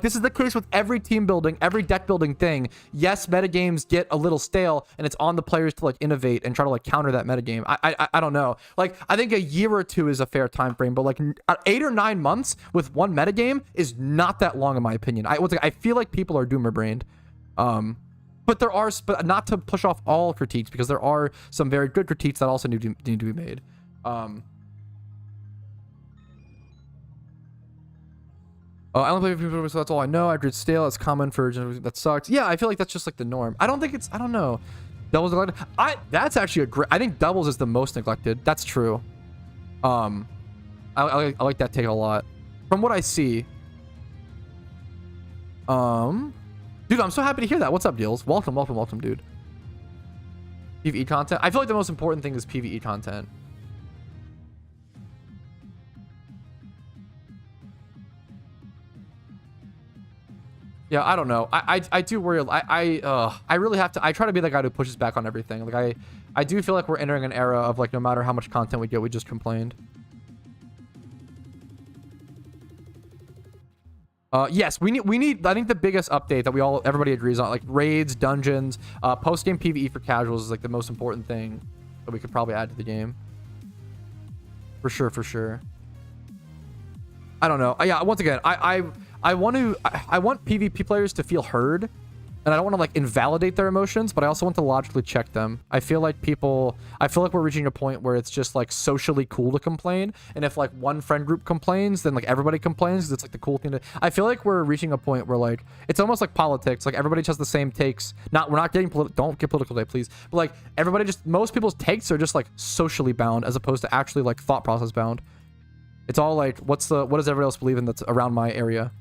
this is the case with every team building, every deck building thing. Yes, metagames get a little stale, and it's on the players to like innovate and try to like counter that metagame. I don't know. Like I think a year or two is a fair time frame, but like 8 or 9 months with one metagame is not that long in my opinion. I feel like people are doomer brained. But not to push off all critiques, because there are some very good critiques that also need to be made. I don't play PvP, so that's all I know. I did stale. It's common for that sucks. Yeah, I feel like that's just like the norm. I don't know. Doubles neglected. That's actually a great. I think doubles is the most neglected. That's true. I like that take a lot. From what I see. Dude, I'm so happy to hear that. What's up, Deals? Welcome, dude. PvE content. I feel like the most important thing is PvE content. Yeah, I don't know. I do worry. I really have to. I try to be the guy who pushes back on everything. Like I do feel like we're entering an era of like no matter how much content we get, we just complained. Yes, we need. I think the biggest update that everybody agrees on, like raids, dungeons, post game PvE for casuals is like the most important thing that we could probably add to the game. For sure. I don't know. Yeah, once again, I want PvP players to feel heard, and I don't want to like invalidate their emotions, but I also want to logically check them. I feel like we're reaching a point where it's just like socially cool to complain, and if like one friend group complains, then like everybody complains 'cause it's like the cool thing to. I feel like we're reaching a point where like it's almost like politics. Like everybody just has the same takes. We're not getting don't get political today, please. But like everybody most people's takes are just like socially bound as opposed to actually like thought process bound. It's all like what does everybody else believe in that's around my area?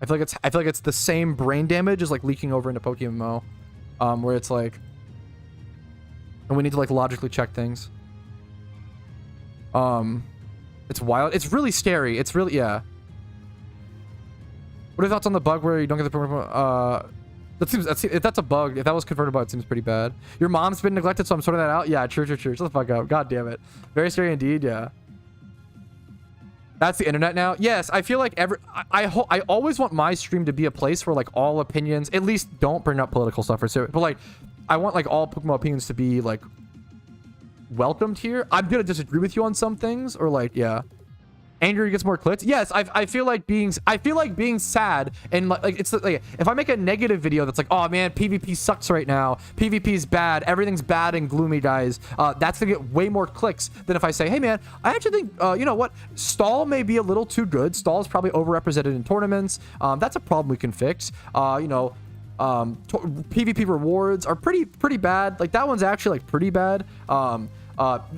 I feel like it's the same brain damage as like leaking over into PokeMMO, where it's like, and we need to like logically check things. It's wild. It's really scary. It's really, yeah. What are your thoughts on the bug where you don't get the if that's a bug, if that was converted bug, it seems pretty bad. Your mom's been neglected, so I'm sorting that out. Yeah, true. Shut the fuck up. God damn it. Very scary indeed. Yeah. That's the internet now. Yes, I feel like I always want my stream to be a place where like all opinions, at least don't bring up political stuff or so, but like I want like all PokeMMO opinions to be like welcomed here. I'm gonna disagree with you on some things, or like, yeah. Angry gets more clicks. Yes, I feel like being sad and like it's like if I make a negative video that's like, oh man, PvP sucks right now, PvP is bad, everything's bad and gloomy, guys, that's gonna get way more clicks than if I say, hey man, I actually think you know what, stall may be a little too good. Stall is probably overrepresented in tournaments. That's a problem we can fix. You know, PvP rewards are pretty bad. Like that one's actually like pretty bad.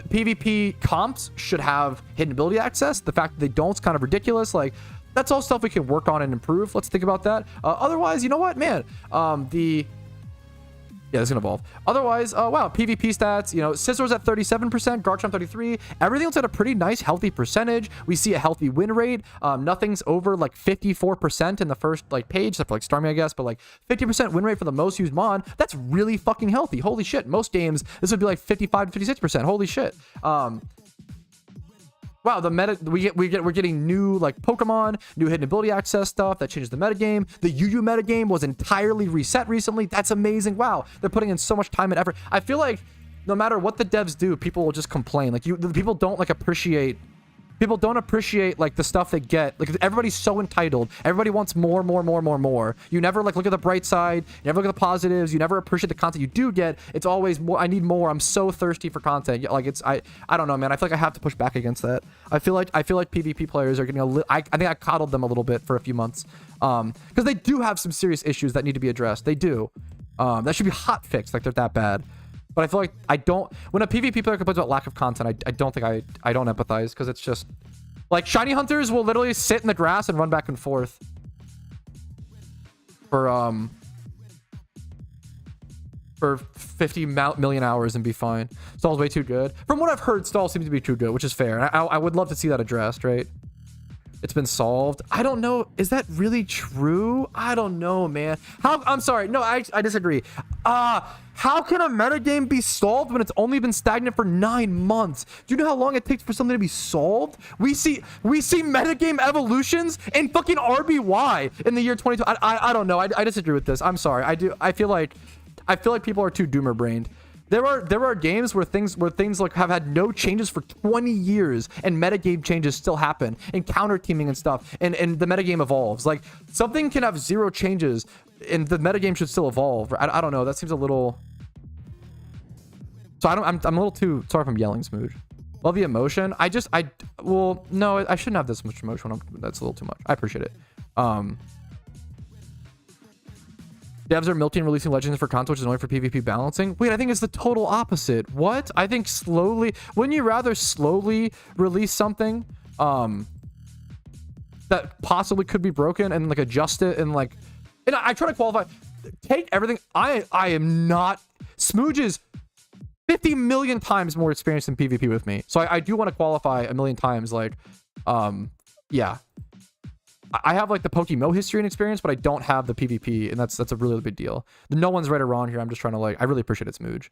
PvP comps should have hidden ability access. The fact that they don't is kind of ridiculous. Like, that's all stuff we can work on and improve. Let's think about that. Otherwise, you know what, man? Yeah, it's gonna evolve. Otherwise, wow, PvP stats, you know, Scissor's at 37%, Garchomp 33%. Everything else at a pretty nice, healthy percentage. We see a healthy win rate. Nothing's over like 54% in the first like page, except for like Starmie, I guess, but like 50% win rate for the most used Mon. That's really fucking healthy. Holy shit. Most games, this would be like 55 to 56%. Holy shit. Wow, the meta we're getting new like Pokemon, new hidden ability access stuff that changes the metagame. The UU metagame was entirely reset recently. That's amazing. Wow, they're putting in so much time and effort. I feel like no matter what the devs do, people will just complain. Like people don't like appreciate. People don't appreciate like the stuff they get. Like everybody's so entitled. Everybody wants more. You never like look at the bright side. You never look at the positives. You never appreciate the content you do get. It's always more. I need more. I'm so thirsty for content. Like it's I don't know, man. I feel like I have to push back against that. I feel like PvP players are getting a little. I think I coddled them a little bit for a few months, because they do have some serious issues that need to be addressed. They do. That should be hot fixed. Like they're that bad. But I feel like I don't. When a PvP player complains about lack of content, I don't think I don't empathize, because it's just like shiny hunters will literally sit in the grass and run back and forth for 50 million hours and be fine. Stall's way too good. From what I've heard, Stall seems to be too good, which is fair. And I would love to see that addressed, right? It's been solved. I don't know. Is that really true? I don't know, man. I'm sorry. No, I disagree. How can a metagame be solved when it's only been stagnant for 9 months? Do you know how long it takes for something to be solved? We see metagame evolutions in fucking RBY in the year 2020. I don't know. I disagree with this. I'm sorry. I feel like people are too doomer brained. There are games where things like have had no changes for 20 years and metagame changes still happen and counter teaming and stuff, and the metagame evolves. Like something can have 0 changes and the metagame should still evolve. I don't know. That seems a little. So I'm a little too. Sorry if I'm yelling, Smooch. Love the emotion. Well, no, I shouldn't have this much emotion. That's a little too much. I appreciate it. Devs are milking releasing legends for console, which is annoying for PvP balancing. Wait, I think it's the total opposite. What? I think slowly. Wouldn't you rather slowly release something that possibly could be broken and like adjust it and like? And I try to qualify. Take everything. I am not. Smooge is 50 million times more experienced in PvP with me, so I do want to qualify a million times. Like, yeah. I have like the PokeMMO history and experience, but I don't have the PvP, and that's a really big deal. No one's right or wrong here. I'm just trying to like. I really appreciate it, Smooge.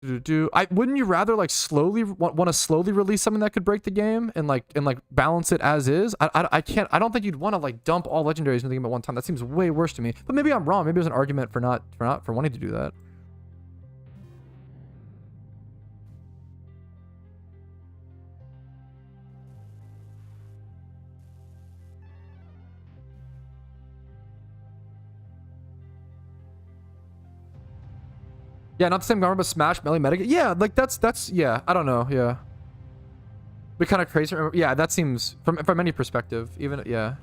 Wouldn't you rather like slowly want to slowly release something that could break the game and like balance it as is? I can't. I don't think you'd want to like dump all legendaries into the game at one time. That seems way worse to me. But maybe I'm wrong. Maybe there's an argument for wanting to do that. Yeah, not the same government, but Smash Melee Metagame. Yeah, like that's yeah. I don't know. Yeah. Be kind of crazy. Yeah, that seems from any perspective, even yeah.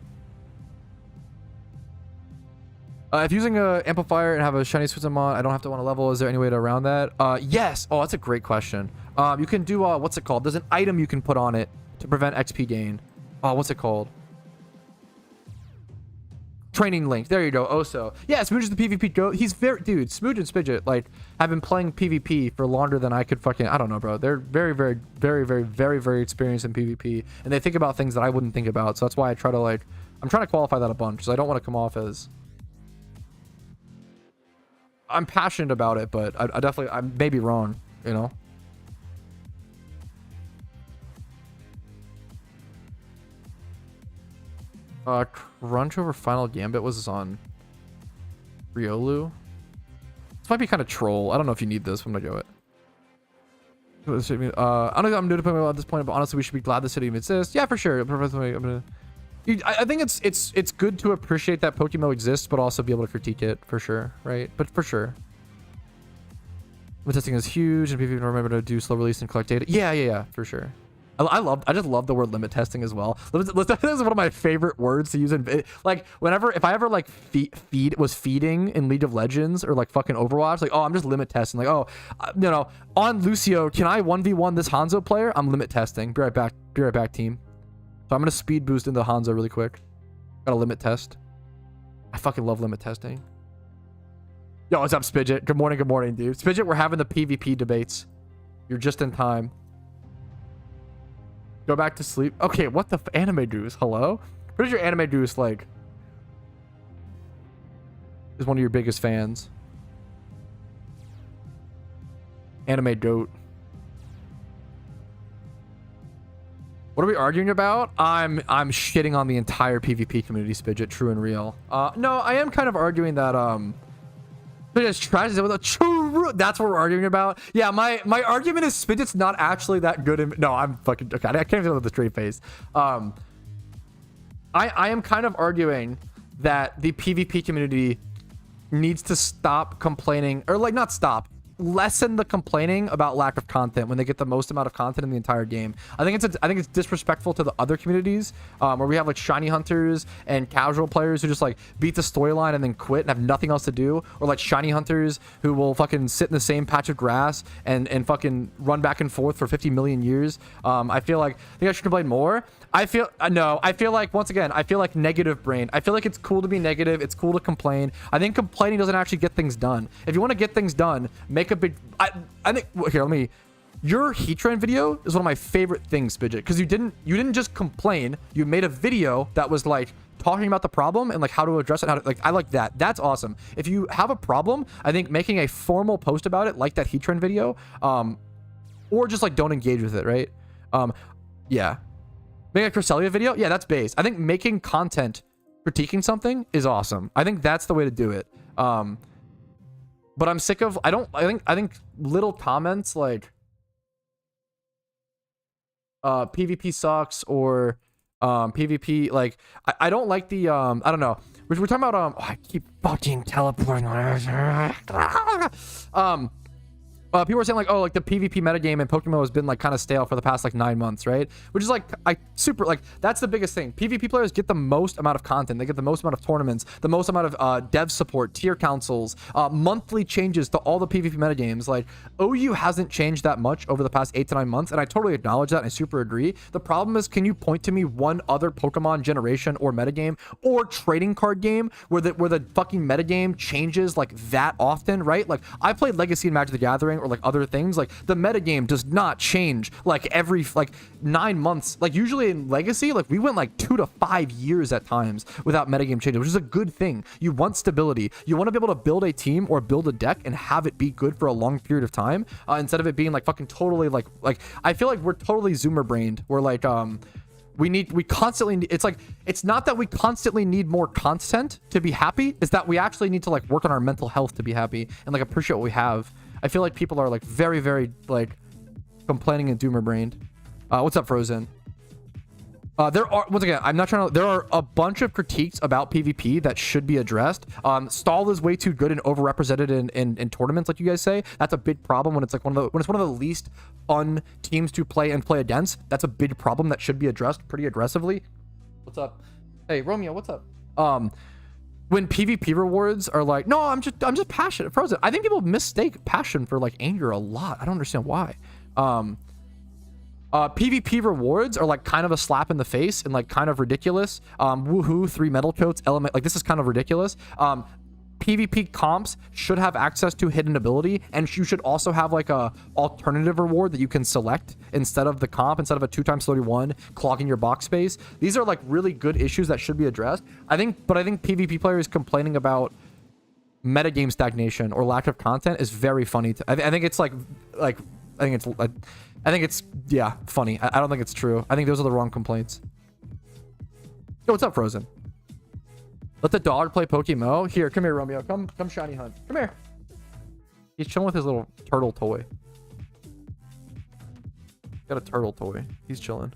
If using a amplifier and have a shiny Switzerland mod, I don't have to want a level. Is there any way to around that? Yes. Oh, that's a great question. You can do what's it called? There's an item you can put on it to prevent XP gain. Oh, what's it called? Training link. There you go. Oso. Yeah, Smooch is the PvP goat. He's very dude. Smooch and Spidget like have been playing PvP for longer than I could fucking. I don't know, bro. They're very experienced in PvP, and they think about things that I wouldn't think about. So that's why I try to like. I'm trying to qualify that a bunch because I don't want to come off as. I'm passionate about it, but I may be wrong, you know. Crunch over Final Gambit was on Riolu. This might be kind of troll. I don't know if you need this. I'm gonna go it. I don't know. I'm new to PokeMMO at this point, but honestly, we should be glad the city even exists. Yeah, for sure. I think it's good to appreciate that PokeMMO exists, but also be able to critique it for sure, right? But for sure, the testing is huge, and people remember to do slow release and collect data. Yeah, for sure. I just love the word limit testing as well. This is one of my favorite words to use in like if I ever like feeding in League of Legends or like fucking Overwatch, like, oh, I'm just limit testing, like, oh, you know, on Lucio, can I 1v1 this Hanzo player? I'm limit testing. Be right back, team. So I'm gonna speed boost into Hanzo really quick. Got a limit test. I fucking love limit testing. Yo, what's up, Spidget? Good morning, dude. Spidget, we're having the PvP debates. You're just in time. Go back to sleep. Okay, what the anime juice? Hello? What is your anime juice like? Is one of your biggest fans. Anime goat. What are we arguing about? I'm shitting on the entire PvP community, Spidget, true and real. No, I am kind of arguing that Spidget's trash. That's what we're arguing about. Yeah, my argument is Spidget's not actually that good in. No, I'm fucking okay. I can't deal with the straight face. I am kind of arguing that the PvP community needs to stop complaining, or like not stop, lessen the complaining about lack of content when they get the most amount of content in the entire game. I think it's disrespectful to the other communities where we have like shiny hunters and casual players who just like beat the storyline and then quit and have nothing else to do, or like shiny hunters who will fucking sit in the same patch of grass and fucking run back and forth for 50 million years. I think I should complain more. I feel like, once again, I feel like negative brain. I feel like it's cool to be negative. It's cool to complain. I think complaining doesn't actually get things done. If you want to get things done, make a big, I think, here, your heat train video is one of my favorite things, Spidget, because you didn't just complain. You made a video that was like talking about the problem and like how to address it. I like that. That's awesome. If you have a problem, I think making a formal post about it, like that heat train video, or just like don't engage with it, right? Yeah. Making a Cresselia video? Yeah, that's base. I think making content critiquing something is awesome. I think that's the way to do it. But I'm sick of I think little comments like PvP sucks or PvP, like I don't like the I don't know. We're talking about oh, I keep fucking teleporting. People are saying like, oh, like the PvP metagame in PokeMMO has been like kind of stale for the past like 9 months, right? Which is like that's the biggest thing. PvP players get the most amount of content. They get the most amount of tournaments, the most amount of dev support, tier councils, monthly changes to all the PvP metagames. Like OU hasn't changed that much over the past 8 to 9 months, and I totally acknowledge that and I super agree. The problem is, can you point to me one other Pokemon generation or metagame or trading card game where the fucking metagame changes like that often, right? Like I played Legacy and Magic the Gathering or like other things, like the metagame does not change like every like 9 months. Like usually in Legacy, like we went like 2 to 5 years at times without metagame changes, which is a good thing. You want stability. You want to be able to build a team or build a deck and have it be good for a long period of time, instead of it being like fucking totally like I feel like we're totally zoomer brained. We're like we constantly, it's like, it's not that we constantly need more content to be happy, it's that we actually need to like work on our mental health to be happy and like appreciate what we have. I feel like people are like very like complaining and doomer brained. What's up, Frozen? There are, once again, I'm not trying to, there are a bunch of critiques about PvP that should be addressed. Stall is way too good and overrepresented in tournaments, like you guys say. That's a big problem when it's like one of the least fun teams to play and play against. That's a big problem that should be addressed pretty aggressively. What's up? Hey, Romeo, what's up? When PvP rewards are like, no, I'm just passionate, frozen. I think people mistake passion for like anger a lot. I don't understand why. PvP rewards are like kind of a slap in the face and like kind of ridiculous. Woohoo, 3 metal coats, element, like this is kind of ridiculous. PvP comps should have access to hidden ability, and you should also have like a alternative reward that you can select instead of the comp, instead of a 2x31 clogging your box space. These are like really good issues that should be addressed. I think PvP players complaining about metagame stagnation or lack of content is very funny. I think it's yeah, funny. I don't think it's true. I think those are the wrong complaints. Yo, what's up, Frozen? Let the dog play PokeMMO. Here, come here, Romeo. Come shiny hunt. Come here. He's chilling with his little turtle toy. Got a turtle toy. He's chilling.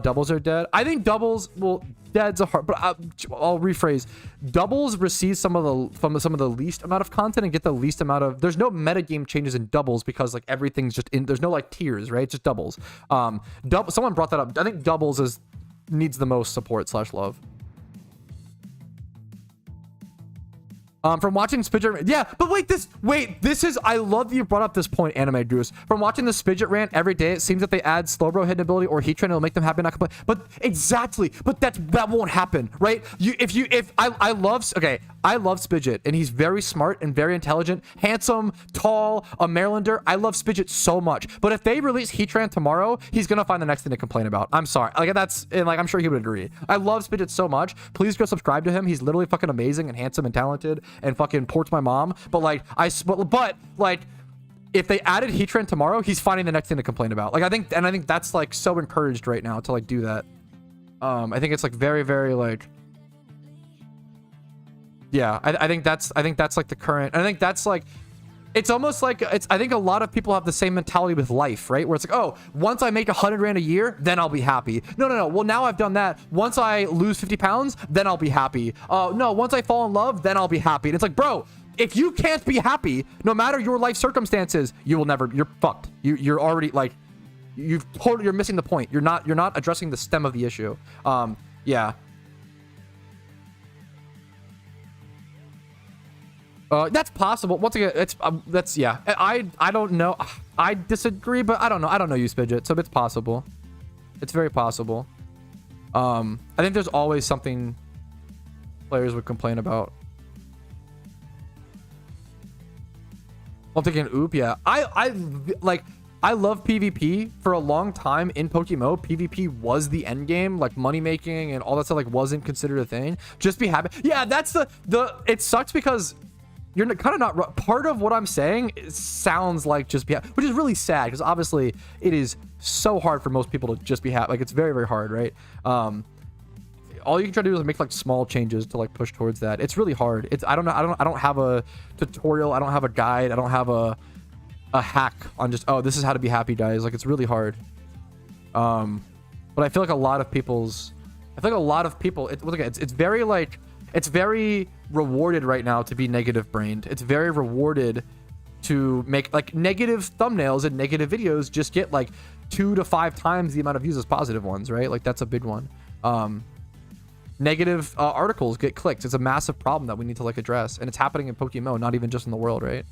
Doubles are dead. I think doubles, well, dead's a hard, but I'll rephrase. Doubles receive some of the least amount of content and get the least amount of. There's no metagame changes in doubles because like everything's just in. There's no like tiers, right? It's just doubles. Someone brought that up. I think doubles needs the most support / love. From watching Spidget rant, yeah, but this is, I love that you brought up this point, Anime Goose. From watching the Spidget rant every day, it seems that they add slow bro hidden ability or heat train, it'll make them happy, not complain. But exactly, but that won't happen, right? I love Spidget, and he's very smart and very intelligent, handsome, tall, a Marylander. I love Spidget so much. But if they release heat train tomorrow, he's gonna find the next thing to complain about. I'm sorry, like and like I'm sure he would agree. I love Spidget so much. Please go subscribe to him. He's literally fucking amazing and handsome and talented. And fucking ports my mom, but like if they added heat train tomorrow, he's finding the next thing to complain about. Like I think that's like so encouraged right now to like do that. I think it's like very, very like, yeah, I think that's like the current, and I think that's like, it's almost like I think a lot of people have the same mentality with life, right? Where it's like, oh, once I make 100 grand a year, then I'll be happy. No. Well, now I've done that. Once I lose 50 pounds, then I'll be happy. No, once I fall in love, then I'll be happy. And it's like, bro, if you can't be happy, no matter your life circumstances, you will never, you're fucked. You're already like, you're missing the point. You're not addressing the stem of the issue. Yeah. That's possible. Once again, that's yeah. I don't know. I disagree, but I don't know. I don't know you, Spidget, so it's possible. It's very possible. I think there's always something players would complain about. I'm thinking, oop, yeah. I love PvP for a long time in PokeMMO. PvP was the end game, like money making and all that stuff. Like wasn't considered a thing. Just be happy. Yeah, that's the. It sucks because you're kind of not part of what I'm saying. Sounds like just be happy, which is really sad because obviously it is so hard for most people to just be happy. Like it's very, very hard, right? All you can try to do is make like small changes to like push towards that. It's really hard. I don't know. I don't have a tutorial. I don't have a guide. I don't have a hack on just, oh, this is how to be happy, guys. Like it's really hard. But I feel like a lot of people, it's very like, it's very rewarded right now to be negative brained. It's very rewarded to make like negative thumbnails and negative videos just get like 2 to 5 times the amount of views as positive ones, right? Like that's a big one. Negative articles get clicks. It's a massive problem that we need to like address, and it's happening in PokeMMO, not even just in the world, right?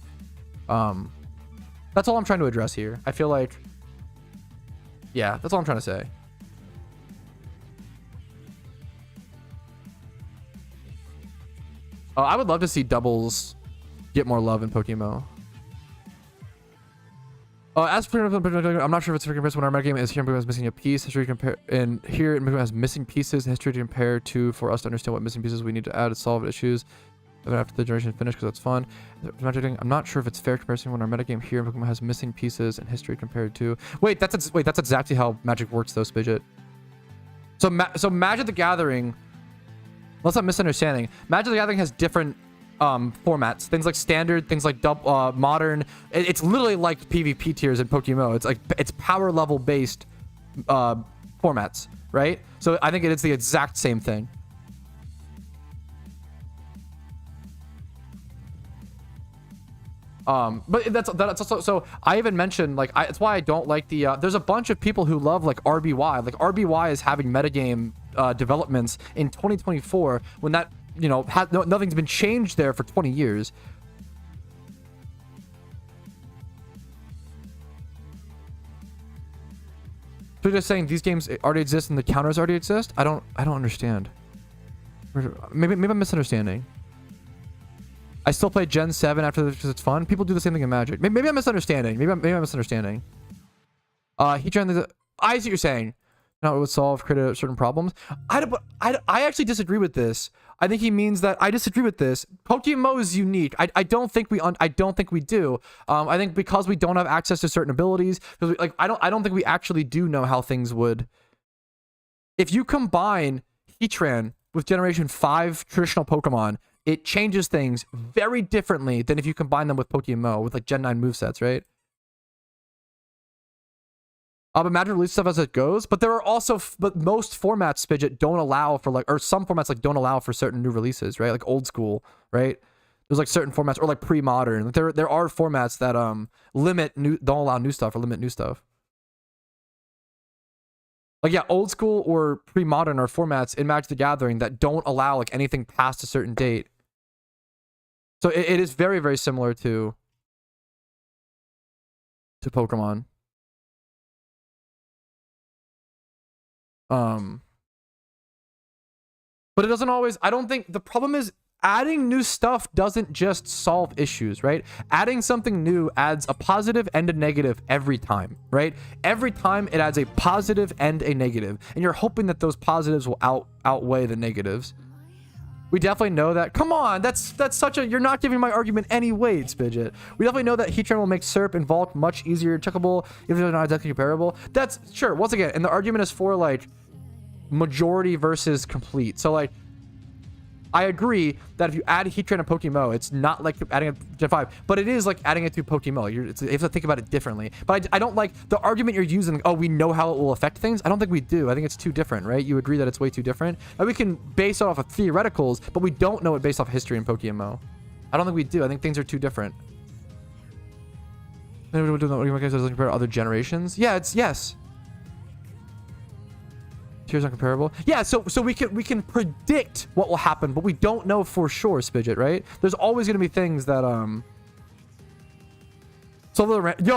That's all I'm trying to address here. I feel like, yeah, that's all I'm trying to say. I would love to see doubles get more love in PokeMMO. As for I'm not sure if it's for comparison when our meta game is here in PokeMMO is missing a piece. History compare, and here in PokeMMO has missing pieces. History to compare to for us to understand what missing pieces we need to add to solve issues after the generation is finished, because that's fun. I'm not sure if it's fair comparison when our metagame here in PokeMMO has missing pieces and history compared to. Wait, that's exactly how Magic works, though, Spidget. So Magic the Gathering, unless I'm misunderstanding, Magic the Gathering has different formats. Things like standard, things like modern. It's literally like PvP tiers in PokeMMO. It's like it's power level based formats, right? So I think it's the exact same thing. But that's also, so I even mentioned, like, it's why I don't like the there's a bunch of people who love like RBY. Like RBY is having metagame developments in 2024 when that, you know, nothing's been changed there for 20 years. So you're just saying these games already exist and the counters already exist? I don't understand. Maybe I'm misunderstanding. I still play Gen 7 after this because it's fun. People do the same thing in Magic. Maybe I'm misunderstanding. Maybe I'm misunderstanding. I see what you're saying. Now it would create certain problems. I actually disagree with this. I think he means that I disagree with this. PokeMMO is unique. I don't think we do. I think because we don't have access to certain abilities, because I don't think we actually do know how things would. If you combine Heatran with Generation 5 traditional Pokemon, it changes things very differently than if you combine them with PokeMMO, with like Gen 9 movesets, right? But Magic release stuff as it goes, but there are also, but most formats, Spidget, don't allow for like, or some formats like don't allow for certain new releases, right? Like old school, right? There's like certain formats, or like pre-modern. There are formats that don't allow new stuff or limit new stuff. Like, yeah, old school or pre-modern are formats in Magic the Gathering that don't allow like anything past a certain date. So it is very, very similar to Pokemon. But it doesn't always, I don't think, the problem is adding new stuff doesn't just solve issues, right? Adding something new adds a positive and a negative every time, right? Every time it adds a positive and a negative, and you're hoping that those positives will outweigh the negatives. We definitely know that. Come on, that's such a, you're not giving my argument any weight, Spidget. We definitely know that Heatran will make Serp and Volk much easier checkable, even though they're not exactly comparable. That's sure. Once again, and the argument is for like majority versus complete. So like, I agree that if you add Heatran and PokeMMO, it's not like adding a Gen 5, but it is like adding it to PokeMMO. You have to think about it differently. But I don't like the argument you're using, oh, we know how it will affect things. I don't think we do. I think it's too different, right? You agree that it's way too different? And we can base it off of theoreticals, but we don't know it based off history in PokeMMO. I don't think we do. I think things are too different. Compare other generations? Yeah, yes. Tiers are comparable. Yeah, so we can predict what will happen, but we don't know for sure, Spidget, right? There's always gonna be things that yo,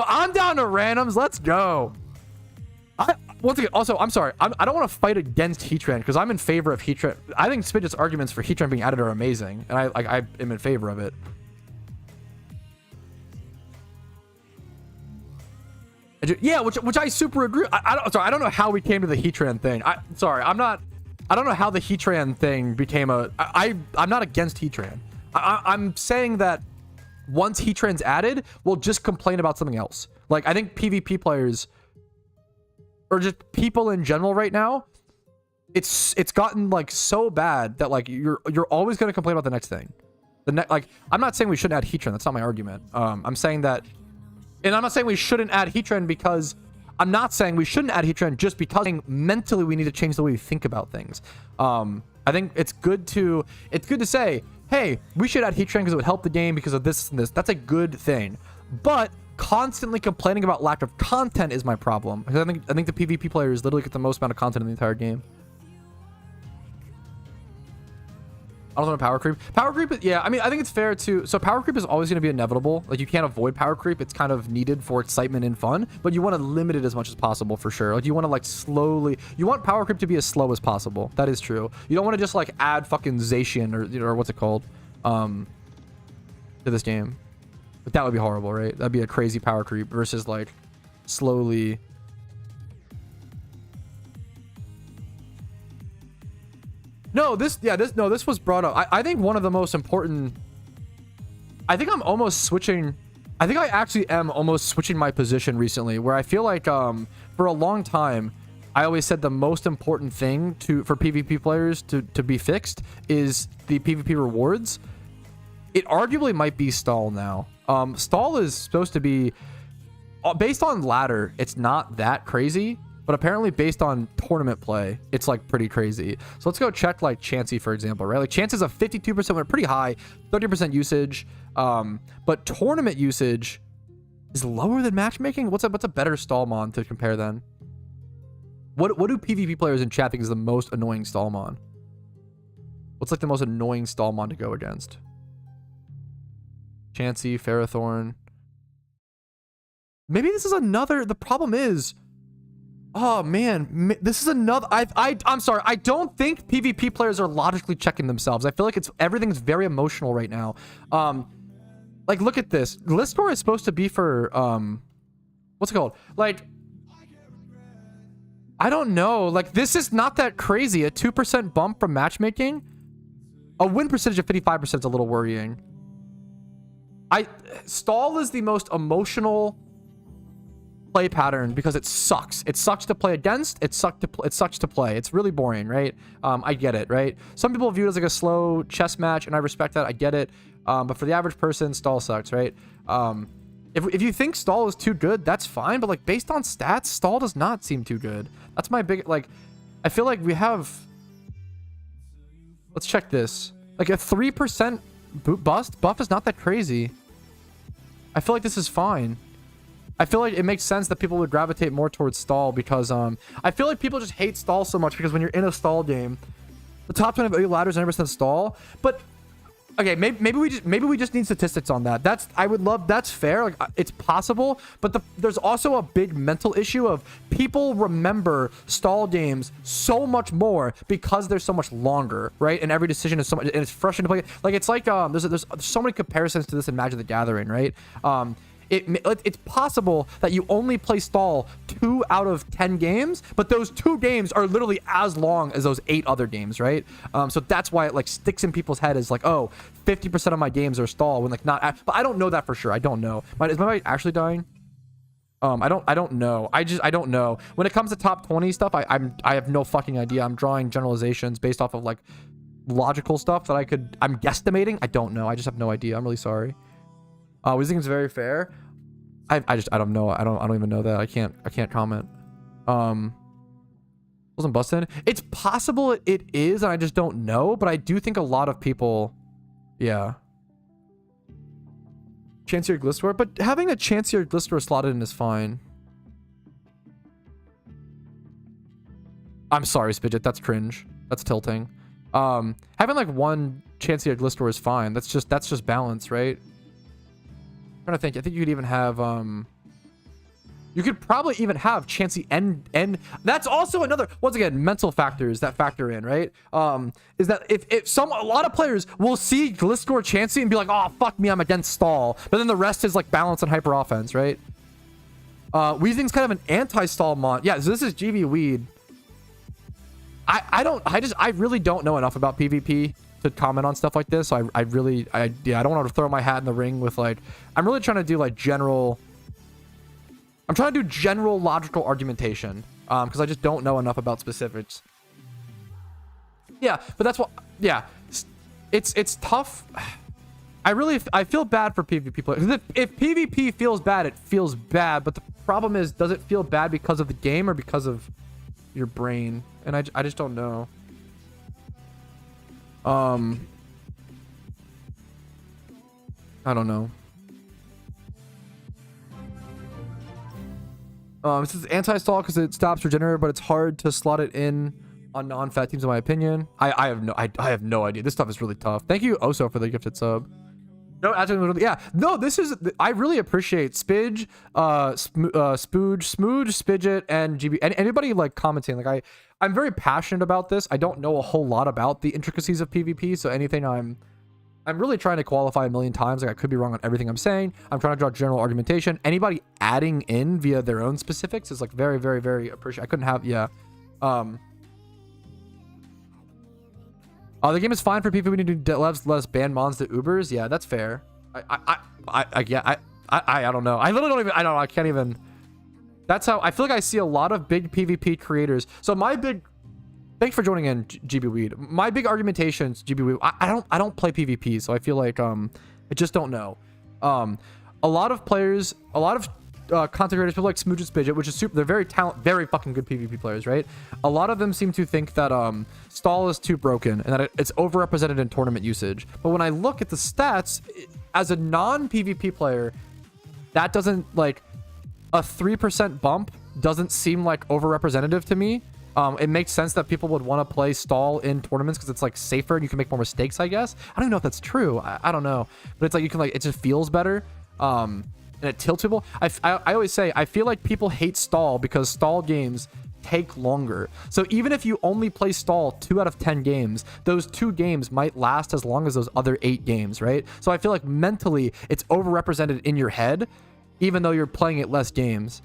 I'm down to randoms. Let's go. Once again, also, I'm sorry. I don't want to fight against Heatran because I'm in favor of Heatran. I think Spidget's arguments for Heatran being added are amazing, and I am in favor of it. Yeah, which I super agree. I don't know how we came to the Heatran thing. I don't know how the Heatran thing became a. I'm not against Heatran. I'm saying that once Heatran's added, we'll just complain about something else. Like I think PvP players, or just people in general right now, it's gotten like so bad that like you're always gonna complain about the next thing. Like I'm not saying we shouldn't add Heatran. That's not my argument. I'm saying that. And I'm not saying we shouldn't add Heatran because I'm not saying we shouldn't add Heatran just because mentally we need to change the way we think about things. I think it's good to say, hey, we should add Heatran because it would help the game because of this and this. That's a good thing. But constantly complaining about lack of content is my problem. Because I think the PvP players literally get the most amount of content in the entire game. I don't know power creep. Power creep, yeah, I mean, I think it's fair to... So power creep is always going to be inevitable. Like, you can't avoid power creep. It's kind of needed for excitement and fun. But you want to limit it as much as possible, for sure. Like, you want to, like, slowly... You want power creep to be as slow as possible. That is true. You don't want to just, like, add fucking Zacian or, you know, or what's it called? To this game. But that would be horrible, right? That'd be a crazy power creep versus, like, slowly... No, this was brought up. I think one of the most important... I think I'm almost switching... I think I actually am almost switching my position recently, where I feel like for a long time, I always said the most important thing for PvP players to be fixed is the PvP rewards. It arguably might be stall now. Stall is supposed to be... Based on ladder, it's not that crazy. but apparently based on tournament play, it's like pretty crazy. So let's go check like Chansey, for example, right? Like chances of 52% were pretty high, 30% usage, but tournament usage is lower than matchmaking. What's a better Stallmon to compare then? What do PvP players in chat think is the most annoying Stallmon? What's like the most annoying Stallmon to go against? Chansey, Ferrothorn. Maybe this is another. The problem is, oh man, this is another. I'm sorry. I don't think PvP players are logically checking themselves. I feel like everything's very emotional right now. Like look at this. Gliscor is supposed to be for what's it called? Like, I don't know. Like this is not that crazy. A 2% bump from matchmaking. A win percentage of 55% is a little worrying. Stall is the most emotional play pattern because it sucks. It sucks to play against. It sucks to play. It's really boring, right? I get it, right? Some people view it as like a slow chess match, and I respect that. I get it. But for the average person, Stall sucks, right? If you think Stall is too good, that's fine. But like based on stats, Stall does not seem too good. That's my big like. I feel like we have. Let's check this. Like a 3% buff is not that crazy. I feel like this is fine. I feel like it makes sense that people would gravitate more towards Stall because I feel like people just hate Stall so much because when you're in a Stall game, the top 20 of ladders 90% Stall. But okay, maybe we just need statistics on that. That's fair. Like it's possible, but there's also a big mental issue of people remember Stall games so much more because they're so much longer, right? And every decision is so much, and it's frustrating to play. Like it's like there's so many comparisons to this in Magic the Gathering, right? It's possible that you only play Stall 2 out of 10 games, but those 2 games are literally as long as those 8 other games, right? So that's why it like sticks in people's head as like, oh, 50% of my games are Stall when like not. But I don't know that for sure. I don't know. Is my mic actually dying? I don't know. I don't know. When it comes to top 20 stuff, I have no fucking idea. I'm drawing generalizations based off of like logical stuff that I'm guesstimating. I don't know. I just have no idea. I'm really sorry. We think it's very fair. I don't know. I don't even know that. I can't comment. Wasn't busted. It's possible it is, and I just don't know. But I do think a lot of people, yeah. Chansey or Gliscor, but having a Chansey or Gliscor slotted in is fine. I'm sorry, Spidget. That's cringe. That's tilting. Having like one Chansey or Gliscor is fine. That's just balance, right? I'm trying to think. I think you could even have you could probably even have Chansey and that's also another, once again, mental factors that factor in, right? Is that if a lot of players will see Gliscor Chansey and be like, oh fuck me, I'm against Stall, but then the rest is like balance and hyper offense, right? Weezing's kind of an anti-Stall mon. Yeah, so this is GB Weed. I really don't know enough about PvP to comment on stuff like this. So I don't want to throw my hat in the ring with like, I'm really trying to do like general logical argumentation because I just don't know enough about specifics. Yeah, but that's what, yeah, it's tough. I feel bad for PvP players. If PvP feels bad, it feels bad, but the problem is, does it feel bad because of the game or because of your brain? And I just don't know. I don't know. This is anti-stall because it stops regenerator, but it's hard to slot it in on non-fat teams, in my opinion. I have no idea. This stuff is really tough. Thank you, Oso, for the gifted sub. No, actually, yeah. No, this is. I really appreciate Spidge, Spooge, Smooge, Spidget, and GB. And anybody like commenting. Like I'm very passionate about this. I don't know a whole lot about the intricacies of PvP, so anything I'm really trying to qualify a million times. Like I could be wrong on everything I'm saying. I'm trying to draw general argumentation. Anybody adding in via their own specifics is like very, very, very appreciated. I couldn't have, yeah. The game is fine for people who need to let us ban mons to Ubers. Yeah, that's fair. I don't know. I literally don't even, I don't know. I can't even. That's how I feel like I see a lot of big PvP creators. So thanks for joining in, GB Weed. My big argumentations, GB Weed. I don't play PvP, so I feel like I just don't know. A lot of players, content creators, people like Smooch and Spidget, which is super, they're very fucking good PvP players, right? A lot of them seem to think that stall is too broken and that it's overrepresented in tournament usage. But when I look at the stats, as a non-PvP player, that doesn't, like, a 3% bump doesn't seem like overrepresentative to me. It makes sense that people would want to play stall in tournaments because it's like safer and you can make more mistakes, I guess. I don't even know if that's true. I don't know, but it's like you can, like, it just feels better. And it tilts people. I always say I feel like people hate stall because stall games take longer. So even if you only play stall 2 out of 10 games, those 2 games might last as long as those other 8 games, right? So I feel like mentally it's overrepresented in your head, even though you're playing it less games.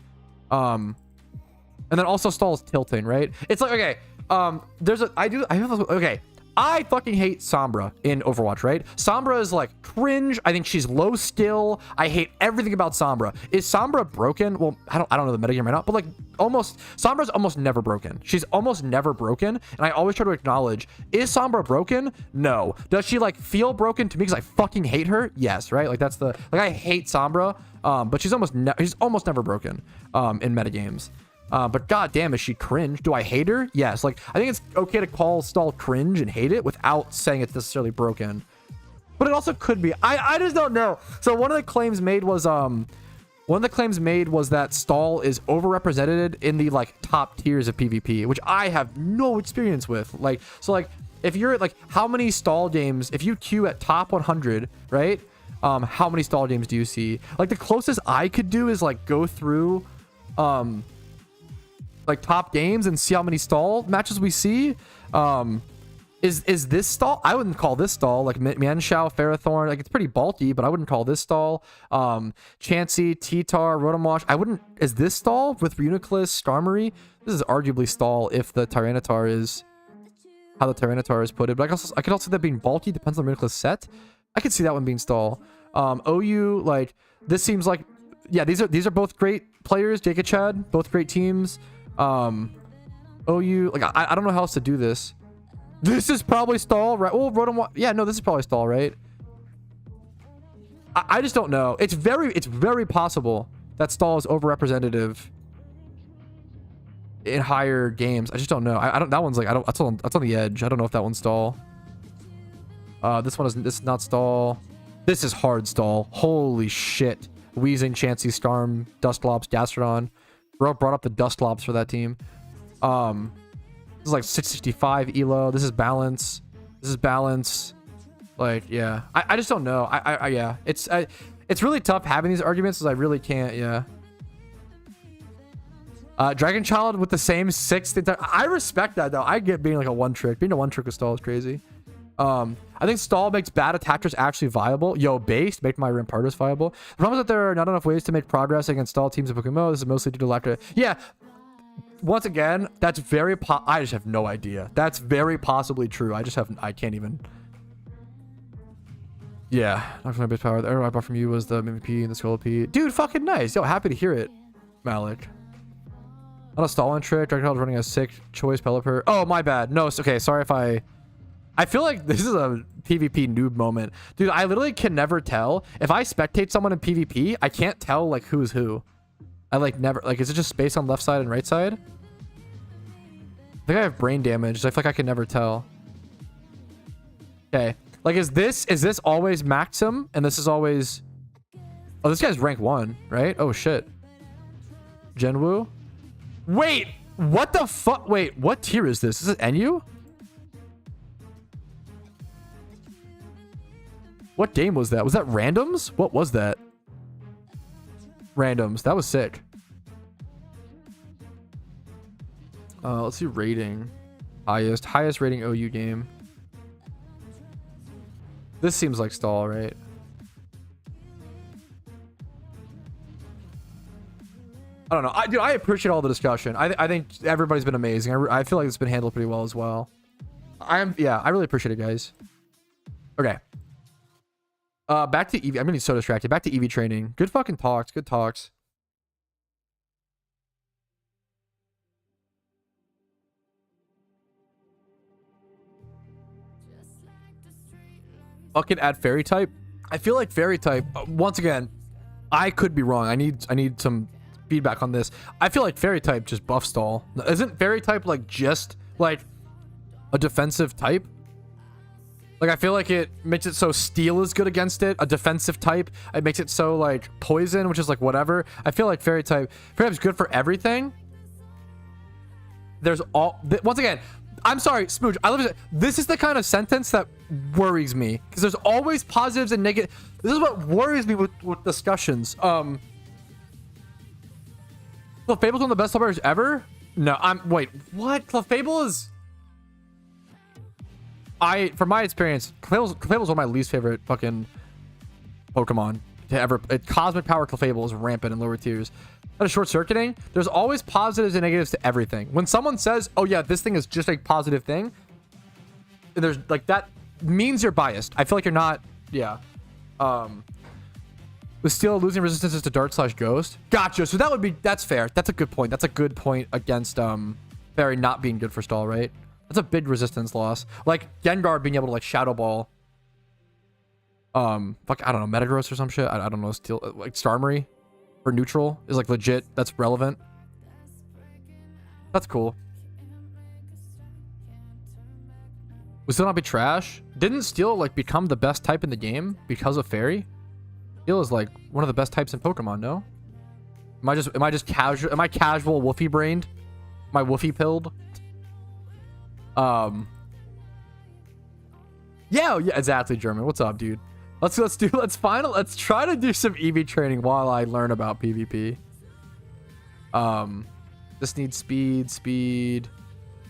And then also stall is tilting, right? It's like, okay, I fucking hate Sombra in Overwatch, right? Sombra is like cringe. I think she's low skill. I hate everything about Sombra. Is Sombra broken? Well, I don't know the metagame right now, but like Sombra's almost never broken. She's almost never broken. And I always try to acknowledge, is Sombra broken? No. Does she like feel broken to me because I fucking hate her? Yes, right? Like that's the, like I hate Sombra, but she's almost never broken in metagames. But goddamn, is she cringe? Do I hate her? Yes. Like, I think it's okay to call stall cringe and hate it without saying it's necessarily broken. But it also could be. I just don't know. So one of the claims made was that stall is overrepresented in the like top tiers of PvP, which I have no experience with. Like, so like if you're like, how many stall games, if you queue at top 100, right? How many stall games do you see? Like the closest I could do is like go through, like top games and see how many stall matches we see. Is this stall? I wouldn't call this stall. Like Mienshao, Ferrothorn, like it's pretty bulky, but I wouldn't call this stall. Chansey, T-Tar, Rotomosh, I wouldn't. Is this stall with Uniclus, Skarmory? This is arguably stall if the Tyranitar is how the Tyranitar is put it. But I could also see that being bulky, depends on the Uniclus set. I could see that one being stall. OU, like this seems like, yeah, these are both great players. Jake and Chad, both great teams. OU, like I don't know how else to do this. This is probably stall, right? Oh, Rotom, yeah, no, this is probably stall, right? I just don't know. It's very possible that stall is overrepresentative in higher games. I just don't know. I don't. That one's like that's on the edge. I don't know if that one's stall. This is not stall. This is hard stall. Holy shit. Weezing, Chansey, Starm, Dusclops, Gastrodon. Bro brought up the Dusclops for that team. This is like 665 elo. This is balance. This is balance. Like, yeah. I just don't know. Yeah. It's really tough having these arguments because I really can't. Yeah. Dragon Child with the same 6. I respect that though. I get being like a one trick. Being a one trick with stall is crazy. I think stall makes bad attachers actually viable. Yo, based make my Rampardos viable. The problem is that there are not enough ways to make progress against stall teams in PokeMMO. This is mostly due to lack of... Yeah. Once again, that's very I just have no idea. That's very possibly true. I can't even... Yeah. Not for my base power. The error I bought from you was the MVP and the Scolipede. Dude, fucking nice. Yo, happy to hear it, Malik. On a stall one trick, Dragon Child running a sick choice Pelipper. Oh, my bad. No, it's okay. Sorry if I feel like this is a PvP noob moment. Dude, I literally can never tell. If I spectate someone in PvP, I can't tell like who's who. I like never, like, is it just space on left side and right side? I think I have brain damage. So I feel like I can never tell. Okay. Like, is this always Maxim? And this is always... Oh, this guy's rank 1, right? Oh, shit. Genwu? Wait! What the fuck? Wait, what tier is this? Is it NU? What game was that? Was that randoms? What was that? Randoms. That was sick. Let's see rating. Highest rating OU game. This seems like stall, right? I don't know. Dude, I appreciate all the discussion. I think everybody's been amazing. I feel like it's been handled pretty well as well. Yeah, I really appreciate it, guys. Okay. Back to Eevee. I'm getting so distracted. Back to Eevee training. Good fucking talks. Good talks. Fucking add fairy type. I feel like fairy type. Once again, I could be wrong. I need some feedback on this. I feel like fairy type just buff stall. Isn't fairy type like just like a defensive type? Like, I feel like it makes it so steel is good against it. A defensive type. It makes it so like poison, which is like whatever. I feel like fairy type is good for everything. There's all once again, I'm sorry, Smooch. I love it. This is the kind of sentence that worries me because there's always positives and negative. This is what worries me with discussions. Clefable's one of the best players ever? No, wait, what? Clefable is... from my experience, Clefable's one of my least favorite fucking Pokemon to ever... Cosmic Power Clefable is rampant in lower tiers. That is short-circuiting. There's always positives and negatives to everything. When someone says, oh yeah, this thing is just a positive thing, there's like, that means you're biased. I feel like you're not... Yeah. With Steel losing resistances to Dart/Ghost. Gotcha. So that's fair. That's a good point. That's a good point against Fairy not being good for stall, right? That's a big resistance loss. Like Gengar being able to like Shadow Ball. Fuck, I don't know, Metagross or some shit. I don't know. Steel like Starmie for neutral is like legit. That's relevant. That's cool. Would Steel not be trash? Didn't Steel like become the best type in the game because of Fairy? Steel is like one of the best types in Pokemon, no? Am I just casual? Am I casual woofy brained? Am I woofy pilled? Yeah, exactly, German. What's up, dude? Let's try to do some Eevee training while I learn about PvP. This needs speed.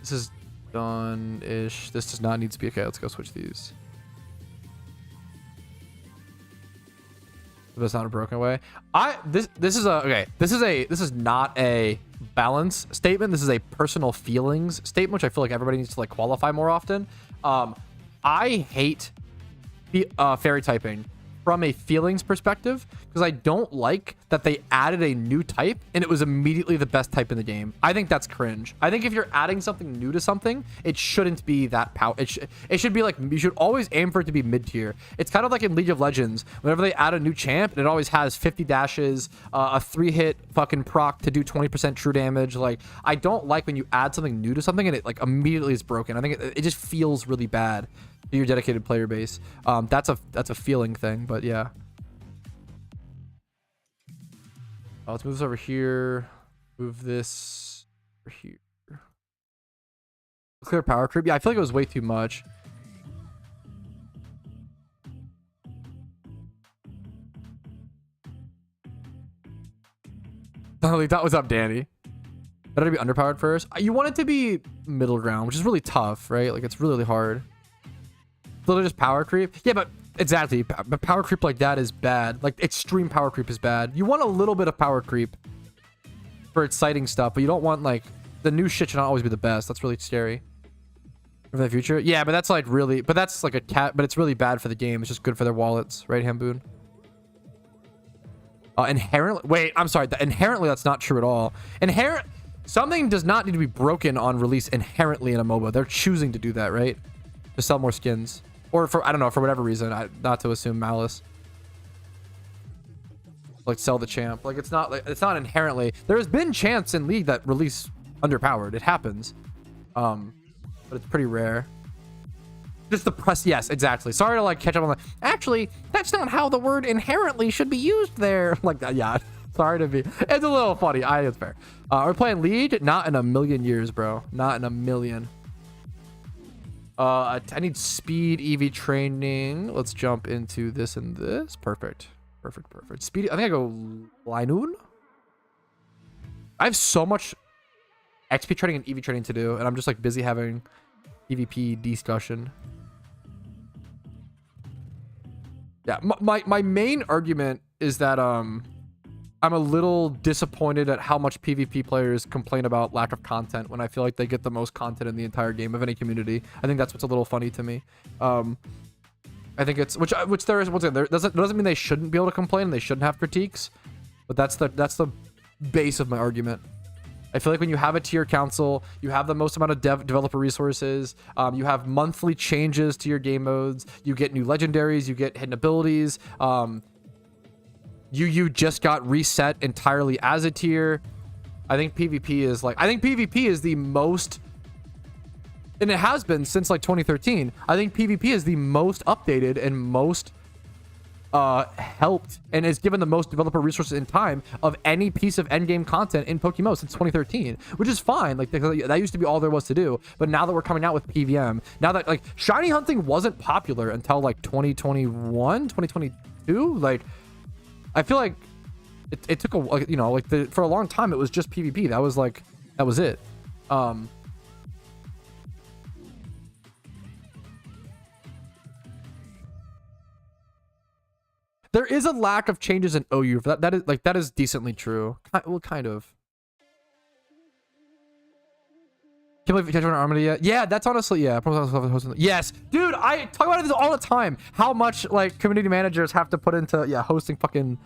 This is done-ish. This does not need speed. Okay, let's go switch these. That's not a broken way. This is not a balance statement. This is a personal feelings statement, which I feel like everybody needs to like qualify more often. I hate fairy typing from a feelings perspective because I don't like that they added a new type and it was immediately the best type in the game. I think that's cringe. I think if you're adding something new to something, it shouldn't be that power. It should be like, you should always aim for it to be mid tier. It's kind of like in League of Legends, whenever they add a new champ, it always has 50 dashes, a 3-hit fucking proc to do 20% true damage. Like, I don't like when you add something new to something and it like immediately is broken. I think it just feels really bad to your dedicated player base. That's a feeling thing, but yeah. Let's move this over here. Move this over here. Clear power creep. Yeah, I feel like it was way too much. What's up, Danny? Better to be underpowered first. You want it to be middle ground, which is really tough, right? Like, it's really hard. Literally just power creep. Yeah, but exactly. But power creep like that is bad. Like, extreme power creep is bad. You want a little bit of power creep for exciting stuff, but you don't want, like, the new shit should not always be the best. That's really scary. For the future? Yeah, but that's, like, really... But that's, like, but it's really bad for the game. It's just good for their wallets. Right, Hamboon? Inherently... Wait, I'm sorry. Inherently, that's not true at all. Something does not need to be broken on release inherently in a MOBA. They're choosing to do that, right? To sell more skins. Or for, I don't know, for whatever reason, not to assume malice. Like, sell the champ. Like, it's not inherently. There has been champs in League that release underpowered. It happens. But it's pretty rare. Just the press. Yes, exactly. Sorry to, like, catch up on that. Actually, that's not how the word inherently should be used there. Like that. Yeah. Sorry to be. It's a little funny. It's fair. We're playing League? Not in a million years, bro. Not in a million. I need speed Eevee training. Let's jump into this and this. Perfect. Speed. I think I go Linoon. I have so much XP training and Eevee training to do, and I'm just like busy having PvP discussion. Yeah, my main argument is that I'm a little disappointed at how much PvP players complain about lack of content when I feel like they get the most content in the entire game of any community. I think that's what's a little funny to me. I think it's which there is once again, there doesn't mean they shouldn't be able to complain and they shouldn't have critiques, but that's the base of my argument. I feel like when you have a tier council, you have the most amount of developer resources, you have monthly changes to your game modes, you get new legendaries, you get hidden abilities. UU just got reset entirely as a tier. I think PvP is like, I think PvP is the most, and it has been since like 2013. I think PvP is the most updated and most helped and has given the most developer resources in time of any piece of endgame content in PokeMMO since 2013, which is fine. Like that used to be all there was to do. But now that we're coming out with PVM, now that like shiny hunting wasn't popular until like 2021, 2022, like I feel like it took a, like, you know, like for a long time it was just PvP. That was like, that was it. There is a lack of changes in OU. That is decently true. Well, kind of. Can't believe you catch on Armada yet. Yeah, that's honestly, yeah. Yes, dude, I talk about this all the time. How much like community managers have to put into hosting fucking,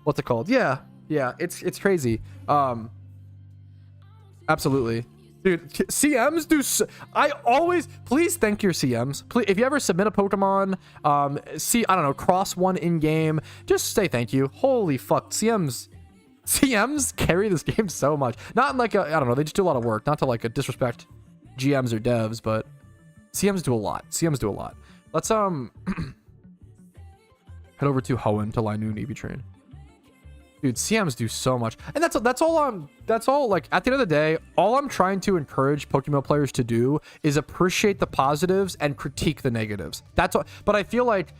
what's it called? Yeah, it's crazy. Absolutely. Dude, CMs do I always, please thank your CMs. Please, if you ever submit a Pokemon, I don't know, cross one in game, just say thank you. Holy fuck, CMs carry this game so much. Not in like a, I don't know, they just do a lot of work. Not to like a disrespect GMs or devs, but CMs do a lot. Let's head over to Hoenn to Linoon Eevee train. Dude, CMs do so much, and that's all. Like at the end of the day, all I'm trying to encourage PokeMMO players to do is appreciate the positives and critique the negatives. That's all. But I feel like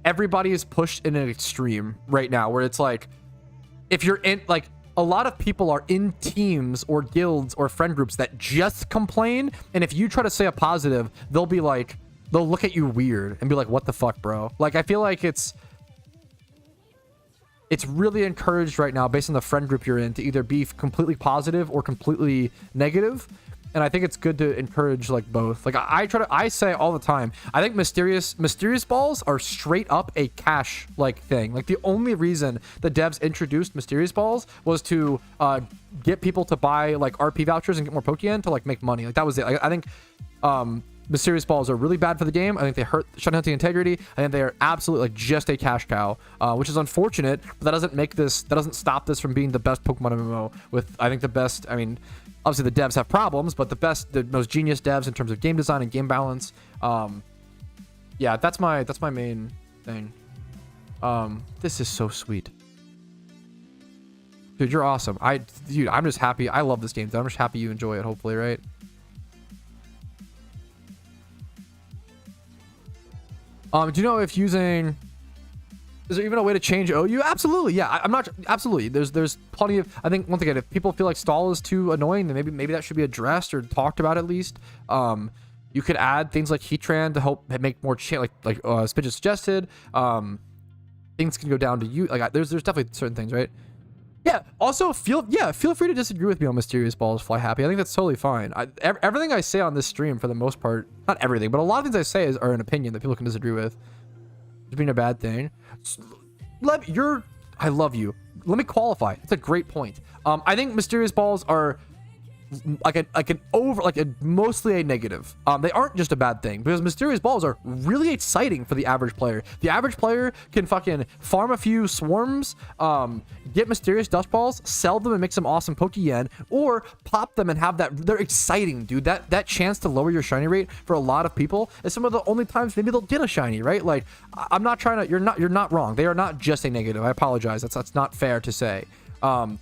everybody is pushed in an extreme right now, where it's like, if you're in, like, a lot of people are in teams or guilds or friend groups that just complain, and if you try to say a positive, they'll look at you weird and be like, "What the fuck, bro?" Like, I feel like it's really encouraged right now based on the friend group you're in to either be completely positive or completely negative. And I think it's good to encourage like both. Like I say all the time, I think mysterious balls are straight up a cash like thing. Like the only reason the devs introduced mysterious balls was to get people to buy like RP vouchers and get more Pokeyen to like make money. Like that was it. I think mysterious balls are really bad for the game. I think they hurt shiny hunting integrity. I think they are absolutely like just a cash cow, which is unfortunate, but that doesn't stop this from being the best Pokemon MMO with, I think, the best. I mean, obviously the devs have problems, but the most genius devs in terms of game design and game balance. Yeah, that's my main thing. This is so sweet. Dude, you're awesome. Dude, I'm just happy. I love this game. I'm just happy you enjoy it, hopefully, right? Do you know if is there even a way to change OU? Absolutely. Yeah, I'm not, absolutely. There's plenty of, I think, once again, if people feel like stall is too annoying, then maybe that should be addressed or talked about at least. You could add things like Heatran to help make more like Spidget suggested. Things can go down to you. Like there's definitely certain things, right? Yeah. Also, feel free to disagree with me on Mysterious Balls Fly Happy. I think that's totally fine. Everything I say on this stream, for the most part, not everything, but a lot of things I say are an opinion that people can disagree with. It's being a bad thing. I love you. Let me qualify. It's a great point. I think Mysterious Balls are mostly a negative. They aren't just a bad thing, because Mysterious Balls are really exciting for the average player. The average player can fucking farm a few swarms, get Mysterious Dust Balls, sell them and make some awesome Pokeyen, or pop them and have that. They're exciting, dude. That chance to lower your shiny rate for a lot of people is some of the only times maybe they'll get a shiny, right? Like, I'm not trying to, you're not wrong. They are not just a negative. I apologize. That's not fair to say. I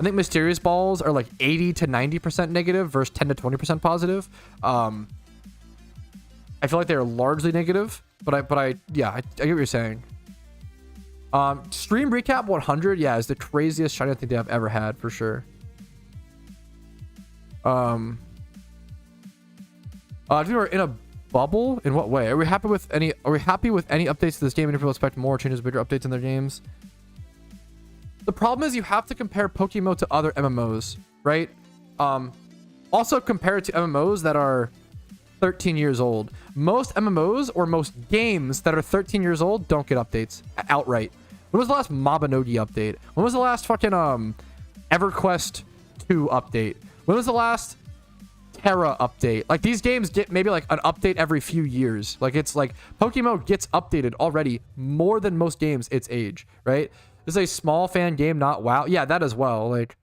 think Mysterious Balls are like 80 to 90% negative versus 10 to 20% positive. I feel like they're largely negative, but I get what you're saying. Stream recap 100, yeah, is the craziest shiny thing I've ever had for sure. If we were in a bubble, in what way? Are we happy with any updates to this game, and if people expect more changes, bigger updates in their games? The problem is you have to compare PokeMMO to other MMOs, right? Also compare it to MMOs that are 13 years old. Most MMOs or most games that are 13 years old don't get updates outright. When was the last Mabinogi update? When was the last fucking EverQuest 2 update? When was the last Terra update. Like these games get maybe like an update every few years. Like it's like PokeMMO gets updated already more than most games its age, right? This is a small fan game, not WoW. Yeah, that as well. Like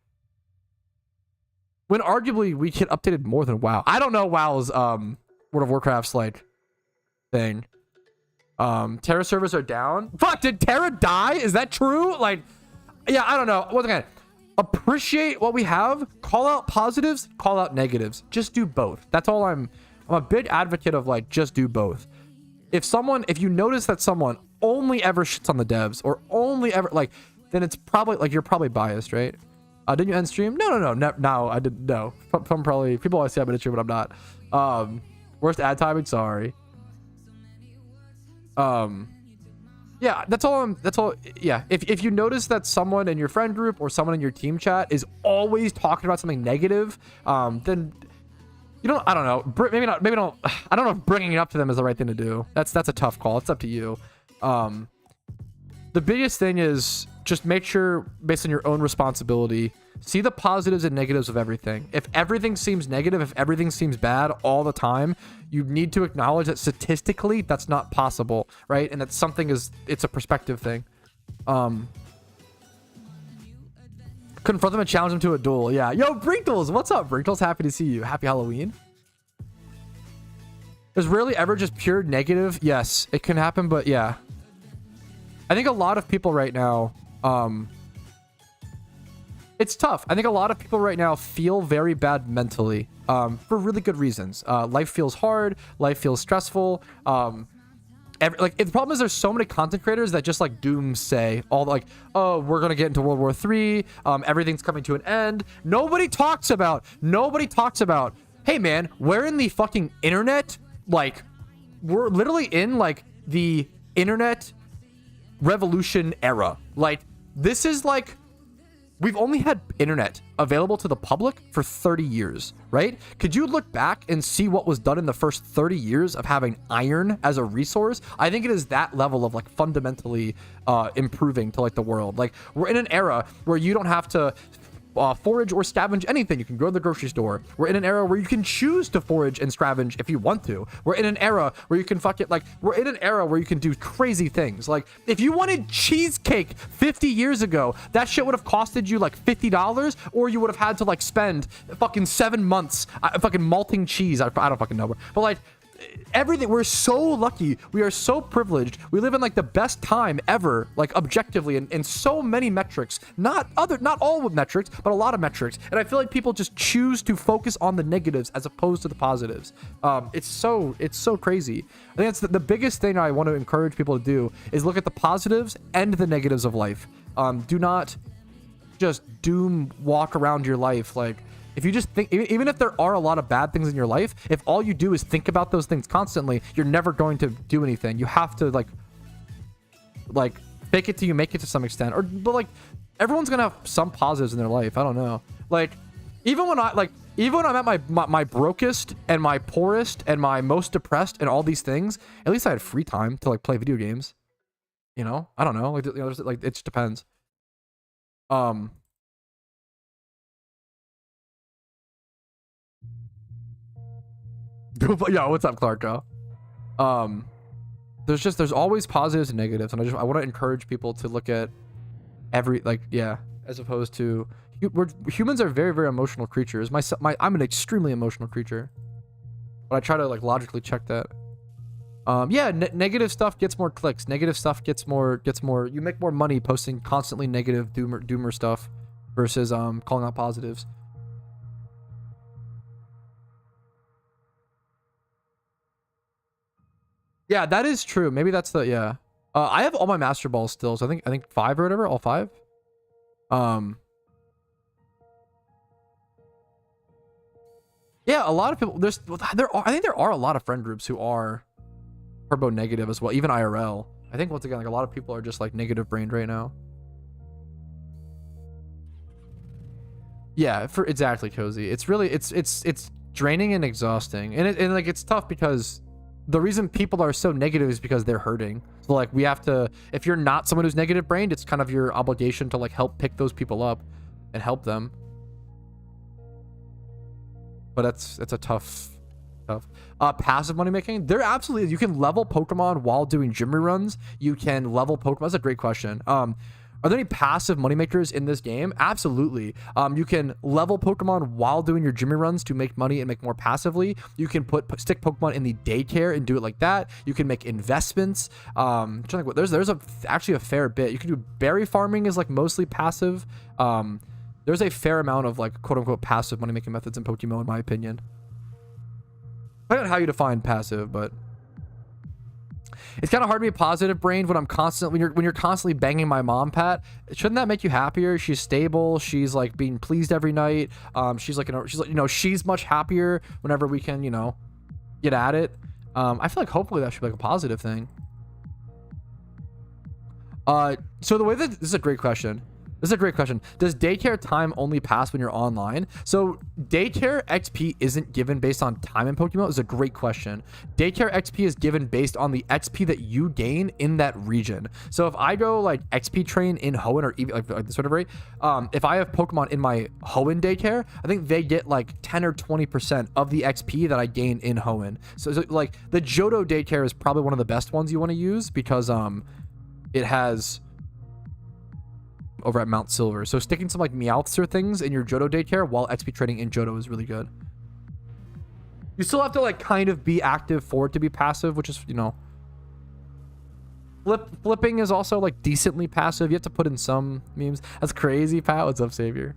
when arguably we get updated more than WoW. I don't know WoW's World of Warcraft's like thing. Terra servers are down. Fuck, did Terra die? Is that true? Like, yeah, I don't know. Once again, appreciate what we have, call out positives, call out negatives. Just do both. That's all. I'm a big advocate of like just do both. If you notice that someone only ever shits on the devs or only ever like, then it's probably like you're probably biased, right? Didn't you end stream? No, I didn't. No, I'm probably, people always say I'm in stream, but I'm not. Worst ad timing, sorry. Yeah, that's all. Yeah, if you notice that someone in your friend group or someone in your team chat is always talking about something negative, then you don't. I don't know. Maybe not. Maybe don't. I don't know if bringing it up to them is the right thing to do. That's a tough call. It's up to you. The biggest thing is just make sure, based on your own responsibility, see the positives and negatives of everything. If everything seems negative, if everything seems bad all the time, you need to acknowledge that statistically that's not possible, right? And that something it's a perspective thing. Confront them and challenge them to a duel. Yeah. Yo, Brinkles, what's up, Brinkles? Happy to see you. Happy Halloween. There's rarely ever just pure negative. Yes, it can happen, but yeah. I think a lot of people right now, it's tough. I think a lot of people right now feel very bad mentally, for really good reasons. Life feels hard. Life feels stressful. The problem is there's so many content creators that just like doomsay all like, oh, we're going to get into World War III. Everything's coming to an end. Nobody talks about, hey man, we're in the fucking internet. Like we're literally in like the internet revolution era. Like this is like, we've only had internet available to the public for 30 years, right? Could you look back and see what was done in the first 30 years of having iron as a resource? I think it is that level of like fundamentally improving to like the world. Like we're in an era where you don't have to forage or scavenge anything. You can go to the grocery store. We're in an era where you can choose to forage and scavenge if you want to. We're in an era where you can we're in an era where you can do crazy things. Like if you wanted cheesecake 50 years ago, that shit would have costed you like $50, or you would have had to like spend fucking 7 months fucking malting cheese. I don't fucking know. But like everything, we're so lucky. We are so privileged. We live in like the best time ever, like objectively, in so many metrics. Not all with metrics, but a lot of metrics. And I feel like people just choose to focus on the negatives as opposed to the positives. It's so crazy. I think that's the biggest thing I want to encourage people to do is look at the positives and the negatives of life. Do not just doom walk around your life. Like if you just think, even if there are a lot of bad things in your life, if all you do is think about those things constantly, you're never going to do anything. You have to like fake it till you make it to some extent. But like everyone's gonna have some positives in their life. I don't know. Like even when I'm at my brokest and my poorest and my most depressed and all these things, at least I had free time to like play video games. You know, I don't know. Like, you know, like it just depends. Yeah, what's up, Clarko? There's always positives and negatives, and I want to encourage people to look at as opposed to humans are very, very emotional creatures. I'm an extremely emotional creature, but I try to like logically check that. Negative stuff gets more clicks. Negative stuff gets more. You make more money posting constantly negative doomer stuff versus calling out positives. Yeah, that is true. Maybe that's the I have all my master balls still, so I think 5 or whatever, all 5. Yeah, a lot of people I think there are a lot of friend groups who are turbo negative as well, even IRL. I think once again, like a lot of people are just like negative brained right now. Yeah, exactly, Cozy. It's really it's draining and exhausting, and like it's tough because the reason people are so negative is because they're hurting. So like we have to, if you're not someone who's negative brained, it's kind of your obligation to like help pick those people up and help them. but it's a tough. Passive money making, there absolutely is. You can level Pokemon while doing gym reruns. You can level Pokemon. That's a great question. Are there any passive money makers in this game? Absolutely. You can level Pokemon while doing your gym runs to make money and make more passively. You can stick Pokemon in the daycare and do it like that. You can make investments. There's actually a fair bit. You can do berry farming is like mostly passive. There's a fair amount of like quote unquote passive money making methods in PokeMMO in my opinion. I don't know how you define passive, but it's kind of hard to be positive brained when I'm constantly when you're constantly banging my mom, Pat. Shouldn't that make you happier? She's stable. She's like being pleased every night. She's like she's much happier whenever we can, get at it. I feel like hopefully that should be like a positive thing. So the way that this is a great question. Does daycare time only pass when you're online? So daycare XP isn't given based on time in Pokemon. Is a great question. Daycare XP is given based on the XP that you gain in that region. So if I go like XP train in Hoenn or Eevee, like this sort of rate, if I have Pokemon in my Hoenn daycare, I think they get like 10 or 20% of the XP that I gain in Hoenn. So like the Johto daycare is probably one of the best ones you want to use because it has over at Mount Silver. So sticking some like Meowths or things in your Johto daycare while XP trading in Johto is really good. You still have to like kind of be active for it to be passive, which is, flipping is also like decently passive. You have to put in some memes. That's crazy, Pat. What's up, Savior?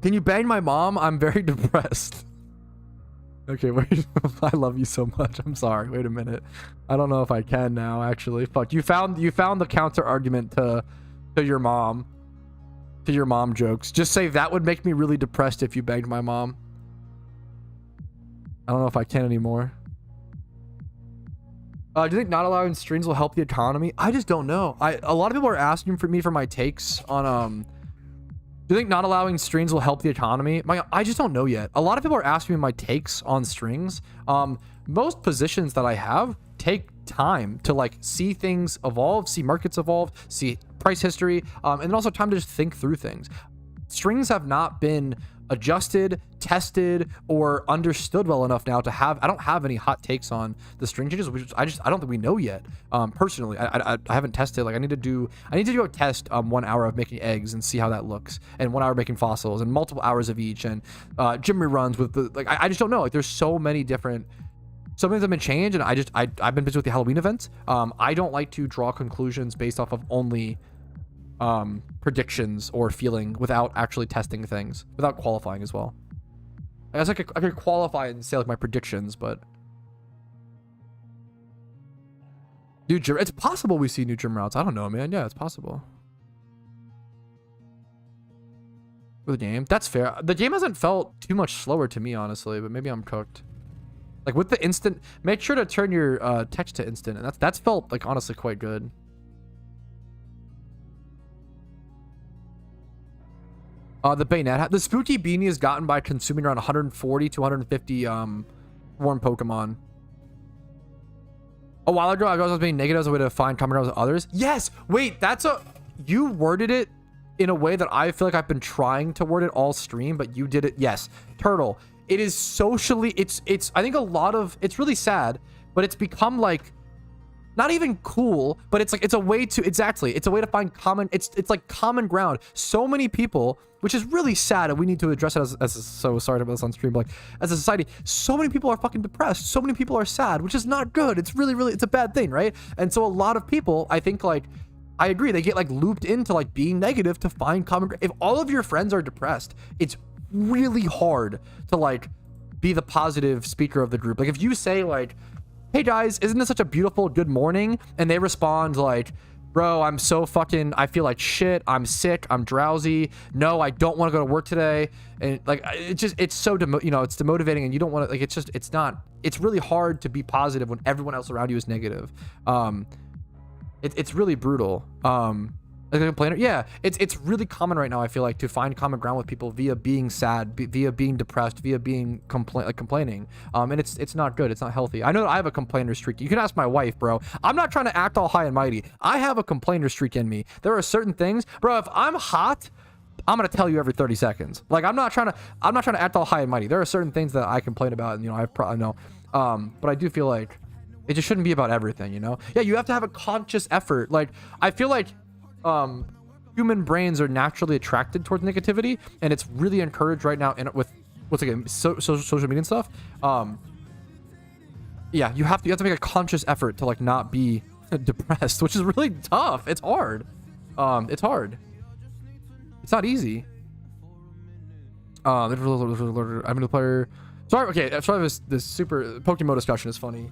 Can you bang my mom? I'm very depressed. Okay, wait. I love you so much. I'm sorry. Wait a minute. I don't know if I can now, actually. Fuck. You found the counter argument to your mom. To your mom jokes. Just say that would make me really depressed if you banged my mom. I don't know if I can anymore. Do you think not allowing streams will help the economy? I just don't know. A lot of people are asking for my takes on do you think not allowing strings will help the economy? I just don't know yet. A lot of people are asking me my takes on strings. Most positions that I have take time to like see things evolve, see markets evolve, see price history, and then also time to just think through things. Strings have not been adjusted, tested, or understood well enough now to have. I don't have any hot takes on the string changes, which I don't think we know yet. Personally, I haven't tested. Like I need to do a test 1 hour of making eggs and see how that looks, and 1 hour making fossils, and multiple hours of each, and gym reruns with the like. I just don't know. Like there's so many different. Some things have been changed, and I've been busy with the Halloween events. I don't like to draw conclusions based off of only predictions or feeling without actually testing things, without qualifying as well. I guess I could qualify and say like my predictions, but it's possible we see new gym routes. I don't know, man. Yeah, it's possible. For the game, that's fair. The game hasn't felt too much slower to me, honestly, but maybe I'm cooked. Like with the instant, make sure to turn your text to instant, and that's felt like honestly quite good. The Bayonet hat. The spooky beanie is gotten by consuming around 140 to 150 worn Pokemon. A while ago, I was being negative as a way to find common ground with others. Yes! Wait, you worded it in a way that I feel like I've been trying to word it all stream, but you did it. Yes. Turtle. It is socially, I think it's really sad, but it's become like, not even cool, but it's a way to find common, it's like common ground. So many people, which is really sad, and we need to address it as so sorry about this on stream, but like as a society, so many people are fucking depressed. So many people are sad, which is not good. It's really, it's a bad thing, right? And so a lot of people, I think like, I agree, they get like looped into like being negative to find common ground. If all of your friends are depressed, it's really hard to like be the positive speaker of the group. Like if you say like, hey guys, isn't this such a beautiful good morning? And they respond like, bro, I feel like shit. I'm sick. I'm drowsy. No, I don't want to go to work today. And like, it's so, it's demotivating, and you don't want to, like, it's really hard to be positive when everyone else around you is negative. It's really brutal. Like a complainer, yeah, it's really common right now, I feel like, to find common ground with people via being sad, via being depressed, via being complaining, and it's not good. It's not healthy. I know that I have a complainer streak. You can ask my wife, bro. I'm not trying to act all high and mighty. I have a complainer streak in me. There are certain things, bro. If I'm hot, I'm gonna tell you every 30 seconds. Like I'm not trying to act all high and mighty. There are certain things that I complain about, and I probably know. But I do feel like it just shouldn't be about everything, Yeah, you have to have a conscious effort. Like I feel like human brains are naturally attracted towards negativity, and it's really encouraged right now with what's again social media and stuff. Yeah, you have to make a conscious effort to like not be depressed, which is really tough. It's hard. It's hard. It's not easy. I'm gonna player. Sorry. Okay. Sorry. This super PokeMMO discussion is funny.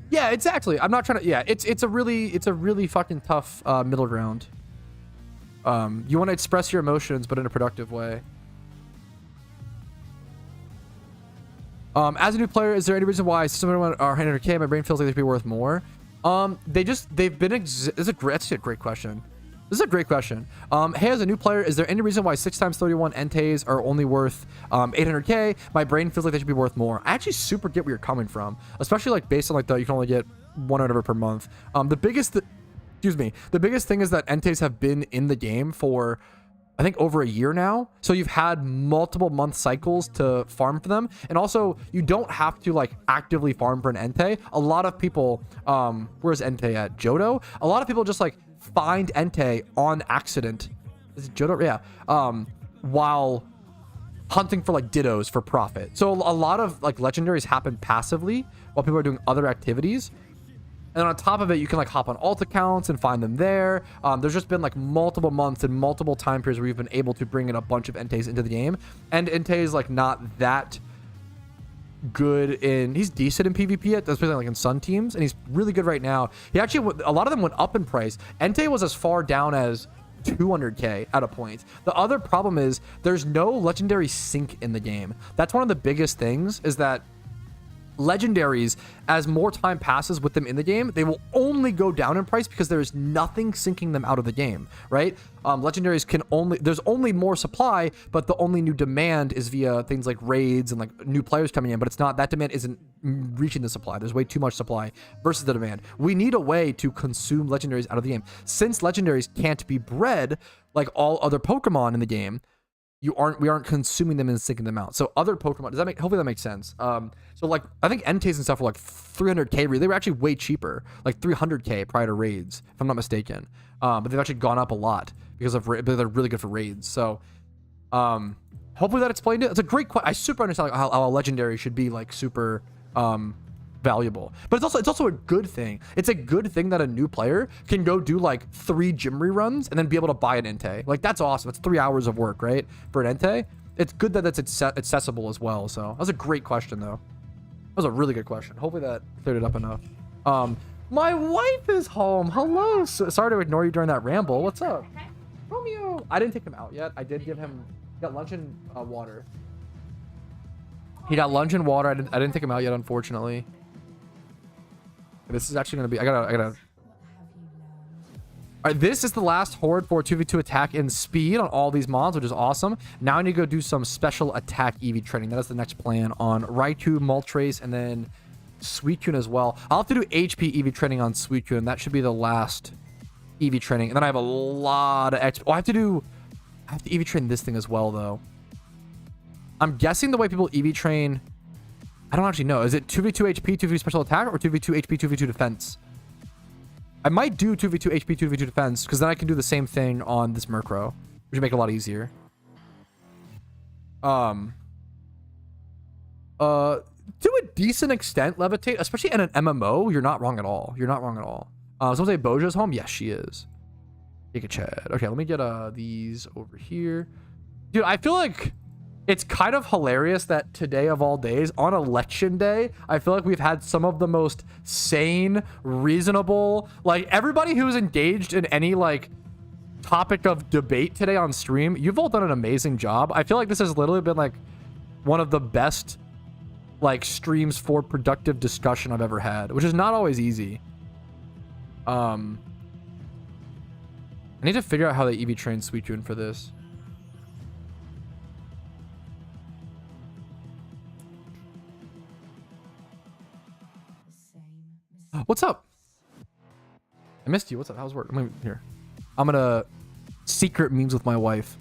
Yeah, exactly. I'm not trying to. Yeah, it's a really fucking tough middle ground. You want to express your emotions, but in a productive way. As a new player, is there any reason why someone are 100K? My brain feels like they should be worth more. They've been. That's a great question. This is a great question. Hey, as a new player, is there any reason why 6x31 Entei are only worth 800K? My brain feels like they should be worth more. I actually super get where you're coming from, especially like based on like you can only get one or whatever per month. The biggest thing is that Entei have been in the game for I think over a year now. So you've had multiple month cycles to farm for them. And also you don't have to like actively farm for an Entei. A lot of people, where's Entei at? Johto? A lot of people just like find Entei on accident. Is it Johto? Yeah. While hunting for like Dittos for profit. So a lot of like legendaries happen passively while people are doing other activities. And on top of it, you can like hop on alt accounts and find them there. There's just been like multiple months and multiple time periods where we've been able to bring in a bunch of Entei into the game. And Entei is like not that good he's decent in PvP, especially like in Sun teams, and he's really good right now. He actually, a lot of them went up in price. Entei was as far down as 200K at a point. The other problem is there's no legendary sync in the game. That's one of the biggest things, is that legendaries, as more time passes with them in the game, they will only go down in price because there is nothing syncing them out of the game, right? Legendaries there's only more supply, but the only new demand is via things like raids and like new players coming in, but it's not, that demand isn't reaching the supply. There's way too much supply versus the demand. We need a way to consume legendaries out of the game. Since legendaries can't be bred like all other Pokemon in the game, we aren't consuming them and syncing them out. So other Pokemon, hopefully that makes sense. So like, I think Entei and stuff were like 300K. They were actually way cheaper, like 300K prior to raids, if I'm not mistaken. But they've actually gone up a lot because they're really good for raids. So hopefully that explained it. It's a great question. I super understand like how a legendary should be like super valuable, but it's also a good thing. It's a good thing that a new player can go do like 3 gym reruns and then be able to buy an Entei. Like that's awesome. It's 3 hours of work, right? For an Entei. It's good that it's accessible as well. So that was a great question though. That was a really good question. Hopefully that cleared it up enough. My wife is home. Hello. Sorry to ignore you during that ramble. What's up? Romeo. I didn't take him out yet. I did give him, got lunch and water. He got lunch and water. I didn't take him out yet, unfortunately. This is actually going to be... I gotta... All right, this is the last horde for 2v2 attack and speed on all these mons, which is awesome. Now I need to go do some special attack Eevee training. That is the next plan on Raikou, Moltres, and then Suicune as well. I'll have to do HP Eevee training on Suicune, and that should be the last Eevee training. And then I have a lot of XP. Oh, I have to Eevee train this thing as well, though. I'm guessing the way people Eevee train... I don't actually know. Is it 2v2 HP, 2v2 special attack, or 2v2 HP, 2v2 defense? I might do 2v2 HP, 2v2 defense, because then I can do the same thing on this Murkrow, which would make it a lot easier. To a decent extent, levitate, especially in an MMO, you're not wrong at all. You're not wrong at all. Someone say Boja's home? Yes, she is. Take a Chad. Okay, let me get these over here. Dude, I feel like... it's kind of hilarious that today of all days, on election day, I feel like we've had some of the most sane, reasonable, like everybody who's engaged in any like topic of debate today on stream, you've all done an amazing job. I feel like this has literally been like one of the best like streams for productive discussion I've ever had, which is not always easy. I need to figure out how they Eevee train Suicune for this. What's up? I missed you. What's up? How's work? I'm here. I'm gonna secret memes with my wife.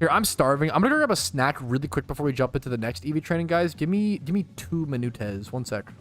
Here, I'm starving. I'm gonna go grab a snack really quick before we jump into the next Eevee training, guys. Give me 2 minutes. 1 sec.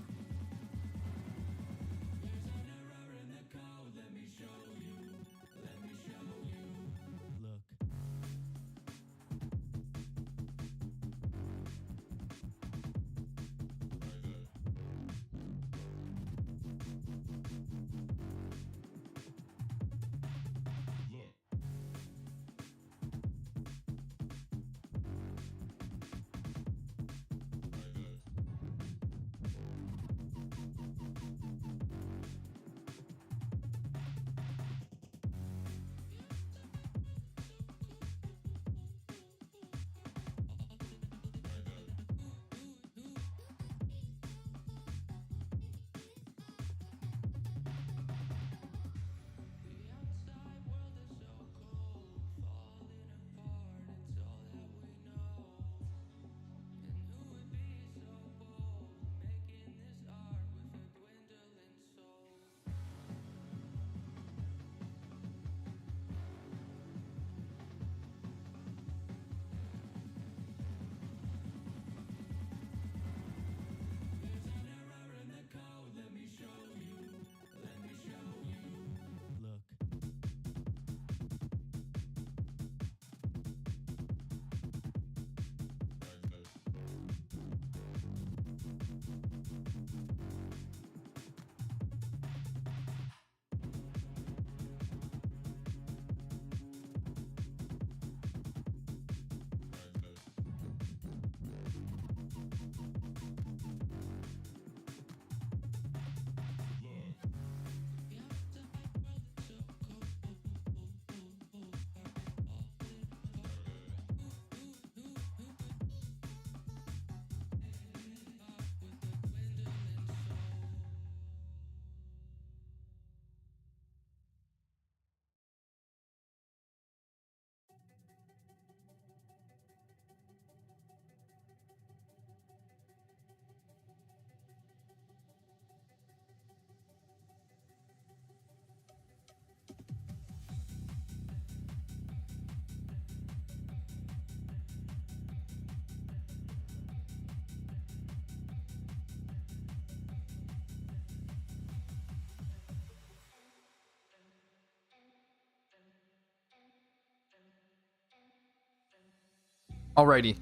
Alrighty.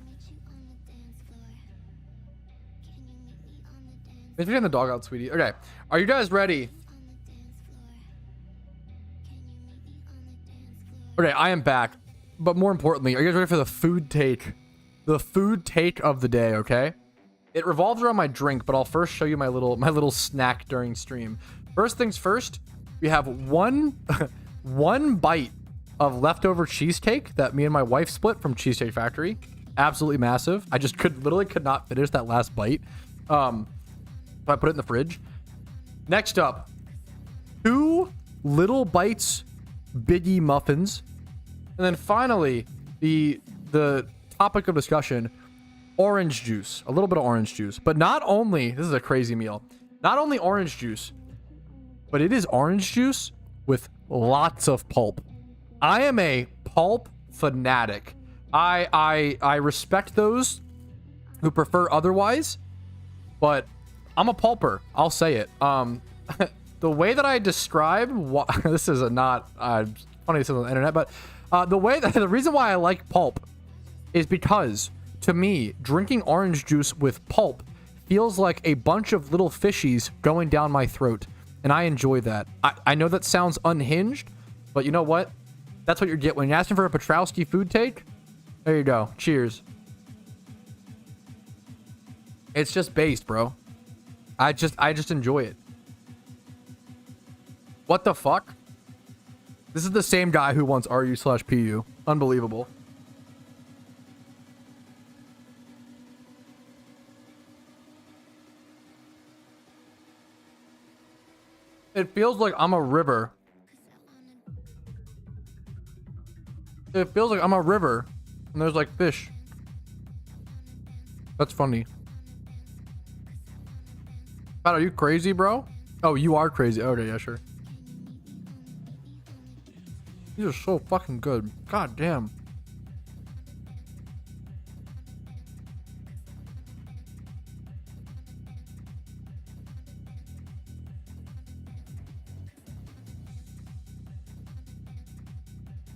Thanks for getting the dog out, sweetie. Okay. Are you guys ready? Okay, I am back. But more importantly, are you guys ready for the food take? The food take of the day, okay? It revolves around my drink, but I'll first show you my little snack during stream. First things first, we have one bite of leftover cheesecake that me and my wife split from Cheesecake Factory. Absolutely massive. I just literally could not finish that last bite. So I put it in the fridge. Next up, 2 little bites Biggie muffins. And then finally, the topic of discussion, orange juice. A little bit of orange juice. But not only, this is a crazy meal, not only orange juice, but it is orange juice with lots of pulp. I am a pulp fanatic. I respect those who prefer otherwise, but I'm a pulper. I'll say it. The way that I describe this is not funny to say on the internet, but the reason why I like pulp is because to me, drinking orange juice with pulp feels like a bunch of little fishies going down my throat, and I enjoy that. I know that sounds unhinged, but you know what? That's what you get when you're asking for a Patrouski food take. There you go. Cheers. It's just based, bro. I just enjoy it. What the fuck? This is the same guy who wants RU/PU. Unbelievable. It feels like I'm a river. It feels like I'm a river and there's like fish. That's funny. Pat, are you crazy, bro? Oh, you are crazy. Okay, yeah, sure. These are so fucking good. God damn.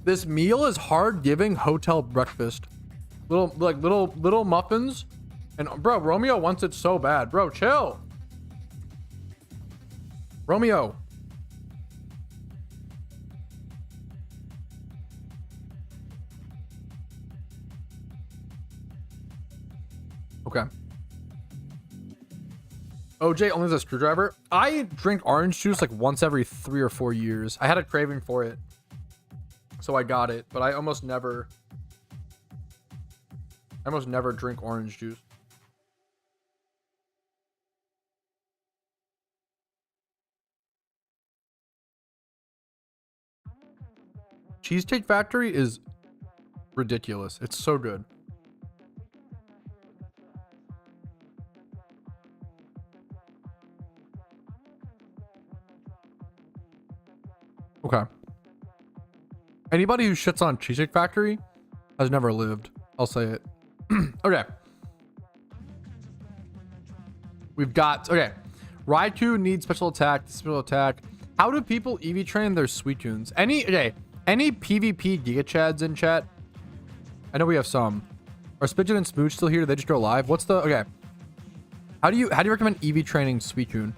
This meal is hard giving hotel breakfast. Little muffins. And bro, Romeo wants it so bad. Bro, chill. Romeo. Okay. OJ only has a screwdriver. I drink orange juice like once every 3 or 4 years. I had a craving for it, so I got it. But I almost never drink orange juice. Cheesecake Factory is ridiculous. It's so good. Okay. Anybody who shits on Cheesecake Factory has never lived. I'll say it. Okay. We've got, okay. Raikou needs special attack. Special attack. How do people Eevee train their Suicunes? Any PvP Giga Chads in chat? I know we have some. Are Spidget and Smooch still here? Did they just go live? What's the, okay. How do you recommend Eevee training Suicune?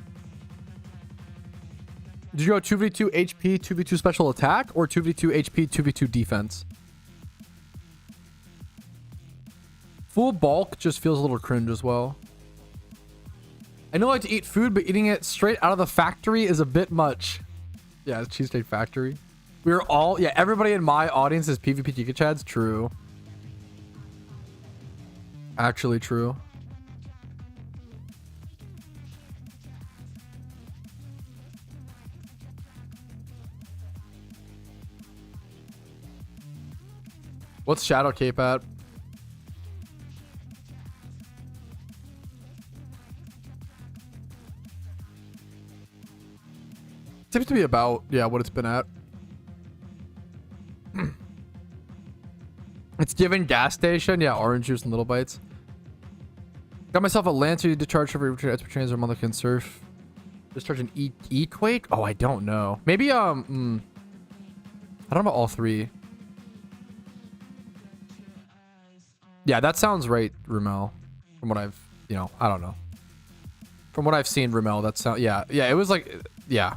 Did you go 2v2 HP, 2v2 special attack, or 2v2 HP, 2v2 defense? Full bulk just feels a little cringe as well. I know I like to eat food, but eating it straight out of the factory is a bit much. Yeah, it's Cheesecake Factory. We're all, yeah, everybody in my audience is PvP Giga Chads. True. Actually true. What's Shadow Cape at? Seems to be about, yeah, what it's been at. It's given gas station. Yeah, orange juice and little bites. Got myself a Lancer to charge for every trains or mother can surf. Discharge an E-Quake? Oh, I don't know. Maybe, I don't know about all three. Yeah, that sounds right, Rumel. From what I've, you know, I don't know. From what I've seen, Rumel, that sound, yeah, it was like, yeah.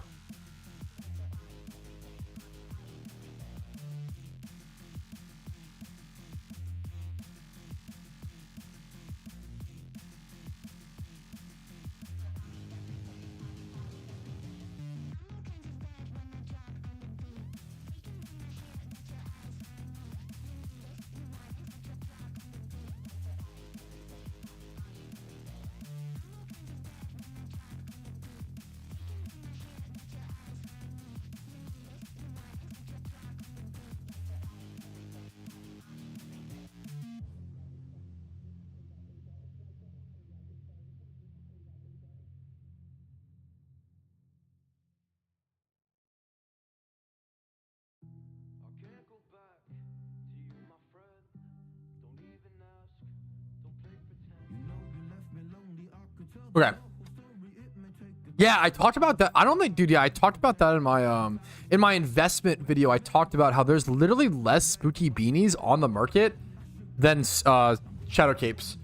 Okay. Yeah, I talked about that. I don't think, dude, yeah, I talked about that in my investment video. I talked about how there's literally less spooky beanies on the market than shadow capes,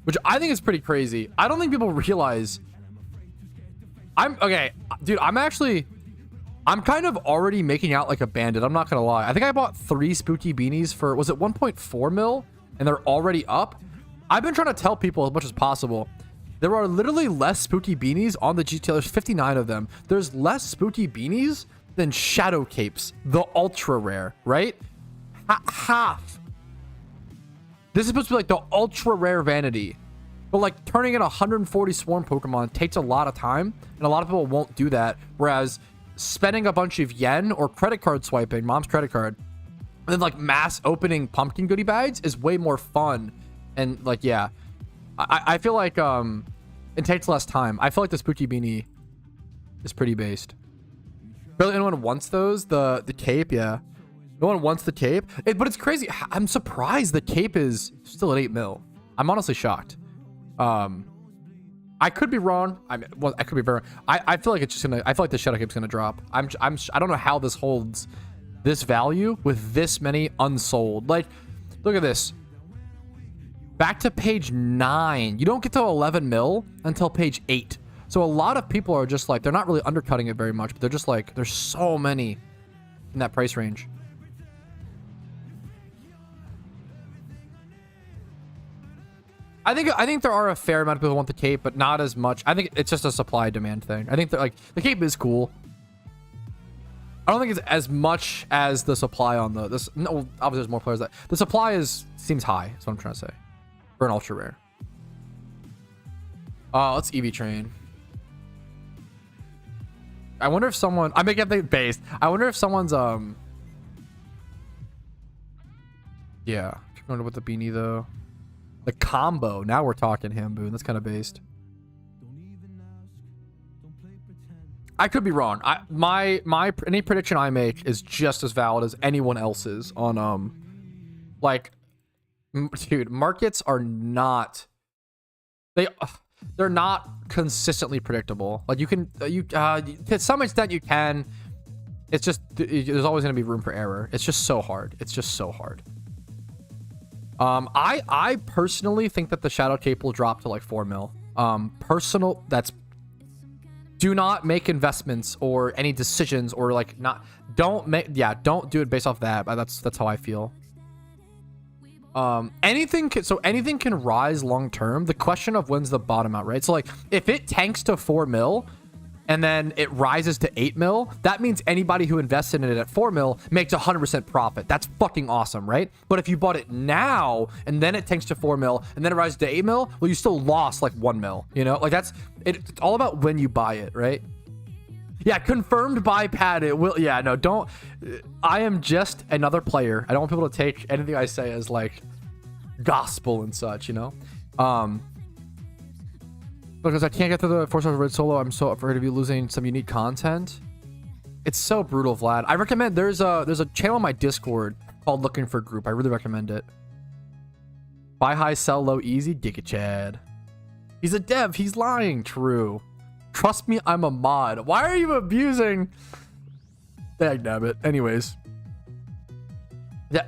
which I think is pretty crazy. I don't think people realize. Okay, dude, I'm kind of already making out like a bandit. I'm not gonna lie. I think I bought 3 spooky beanies for, was it 1.4 mil? And they're already up. I've been trying to tell people as much as possible. There are literally less spooky beanies on the GTL. There's 59 of them. There's less spooky beanies than shadow capes, the ultra rare, right? Half. This is supposed to be like the ultra rare vanity. But like turning in 140 swarm Pokemon takes a lot of time, and a lot of people won't do that. Whereas spending a bunch of yen or credit card swiping, mom's credit card, and then like mass opening pumpkin goodie bags is way more fun. And like, yeah, I feel like it takes less time. I feel like the spooky beanie is pretty based. Barely anyone wants those. The cape, yeah. No one wants the cape. But it's crazy. I'm surprised the cape is still at 8 mil. I'm honestly shocked. I could be wrong. I could be very. I feel like it's just gonna. I feel like the shadow cape's gonna drop. I don't know how this holds this value with this many unsold. Like, look at this. Back to page 9. You don't get to 11 mil until page 8. So a lot of people are just like, they're not really undercutting it very much, but they're just like, there's so many in that price range. I think there are a fair amount of people who want the cape, but not as much. I think it's just a supply demand thing. I think that like the cape is cool. I don't think it's as much as the supply on this. No, obviously there's more players that the supply seems high. That's what I'm trying to say for an ultra rare. Let's Eevee train. I wonder if someone. I may get the base. I wonder if someone's yeah. Going with the beanie though. The combo. Now we're talking Hamboon. That's kind of based. I could be wrong. Any prediction I make is just as valid as anyone else's on like, dude, markets are not, they're not consistently predictable. Like to some extent you can. It's just there's always going to be room for error. It's just so hard. It's just so hard. I personally think that the Shadow Cape will drop to like 4 mil. Do not make investments or any decisions or like don't do it based off that. That's how I feel. Anything can rise long term. The question of when's the bottom out, right? So like if it tanks to 4 mil and then it rises to 8 mil, that means anybody who invested in it at 4 mil makes 100% profit. That's fucking awesome, right? But if you bought it now and then it tanks to 4 mil and then it rises to 8 mil, well, you still lost like 1 mil, you know? Like it's all about when you buy it, right? Yeah, confirmed buy pad. It will. Yeah, no, don't. I am just another player. I don't want people to take anything I say as like gospel and such, you know? Because I can't get to the 4-star red solo. I'm so afraid of you losing some unique content. It's so brutal, Vlad. I recommend there's a channel on my Discord called Looking for Group. I really recommend it. Buy high, sell low, easy. Giga Chad. He's a dev. He's lying. True. Trust me, I'm a mod. Why are you abusing? Dagnabbit. Anyways. Yeah.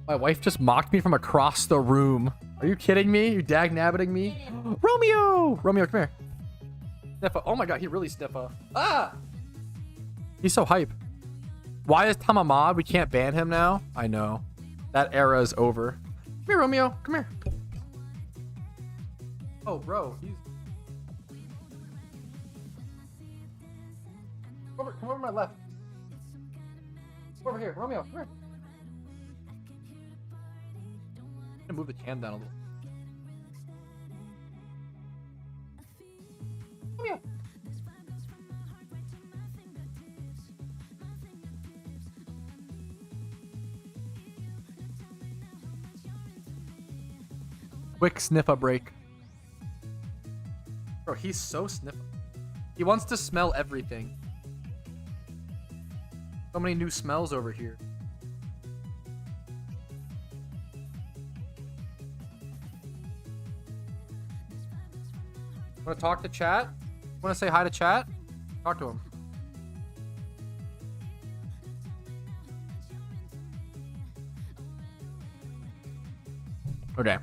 My wife just mocked me from across the room. Are you kidding me? You're dag-nabbiting me? Romeo! Romeo, come here. Sniffa. Oh my god, he really sniffa. Ah! He's so hype. Why is Tom a mod? We can't ban him now? I know. That era is over. Come here, Romeo. Come here. Oh, bro. He's... Come over to my left. Come over here. Romeo, come here. I'm gonna move the cam down a little. Come here. Quick sniffa break. Bro, he's so sniffa. He wants to smell everything. So many new smells over here. Want to talk to chat? Want to say hi to chat? Talk to him. Okay.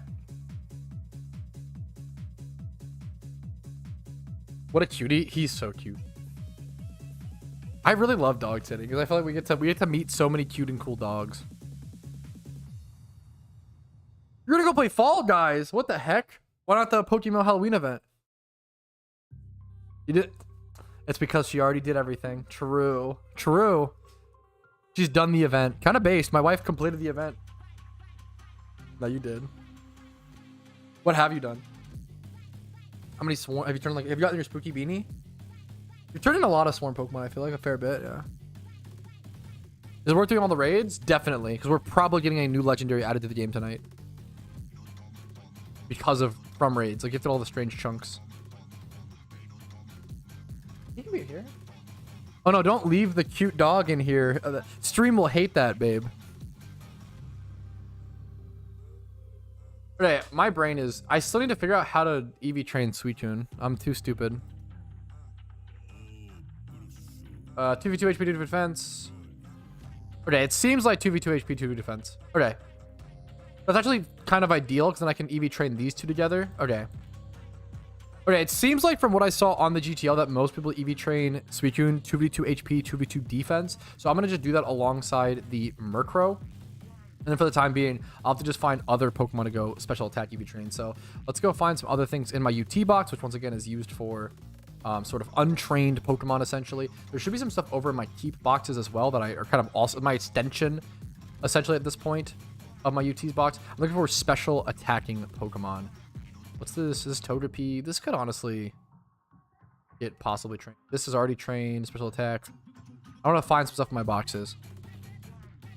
What a cutie. He's so cute. I really love dog sitting because I feel like we get to meet so many cute and cool dogs. You're gonna go play Fall Guys? What the heck? Why not the PokeMMO Halloween event? You did. It's because she already did everything. True. True. She's done the event. Kind of based. My wife completed the event. No, you did. What have you done? How many swarm have you turned? Like, have you gotten your spooky beanie? You're turning a lot of swarm Pokemon. I feel like a fair bit. Yeah. Is it worth doing all the raids? Definitely, because we're probably getting a new legendary added to the game tonight. Because of from raids, like get all the strange chunks. You can be here. Oh no! Don't leave the cute dog in here. The stream will hate that, babe. Okay, my brain is. I still need to figure out how to Eevee train Suicune. I'm too stupid. 2v2 HP, 2 defense. Okay, it seems like 2v2 HP, 2v defense. Okay. That's actually kind of ideal because then I can EV train these two together. Okay. Okay, it seems like from what I saw on the GTL that most people EV train Suicune 2v2 HP, 2v2 defense. So I'm going to just do that alongside the Murkrow. And then for the time being, I'll have to just find other Pokemon to go special attack EV train. So let's go find some other things in my UT box, which once again is used for sort of untrained Pokemon, essentially. There should be some stuff over in my keep boxes as well that are kind of also my extension, essentially, at this point of my UT's box. I'm looking for special attacking Pokemon. What's this? This Togepi. This could honestly get possibly trained. This is already trained. Special attack. I want to find some stuff in my boxes.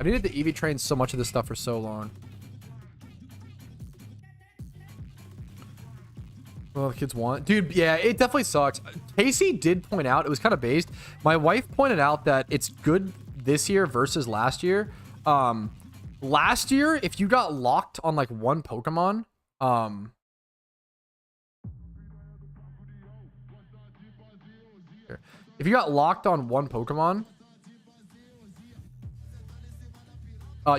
I needed the EV train so much of this stuff for so long. Well, the kids want, dude. Yeah, it definitely sucks. Casey did point out, it was kind of based. My wife pointed out that it's good this year versus last year. Last year, if you got locked on like one Pokemon, if you got locked on one Pokemon,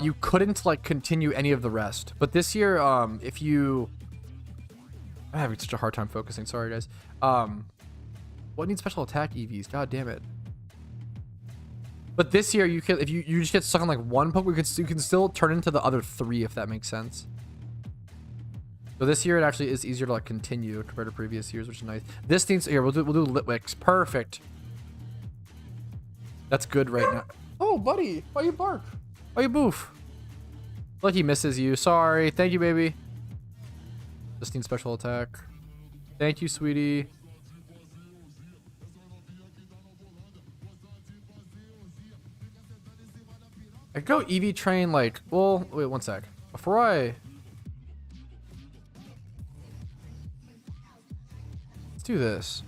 you couldn't like continue any of the rest. But this year, if you, I'm having such a hard time focusing. Sorry, guys. What needs special attack EVs? God damn it. But this year, you can, if you just get stuck on like one Pokemon, you can still turn into the other three, if that makes sense. So this year, it actually is easier to like continue compared to previous years, which is nice. This needs, here, we'll do Litwicks. Perfect. That's good right now. Oh, buddy. Why you bark? Why you boof? Like he misses you. Sorry. Thank you, baby. Just need special attack. Thank you, sweetie. I go EV train like, well, wait one sec. Before I... Let's do this.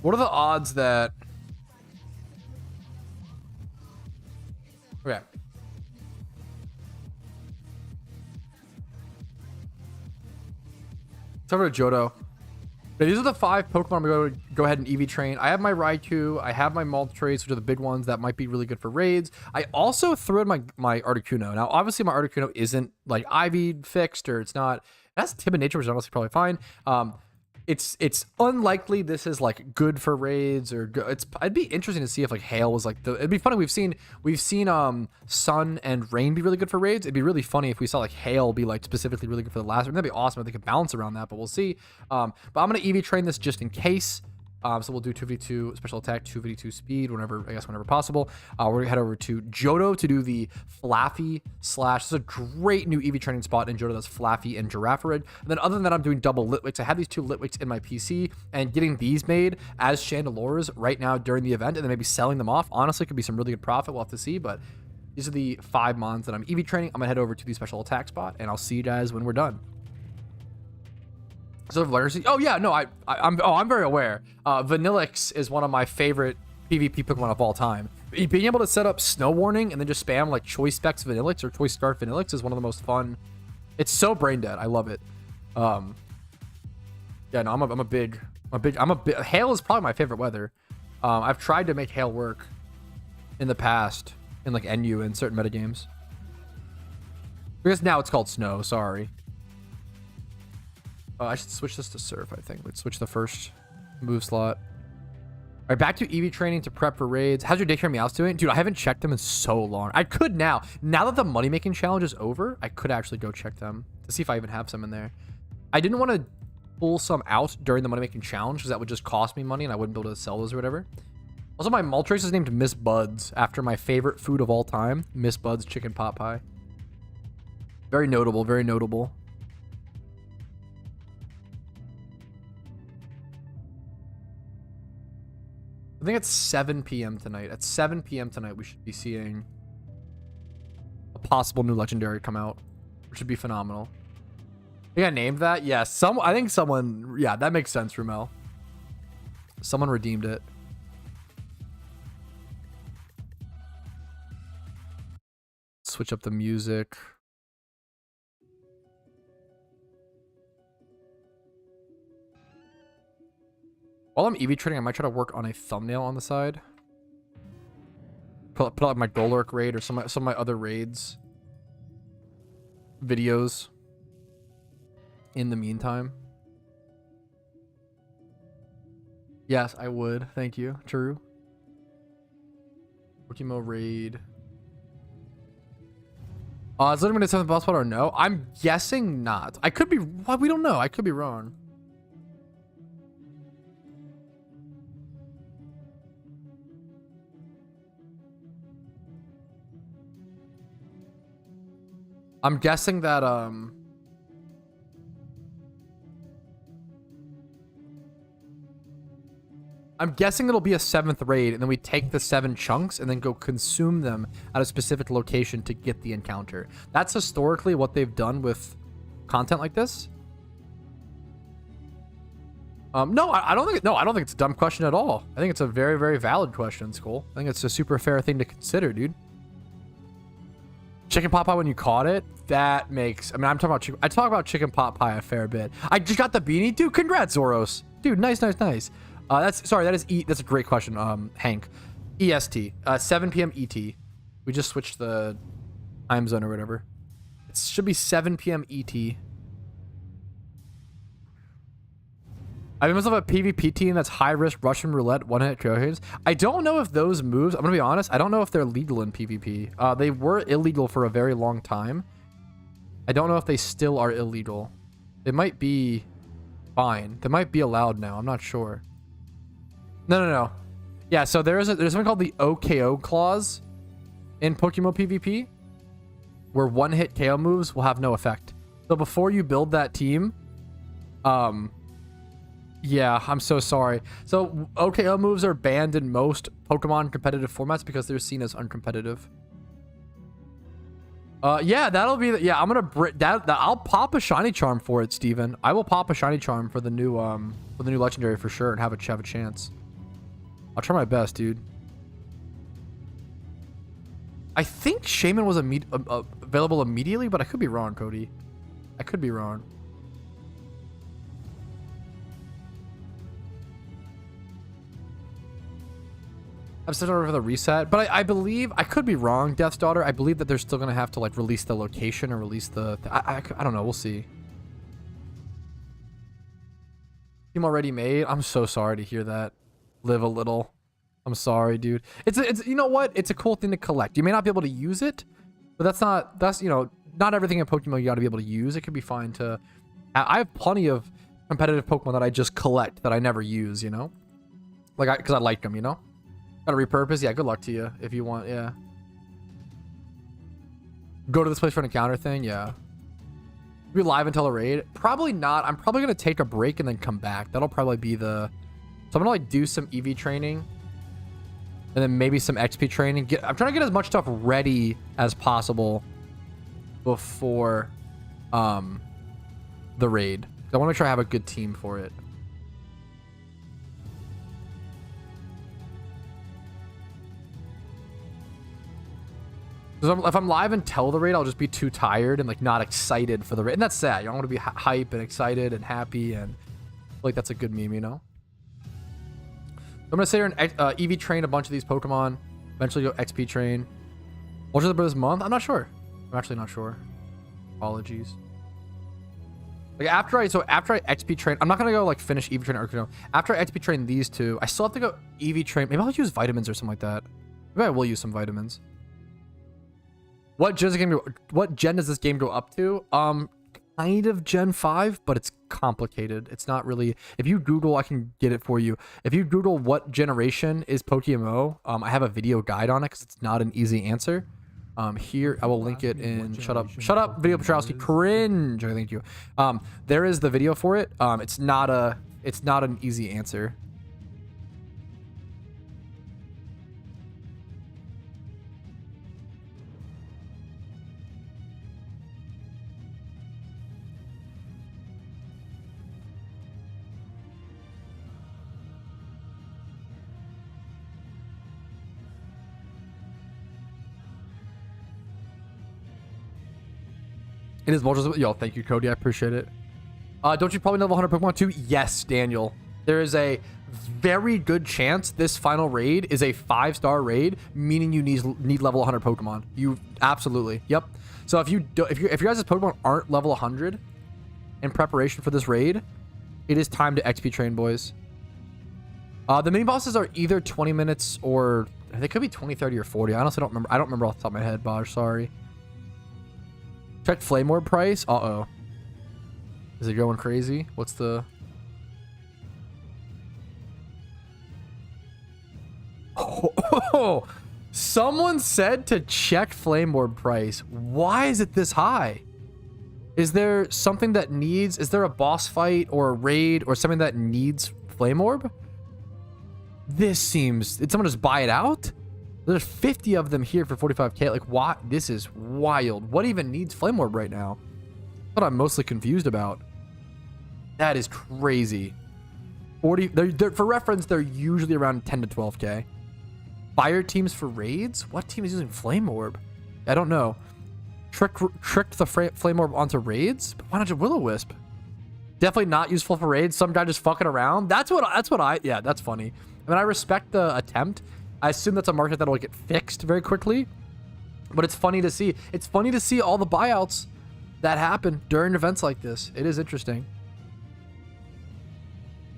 What are the odds that... Okay. Let's over to Johto. Okay, these are the 5 Pokemon I'm going to go ahead and EV train. I have my Raikou. I have my Moltres, which are the big ones that might be really good for raids. I also threw in my Articuno. Now, obviously, my Articuno isn't like Ivy fixed, or it's not. It has timid nature, which is honestly probably fine. It's unlikely this is like good for raids or it'd be interesting to see if like hail was like it'd be funny. We've seen sun and rain be really good for raids. It'd be really funny if we saw like hail be like specifically really good for the last one. That'd be awesome if they could balance around that, but we'll see. But I'm gonna EV train this just in case. So we'll do 2v2 special attack, 2v2 speed, whenever possible. We're gonna head over to Johto to do the Flaffy slash. This is a great new EV training spot in Johto. That's Flaffy and Girafarig. And then other than that, I'm doing double Litwicks. I have these 2 Litwicks in my PC, and getting these made as Chandelures right now during the event, and then maybe selling them off. Honestly, could be some really good profit. We'll have to see, but these are the 5 mons that I'm EV training. I'm gonna head over to the special attack spot, and I'll see you guys when we're done. Sort of legacy. Oh yeah, no, I'm very aware. Vanillix is one of my favorite PvP Pokemon of all time. Being able to set up Snow Warning and then just spam like Choice Specs Vanillix or Choice Scarf Vanillix is one of the most fun. It's so brain dead. I love it. Yeah, no, I'm a big. Hail is probably my favorite weather. I've tried to make hail work in the past in like NU and certain metagames. Because now it's called snow. Sorry. I should switch this to Surf, I think. Let's switch the first move slot. All right, back to EV training to prep for raids. How's your Daycare Meows doing? Dude, I haven't checked them in so long. I could now. Now that the money-making challenge is over, I could actually go check them to see if I even have some in there. I didn't want to pull some out during the money-making challenge because that would just cost me money and I wouldn't be able to sell those or whatever. Also, my Moltres is named Miss Buds after my favorite food of all time, Miss Buds chicken pot pie. Very notable, very notable. I think it's 7 p.m. tonight. At 7 p.m. tonight, we should be seeing a possible new legendary come out, which would be phenomenal. You got named that? Yeah, I think someone, yeah, that makes sense, Rumel. Someone redeemed it. Switch up the music. While I'm Eevee training, I might try to work on a thumbnail on the side. Put out my Golurk raid or some of my other raids. Videos. In the meantime. Yes, I would. Thank you. True. PokeMMO raid. Is Litterman a 7th boss spot or no? I'm guessing not. I could be. Well, we don't know. I could be wrong. I'm guessing that I'm guessing it'll be a 7th raid, and then we take the 7 chunks and then go consume them at a specific location to get the encounter. That's historically what they've done with content like this. No, I don't think. No, I don't think it's a dumb question at all. I think it's a very, very valid question, Skull. I think it's a super fair thing to consider, dude. Chicken pot pie when you caught it. That makes. I mean, I'm talking about. I talk about chicken pot pie a fair bit. I just got the beanie, dude. Congrats, Zoros. Dude, nice. That's sorry. That is that's a great question, Hank. EST, 7 p.m. ET. We just switched the time zone or whatever. It should be 7 p.m. ET. I made myself a PvP team that's high risk Russian roulette one-hit KO hits. I don't know if those moves. I'm gonna be honest. I don't know if they're legal in PvP. They were illegal for a very long time. I don't know if they still are illegal. They might be fine. They might be allowed now. I'm not sure. No. Yeah, so there's something called the OKO clause in PokeMMO PvP, where one-hit KO moves will have no effect. So before you build that team, yeah, I'm so sorry. So OKO moves are banned in most Pokemon competitive formats because they're seen as uncompetitive. Yeah, that'll be yeah. I'm gonna I'll pop a shiny charm for it, Steven. I will pop a shiny charm for the new legendary for sure and have a chance. I'll try my best, dude. I think Shaman was available immediately, but I could be wrong, Cody. I could be wrong. I'm still over for the reset, but I believe I could be wrong, Death's Daughter. I believe that they're still gonna have to like release the location or release the. I don't know. We'll see. Team already made. I'm so sorry to hear that. Live a little. I'm sorry, dude. It's you know what? It's a cool thing to collect. You may not be able to use it, but that's you know, not everything in Pokemon you got to be able to use. It could be fine to. I have plenty of competitive Pokemon that I just collect that I never use. You know, like because I like them. You know. Gotta repurpose? Yeah, good luck to you if you want, yeah. Go to this place for an encounter thing? Yeah. Be live until a raid? Probably not. I'm probably gonna take a break and then come back. That'll probably be the... So I'm gonna like do some Eevee training. And then maybe some XP training. I'm trying to get as much stuff ready as possible before the raid. I wanna make sure I have a good team for it. If I'm live until the raid, I'll just be too tired and like not excited for the raid. And that's sad. You don't want to be hype and excited and happy, and like that's a good meme, you know? I'm gonna sit here and Eevee train a bunch of these Pokemon. Eventually go XP train. What's the this month? I'm not sure. I'm actually not sure. Apologies. Like after I XP train, I'm not gonna go like finish Eevee train or no. After I XP train these two, I still have to go Eevee train. Maybe I'll use vitamins or something like that. Maybe I will use some vitamins. What gen does this game go up to? Kind of Gen 5, but it's complicated. It's not really... If you Google, I can get it for you. If you Google what generation is PokeMMO, I have a video guide on it because it's not an easy answer. Here, I will link it in... Shut up, video Patrouski. Cringe. Okay, thank you. There is the video for it. It's not an easy answer. It is Vultures. Yo, thank you, Cody. I appreciate it. Don't you probably know level 100 Pokemon too? Yes, Daniel. There is a very good chance this final raid is a 5-star raid, meaning you need level 100 Pokemon. You absolutely. Yep. So if your guys' Pokemon aren't level 100 in preparation for this raid, it is time to XP train, boys. The mini bosses are either 20 minutes or they could be 20, 30, or 40. I honestly don't remember. I don't remember off the top of my head, Bosh. Sorry. Check Flame Orb price. Uh-oh. Is it going crazy? What's the... Oh, someone said to check Flame Orb price. Why is it this high? Is there something that needs... Is there a boss fight or a raid or something that needs Flame Orb? This seems... Did someone just buy it out? There's 50 of them here for 45k. Like, why? This is wild. What even needs Flame Orb right now? That's what I'm mostly confused about. That is crazy. 40... For reference, they're usually around 10 to 12k. Fire teams for raids? What team is using Flame Orb? I don't know. Tricked the Flame Orb onto raids? But why not just Will-O-Wisp? Definitely not useful for raids. Some guy just fucking around. That's what I... Yeah, that's funny. I mean, I respect the attempt. I assume that's a market that'll get fixed very quickly. But it's funny to see. It's funny to see all the buyouts that happen during events like this. It is interesting.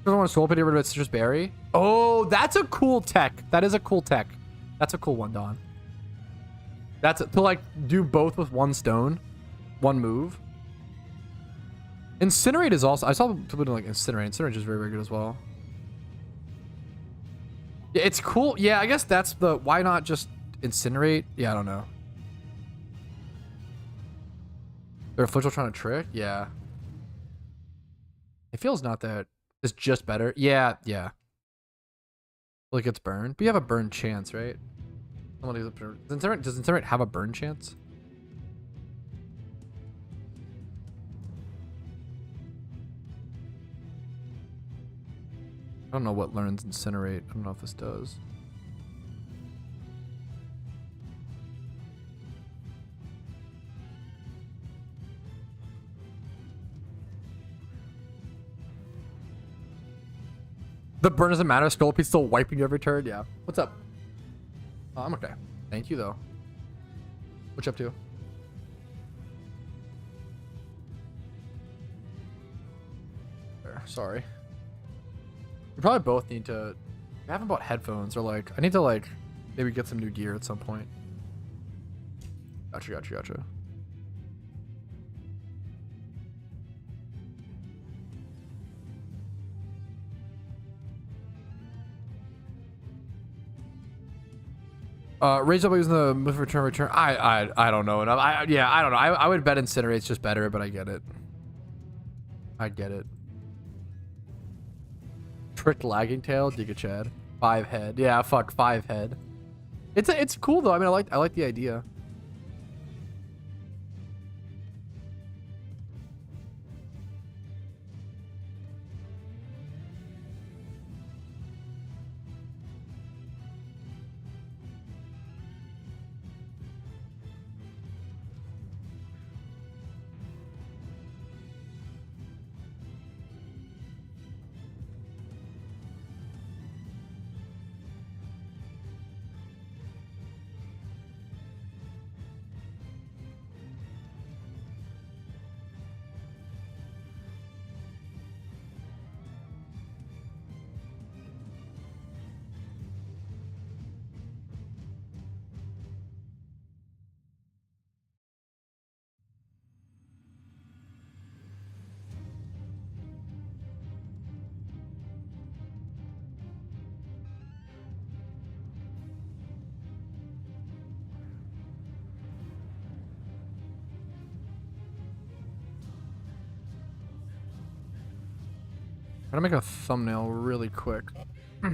I don't want to Scolipede rid of Citrus Berry. Oh, that's a cool tech. That is a cool tech. That's a cool one, Don. That's to like do both with one stone, one move. Incinerate is also... I saw people doing like Incinerate. Incinerate is very, very good as well. Yeah, it's cool. Yeah, I guess that's the... Why not just Incinerate? Yeah, I don't know. They're a Flitchel trying to trick? Yeah. It feels not that... It's just better. Yeah, yeah. Like it's burned. But you have a burn chance, right? Does Incinerate have a burn chance? I don't know what learns Incinerate. I don't know if this does. The burn doesn't matter. Scolipede still wiping you every turn. Yeah. What's up? Oh, I'm okay. Thank you, though. What you up to? There. Sorry. We probably both need to... I haven't bought headphones or like... I need to like... Maybe get some new gear at some point. Gotcha. Raise up using the move return. I don't know enough. Yeah, I don't know. I would bet Incinerate's just better, but I get it. I get it. Tricked Lagging Tail, Giga Chad. 5 head. Yeah, fuck, 5 head. It's cool though. I mean, I like the idea. I'm gonna make a thumbnail really quick. Where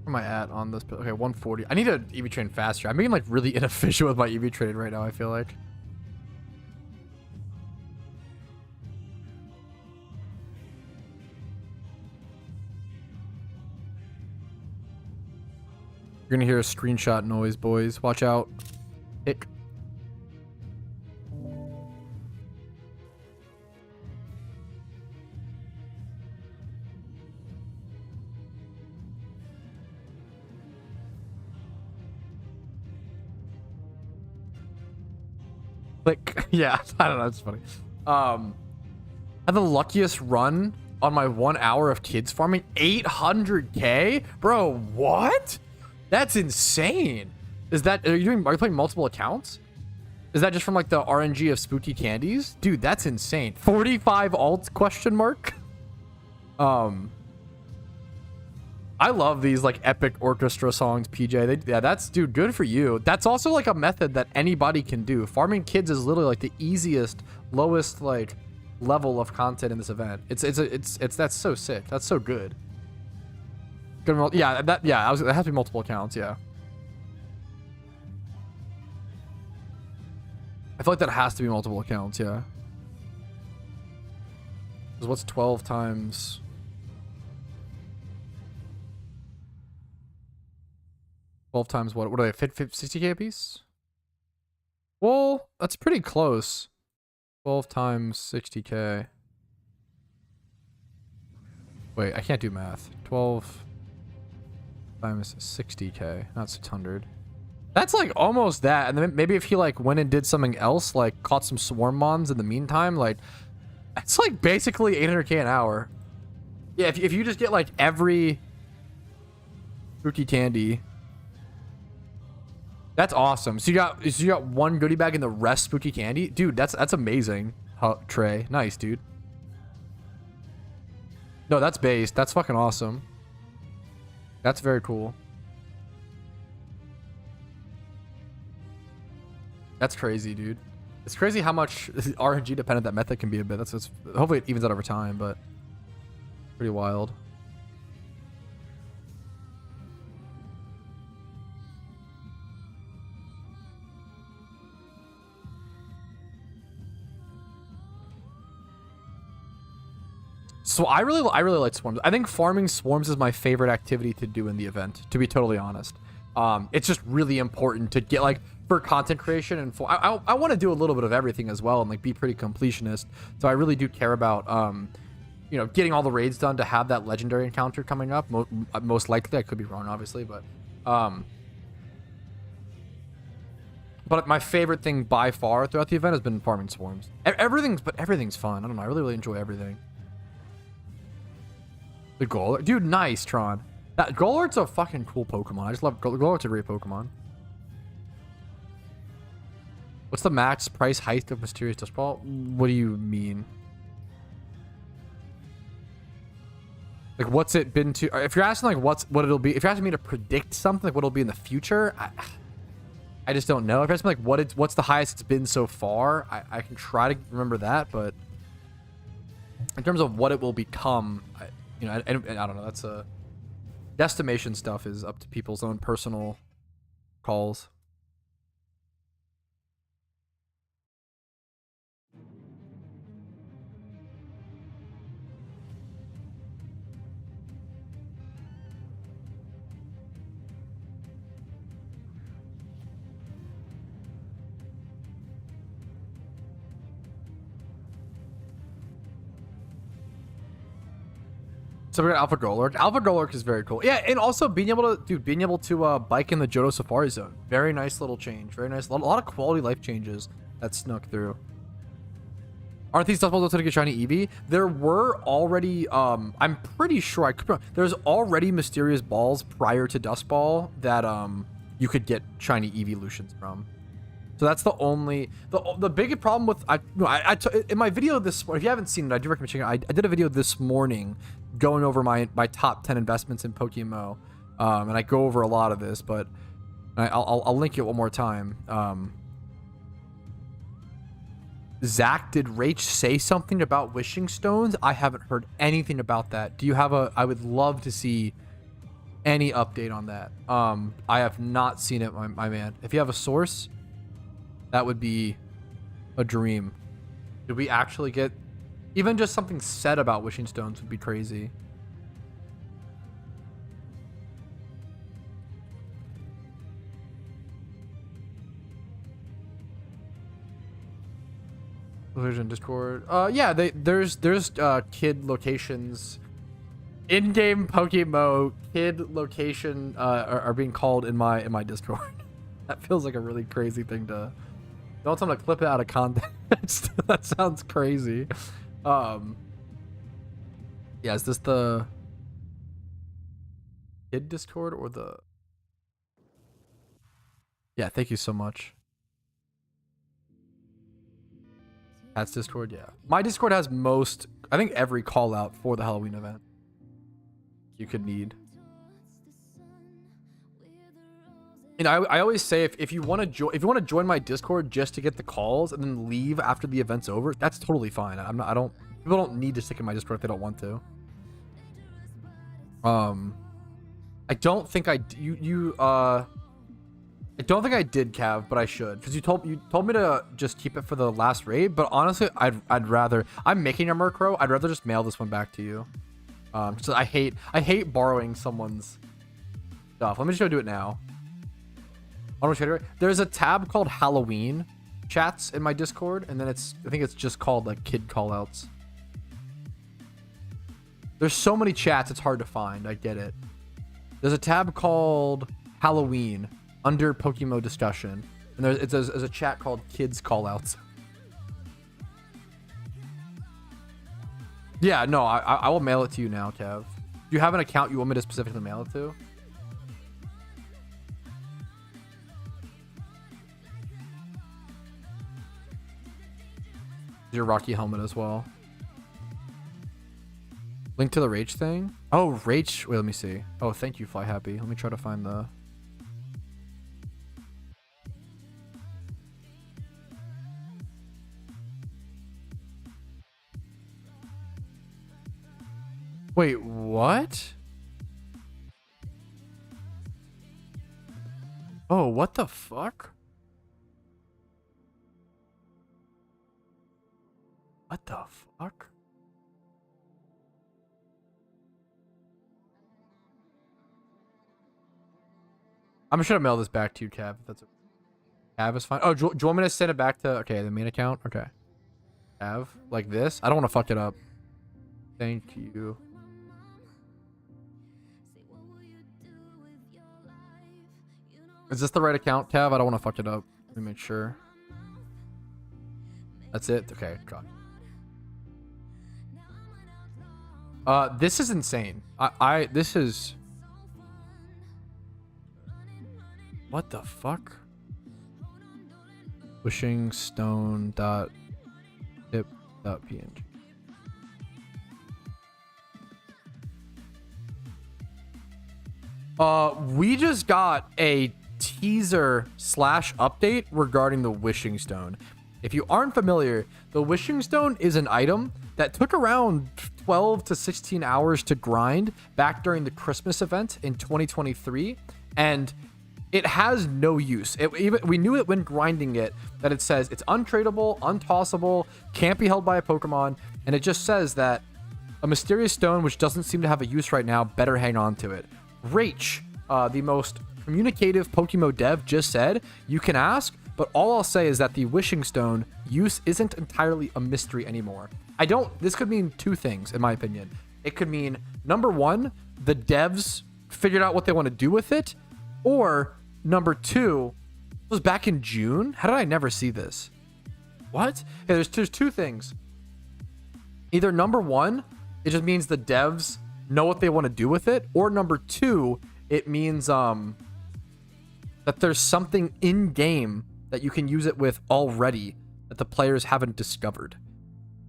am I at on this? Okay, 140. I need to Eevee train faster. I'm being like really inefficient with my Eevee training right now, I feel like. You're gonna hear a screenshot noise, boys. Watch out. Hick. Click. Yeah, I don't know. It's funny. I had the luckiest run on my 1 hour of kids farming. 800k, bro. What? That's insane. Is that are you playing multiple accounts? Is that just from like the RNG of spooky candies? Dude, that's insane. 45 alts question mark. I love these like epic orchestra songs, PJ. Yeah, that's, dude, good for you. That's also like a method that anybody can do. Farming kids is literally like the easiest, lowest like level of content in this event. It's that's so sick. That's so good. Yeah, that it has to be multiple accounts. Yeah. I feel like that has to be multiple accounts. Yeah. Because what's 12 times? 12 times what? What are they? 60k a piece? Well, that's pretty close. 12 times 60k. Wait, I can't do math. 12 times 60k, not 600. That's like almost that. And then maybe if he like went and did something else, like caught some swarm mons in the meantime, like that's like basically 800k an hour. Yeah, if you just get like every spooky candy. That's awesome. So you got one goodie bag and the rest spooky candy? Dude, that's amazing. Trey. Nice, dude. No, that's based. That's fucking awesome. That's very cool. That's crazy, dude. It's crazy how much RNG dependent that method can be a bit. That's hopefully it evens out over time, but pretty wild. So I really like swarms. I think farming swarms is my favorite activity to do in the event, to be totally honest. It's just really important to get like for content creation, and for I want to do a little bit of everything as well and like be pretty completionist. So I really do care about you know, getting all the raids done to have that legendary encounter coming up. Most likely, I could be wrong, obviously, but my favorite thing by far throughout the event has been farming swarms. Everything's fun. I don't know. I really enjoy everything. The Golurk, dude, nice, Tron. That Golurk's a fucking cool Pokemon. I just love Golurk's a great Pokemon. What's the max price height of Mysterious Dust Ball? What do you mean? Like, what's it been to? If you're asking like what it'll be, if you're asking me to predict something, like what it'll be in the future, I just don't know. If you're asking me like what's the highest it's been so far, I can try to remember that, but in terms of what it will become, you know, I don't know. That's a estimation stuff is up to people's own personal calls. So we got Alpha Golurk. Alpha Golurk is very cool. Yeah, and also being able to bike in the Johto Safari Zone. Very nice little change. Very nice. A lot of quality life changes that snuck through. Aren't these Dust Balls to get shiny Eevee? There were already, I'm pretty sure there's already mysterious balls prior to Dust Ball that you could get shiny evolutions from. So that's the only the big problem with in my video this morning. If you haven't seen it, I do recommend checking it. I did a video this morning going over my top 10 investments in PokeMMO, and I go over a lot of this, but I'll link it one more time. Zach, did Rach say something about wishing stones? I haven't heard anything about that. Do you have I would love to see any update on that. I have not seen it, my man. If you have a source, that would be a dream. Did we actually get even just something said about wishing stones would be crazy. location Discord. Yeah, there's kid locations. In-game PokeMMO kid location are being called in my Discord. That feels like a really crazy thing to. Don't tell me to clip it out of context. That sounds crazy. Yeah, is this the kid Discord or the? Yeah, thank you so much. That's Discord, yeah. My Discord has most, I think every call out for the Halloween event you could need. You know, I always say if you want to join my Discord just to get the calls and then leave after the event's over, that's totally fine. People don't need to stick in my Discord if they don't want to. I don't think I don't think I did, Cav, but I should, because you told me to just keep it for the last raid. But honestly, I'd rather, I'm making a Murkrow. I'd rather just mail this one back to you. So I hate borrowing someone's stuff. Let me just go do it now. There's a tab called Halloween chats in my Discord, and then I think it's just called like kid callouts. There's so many chats, it's hard to find. I get it. There's a tab called Halloween under PokeMMO discussion, and there's a chat called kids callouts. Yeah, no, I will mail it to you now, Kev. Do you have an account you want me to specifically mail it to? Your Rocky helmet as well. Link to the Rage thing? Oh, Rage. Wait, let me see. Oh, thank you, Fly Happy. Let me try to find the... Wait, what? Oh, what the fuck? What the fuck? I'm just gonna mail this back to you, Cav. If that's Cav is fine. Oh, do you want me to send it back to the main account? Okay. Cav, like this? I don't want to fuck it up. Thank you. Is this the right account, Cav? I don't want to fuck it up. Let me make sure. That's it? Okay, God. This is insane. This is... What the fuck? Wishingstone.tip.png. We just got a teaser / update regarding the Wishing Stone. If you aren't familiar, the Wishing Stone is an item that took around 12 to 16 hours to grind back during the Christmas event in 2023, and it has no use. We knew it when grinding it, that it says it's untradeable, untossable, can't be held by a Pokemon, and it just says that a mysterious stone which doesn't seem to have a use right now, better hang on to it. Rach, the most communicative PokeMMO dev, just said, you can ask, but all I'll say is that the Wishing Stone use isn't entirely a mystery anymore. This could mean two things, in my opinion. It could mean, number one, the devs figured out what they want to do with it, or number two, it was back in June? How did I never see this? What? Yeah, there's two things. Either number one, it just means the devs know what they want to do with it, or number two, it means that there's something in game that you can use it with already that the players haven't discovered.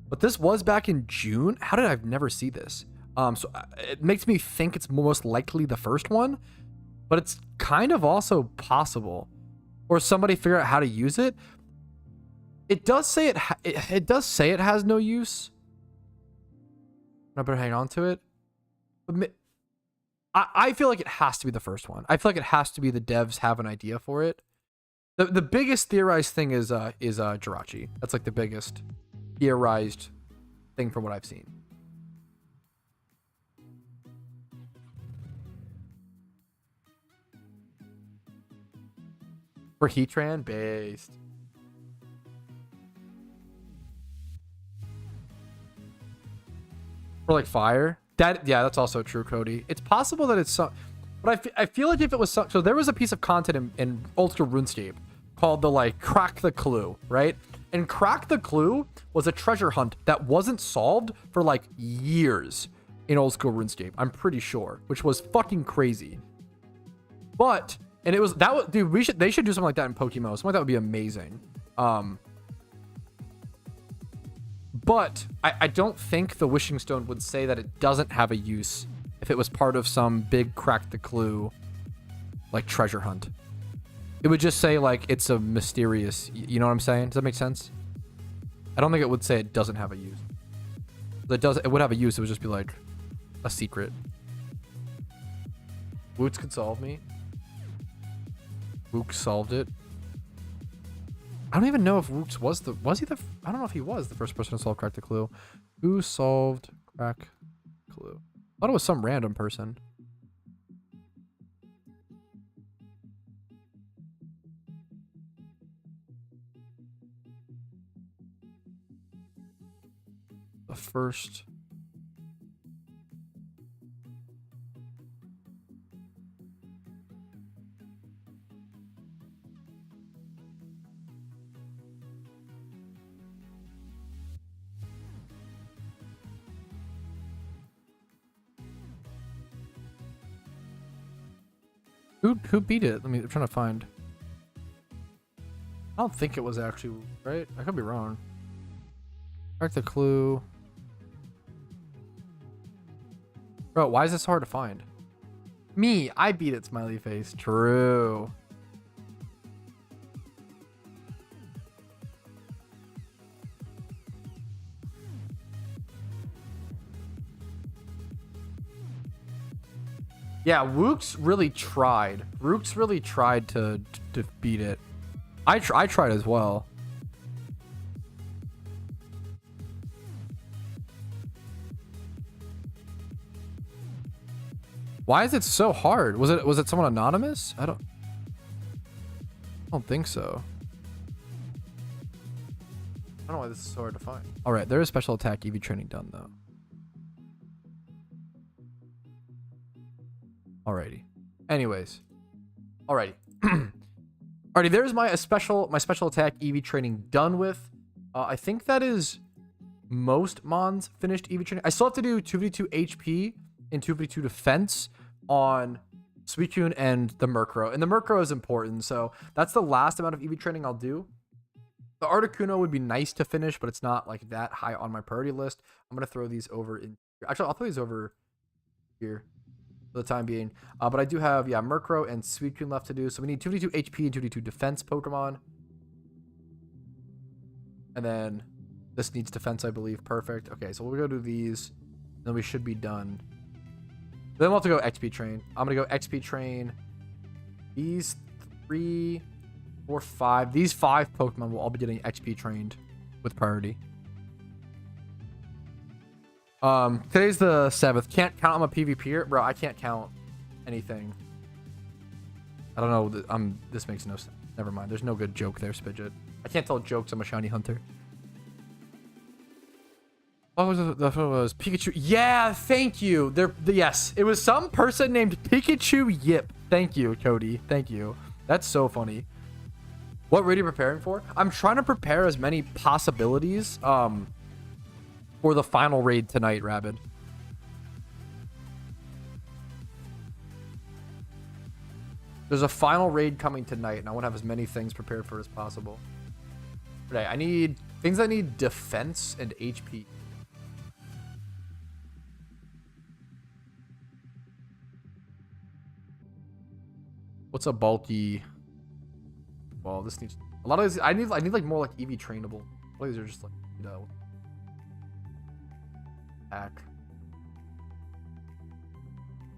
But this was back in June. How did I never see this? So it makes me think it's most likely the first one, but it's kind of also possible, or somebody figure out how to use it. It does say it does say it has no use. I better hang on to it. But I feel like it has to be the first one. I feel like it has to be the devs have an idea for it. The biggest theorized thing is Jirachi. That's like the biggest theorized thing from what I've seen. For Heatran based. like fire. That, yeah, that's also true, Cody. It's possible that it's some, but I feel like if it was some, so there was a piece of content in old school RuneScape called the like crack the clue, right? And crack the clue was a treasure hunt that wasn't solved for like years in old school RuneScape. I'm pretty sure, which was fucking crazy. But and it was that was, dude. They should do something like that in PokeMMO. Something like that would be amazing. But I don't think the Wishing Stone would say that it doesn't have a use if it was part of some big crack the clue like treasure hunt. It would just say like it's a mysterious, you know what I'm saying? Does that make sense? I don't think it would say it doesn't have a use. It would have a use. It would just be like a secret. Woots could solve me. Wook solved it. I don't even know if Wooks was I don't know if he was the first person to solve crack the clue. Who solved crack clue? I thought it was some random person. The first. Who beat it? I'm trying to find. I don't think it was actually, right? I could be wrong. Crack the clue. Bro, why is this so hard to find? Me, I beat it, smiley face. True. Yeah, Wooks really tried. Rooks really tried to beat it. I tried as well. Why is it so hard? Was it someone anonymous? I don't think so. I don't know why this is so hard to find. All right, there is special attack Eevee training done though. Alrighty. Anyways. Alrighty. Alrighty, there's my special attack Eevee training done with. I think that is most Mons finished Eevee training. I still have to do 2v2 HP and 2v2 defense on Suicune and the Murkrow. And the Murkrow is important, so that's the last amount of Eevee training I'll do. The Articuno would be nice to finish, but it's not like that high on my priority list. I'm gonna throw these over in here. Actually, I'll throw these over here for the time being. But I do have, yeah, Murkrow and Suicune left to do. So we need 2v2 HP and 2v2 defense Pokemon. And then this needs defense, I believe. Perfect. Okay, so we'll go do these. Then we should be done. Then we'll have to go XP train. I'm going to go XP train these 3, 4, 5. These 5 Pokemon will all be getting XP trained with priority. Today's the 7th. Can't count. I'm a PvPer. Bro, I can't count anything. I don't know. This makes no sense. Never mind. There's no good joke there, Spidget. I can't tell jokes. I'm a shiny hunter. What was the was Pikachu? Yeah, thank you. Yes, it was some person named Pikachu Yip. Thank you, Cody. Thank you. That's so funny. What raid are you preparing for? I'm trying to prepare as many possibilities for the final raid tonight, Rabid. There's a final raid coming tonight, and I want to have as many things prepared for as possible. Today, I need things that need defense and HP. What's a bulky? Well, this needs a lot of these. I need like more like Eevee trainable. All these are just like, you know, attack.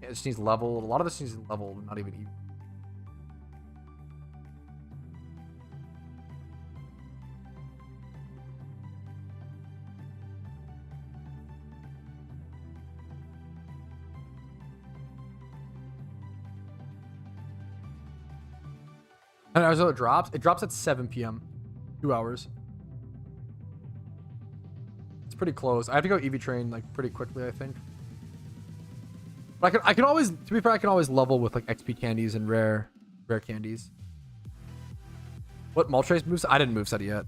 Yeah, it just needs level. A lot of this needs level, not even Eevee. And as it drops at 7 p.m. 2 hours. It's pretty close. I have to go Eevee train like pretty quickly, I think. But I can always, to be fair, I can always level with like XP candies and rare candies. What Moltres moves? I didn't moveset it yet.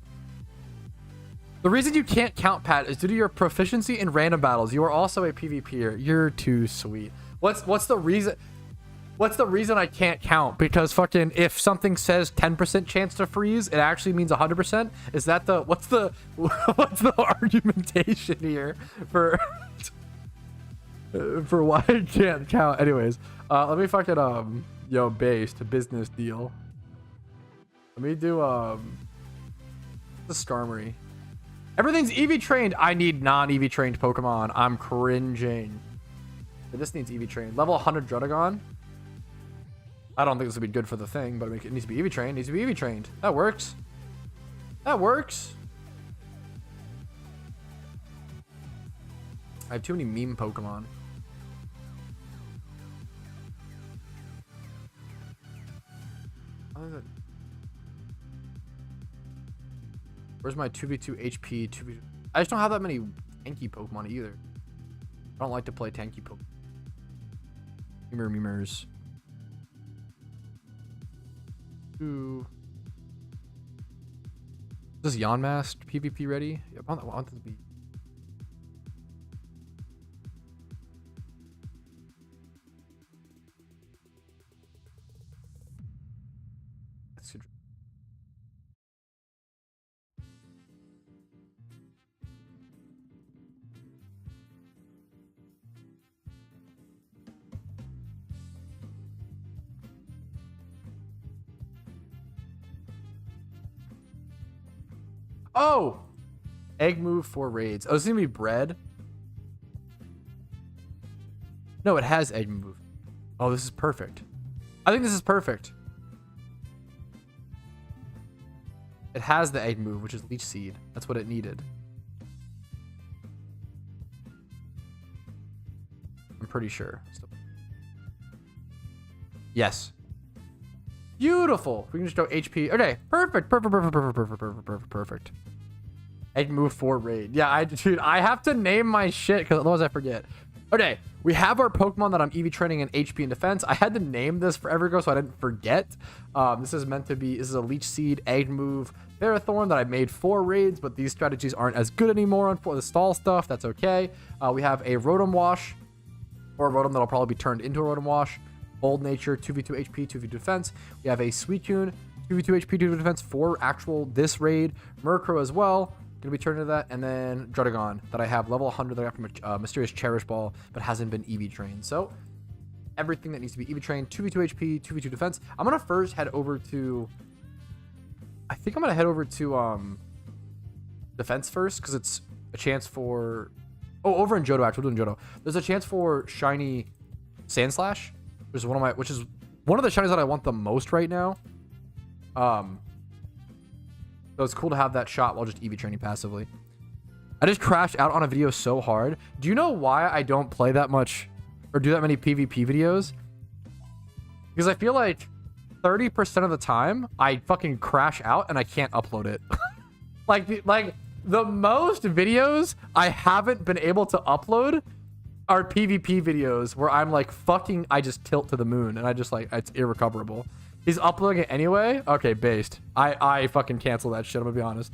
The reason you can't count, Pat, is due to your proficiency in random battles. You are also a PvPer. You're too sweet. What's the reason? What's the reason I can't count? Because fucking if something says 10% chance to freeze, it actually means 100%. Is that the what's the argumentation here for for why I can't count? Anyways, let me fucking yo based business deal. Let me do the Skarmory. Everything's Eevee trained. I need non-Eevee trained Pokemon. I'm cringing. This needs Eevee trained. Level 100 Druddigon. I don't think this would be good for the thing, but it needs to be Eevee trained. Needs to be Eevee trained. That works. That works. I have too many meme Pokemon. Where's my 2v2 HP? 2v2? I just don't have that many tanky Pokemon either. I don't like to play tanky Pokemon. Memers. Ooh. Is this Yonmast PvP ready? Yep, I want this to be. That's good. Oh, egg move for raids. Oh, it's gonna be bread. No, it has egg move. Oh, this is perfect. I think this is perfect. It has the egg move, which is leech seed. That's what it needed. I'm pretty sure. Yes. Beautiful. We can just go HP. Okay. Perfect. Perfect. Egg move for raid. Yeah, dude, I have to name my shit because otherwise I forget. Okay. We have our Pokemon that I'm Eevee training in HP and defense. I had to name this forever ago so I didn't forget. This is meant to be, this is a leech seed, egg move, Ferrothorn that I made for raids, but these strategies aren't as good anymore for the stall stuff. That's okay. We have a Rotom Wash, or a Rotom that'll probably be turned into a Rotom Wash. Bold Nature, 2v2 HP, 2v2 defense. We have a Suicune, 2v2 HP, 2v2 defense for actual this raid. Murkrow as well, gonna be turned into that. And then Druddigon that I have level 100 that I got from Mysterious Cherish Ball, but hasn't been Eevee trained. So everything that needs to be Eevee trained, 2v2 HP, 2v2 defense. I'm gonna first head over to, I think I'm gonna head over to defense first because it's a chance for, oh, over in Johto actually, we're doing Johto. There's a chance for shiny Sandslash. Which is one of the shinies that I want the most right now. So it's cool to have that shot while just Eevee training passively. I just crashed out on a video so hard. Do you know why I don't play that much or do that many PvP videos? Because I feel like 30% of the time I fucking crash out and I can't upload it. like the most videos I haven't been able to upload are PvP videos where I'm like fucking, I just tilt to the moon and I just like, it's irrecoverable. He's uploading it anyway. Okay, based. I fucking cancel that shit. I'm gonna be honest.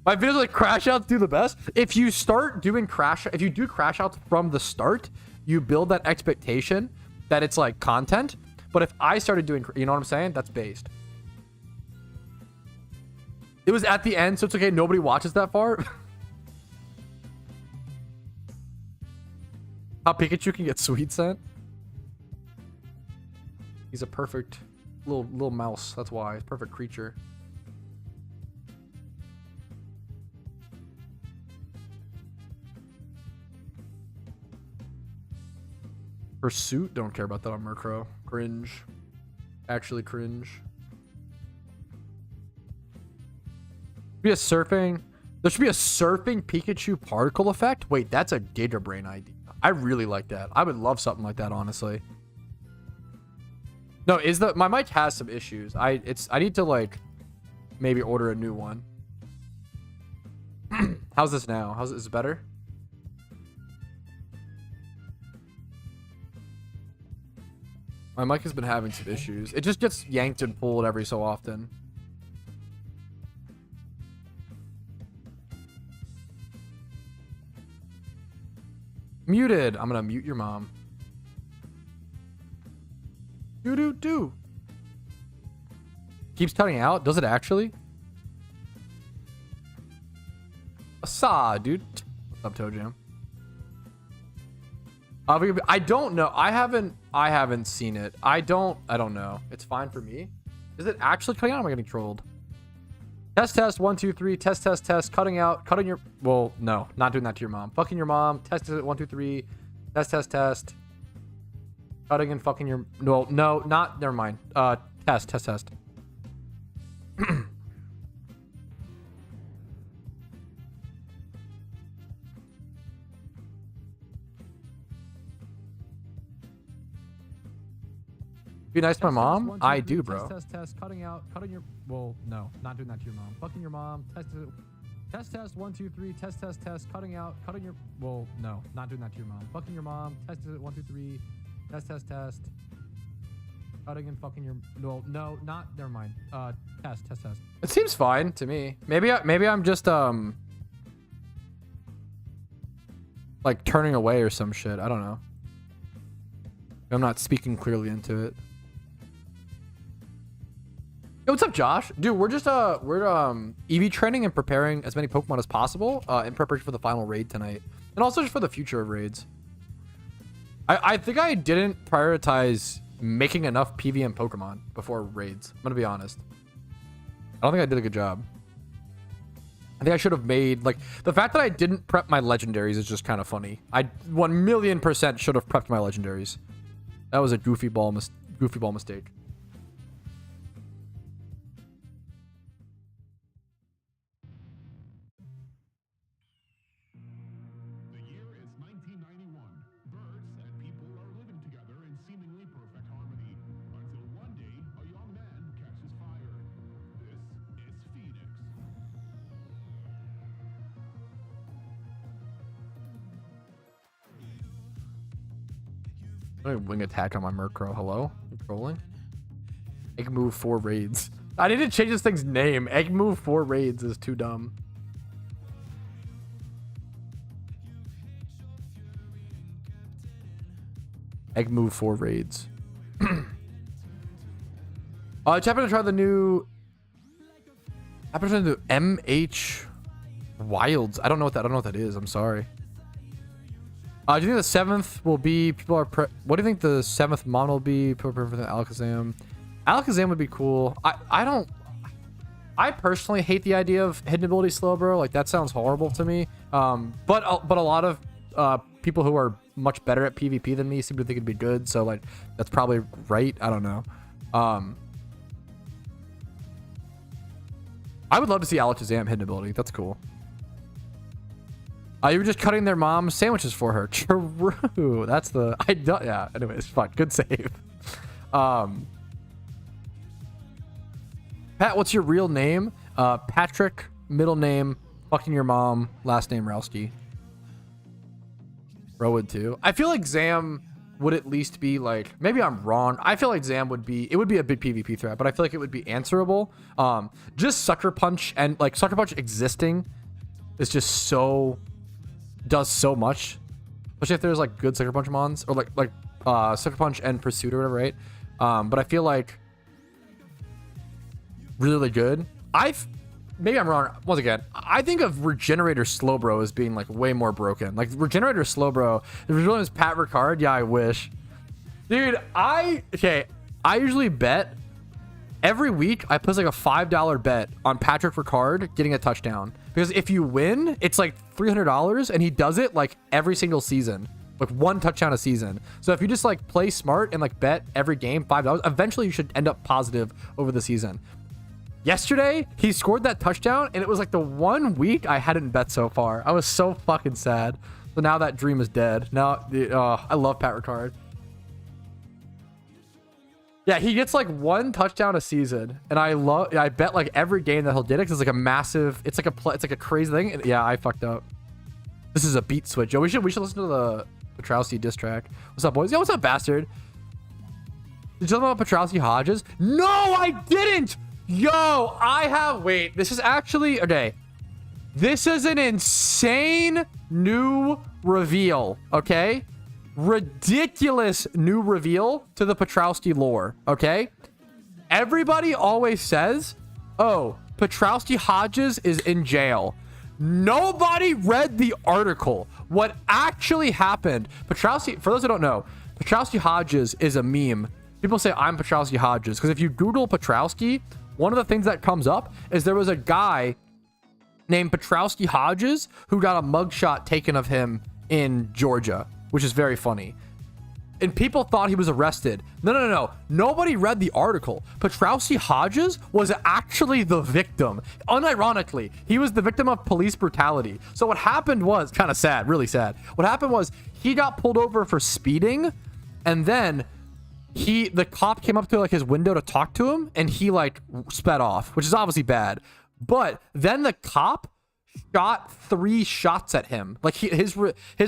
My videos like crash outs do the best. If you start doing if you do crash outs from the start, you build that expectation that it's like content. But if I started doing, you know what I'm saying? That's based. It was at the end, so it's okay. Nobody watches that far. How Pikachu can get sweet scent? He's a perfect little mouse. That's why. Perfect creature. Pursuit? Don't care about that on Murkrow. Cringe. Actually cringe. There should be a surfing Pikachu particle effect? Wait, that's a Giga Brain idea. I really like that. I would love something like that, honestly. No, my mic has some issues. I need to like maybe order a new one. How's this now? Is it better? My mic has been having some issues. It just gets yanked and pulled every so often. Muted. I'm gonna mute your mom. Do. Keeps cutting out. Does it actually? Saw, dude. What's up, Toe Jam? I don't know. I haven't seen it. I don't know. It's fine for me. Is it actually cutting out? Or am I getting trolled? Test 1 2 3. Test cutting out. Cutting your. Well, no, not doing that to your mom. Fucking your mom. Test it 1 2 3. Test. Cutting and fucking your. No, not. Never mind. Test. Be nice to my mom? I do, bro. Test, cutting out, cutting your. Well, no, not doing that to your mom. Fucking your mom. Test 1 2 3. Test, cutting out, cutting your. Well, no, not doing that to your mom. Fucking your mom. Test 1 2 3. Test. Cutting and fucking your. No, not. Never mind. Test. It seems fine to me. Maybe I'm just like turning away or some shit. I don't know. I'm not speaking clearly into it. Yo, what's up, Josh? Dude, we're Eevee training and preparing as many Pokemon as possible in preparation for the final raid tonight, and also just for the future of raids. I think I didn't prioritize making enough PvM Pokemon before raids. I'm gonna be honest. I don't think I did a good job. I think I should have made, like, the fact that I didn't prep my legendaries is just kind of funny. I 1,000,000% should have prepped my legendaries. That was a goofy ball mistake. The year is 1991. Birds and people are living together in seemingly perfect harmony until one day a young man catches fire. This is Phoenix. Wing attack on my Murkrow. Hello? You trolling? Egg move 4 raids. I need to change this thing's name. Egg move 4 raids is too dumb. Egg move 4 raids. Just happened to try the new. Happened to try the MH Wilds. I don't know what that is. I'm sorry. Do you think the 7th will be what do you think the 7th mon will be? Alakazam. Alakazam would be cool. I personally hate the idea of hidden ability slow, bro. Like, that sounds horrible to me. But a lot of people who are much better at PvP than me seem to think it'd be good. So, like, that's probably right. I don't know. I would love to see Alakazam hidden ability. That's cool. You were just cutting their mom's sandwiches for her. True. That's the. Yeah. Anyways, fuck. Good save. Pat, what's your real name? Patrick. Middle name. Fucking your mom. Last name Rowski. Bro would too. I feel like Zam would at least be like. Maybe I'm wrong. I feel like Zam would be. It would be a big PvP threat, but I feel like it would be answerable. Just Sucker Punch and like Sucker Punch existing is just so. Does so much, especially if there's like good Sucker Punch mons or like Sucker Punch and Pursuit or whatever, right? But I feel like really good. Maybe I'm wrong. Once again, I think of Regenerator Slowbro as being like way more broken. Like Regenerator Slowbro, if his real name is Pat Ricard, yeah, I wish, dude. I usually bet every week. I put like a $5 bet on Patrick Ricard getting a touchdown. Because if you win, it's like $300, and he does it like every single season, like 1 touchdown a season. So if you just like play smart and like bet every game $5, eventually you should end up positive over the season. Yesterday, he scored that touchdown, and it was like the 1 week I hadn't bet so far. I was so fucking sad. So now that dream is dead. Now, I love Pat Ricard. Yeah, he gets like 1 touchdown a season, and I bet like every game that he'll get it, 'cause it's like a massive, it's like a crazy thing. And yeah, I fucked up. This is a beat switch. Yo, we should listen to the Patrouski diss track. What's up, boys? Yo, what's up, bastard? Did you talk about Patrouski Hodges? No, I didn't. Yo, wait, this is actually okay. This is an insane new reveal. Okay. Ridiculous new reveal to the Patrouski lore. Okay. Everybody always says, oh, Patrouski Hodges is in jail. Nobody read the article. What actually happened, Patrouski, for those who don't know, Patrouski Hodges is a meme. People say I'm Patrouski Hodges because if you Google Patrouski, one of the things that comes up is there was a guy named Patrouski Hodges who got a mugshot taken of him in Georgia, which is very funny. And people thought he was arrested. No. Nobody read the article. Patrouski Hodges was actually the victim. Unironically, he was the victim of police brutality. So what happened was kind of sad, really sad. What happened was he got pulled over for speeding, and then the cop came up to like his window to talk to him, and he like sped off, which is obviously bad. But then the cop shot 3 shots at him. Like his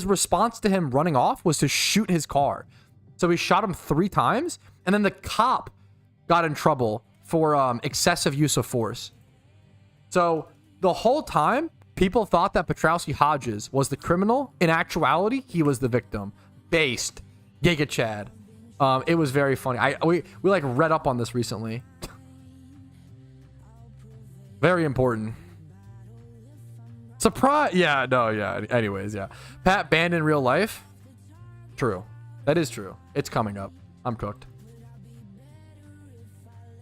response to him running off was to shoot his car. So he shot him 3 times, and then the cop got in trouble for excessive use of force. So the whole time, people thought that Patrouski Hodges was the criminal. In actuality, he was the victim. Based. Giga Chad. It was very funny. We like read up on this recently. Very important. Surprise. Yeah, no, yeah. Anyways, yeah. Pat banned in real life. True. That is true. It's coming up. I'm cooked.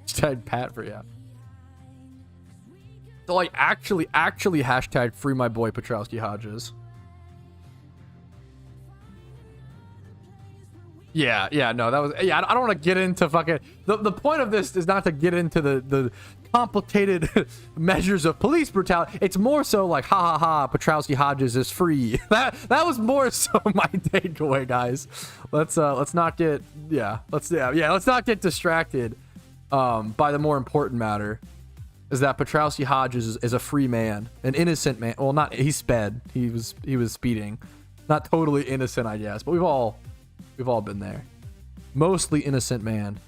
Hashtag Pat for yeah. So like actually hashtag free my boy Patrouski Hodges. Yeah, no, that was, yeah, I don't want to get into fucking, the point of this is not to get into the complicated measures of police brutality. It's more so like, ha, Patrouski Hodges is free. That was more so my takeaway, guys. Let's not get, let's not get distracted by the more important matter, is that Patrouski Hodges is a free man, an innocent man. Well, not, he sped, he was speeding, not totally innocent, I guess, but we've all been there. Mostly innocent man.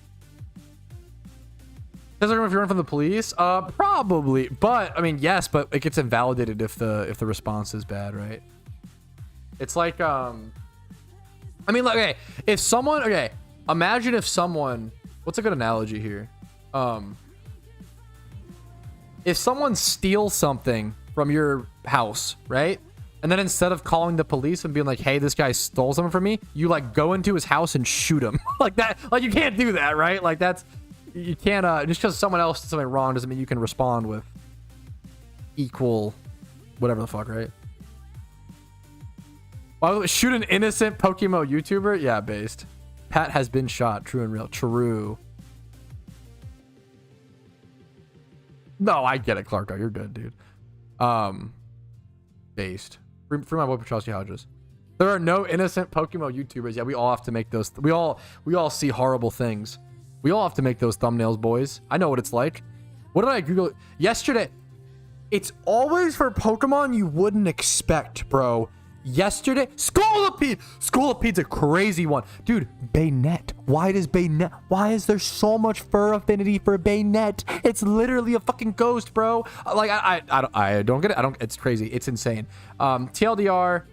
Does it if you're running from the police? Probably. But I mean, yes, but it gets invalidated if the response is bad, right? It's like I mean, like, okay, if someone, okay, imagine if someone, what's a good analogy here? If someone steals something from your house, right? And then instead of calling the police and being like, hey, this guy stole something from me, you like go into his house and shoot him. Like that. Like you can't do that, right? Like that's, you can't, just because someone else did something wrong doesn't mean you can respond with equal whatever the fuck, right? Well, shoot an innocent PokeMMO YouTuber? Yeah, based. Pat has been shot. True and real. True. No, I get it, Clarko. You're good, dude. Based. Free my boy Patrouski Hodges. There are no innocent PokeMMO YouTubers. Yeah, we all have to make those. We all see horrible things. We all have to make those thumbnails, boys. I know what it's like. What did I Google yesterday? It's always for Pokemon you wouldn't expect, bro. Yesterday, Scolipede. Scolipede's a crazy one, dude. Baynet. Why is there so much fur affinity for Baynet? It's literally a fucking ghost, bro. Like I don't get it. It's crazy. It's insane. TLDR.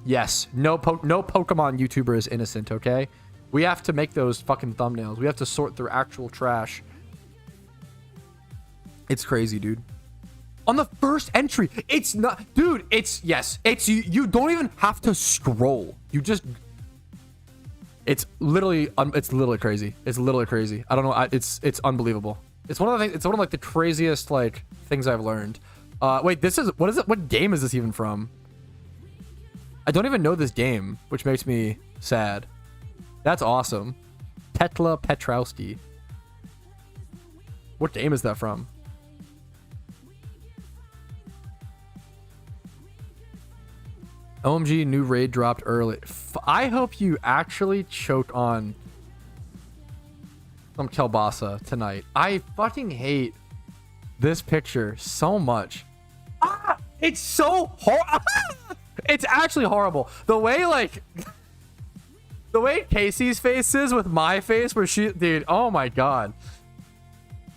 Yes. No Pokemon YouTuber is innocent. Okay. We have to make those fucking thumbnails. We have to sort through actual trash. It's crazy, dude. On the first entry, it's not, dude. It's yes. It's you don't even have to scroll. You just. It's literally crazy. It's literally crazy. I don't know. It's unbelievable. It's one of the things. It's one of like the craziest like things I've learned. Wait, this is what is it? What game is this even from? I don't even know this game, which makes me sad. That's awesome. Petla Patrouski. What game is that from? OMG, new raid dropped early. I hope you actually choke on some kielbasa tonight. I fucking hate this picture so much. Ah, it's so horrible. It's actually horrible. The way like the way Casey's face is with my face, where she, dude, oh my god.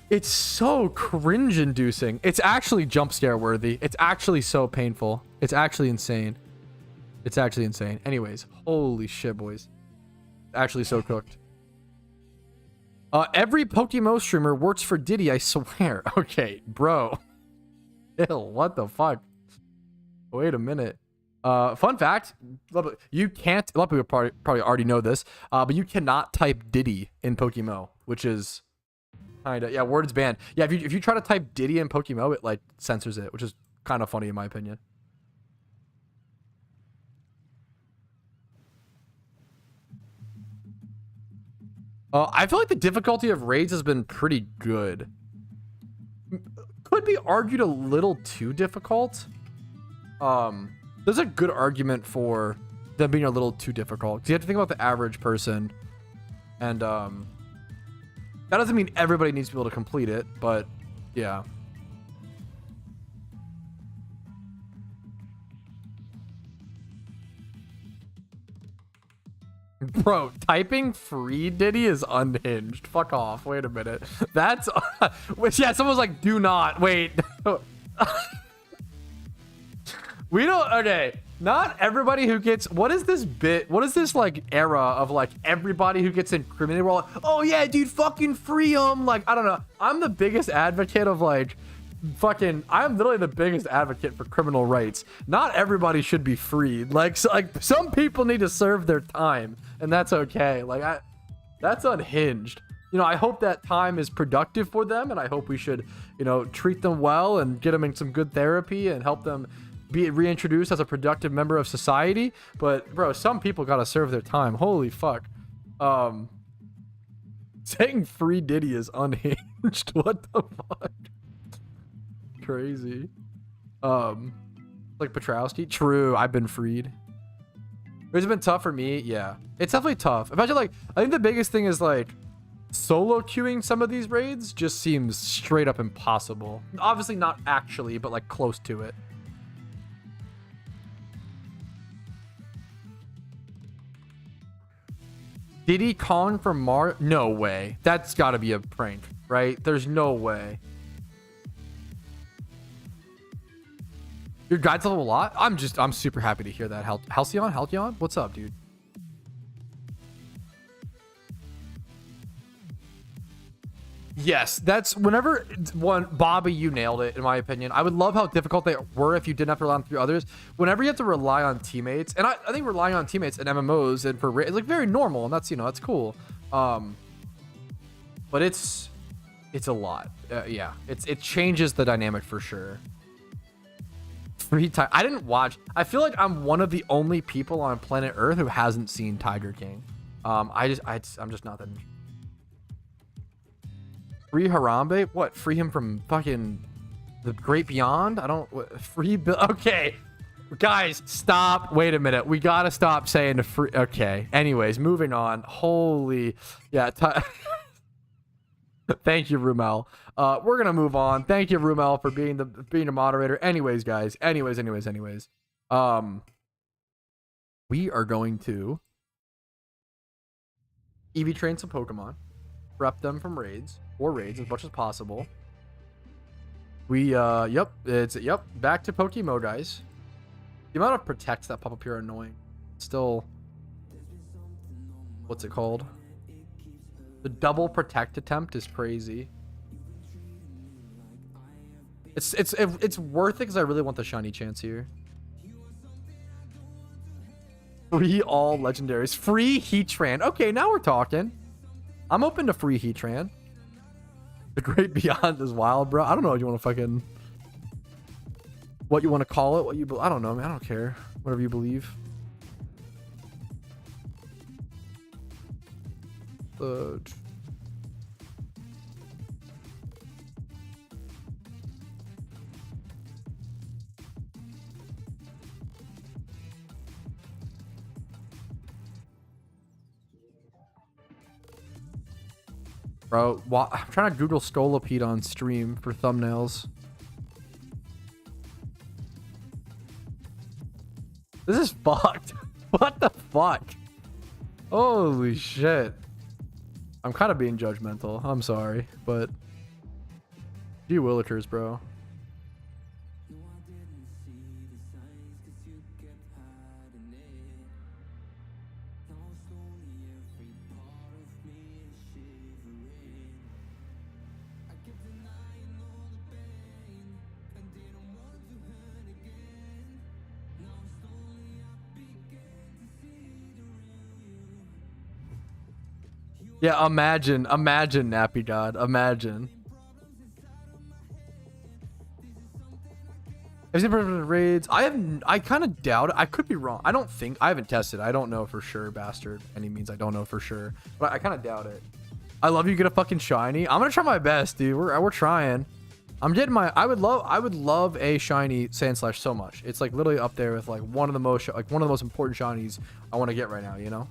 It's so cringe inducing. It's actually jump scare worthy. It's actually so painful. It's actually insane. It's actually insane. Anyways, holy shit, boys. Actually so cooked. Every PokeMMO streamer works for Diddy, I swear. Okay, bro. Ew, what the fuck? Wait a minute. Fun fact, you can't, a lot of people probably already know this, but you cannot type Diddy in PokeMMO, which is kinda, yeah, words banned. Yeah, if you try to type Diddy in PokeMMO, it like censors it, which is kind of funny in my opinion. I feel like the difficulty of raids has been pretty good. Could be argued a little too difficult. There's a good argument for them being a little too difficult, because you have to think about the average person, and that doesn't mean everybody needs to be able to complete it, but yeah. Bro, typing free Diddy is unhinged. Fuck off. Wait a minute. That's which, yeah, someone's like, do not wait. We don't, okay, not everybody who gets, what is this bit, what is this like era of like everybody who gets incriminated? We're all like, oh yeah, dude, fucking free them. Like, I don't know, I'm the biggest advocate of like fucking, I'm literally the biggest advocate for criminal rights. Not everybody should be freed. Like, so, like some people need to serve their time, and that's okay. Like, that's unhinged. You know, I hope that time is productive for them, and I hope we should, you know, treat them well and get them in some good therapy and help them be reintroduced as a productive member of society. But bro, some people gotta serve their time. Holy fuck. Saying free Diddy is unhinged. What the fuck? Crazy. Like Patrouski. True, I've been freed. It's been tough for me. Yeah, it's definitely tough. Imagine, like, I think the biggest thing is like solo queuing some of these raids just seems straight up impossible. Obviously not actually, but like close to it. Diddy calling for Mar? No way. That's got to be a prank, right? There's no way. Your guide's level a lot? I'm super happy to hear that. Halcyon? What's up, dude? Yes, that's whenever one, Bobby, you nailed it in my opinion. I would love how difficult they were if you didn't have to rely on 3 others. Whenever you have to rely on teammates, and I think relying on teammates in MMOs and for, it's like very normal, and that's, you know, that's cool. But it's a lot. Yeah, it changes the dynamic for sure. Free time. I didn't watch. I feel like I'm one of the only people on planet Earth who hasn't seen Tiger King. I'm just not that. Free Harambe? What? Free him from fucking the Great Beyond? I don't. What, free Bill? Okay, guys, stop. Wait a minute. We gotta stop saying the free. Okay. Anyways, moving on. Holy, yeah. Thank you, Rumel. We're gonna move on. Thank you, Rumel, for being a moderator. Anyways, guys. Anyways. We are going to Eevee train some Pokemon, prep them from raids as much as possible. We back to PokeMMO, guys. The amount of protects that pop up here are annoying. Still, what's it called? The double protect attempt is crazy. It's worth it because I really want the shiny chance here. Free all legendaries. Free Heatran. Okay, now we're talking. I'm open to free Heatran. The Great Beyond is wild, bro. I don't know what you want to fucking, what you want to call it. I don't know, man. I don't care. Whatever you believe. Bro, I'm trying to Google Scolipede on stream for thumbnails. This is fucked. What the fuck? Holy shit. I'm kind of being judgmental. I'm sorry, but gee willikers, bro. Yeah, imagine, Nappy God, imagine. I've seen raids. I kind of doubt it. I could be wrong. I don't think, I haven't tested. I don't know for sure, bastard. Any means I don't know for sure, but I kind of doubt it. I love you get a fucking shiny. I'm gonna try my best, dude. We're trying. I'm getting my. I would love a shiny Sandslash so much. It's like literally up there with like one of the most important shinies I want to get right now. You know.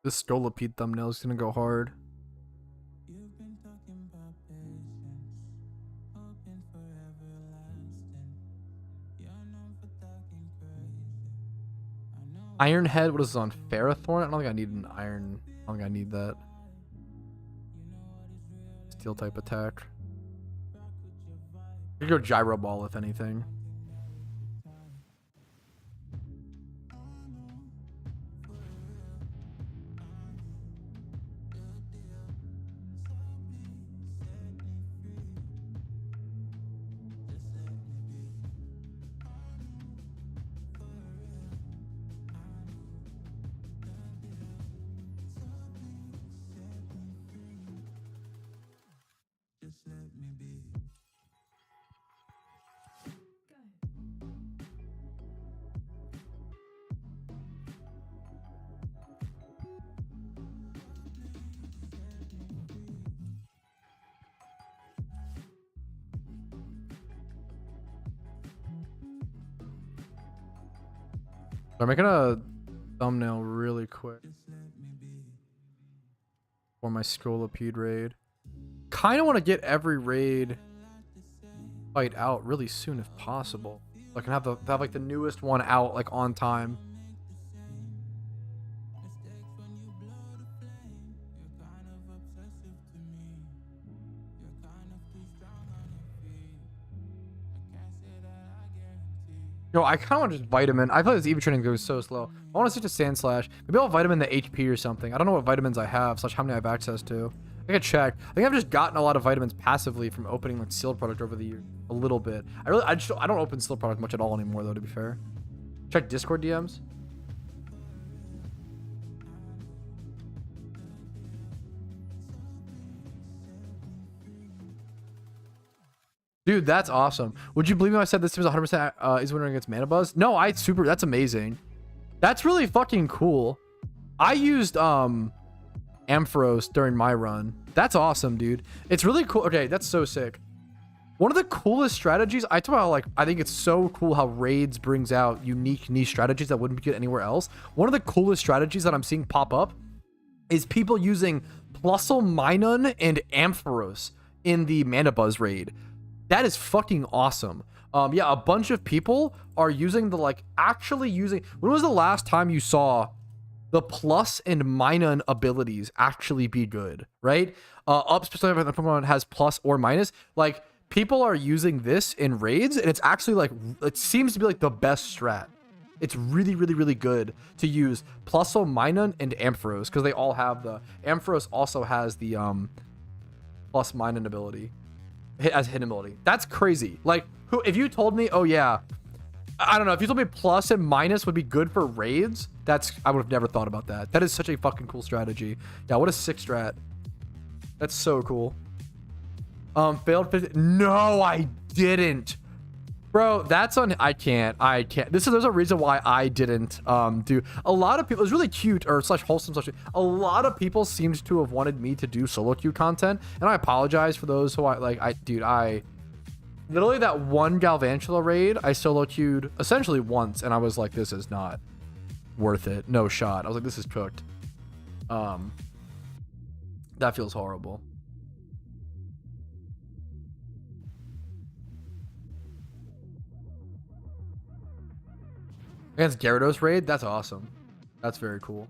This Scolipede thumbnail is gonna go hard. You've been talking about patience, hoping for everlasting. You're known for talking crazy. I know Iron Head, what is this on? Ferrothorn? I don't think I need an iron. I don't think I need that. Steel type attack. You could go Gyro Ball if anything. just let me be. I'm making a thumbnail really quick for my Scolipede raid. Kind of want to get every raid fight out really soon if possible. I can have like the newest one out like on time. Yo, I kind of want to just vitamin. I thought this Eevee training goes so slow. I want to switch to Sandslash. Maybe I'll vitamin the HP or something. I don't know what vitamins I have, / how many I have access to. I gotta check. I think I've just gotten a lot of vitamins passively from opening like sealed product over the year. A little bit. I don't open sealed product much at all anymore though, to be fair. Check Discord DMs. Dude, that's awesome. Would you believe me when I said this team is 100% is winning against Mandibuzz? No, that's amazing. That's really fucking cool. I used Ampharos during my run. That's awesome, dude. It's really cool. Okay, that's so sick. One of the coolest strategies, I talk about, like, I think it's so cool how raids brings out unique niche strategies that wouldn't be good anywhere else. One of the coolest strategies that I'm seeing pop up is people using Plusle Minun and Ampharos in the Mandibuzz raid. That is fucking awesome. Yeah, a bunch of people are using the, like, actually using... When was the last time you saw the Plus and Minun abilities actually be good, right? Up specifically if the Pokemon has Plus or Minus. Like, people are using this in raids, and it's actually, like, it seems to be, like, the best strat. It's really, really, really good to use Plusle, Minun, and Ampharos, because they all have the... Ampharos also has the Plus Minun ability. as hidden ability. That's crazy. Like, who? If you told me, oh yeah, I don't know. If you told me plus and minus would be good for raids, I would have never thought about that. That is such a fucking cool strategy. Yeah, what a sick strat. That's so cool. Failed 50. No, I didn't. Bro, that's on. I can't. There's a reason why I didn't do. A lot of people, it was really cute or slash wholesome slash. A lot of people seemed to have wanted me to do solo queue content, and I apologize for those who I literally that one Galvantula raid I solo queued essentially once, and I was like, this is not worth it. No shot. I was like, this is cooked. That feels horrible. Against Gyarados raid? That's awesome. That's very cool.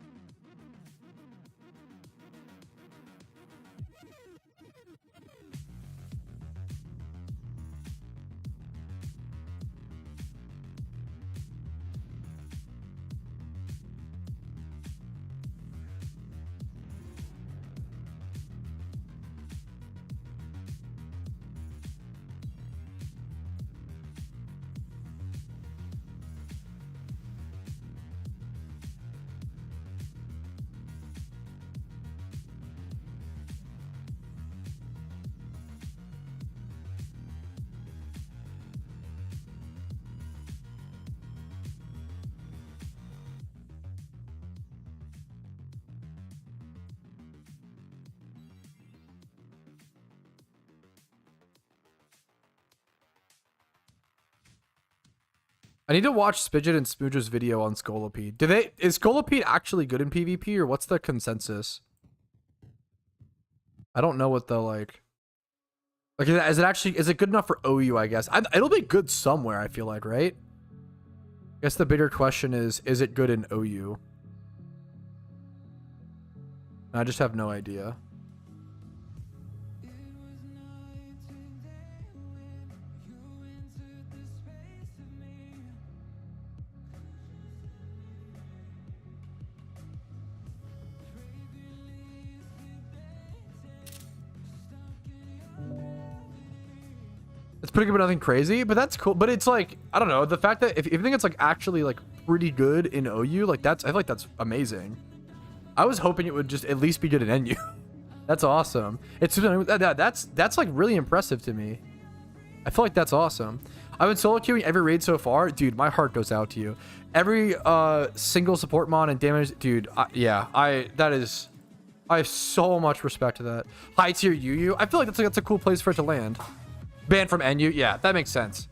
I need to watch Spidget and Smoocher's video on Scolipede. Is Scolipede actually good in PvP, or what's the consensus? I don't know what the like is it good enough for OU, I guess? It'll be good somewhere, I feel like, right? I guess the bigger question is it good in OU? I just have no idea. It's pretty good, but nothing crazy. But that's cool. But it's like, I don't know, the fact that if you think it's like actually like pretty good in OU, like I feel like that's amazing. I was hoping it would just at least be good in NU. That's awesome. That's like really impressive to me. I feel like that's awesome. I've been solo queuing every raid so far, dude. My heart goes out to you. Every single support mon and damage, dude. I have so much respect to that. High tier UU. I feel like that's a cool place for it to land. Banned from NU. Yeah, that makes sense.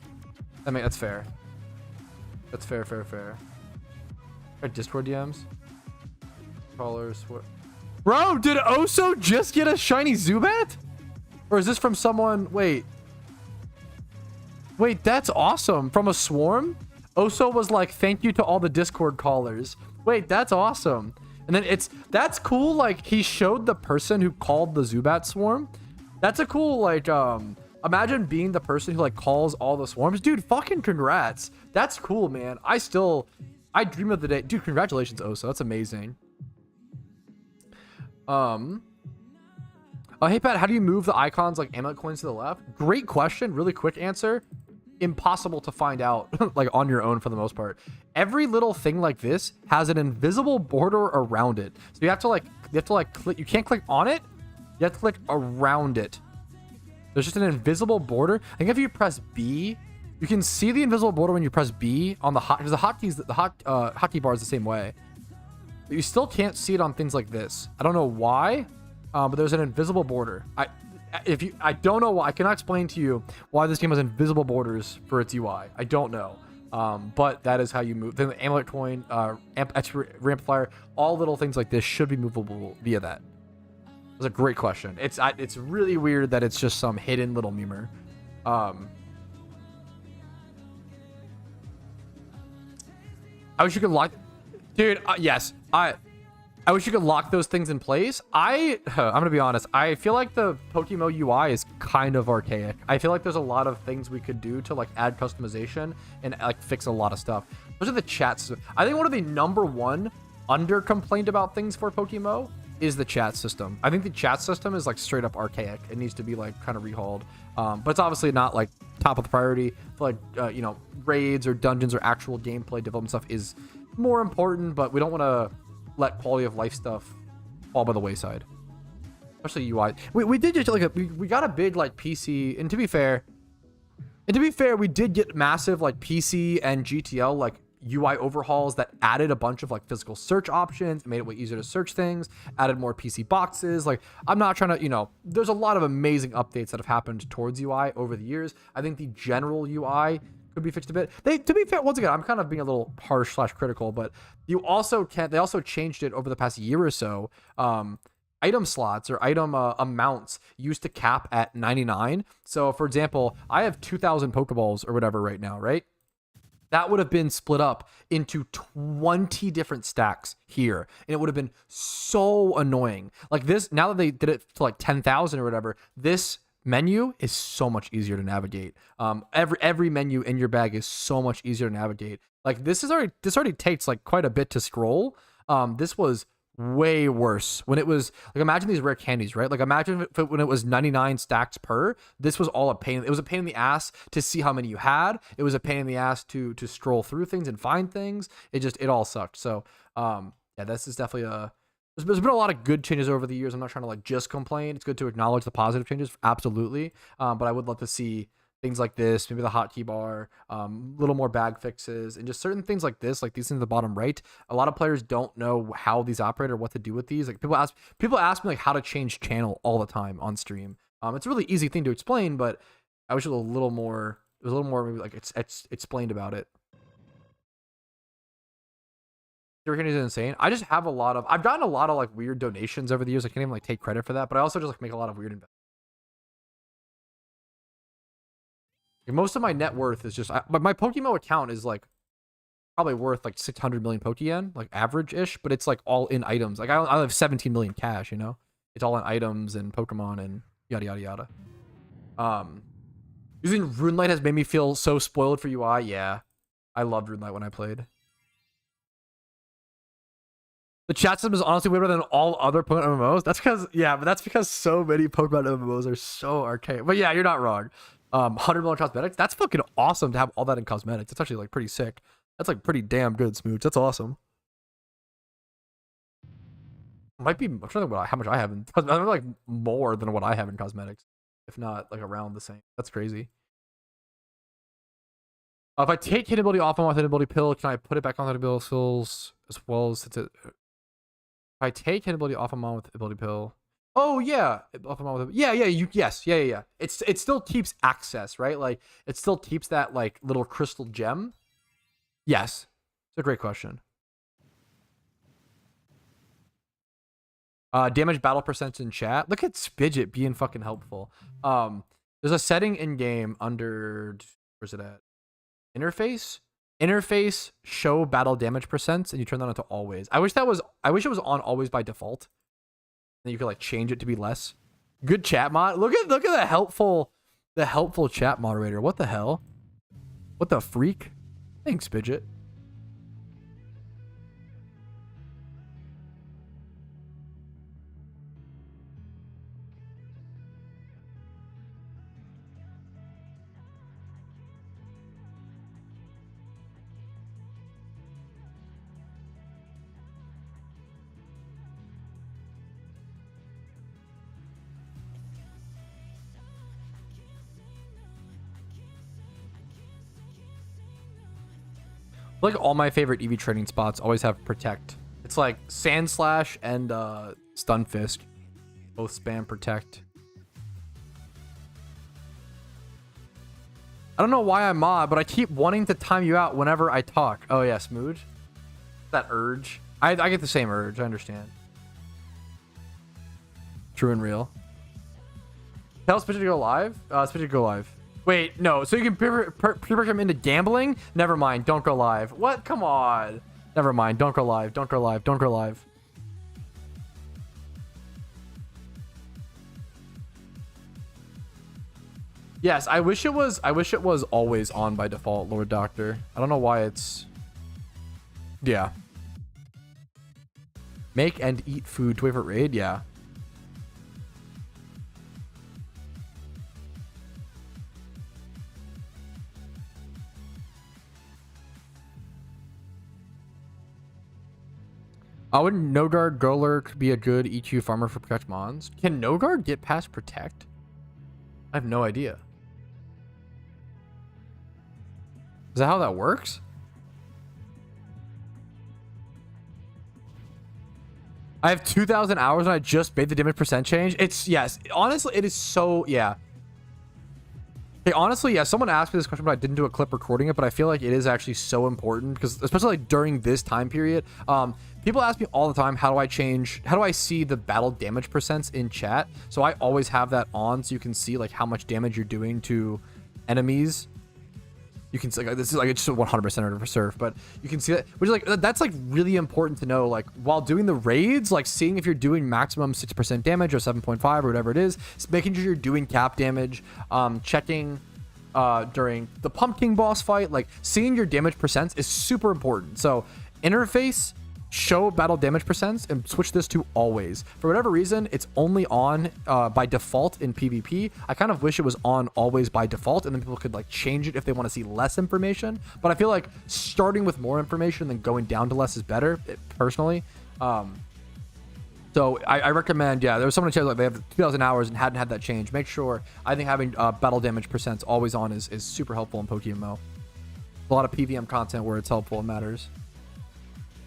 That's fair. That's fair. Our Discord DMs. Callers. What? Bro, did Oso just get a shiny Zubat? Or is this from someone? Wait, that's awesome. From a swarm? Oso was like, thank you to all the Discord callers. Wait, that's awesome. And then that's cool. Like, he showed the person who called the Zubat swarm. That's a cool, like, imagine being the person who like calls all the swarms. Dude, fucking congrats. That's cool, man. I dream of the day. Dude, congratulations, Oso. That's amazing. Oh, hey, Pat, how do you move the icons like amulet coins to the left? Great question. Really quick answer. Impossible to find out like on your own for the most part. Every little thing like this has an invisible border around it. So you have to click. You can't click on it. You have to click around it. There's just an invisible border. I think if you press B, you can see the invisible border when you press B on the because the hotkey bar is the same way. But you still can't see it on things like this. I don't know why, but there's an invisible border. I don't know why. I cannot explain to you why this game has invisible borders for its UI. I don't know. But that is how you move. Then the amulet coin, reamplifier, all little things like this should be movable via that. That's a great question. It's really weird that it's just some hidden little memer. I wish you could lock, dude. Yes, I wish you could lock those things in place. I'm gonna be honest. I feel like the PokeMMO UI is kind of archaic. I feel like there's a lot of things we could do to like add customization and like fix a lot of stuff. Those are the chats. I think one of the #1 under complained about things for PokeMMO is the chat system. I think the chat system is like straight up archaic. It needs to be like kind of rehauled. But it's obviously not like top of the priority. For like, you know, raids or dungeons or actual gameplay development stuff is more important, but we don't want to let quality of life stuff fall by the wayside. Especially UI. We did just like we got a big like PC, and to be fair, we did get massive like PC and GTL like UI overhauls that added a bunch of like physical search options, made it way easier to search things, added more PC boxes. Like, I'm not trying to, you know, there's a lot of amazing updates that have happened towards UI over the years. I think the general UI could be fixed a bit. To be fair, once again, I'm kind of being a little harsh / critical, but they also changed it over the past year or so. Item slots or item amounts used to cap at 99. So for example, I have 2,000 Pokeballs or whatever right now, right? That would have been split up into 20 different stacks here. And it would have been so annoying. Like this, now that they did it to like 10,000 or whatever, this menu is so much easier to navigate. Every menu in your bag is so much easier to navigate. Like this already takes like quite a bit to scroll. This was way worse when it was like, imagine these rare candies, right? Like imagine if when it was 99 stacks per, this was all a pain. It was a pain in the ass to see how many you had. It was a pain in the ass to scroll through things and find things. It all sucked. So yeah, this is definitely there's been a lot of good changes over the years. I'm not trying to like just complain. It's good to acknowledge the positive changes, absolutely, but I would love to see things like this, maybe the hotkey bar, little more bag fixes, and just certain things like this, like these things at the bottom right. A lot of players don't know how these operate or what to do with these. Like people ask me like how to change channel all the time on stream. It's a really easy thing to explain, but I wish it was a little more maybe like it's explained about it. Hurricane is insane. I just have I've gotten a lot of like weird donations over the years. I can't even like take credit for that, but I also just like make a lot of weird investments. Most of my net worth is just, but my PokeMMO account is like probably worth like 600 million Pokeyen, like average-ish, but it's like all in items. Like I have 17 million cash, you know? It's all in items and Pokemon and yada, yada, yada. Using RuneLite has made me feel so spoiled for UI. Yeah, I loved RuneLite when I played. The chat system is honestly way better than all other Pokemon MMOs. That's because so many Pokemon MMOs are so archaic. But yeah, you're not wrong. 100 million cosmetics. That's fucking awesome to have all that in cosmetics. It's actually like pretty sick. That's like pretty damn good, Smooch. That's awesome. Might be, I'm trying to think about how much I have in cosmetics. Like more than what I have in cosmetics, if not like around the same. That's crazy. If I take hit ability off on hit ability pill, can I put it back on hit ability pills as well as if I take hit ability off on with ability pill? Oh yeah, yeah. It still keeps access, right? Like it still keeps that like little crystal gem. Yes, it's a great question. Damage battle percentage in chat. Look at Spidget being fucking helpful. There's a setting in game under, where's it at? Interface show battle damage percents, and you turn that on to always. I wish it was on always by default. Then you could like change it to be less. Good chat mod. Look at the helpful chat moderator. What the hell? What the freak? Thanks, Spidget. Like all my favorite Eevee training spots always have protect. It's like Sand Slash and Stun Fisk. Both spam protect. I don't know why I'm mod, but I keep wanting to time you out whenever I talk. Oh yeah, Smooge. That urge. I get the same urge, I understand. True and real. Tell Spidget to go live? Spidget go live. Wait, no. So you can pre-work him into gambling? Never mind. Don't go live. What? Come on. Never mind. Don't go live. Don't go live. Don't go live. Yes, I wish it was always on by default, Lord Doctor. I don't know why it's... Yeah. Make and eat food to wait for raid. Yeah. Wouldn't No Guard Golurk be a good EQ farmer for Protect Mons? Can No Guard get past Protect? I have no idea. Is that how that works? I have 2,000 hours and I just made the damage percent change. It's, yes, honestly, it is so, yeah. Hey, honestly, yeah, someone asked me this question, but I didn't do a clip recording it, but I feel like it is actually so important because especially like during this time period, people ask me all the time, how do I see the battle damage percents in chat? So I always have that on so you can see like how much damage you're doing to enemies. You can see like, this is like, it's just 100% for surf, but you can see that, which is like, that's like really important to know, like while doing the raids, like seeing if you're doing maximum 6% damage or 7.5 or whatever it is, making sure you're doing cap damage, checking during the Pumpkin boss fight, like seeing your damage percents is super important. So interface, show battle damage percents and switch this to always. For whatever reason, it's only on by default in PvP. I kind of wish it was on always by default, and then people could like change it if they want to see less information. But I feel like starting with more information than going down to less is better, personally. So I recommend, yeah, there was someone in chat like they have 2,000 hours and hadn't had that change. Make sure, I think having battle damage percents always on is super helpful in PokeMMO. A lot of PVM content where it's helpful and matters.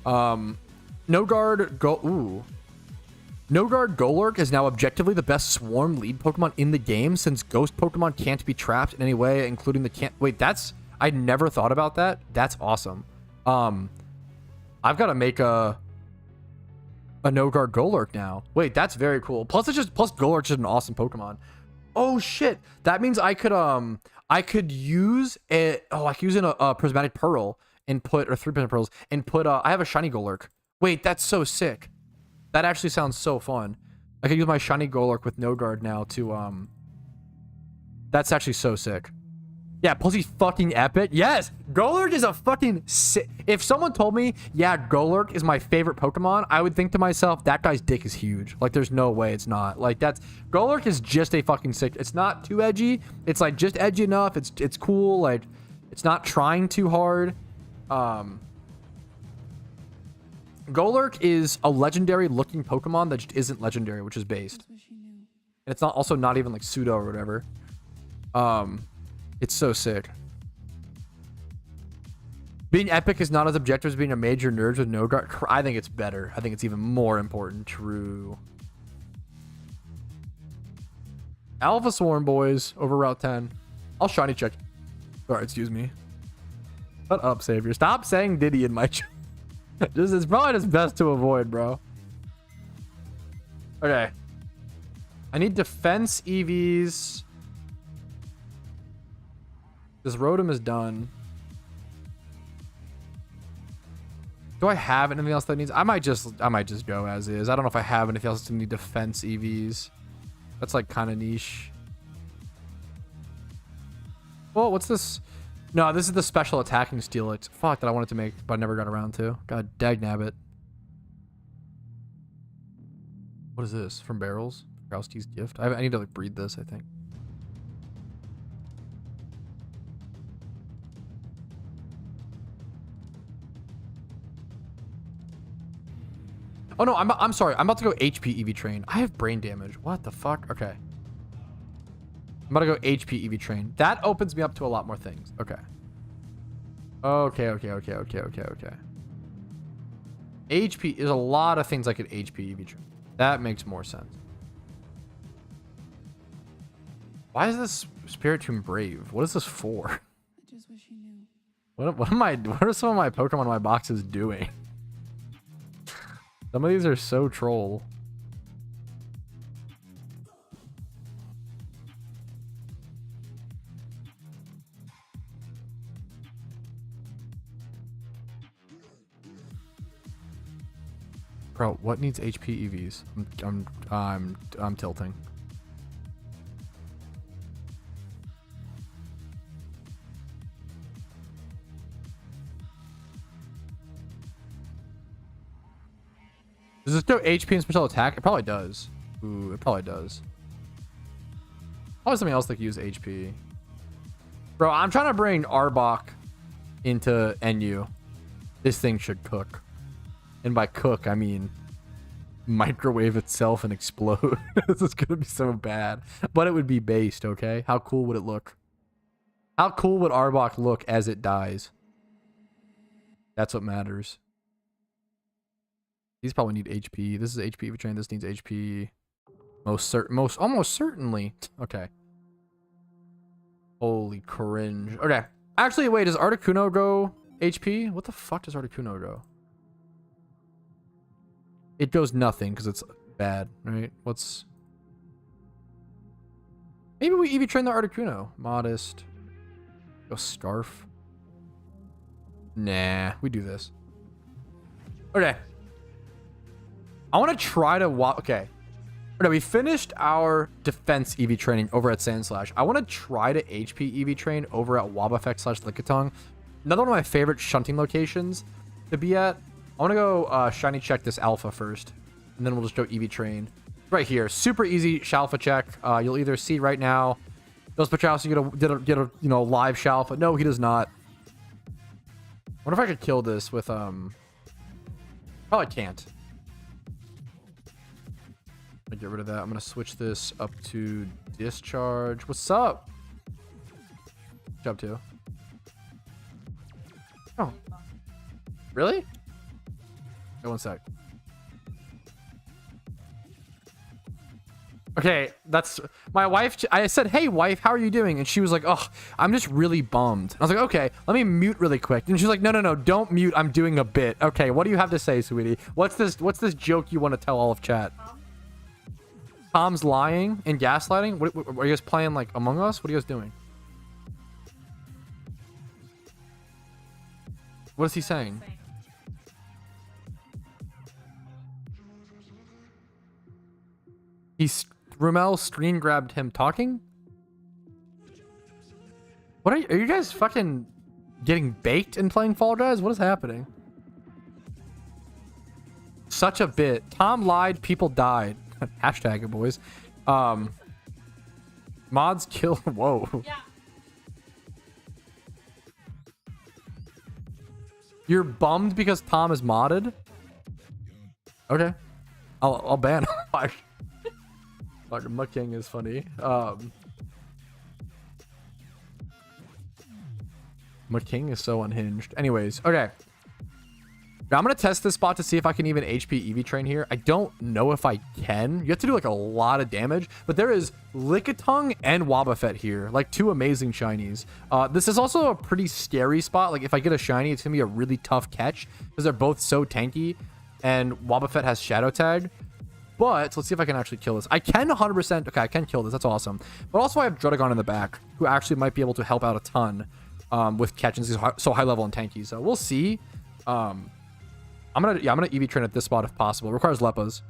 No Guard Golurk is now objectively the best swarm lead Pokemon in the game since ghost Pokemon can't be trapped in any way, including the can't. Wait, that's, I never thought about that. That's awesome. I've got to make a No Guard Golurk now. Wait, that's very cool. Plus Golurk's just an awesome Pokemon. Oh shit, that means I could use a, I could use a prismatic pearl and put, or 3 prismatic pearls and put I have a shiny Golurk. Wait, that's so sick. That actually sounds so fun. I could use my shiny Golurk with No Guard now to that's actually so sick. Yeah, plus he's fucking epic. Yes, Golurk is a fucking sick. If someone told me, yeah, Golurk is my favorite Pokemon, I would think to myself, that guy's dick is huge. Like, there's no way it's not. Like, Golurk is just a fucking sick. It's not too edgy. It's like just edgy enough. It's cool. Like, it's not trying too hard. Golurk is a legendary looking Pokemon that just isn't legendary, which is based. And it's not also not even like pseudo or whatever. It's so sick. Being epic is not as objective as being a major nerd with No Guard. I think it's better. I think it's even more important. True. Alpha Swarm boys over Route 10. I'll shiny check. Sorry, excuse me. Shut up, Savior. Stop saying Diddy in my chat. This is probably just best to avoid, bro. Okay. I need defense EVs. This Rotom is done. Do I have anything else that needs? I might just go as is. I don't know if I have anything else to need defense EVs. That's like kind of niche. Well, what's this? No, this is the special attacking Steelix. Fuck, that I wanted to make, but I never got around to. God dagnabbit. What is this? From Barrels? Patrouski's gift? I need to like breed this, I think. Oh no, I'm sorry. I'm about to go HP EV train. I have brain damage. What the fuck? Okay. I'm about to go HP EV train. That opens me up to a lot more things. Okay. Okay. HP is a lot of things I could HP EV train. That makes more sense. Why is this Spiritomb Brave? What is this for? I just wish you knew. What are some of my Pokemon in my boxes doing? Some of these are so troll. Bro, what needs HP EVs? I'm tilting. Does this go HP and special attack? It probably does. Ooh, it probably does. Probably something else that could use HP. Bro, I'm trying to bring Arbok into NU. This thing should cook. And by cook, I mean microwave itself and explode. This is going to be so bad. But it would be based, okay? How cool would it look? How cool would Arbok look as it dies? That's what matters. These probably need HP. This is HP Eevee train. This needs HP. Almost certainly. Okay. Holy cringe. Okay. Actually, wait, does Articuno go HP? What the fuck does Articuno go? It goes nothing because it's bad, right? What's... Maybe we Eevee train the Articuno. Modest. Go Scarf. Nah, we do this. Okay. I want to try to okay. Okay, we finished our defense Eevee training over at Sandslash. I want to try to HP Eevee train over at Wobbuffet / Lickitung. Another one of my favorite shunting locations to be at. I want to go shiny check this alpha first, and then we'll just go Eevee train right here. Super easy Shalfa check. You'll either see right now, does Patrouski get a you know live Shalfa? No, he does not. What if I could kill this with Probably can't. I'm gonna get rid of that. I'm gonna switch this up to discharge. What's up? Jump to. Oh. Really? Wait 1 sec. Okay, that's my wife. I said, "Hey, wife, how are you doing?" And she was like, "Oh, I'm just really bummed." I was like, "Okay, let me mute really quick." And she's like, "No, don't mute. I'm doing a bit." Okay, what do you have to say, sweetie? What's this joke you want to tell all of chat? Tom's lying and gaslighting? What are you guys playing like Among Us? What are you guys doing? What is he saying? Rumel screen grabbed him talking? What are you guys fucking getting baked and playing Fall Guys? What is happening? Such a bit. Tom lied, people died. Hashtag it, boys. Mods kill. Whoa. Yeah. You're bummed because Tom is modded? Okay. I'll ban him. Fucking Mucking is funny. Mucking is so unhinged. Anyways, okay. Now I'm gonna test this spot to see if I can even HP Eevee train here. I don't know if I can. You have to do like a lot of damage, but there is Lickitung and Wobbuffet here, like two amazing shinies. This is also a pretty scary spot. Like if I get a shiny, it's gonna be a really tough catch because they're both so tanky, and Wobbuffet has Shadow Tag. But let's see if I can actually kill this. I can 100%. Okay, I can kill this. That's awesome. But also I have Drudagon in the back, who actually might be able to help out a ton with catching. He's so high level and tanky. So we'll see. I'm gonna Eevee train at this spot if possible. It requires Leppas.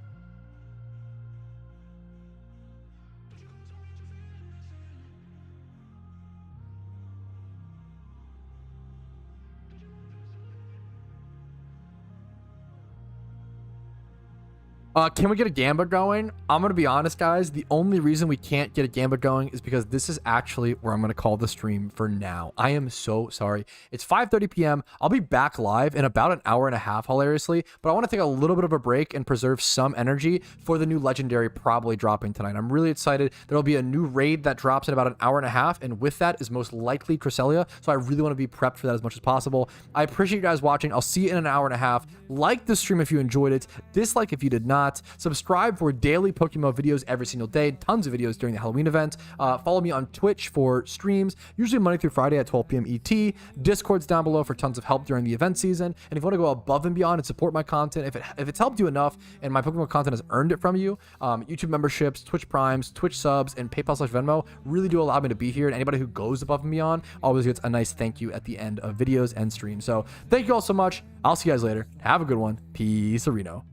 Can we get a Gambit going? I'm going to be honest, guys. The only reason we can't get a Gambit going is because this is actually where I'm going to call the stream for now. I am so sorry. It's 5:30 p.m. I'll be back live in about an hour and a half, hilariously. But I want to take a little bit of a break and preserve some energy for the new Legendary probably dropping tonight. I'm really excited. There'll be a new raid that drops in about an hour and a half. And with that is most likely Cresselia. So I really want to be prepped for that as much as possible. I appreciate you guys watching. I'll see you in an hour and a half. Like the stream if you enjoyed it. Dislike if you did not. Subscribe for daily PokeMMO videos every single day. Tons of videos during the Halloween event. Follow me on Twitch for streams, usually Monday through Friday at 12 p.m. ET. Discord's down below for tons of help during the event season. And if you want to go above and beyond and support my content, if it's helped you enough and my PokeMMO content has earned it from you, YouTube memberships, Twitch Primes, Twitch subs, and PayPal/Venmo really do allow me to be here. And anybody who goes above and beyond always gets a nice thank you at the end of videos and streams. So thank you all so much. I'll see you guys later. Have a good one. Peace, Reno.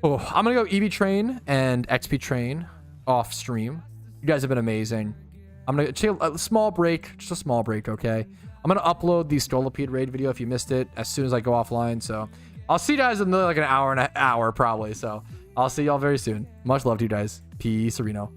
Oh, I'm gonna go Eevee train and XP train off stream. You guys have been amazing. I'm gonna take a small break, just a small break, okay? I'm gonna upload the Scolipede raid video if you missed it as soon as I go offline. So I'll see you guys in like an hour and an hour probably. So I'll see y'all very soon. Much love to you guys. Peace, Reno.